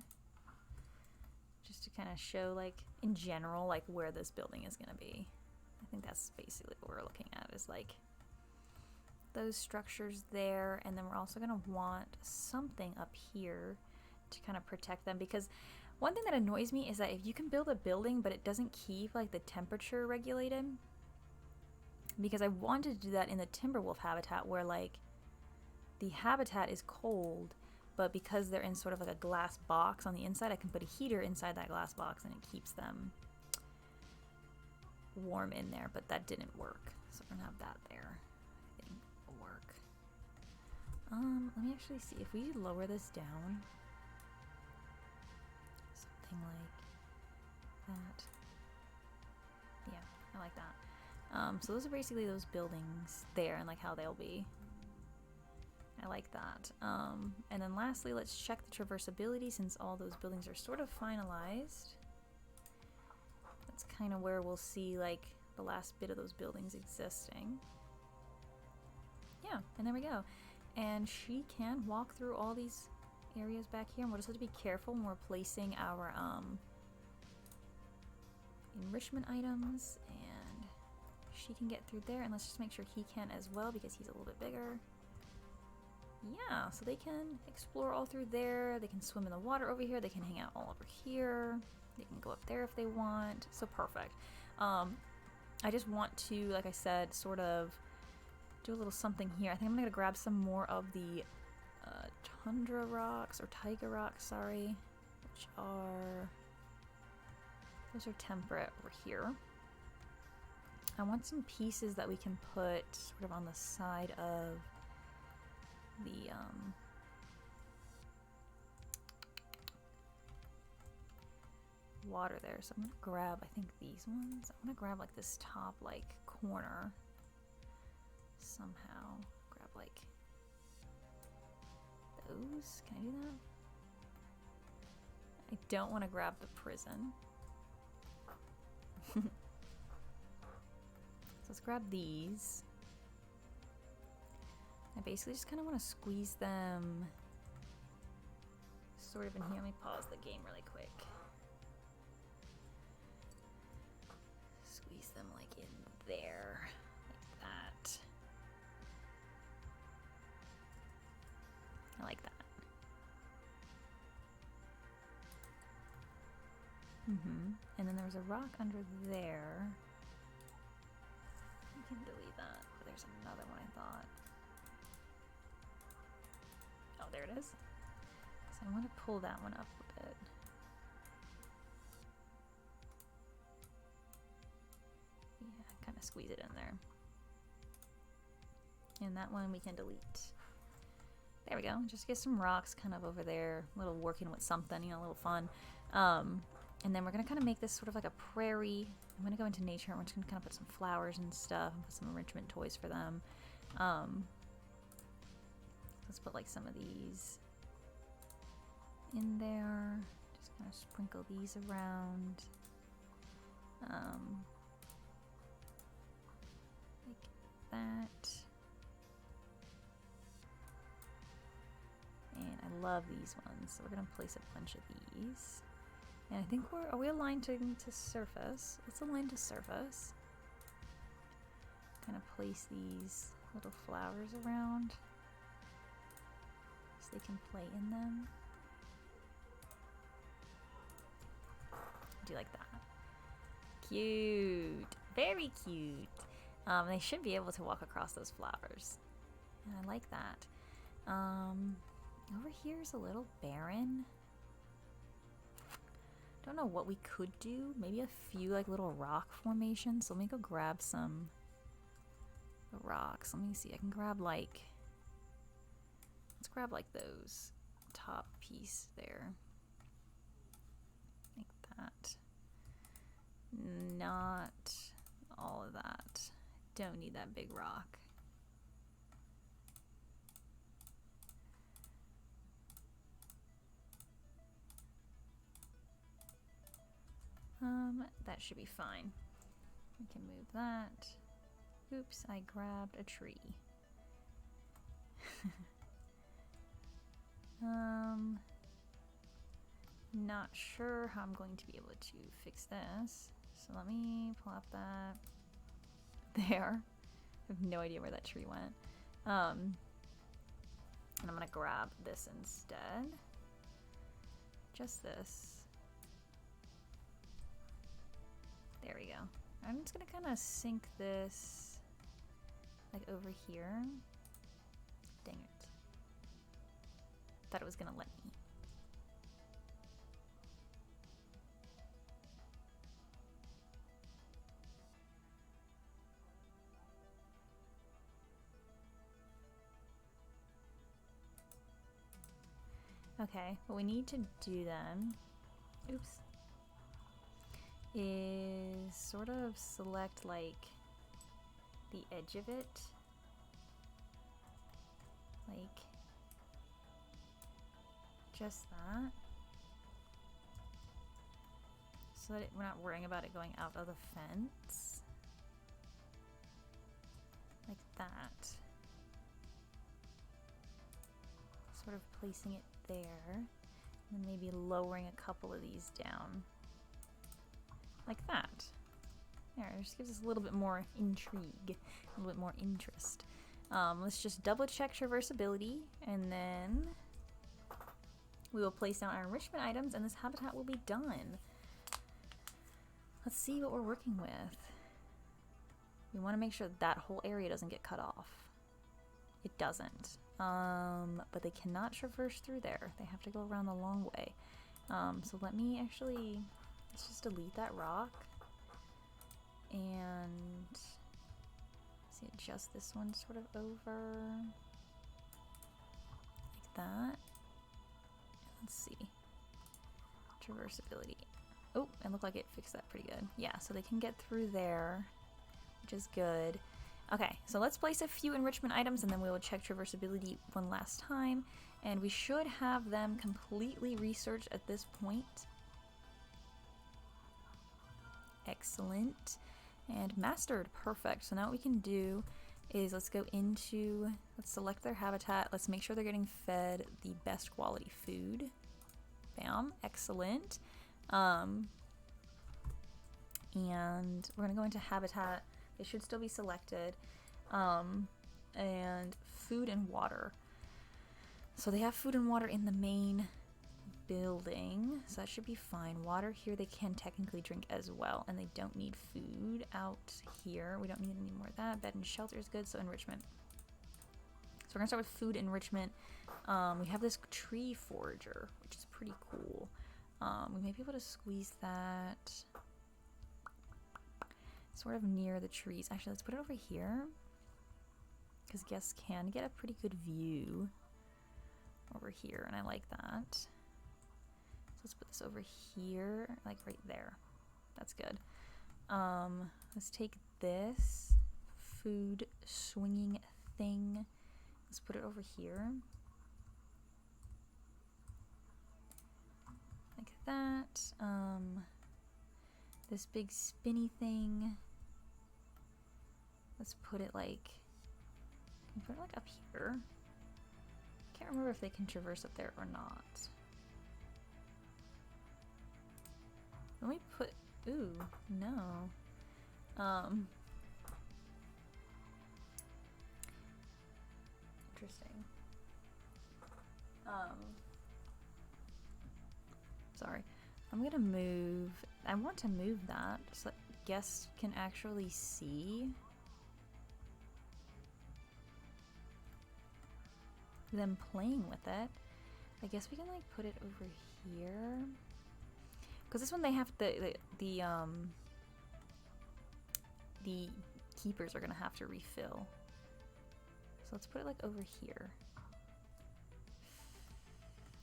just to kind of show, like, in general, like where this building is going to be. I think that's basically what we're looking at, is like those structures there, and then we're also going to want something up here to kind of protect them, because one thing that annoys me is that if you can build a building but it doesn't keep like the temperature regulated, because I wanted to do that in the Timberwolf habitat where like the habitat is cold, but because they're in sort of like a glass box on the inside, I can put a heater inside that glass box and it keeps them warm in there, but that didn't work. So we're gonna have that there. I think will work. Let me actually see if we lower this down. Something like that. Yeah, I like that. So those are basically those buildings there and like how they'll be. I like that. And then lastly, let's check the traversability since all those buildings are sort of finalized. That's kind of where we'll see like the last bit of those buildings existing. Yeah, and there we go. And she can walk through all these areas back here, and we'll just have to be careful when we're placing our enrichment items, and she can get through there, and let's just make sure he can as well because he's a little bit bigger. Yeah, so they can explore all through there, they can swim in the water over here, they can hang out all over here, they can go up there if they want, so perfect. I just want to, like I said, sort of do a little something here. I think I'm gonna grab some more of the tundra rocks, or taiga rocks, sorry, which are, those are temperate over here. I want some pieces that we can put sort of on the side of the water there. So I'm gonna grab, I think, these ones. I'm gonna grab like this top like corner somehow. Grab like those. Can I do that? I don't want to grab the prison. So let's grab these. I basically just kind of want to squeeze them sort of in here. Let me pause the game really quick. Squeeze them like in there, like that. I like that. And then there's a rock under there. You can delete that. But there's another one, I thought. Oh, there it is. So I want to pull that one up a bit. Yeah, kind of squeeze it in there. And that one we can delete. There we go. Just get some rocks kind of over there. A little working with something, you know, a little fun. And then we're going to kind of make this sort of like a prairie. I'm going to go into nature and we're just going to kind of put some flowers and stuff and put some enrichment toys for them. Let's put like some of these in there. Just kind of sprinkle these around. Like that. And I love these ones, so we're going to place a bunch of these. And I think are we aligned to surface? Let's align to surface. Kind of place these little flowers around so they can play in them. Do you like that? Cute! Very cute! They should be able to walk across those flowers. And I like that. Over here is a little barren. Don't know what we could do. Maybe a few like little rock formations. So let me go grab some rocks. Let me see. I can grab like, let's grab like those top piece there. Like that. Not all of that. Don't need that big rock. That should be fine. We can move that. Oops, I grabbed a tree. Not sure how I'm going to be able to fix this. So let me plop that there. I have no idea where that tree went. And I'm gonna grab this instead. Just this. There we go. I'm just gonna kind of sink this like over here. Dang it. Thought it was gonna let me. Okay, what we need to do then, oops, is sort of select like the edge of it, like just that, so that we're not worrying about it going out of the fence, like that, sort of placing it there, and then maybe lowering a couple of these down. Like that. There, it just gives us a little bit more intrigue, a little bit more interest. Let's just double check traversability, and then we will place down our enrichment items, and this habitat will be done. Let's see what we're working with. We want to make sure that whole area doesn't get cut off. It doesn't. But they cannot traverse through there. They have to go around the long way. So let me actually, let's just delete that rock. And see, adjust this one sort of over like that. Let's see. Traversability. Oh, it looked like it fixed that pretty good. Yeah, so they can get through there, which is good. Okay, so let's place a few enrichment items and then we will check traversability one last time. And we should have them completely researched at this point. Excellent. And mastered. Perfect. So now what we can do is let's go into, let's select their habitat. Let's make sure they're getting fed the best quality food. Bam. Excellent. And we're going to go into habitat. They should still be selected. And food and water. So they have food and water in the main building, so that should be fine. Water here they can technically drink as well, and they don't need food out here. We don't need any more of that. Bed and shelter is good, so enrichment. So we're gonna start with food enrichment. We have this tree forager, which is pretty cool. We may be able to squeeze that sort of near the trees. Actually, let's put it over here, because guests can get a pretty good view over here, and I like that. So let's put this over here, like right there. That's good. Let's take this food swinging thing. Let's put it over here. Like that. This big spinny thing. Let's put it like, can we put it like up here? Can't remember if they can traverse up there or not. Let me put, ooh, no. Interesting. Sorry. I'm gonna move, I want to move that so that guests can actually see them playing with it. I guess we can like put it over here, because this one they have the keepers are gonna have to refill. So let's put it like over here.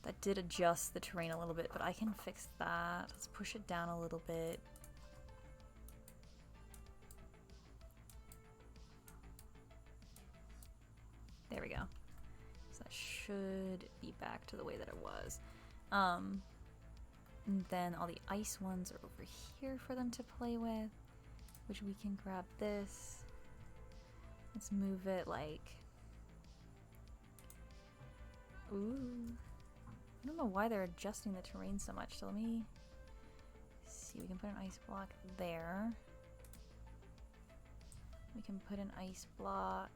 That did adjust the terrain a little bit, but I can fix that. Let's push it down a little bit. There we go. So that should be back to the way that it was. And then all the ice ones are over here for them to play with, which we can grab this. Let's move it like, ooh. I don't know why they're adjusting the terrain so much, so let me see. We can put an ice block there. We can put an ice block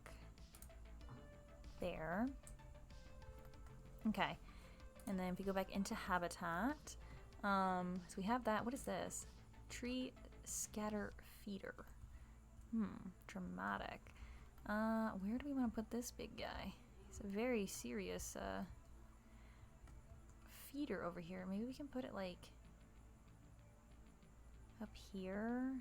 there. Okay, and then if we go back into habitat, so we have that. What is this? Tree scatter feeder. Dramatic. Where do we want to put this big guy? It's a very serious feeder over here. Maybe we can put it like up here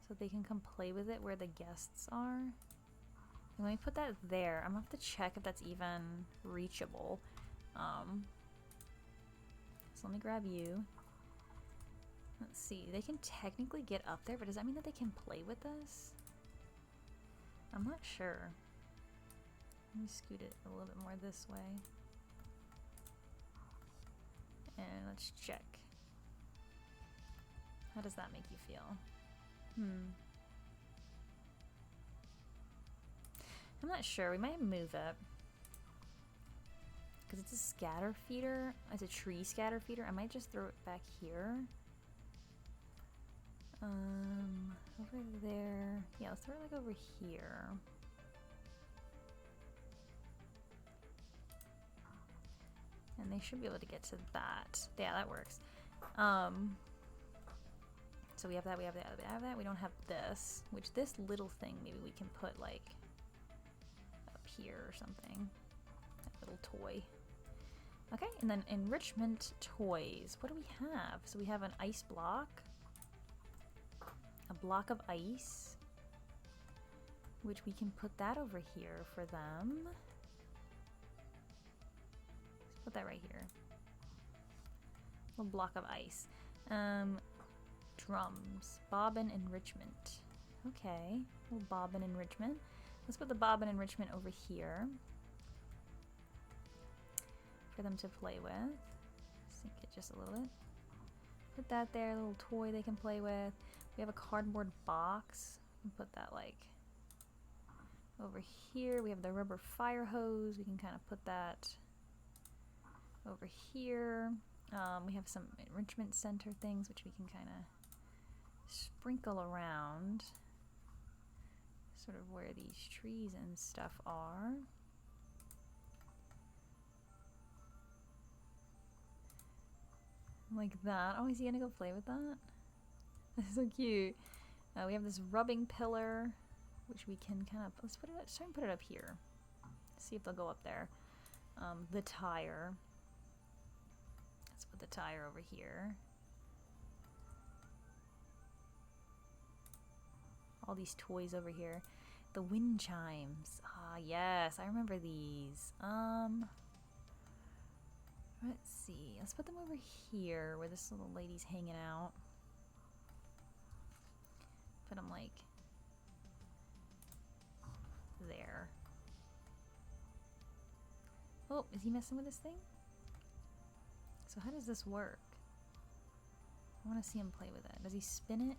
so they can come play with it where the guests are. And let me put that there. I'm gonna have to check if that's even reachable. So let me grab you. Let's see. They can technically get up there, but does that mean that they can play with this? I'm not sure. Let me scoot it a little bit more this way. And let's check. How does that make you feel? I'm not sure. We might move it. Because it's a scatter feeder. It's a tree scatter feeder. I might just throw it back here. Over there. Yeah, let's throw it like over here. And they should be able to get to that. Yeah, that works. So we have that, we have that, we have that. We don't have this, which this little thing maybe we can put like up here or something. That little toy. Okay, and then enrichment toys. What do we have? So we have an ice block, a block of ice, which we can put that over here for them. Let's put that right here. A block of ice. Drums. Bobbin enrichment. Okay. Little bobbin enrichment. Let's put the bobbin enrichment over here for them to play with. Sink it just a little bit. Put that there. A little toy they can play with. We have a cardboard box. Put that like over here. We have the rubber fire hose. We can kind of put that over here. We have some enrichment center things which we can kind of sprinkle around, sort of where these trees and stuff are. Like that. Oh, is he gonna go play with that? That's so cute. We have this rubbing pillar, which we can kind of, let's try and put it up here. See if they'll go up there. The tire. Let's put the tire over here. All these toys over here. The wind chimes. Ah, yes, I remember these. Let's see. Let's put them over here where this little lady's hanging out. Put them like there. Oh, is he messing with this thing? So how does this work? I want to see him play with it. Does he spin it?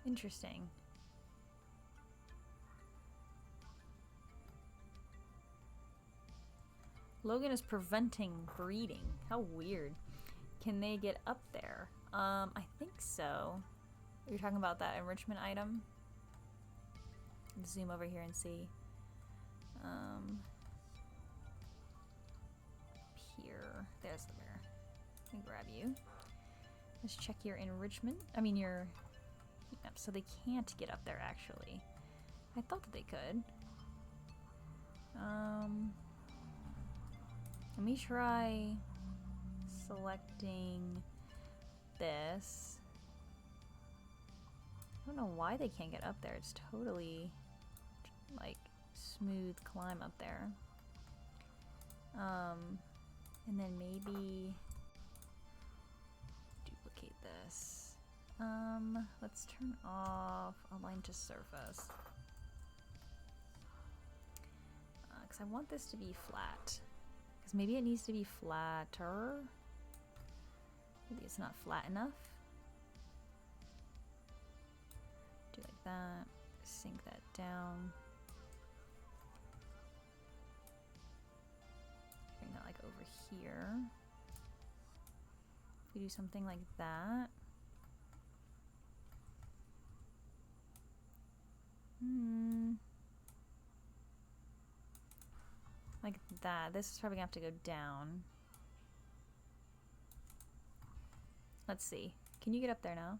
Interesting. Logan is preventing breeding. How weird. Can they get up there? I think so. You're talking about that enrichment item? Let's zoom over here and see. Here. There's the bear. Let me grab you. Let's check your enrichment. I mean your... Yep, so they can't get up there actually. I thought that they could. Let me try selecting this. I don't know why they can't get up there. It's totally like smooth climb up there. And then maybe duplicate this. Let's turn off align to surface. Because I want this to be flat. Because maybe it needs to be flatter. Maybe it's not flat enough. Do like that. Sink that down. Bring that like over here. If we do something like that. Like that. This is probably gonna have to go down. Let's see. Can you get up there now?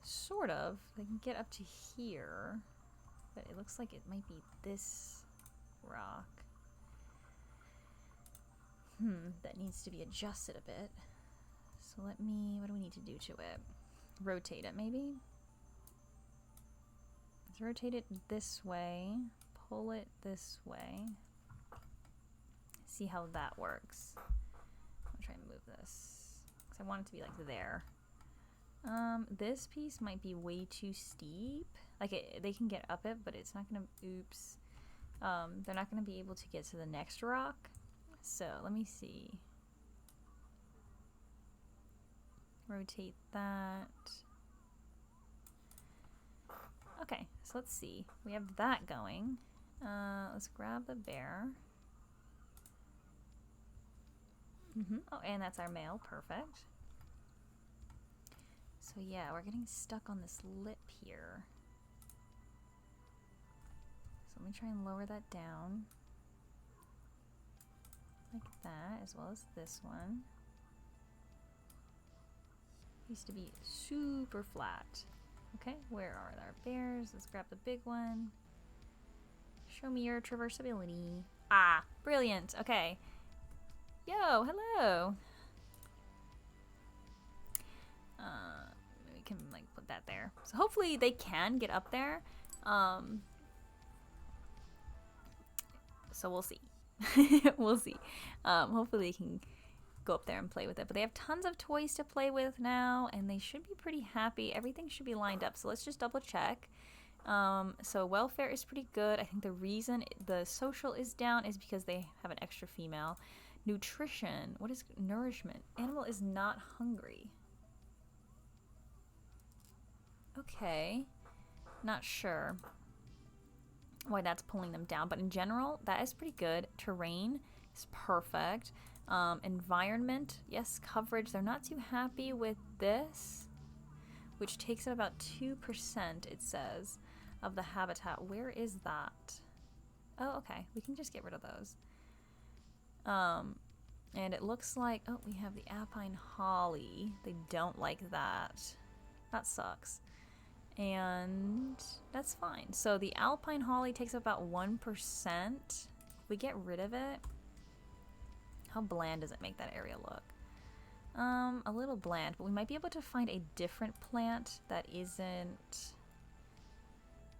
Sort of. They can get up to here. But it looks like it might be this rock. That needs to be adjusted a bit. So let me, what do we need to do to it? Rotate it maybe? Let's rotate it this way. Pull it this way. See how that works. I'm gonna try and move this. Because I want it to be like there. This piece might be way too steep. Like they can get up it, but it's not gonna, oops. They're not gonna be able to get to the next rock. So let me see. Rotate that. Okay, so let's see. We have that going. Let's grab the bear. Oh, and that's our male. Perfect. So yeah, we're getting stuck on this lip here. So let me try and lower that down. Like that, as well as this one. Used to be super flat. Okay, where are our bears? Let's grab the big one. Show me your traversability. Ah, brilliant. Okay. Yo, hello. We can like put that there. So hopefully they can get up there. So we'll see. We'll see. Hopefully they can go up there and play with it. But they have tons of toys to play with now, and they should be pretty happy. Everything should be lined up. So let's just double check. So welfare is pretty good. I think the reason the social is down is because they have an extra female. Nutrition. What is nourishment? Animal is not hungry. Okay. Not sure why that's pulling them down, but in general, that is pretty good. Terrain is perfect. Environment, yes. Coverage, they're not too happy with this, which takes up about 2%, it says, of the habitat. Where is that? Oh, okay. We can just get rid of those. And it looks like, oh, we have the alpine holly. They don't like that. That sucks. And that's fine. So the alpine holly takes about 1%. If we get rid of it, how bland does it make that area look? A little bland, but we might be able to find a different plant that isn't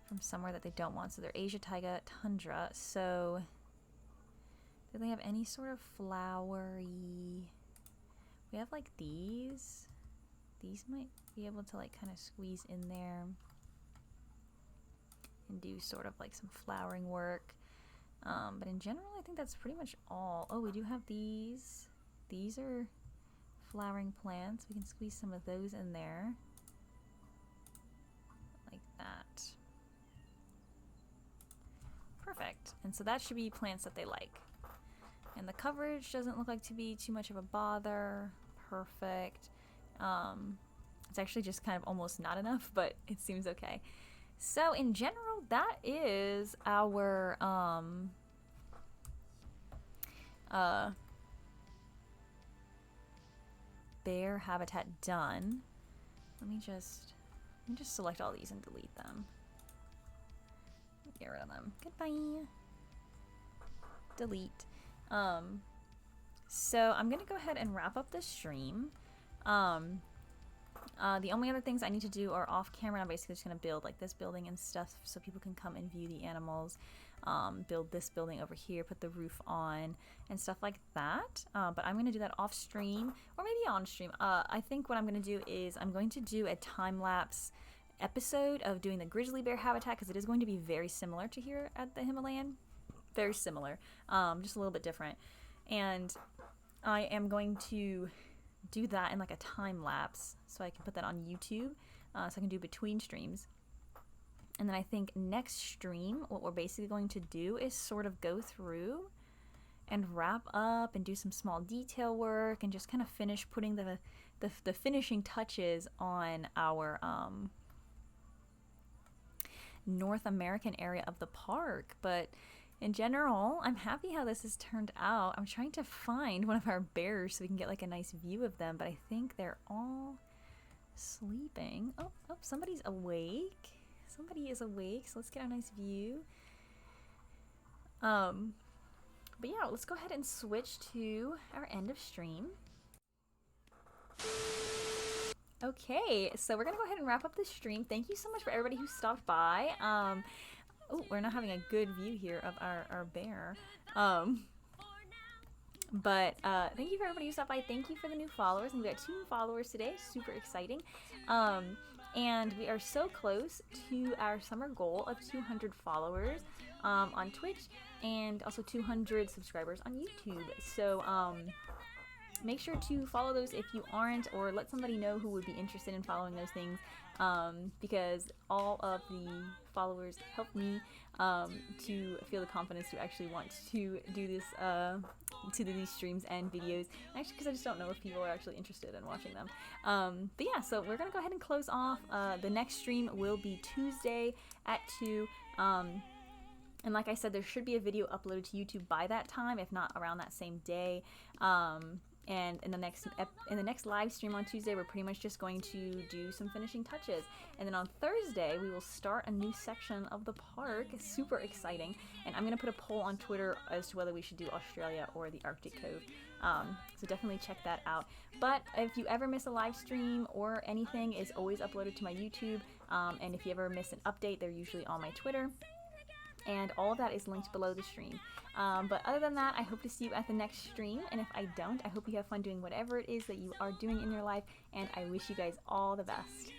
from somewhere that they don't want. So they're Asia taiga tundra. So do they have any sort of flowery? We have like these. These might be able to like kind of squeeze in there and do sort of like some flowering work. But in general, I think that's pretty much all. Oh, we do have these. These are flowering plants. We can squeeze some of those in there. Like that. Perfect. And so that should be plants that they like. And the coverage doesn't look like to be too much of a bother. Perfect. It's actually just kind of almost not enough, but it seems okay. So in general, that is our bear habitat done. Let me just select all these and delete them. Get rid of them. Goodbye. Delete. So I'm gonna go ahead and wrap up this stream. The only other things I need to do are off camera. I'm basically just going to build like this building and stuff so people can come and view the animals. Build this building over here, put the roof on and stuff like that. But I'm going to do that off stream or maybe on stream. I think what I'm going to do is I'm going to do a time-lapse episode of doing the grizzly bear habitat because it is going to be very similar to here at the Himalayan. Very similar, just a little bit different. And I am going to do that in like a time lapse so I can put that on YouTube, so I can do between streams. And then I think next stream what we're basically going to do is sort of go through and wrap up and do some small detail work and just kind of finish putting the finishing touches on our North American area of the park. But in general, I'm happy how this has turned out. I'm trying to find one of our bears so we can get like a nice view of them, but I think they're all sleeping. Oh, somebody's awake. Somebody is awake, so let's get a nice view. But yeah, let's go ahead and switch to our end of stream. Okay, so we're gonna go ahead and wrap up the stream. Thank you so much for everybody who stopped by. Oh, we're not having a good view here of our bear. But thank you for everybody who stopped by. Thank you for the new followers. And we got 2 new followers today. Super exciting. And we are so close to our summer goal of 200 followers on Twitch and also 200 subscribers on YouTube. So make sure to follow those if you aren't, or let somebody know who would be interested in following those things, because all of the followers help me to feel the confidence to actually want to do this, to do these streams and videos, actually, because I just don't know if people are actually interested in watching them. But yeah, so we're gonna go ahead and close off. The next stream will be Tuesday at 2. And like I said, there should be a video uploaded to YouTube by that time, if not around that same day. And in the next live stream on Tuesday, we're pretty much just going to do some finishing touches. And then on Thursday, we will start a new section of the park. Super exciting. And I'm going to put a poll on Twitter as to whether we should do Australia or the Arctic Cove. So definitely check that out. But if you ever miss a live stream or anything, it's always uploaded to my YouTube. And if you ever miss an update, they're usually on my Twitter. And all of that is linked below the stream. But other than that, I hope to see you at the next stream. And if I don't, I hope you have fun doing whatever it is that you are doing in your life. And I wish you guys all the best.